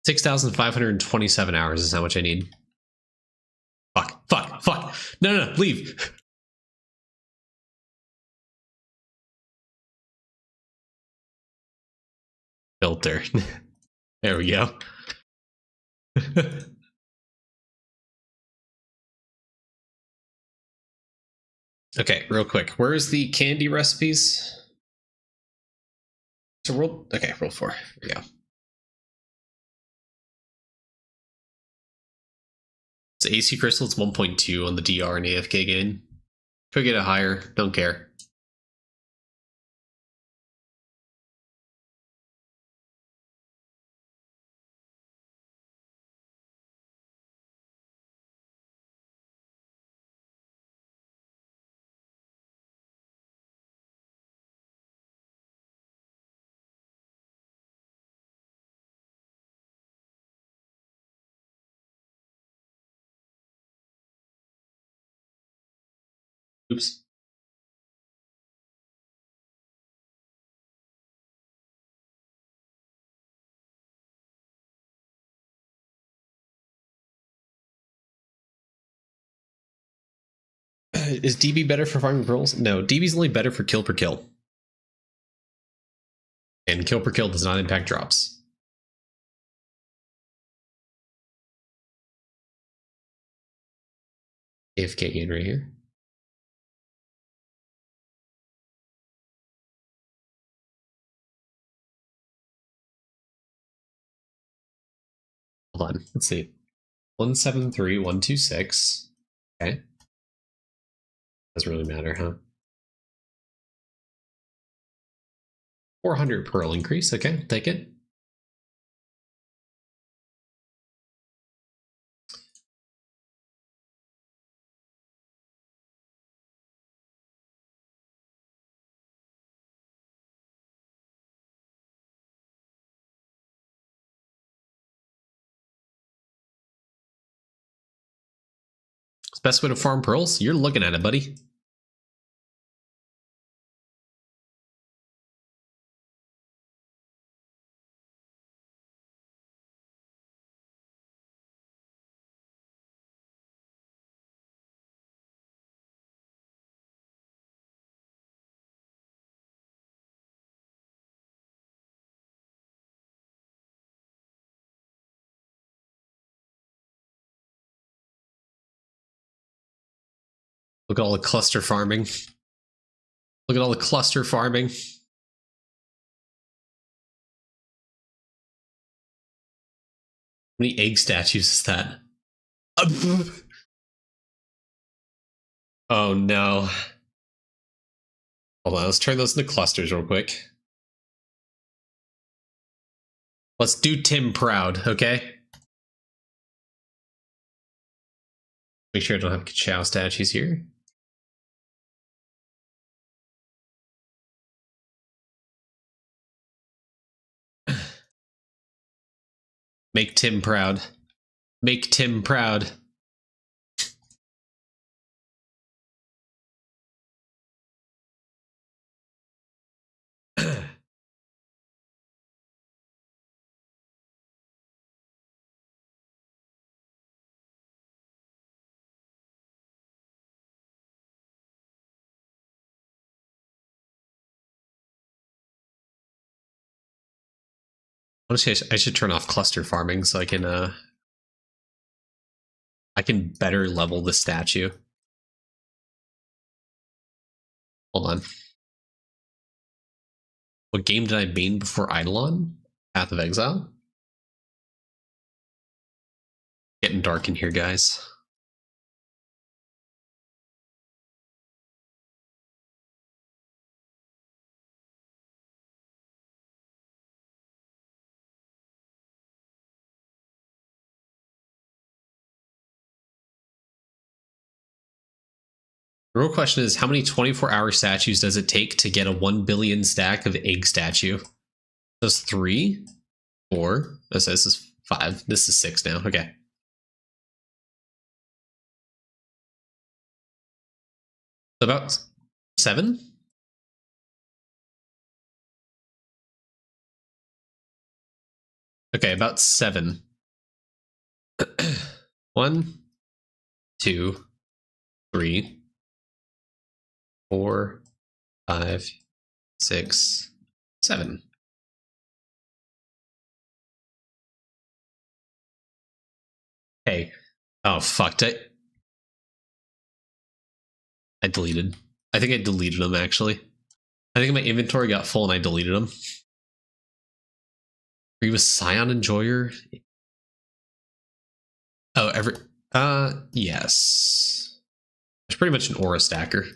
6,527 hours is how much I need. Fuck. No, leave. Filter. There we go. Okay, real quick. Where's the candy recipes? So roll 4. Here we go. It's AC crystal, it's 1.2 on the DR and AFK gain. Could get it higher, don't care. Oops. Is DB better for farming pearls? No, DB's only better for kill per kill. And kill per kill does not impact drops. AFK gain right here. Hold on, let's see. 173,126. Okay. Doesn't really matter, huh? 400 pearl increase. Okay, take it. It's best way to farm pearls? You're looking at it, buddy. Look at all the cluster farming. Look at all the cluster farming. How many egg statues is that? Oh no. Hold on, let's turn those into clusters real quick. Let's do Tim proud, okay? Make sure I don't have Ka-chow statues here. Make Tim proud. Make Tim proud. Honestly, I should turn off cluster farming so I can better level the statue. Hold on. What game did I main before Eidolon? Path of Exile? Getting dark in here, guys. The real question is, how many 24-hour statues does it take to get a 1 billion stack of egg statue? That's 3, 4. This is 5. This is 6 now. Okay. About 7? Okay, about 7. 1, 2, 3, 4, 5, 6, 7. Hey. Oh, fuck. I deleted. I think I deleted them, actually. I think my inventory got full and I deleted them. Are you a Scion enjoyer? Oh, yes. It's pretty much an aura stacker.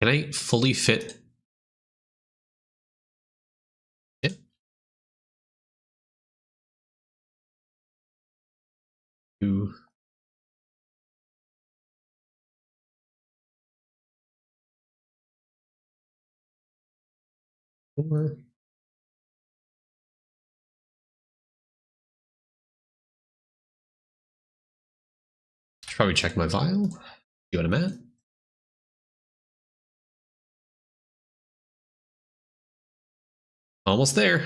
Can I fully fit it? Two. Four. Should probably check my vial. See what I'm at. Almost there.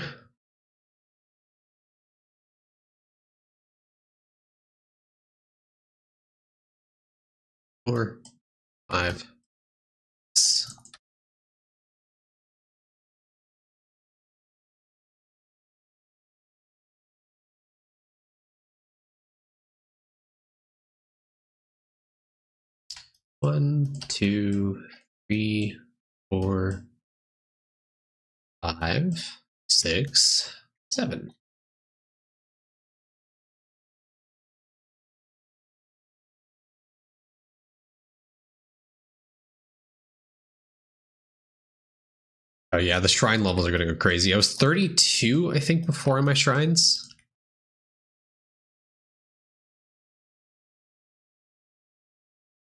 4, 5, 6. One, 2, 3, 4, 5, 6, 7. Oh yeah, the shrine levels are going to go crazy. I was 32, I think, before on my shrines.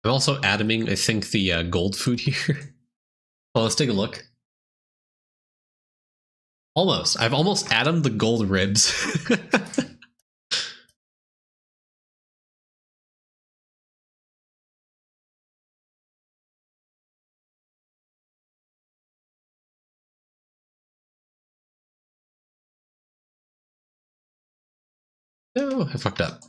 I'm also atoming, I think, the gold food here. Well, let's take a look. Almost. I've almost atomed the gold ribs. No, I fucked up.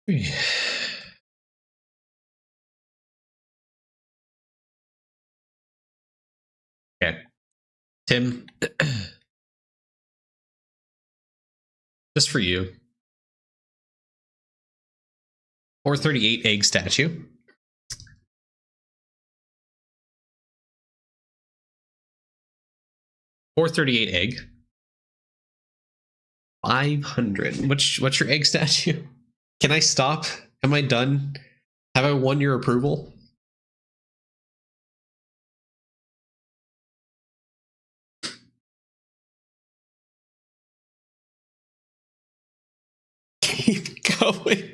Okay. Tim, just for you. 438 egg statue. 438 egg. 500. What's your egg statue? Can I stop? Am I done? Have I won your approval? Keep going.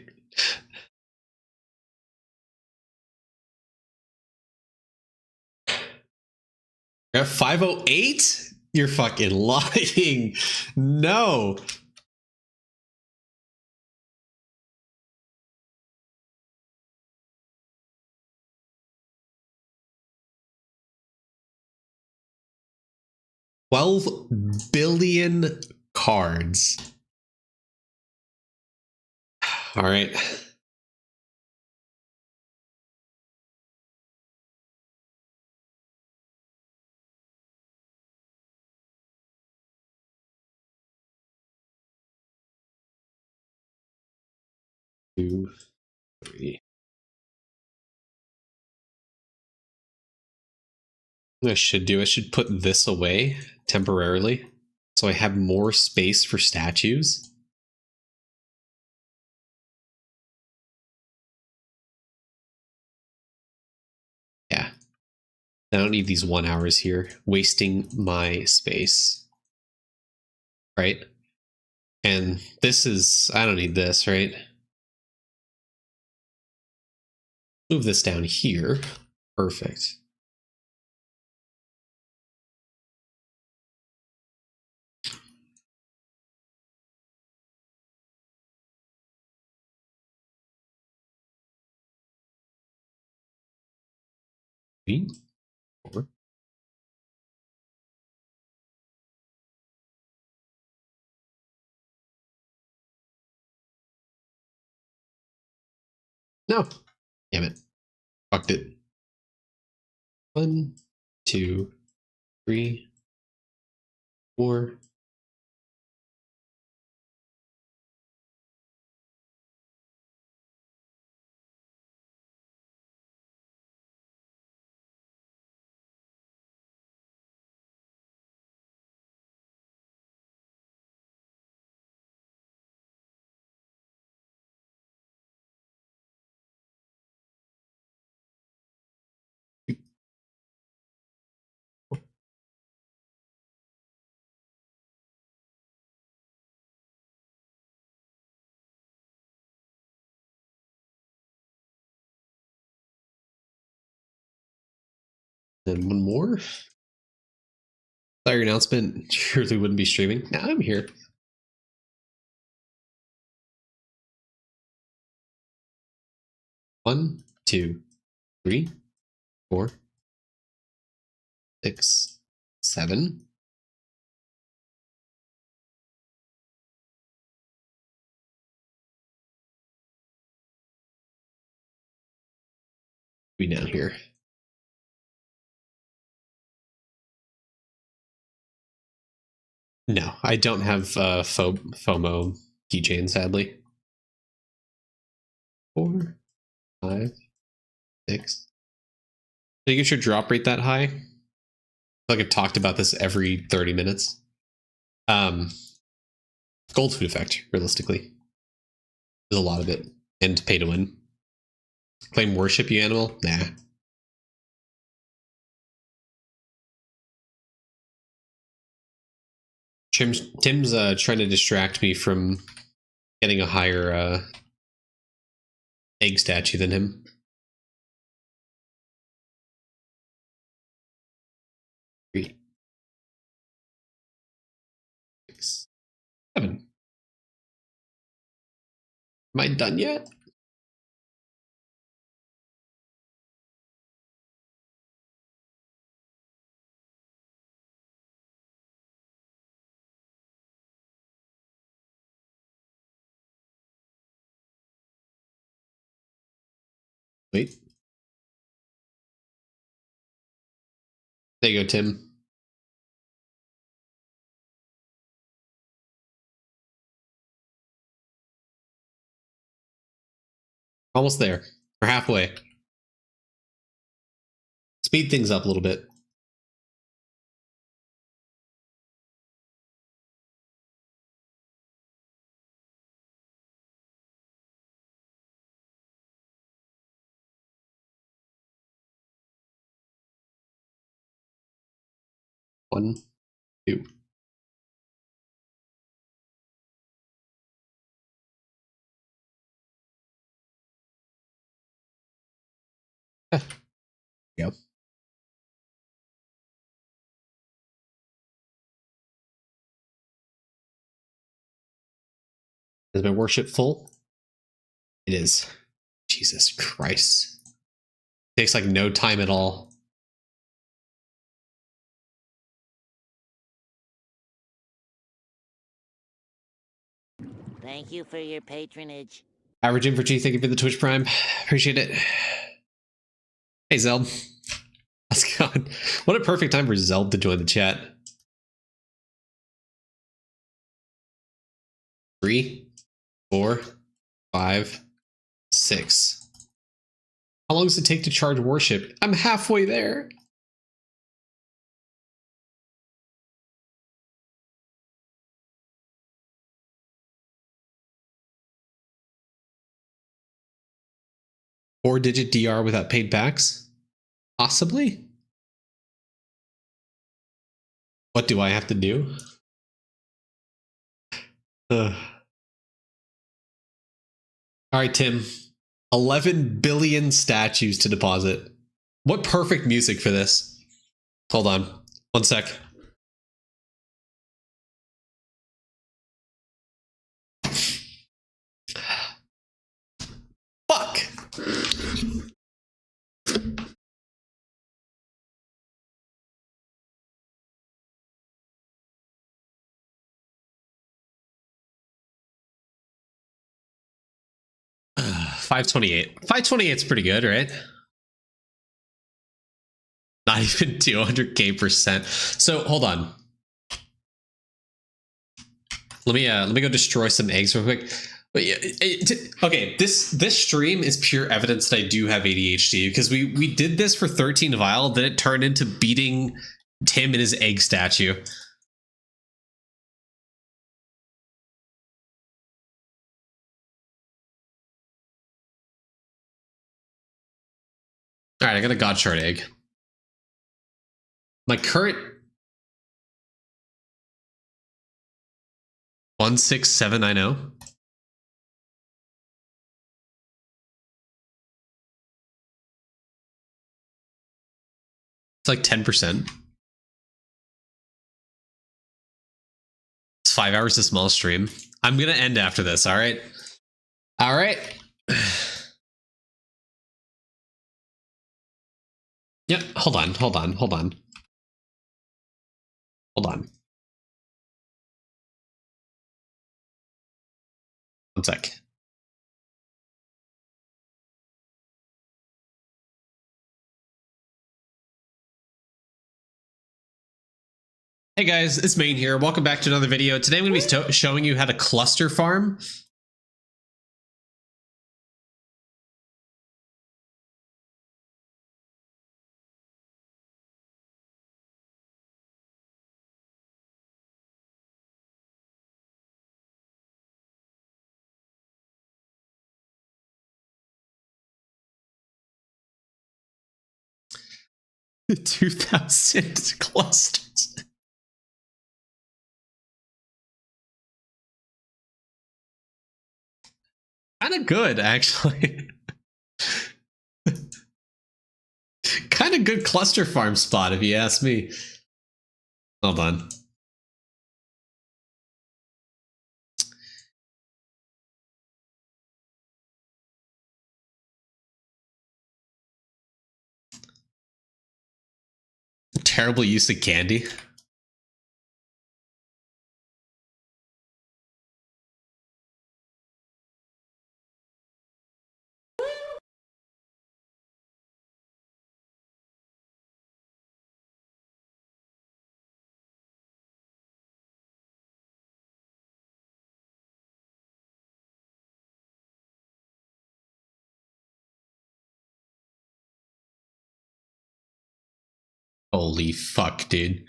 You're at 508? You're fucking lying. No. $12 billion cards. All right. Two, three. What I should do, I should put this away temporarily so I have more space for statues. Yeah. I don't need these 1 hours here, wasting my space. Right? And this is, I don't need this, right? Move this down here. Perfect. Three, four. No. Damn it. Fucked it. 1, 2, 3, 4. Then one more. Saw your announcement. Surely wouldn't be streaming. Now I'm here. One, two, three, 4, 6, 7. Be down here. No, I don't have FOMO keychain, sadly. 4, 5, 6. Did you get your drop rate that high? I feel like I've talked about this every 30 minutes. Gold food effect, realistically. There's a lot of it. And pay to win. Claim worship, you animal? Nah. Tim's trying to distract me from getting a higher egg statue than him. 3, 6, 7. Am I done yet? Wait. There you go, Tim. Almost there. We're halfway. Speed things up a little bit. One, two. Yep. Is my worship full? It is. Jesus Christ. Takes like no time at all. Thank you for your patronage. Average Infantry, thank you for the Twitch Prime. Appreciate it. Hey, Zeld. How's it going? What a perfect time for Zeld to join the chat. 3, 4, 5, 6. How long does it take to charge worship? I'm halfway there. Four-digit DR without paid packs? Possibly? What do I have to do? All right, Tim. 11 billion statues to deposit. What perfect music for this. Hold on. One sec. Fuck. Uh, 528. 528 is pretty good, right? Not even 200k percent. So hold on. Let me go destroy some eggs real quick. But yeah, okay, this stream is pure evidence that I do have ADHD because we did this for 13 Vile, then it turned into beating Tim in his egg statue. All right, I got a God Shard egg. My current 16790. It's like 10%. It's 5 hours of small stream. I'm gonna end after this. All right. All right. Yeah. Hold on. Hold on. Hold on. Hold on. One sec. Hey guys, it's Main here. Welcome back to another video. Today I'm going to be showing you how to cluster farm. $2,000 clusters. Kind of good, actually. Kind of good cluster farm spot, if you ask me. Hold on. Terrible use of candy. Holy fuck, dude.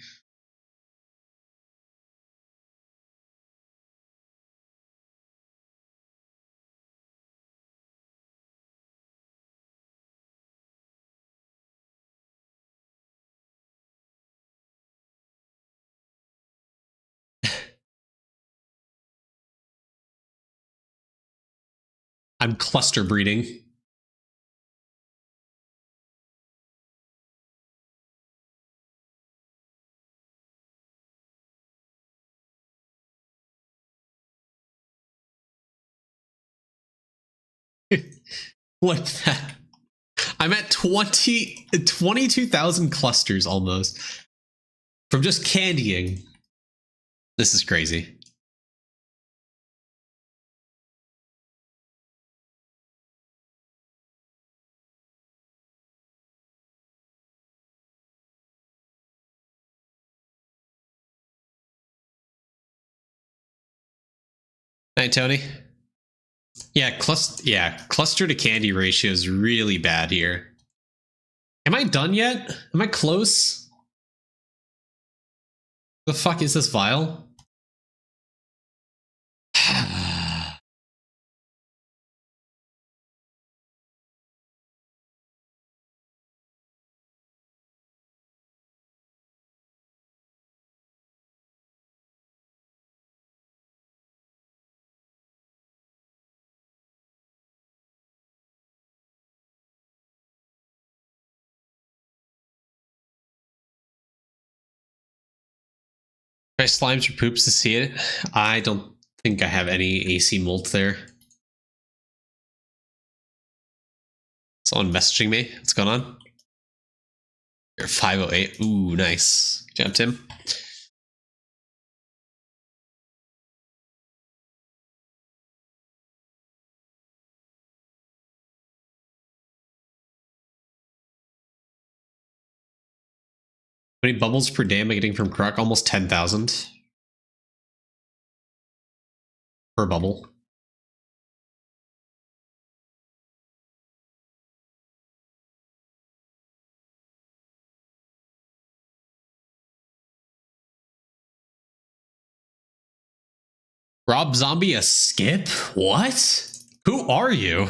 I'm cluster breeding. What the? I'm at 22,000 clusters almost from just candying. This is crazy. Night, Tony. Yeah, cluster to candy ratio is really bad here. Am I done yet? Am I close? The fuck is this vial? Try slimes or poops to see it. I don't think I have any AC molt there. Someone messaging me. What's going on? You're 508. Ooh, nice. Good job, Tim. How many bubbles per day am I getting from Croc? Almost 10,000 per bubble. Rob Zombie a skip? What? Who are you?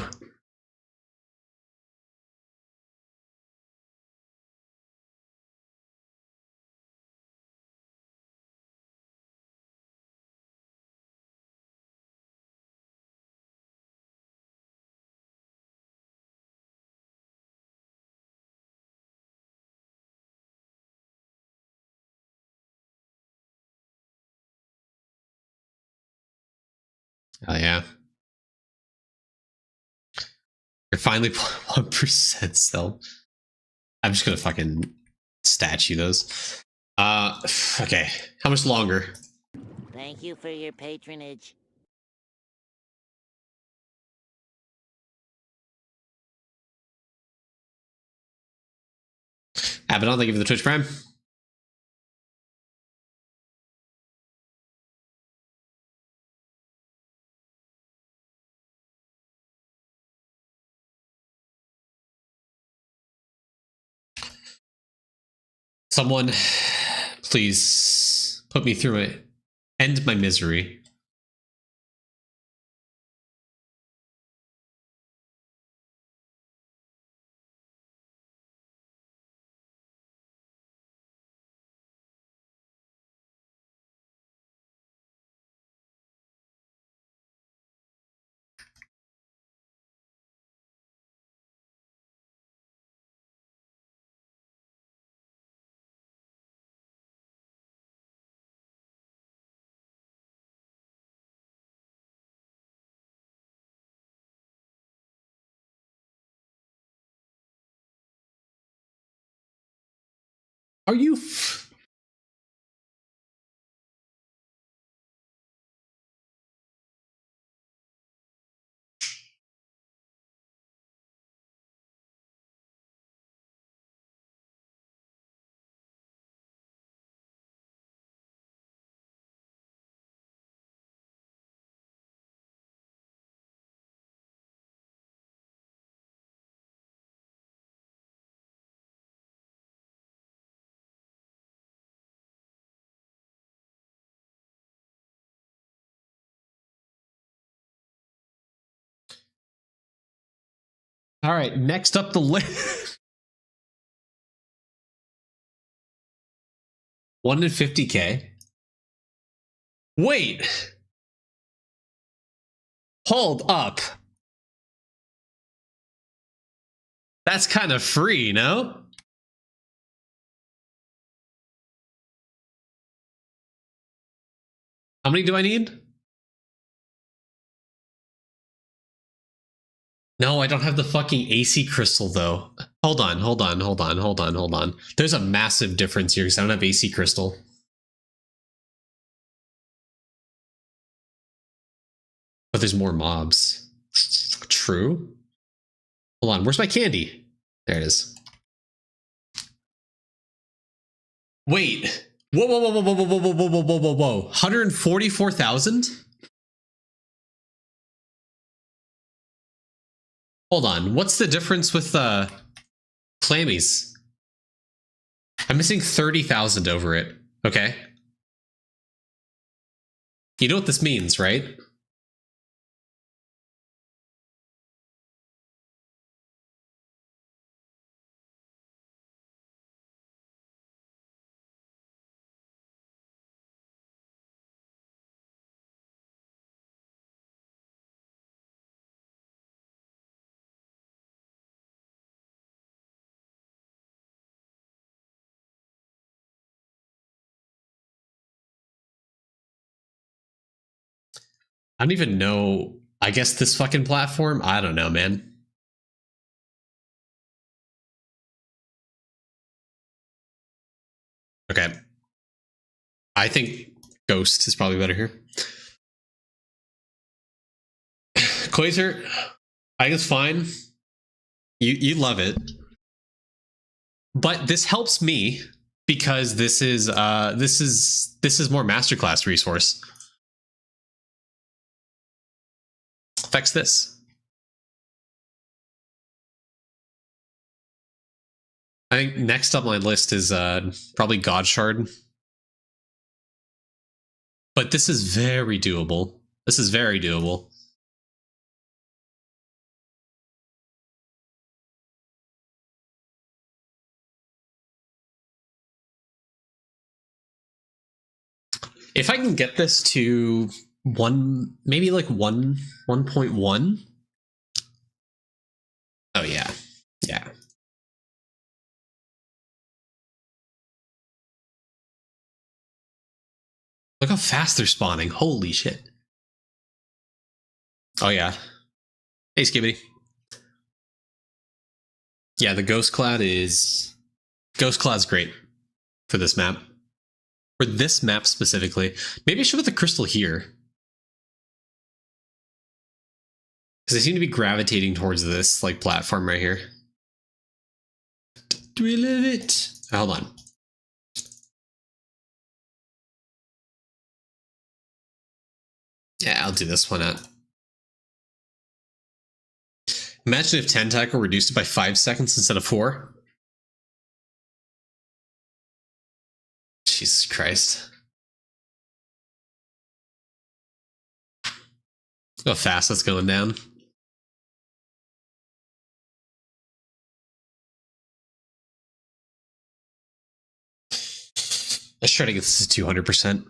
Oh yeah. You're finally 1% still. I'm just gonna fucking statue those. Okay. How much longer? Thank you for your patronage. Abaddon, thank you for the Twitch Prime. Someone, please put me through it. End my misery. Are you? All right, next up the list. 150K. Wait. Hold up. That's kind of free, no? How many do I need? No, I don't have the fucking AC crystal though. Hold on. There's a massive difference here because I don't have AC crystal. But there's more mobs. True. Hold on, where's my candy? There it is. Wait. Whoa. 144,000? Hold on, what's the difference with clammies? I'm missing 30,000 over it. Okay. You know what this means, right? I don't even know. I guess this fucking platform? I don't know, man. Okay. I think Ghost is probably better here. Quasar, I think it's fine. You love it. But this helps me because this is more masterclass resource. Affects this. I think next up my list is probably God Shard. But this is very doable. This is very doable. If I can get this to maybe like 1.1. Oh yeah. Yeah. Look how fast they're spawning. Holy shit. Oh yeah. Hey Skibbity. Yeah, the Ghost Cloud's great for this map. For this map specifically. Maybe I should put the crystal here. Because I seem to be gravitating towards this like platform right here. Do we live it? Hold on. Yeah, I'll do this one out. Imagine if 10 tackle reduced it by 5 seconds instead of 4. Jesus Christ. Look how fast that's going down. Let's try to get this to 200%.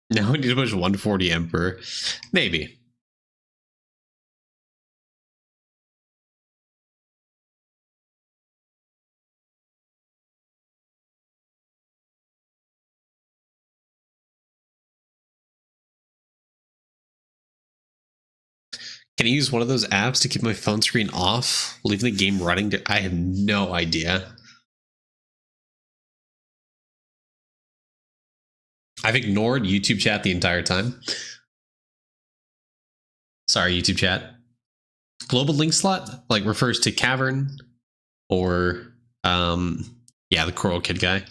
Now we need to push 140 Emperor. Maybe. Can I use one of those apps to keep my phone screen off, leaving the game running? I have no idea. I've ignored YouTube chat the entire time. Sorry, YouTube chat. Global link slot like refers to Cavern or yeah, the Coral Kid guy.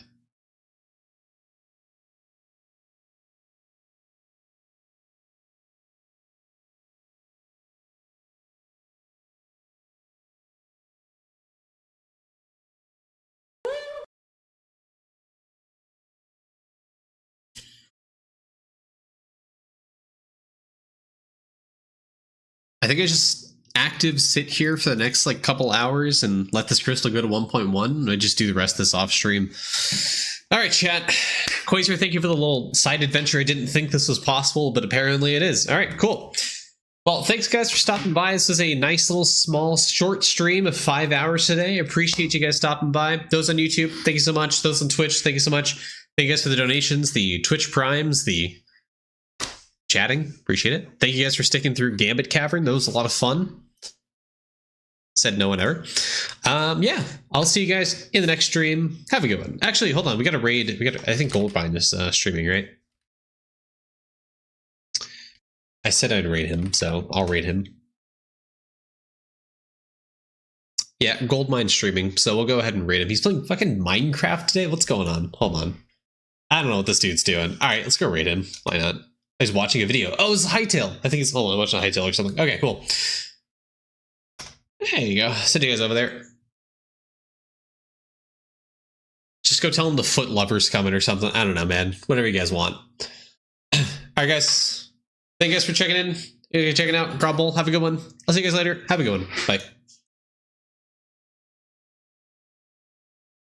I think I just active sit here for the next like couple hours and let this crystal go to 1.1. And I just do the rest of this off stream. All right, chat. Quasar, thank you for the little side adventure. I didn't think this was possible, but apparently it is. All right, cool. Well, thanks guys for stopping by. This was a nice little small short stream of 5 hours today. I appreciate you guys stopping by. Those on YouTube, thank you so much. Those on Twitch, thank you so much. Thank you guys for the donations, the Twitch primes, the chatting. Appreciate it. Thank you guys for sticking through Gambit Cavern. That was a lot of fun. Said no one ever. Yeah, I'll see you guys in the next stream. Have a good one. Actually, hold on. We got a raid. I think Goldbind is streaming, right? I said I'd raid him, so I'll raid him. Yeah, Goldmine streaming, so we'll go ahead and raid him. He's playing fucking Minecraft today? What's going on? Hold on. I don't know what this dude's doing. Alright, let's go raid him. Why not? He's watching a video. Oh, it's Hightail. I think he's watching a Hightail or something. Okay, cool. There you go. Send you guys over there. Just go tell him the foot lover's coming or something. I don't know, man. Whatever you guys want. Alright, guys. Thank you guys for checking in. Checking out Grumble. Have a good one. I'll see you guys later. Have a good one. Bye.